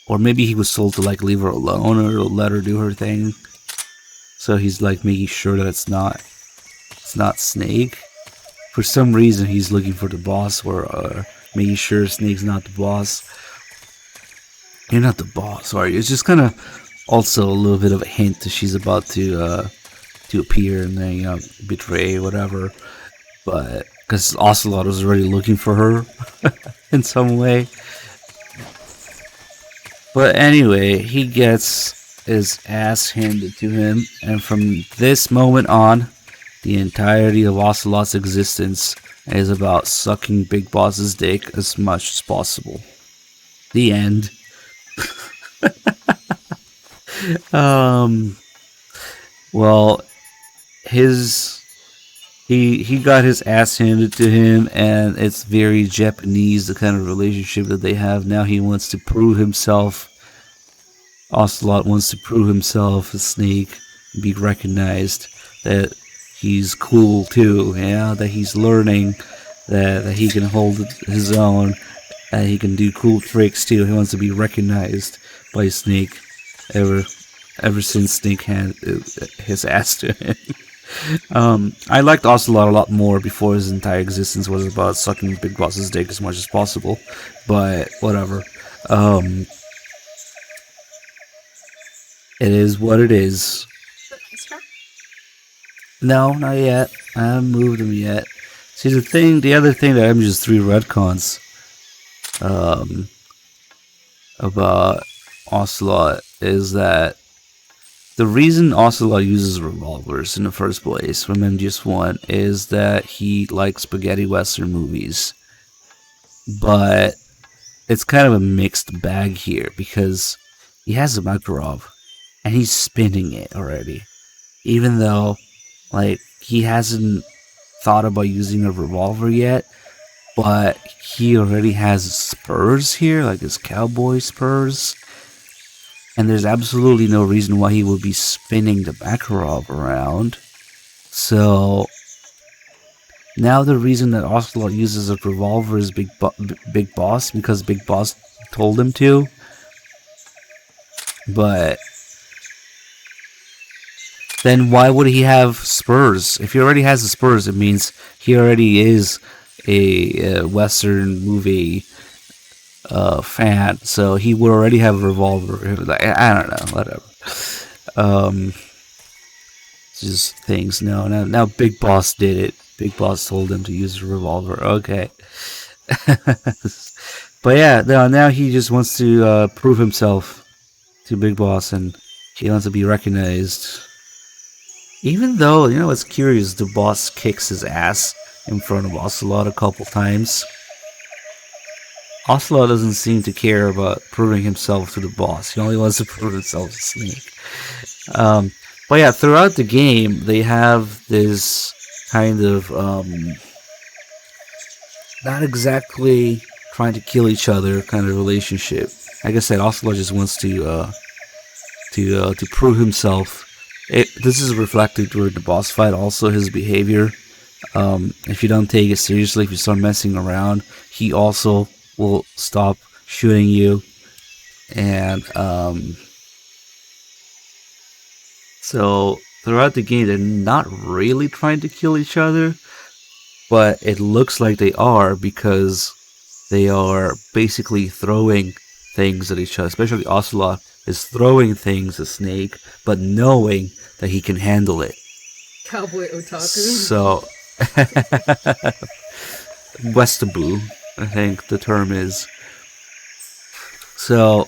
Or maybe he was told to like leave her alone or let her do her thing. So he's like making sure that it's not Snake. For some reason he's looking for the boss or making sure Snake's not the boss. You're not the boss, are you? It's just kind of also a little bit of a hint that she's about to appear and then betray whatever. But because Ocelot was already looking for her in some way. But anyway, he gets his ass handed to him, and from this moment on, the entirety of Ocelot's existence is about sucking Big Boss's dick as much as possible. The end. Well, he got his ass handed to him, and it's very Japanese, the kind of relationship that they have. Now he wants to prove himself. Ocelot wants to prove himself, a Snake, be recognized, that he's cool too, yeah, that he's learning, that he can hold his own, and he can do cool tricks too. He wants to be recognized by Snake ever since Snake handed his ass to him. I liked Ocelot a lot more before his entire existence was about sucking Big Boss's dick as much as possible, but whatever. It is what it is. No, not yet. I haven't moved him yet. See, the other thing that I'm just 3 retcons about Ocelot is that the reason Ocelot uses revolvers in the first place from MGS1 is that he likes spaghetti western movies. But it's kind of a mixed bag here because he has a Makarov and he's spinning it already. Even though, like, he hasn't thought about using a revolver yet, but he already has spurs here, like his cowboy spurs. And there's absolutely no reason why he would be spinning the Makarov around. So now the reason that Ocelot uses a revolver is Big Boss, because Big Boss told him to. But then why would he have spurs? If he already has the spurs, it means he already is a Western movie fan, so he would already have a revolver. I don't know, whatever. Just things. Now Big Boss did it. Big Boss told him to use a revolver. Okay. But yeah, now he just wants to prove himself to Big Boss, and he wants to be recognized. Even though, you know what's curious, the boss kicks his ass in front of Ocelot a couple times. Ocelot doesn't seem to care about proving himself to the boss. He only wants to prove himself to Snake. But yeah, throughout the game, they have this kind of not exactly trying to kill each other kind of relationship. Like I said, Ocelot just wants to prove himself. This is reflected during the boss fight. Also, his behavior. If you don't take it seriously, if you start messing around, he also will stop shooting you. And so throughout the game, they're not really trying to kill each other, but it looks like they are, because they are basically throwing things at each other. Especially Ocelot is throwing things at Snake, but knowing that he can handle it. Cowboy otaku. So, Westaboo, I think the term is. So,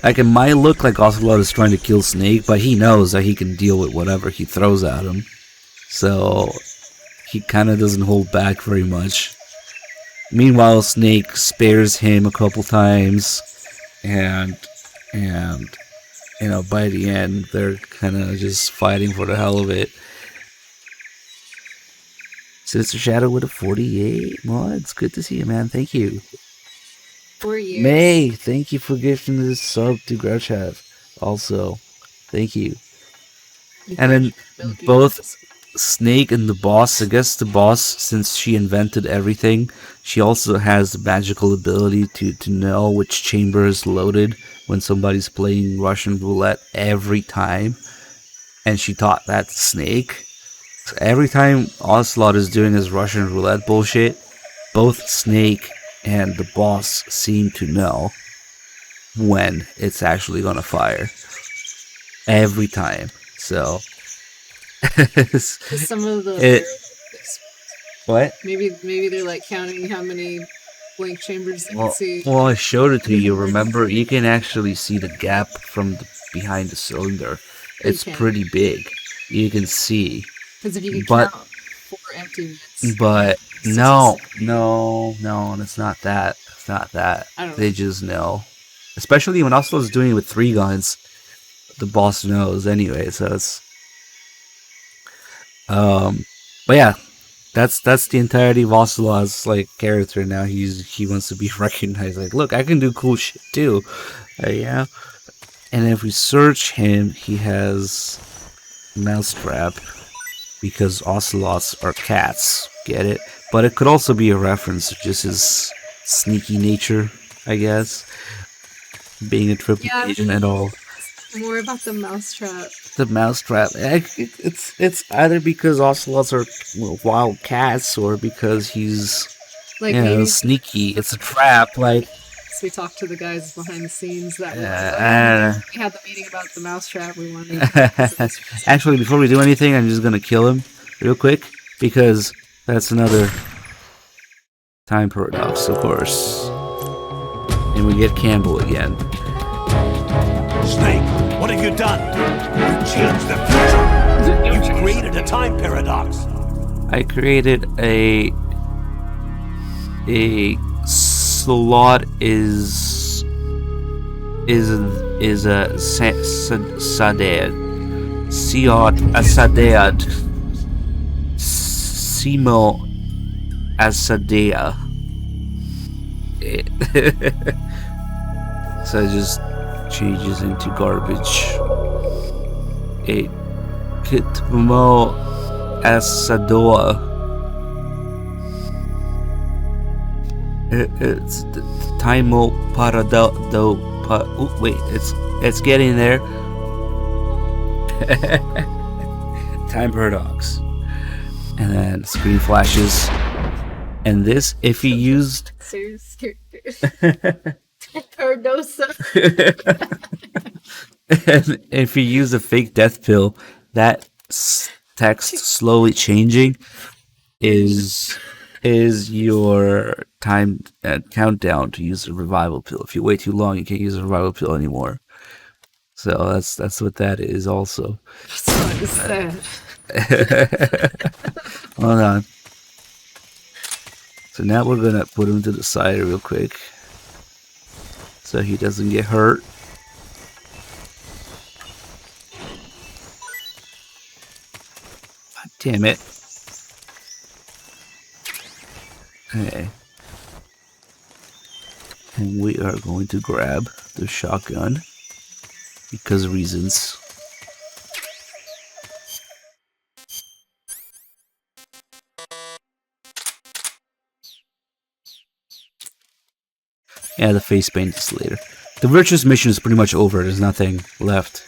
like, it might look like Ocelot is trying to kill Snake, but he knows that he can deal with whatever he throws at him. So, he kind of doesn't hold back very much. Meanwhile, Snake spares him a couple times, and you know, by the end, they're kind of just fighting for the hell of it. Sinister Shadow with a 48 mods. Good to see you, man. Thank you. 4 years. May, thank you for gifting this sub to Grouchhead. Also, thank you. And then both Snake and the boss, I guess the boss, since she invented everything, she also has the magical ability to know which chamber is loaded when somebody's playing Russian roulette every time. And she taught that to Snake. So every time Ocelot is doing his Russian roulette bullshit, both Snake and the boss seem to know when it's actually gonna fire. Every time. So some of the what? Maybe they're like counting how many blank chambers you can see. Well, I showed it to you. Remember, you can actually see the gap from behind the cylinder. It's pretty big. You can see. Because if you can count 4 empty minutes. But no, it's not that. It's not that. I don't know. They just know. Especially when Ocelot's doing it with 3 guns. The boss knows anyway, so it's... But yeah, that's the entirety of Ocelot's like character now. He wants to be recognized. Like, look, I can do cool shit too. Yeah. And if we search him, he has Mousetrap, because ocelots are cats. Get it? But it could also be a reference to just his sneaky nature, I guess. Being a triple agent and all. More about the Mousetrap. The Mousetrap. It's either because ocelots are wild cats or because he's like, sneaky. It's a trap. Like, so we talked to the guys behind the scenes that we had the meeting about the Mousetrap. We wanted to actually, before we do anything, I'm just gonna kill him real quick because that's another time paradox, of course. And we get Campbell again. Snake, what have you done? You changed the future. You created a time paradox. I created a slot is a Sadead. Siot Asadead. Simo Asadea. So it just changes into garbage. A Kitmo Asadoa. It's Taimo Parado. Wait, it's getting there. Time paradox, and then screen flashes. And this, if you used serious characters. Cardosa. And if you use a fake death pill, that text slowly changing is your time countdown to use a revival pill. If you wait too long, you can't use a revival pill anymore. So that's what that is also. Hold on. So now we're gonna put him to the side real quick, so he doesn't get hurt. God damn it. Okay. And we are going to grab the shotgun because reasons. Yeah, the face paint is later. The Virtuous mission is pretty much over. There's nothing left.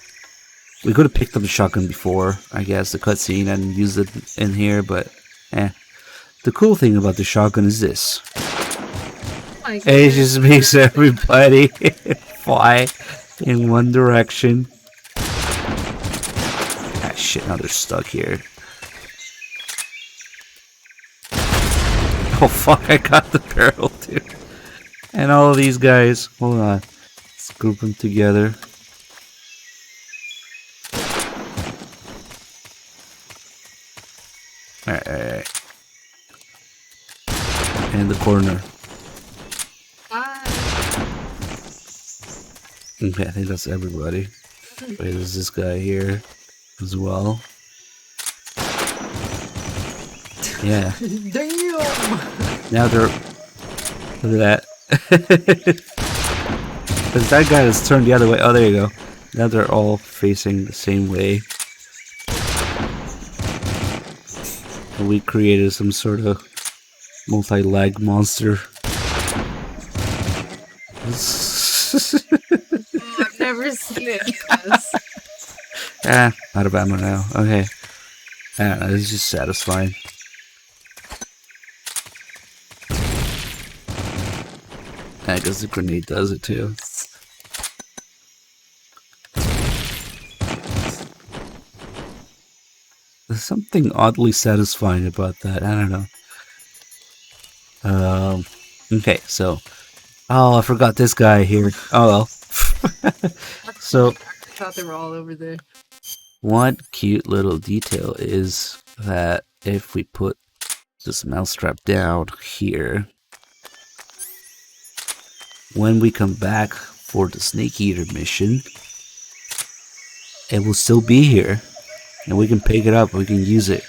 We could have picked up the shotgun before, I guess, the cutscene and used it in here, but The cool thing about the shotgun is this. It just makes everybody fly in one direction. Ah, shit, now they're stuck here. Oh fuck, I got the barrel too. And all of these guys, hold on. Let's group them together. Alright. In the corner. Okay, I think that's everybody. Wait, there's this guy here as well. Yeah. Damn! Now they're... Look at that. Because that guy is turned the other way. Oh, there you go. Now they're all facing the same way. And we created some sort of multi-leg monster. I've never seen it like this. Out of ammo now. Okay. I don't know, it's just satisfying. I guess the grenade does it too. There's something oddly satisfying about that. I don't know. Okay, so... Oh, I forgot this guy here. Oh well. So... I thought they were all over there. One cute little detail is that if we put this mousetrap down here, when we come back for the Snake Eater mission. It will still be here, and we can pick it up. We can use it.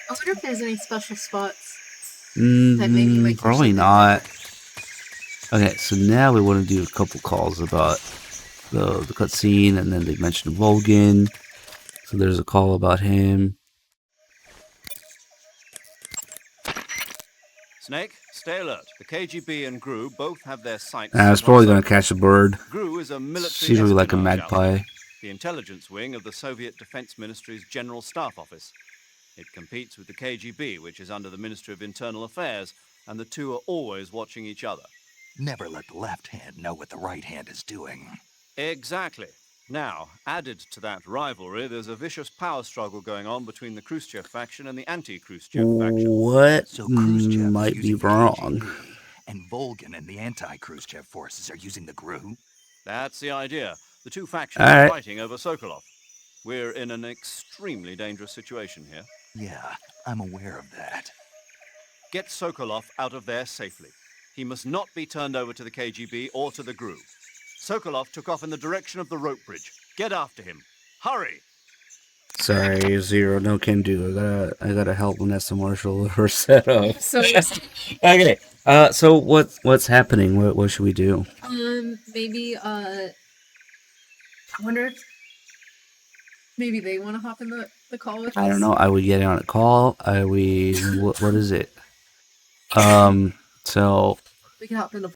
I wonder if there's any special spots. That maybe like Probably not. Okay, so now we want to do a couple calls about the cutscene, and then they mentioned Volgin. So there's a call about him. Snake, stay alert. The KGB and GRU both have their sights. It's probably going to catch a bird. GRU is a military. It's usually like a magpie. The intelligence wing of the Soviet Defense Ministry's General Staff Office. It competes with the KGB, which is under the Ministry of Internal Affairs, and the two are always watching each other. Never let the left hand know what the right hand is doing. Exactly. Now, added to that rivalry, there's a vicious power struggle going on between the Khrushchev faction and the anti-Khrushchev faction. What might be wrong? And Volgin and the anti-Khrushchev forces are using the GRU? That's the idea. The two factions are fighting over Sokolov. We're in an extremely dangerous situation here. Yeah, I'm aware of that. Get Sokolov out of there safely. He must not be turned over to the KGB or to the GRU. Sokolov took off in the direction of the rope bridge. Get after him. Hurry! Sorry, Zero, no can do. I gotta help Vanessa Marshall with her setup. So okay. So what's happening? What should we do? Maybe I wonder if maybe they want to hop in the call with us. I don't know. I would get on a call. What is it? So we can hop in the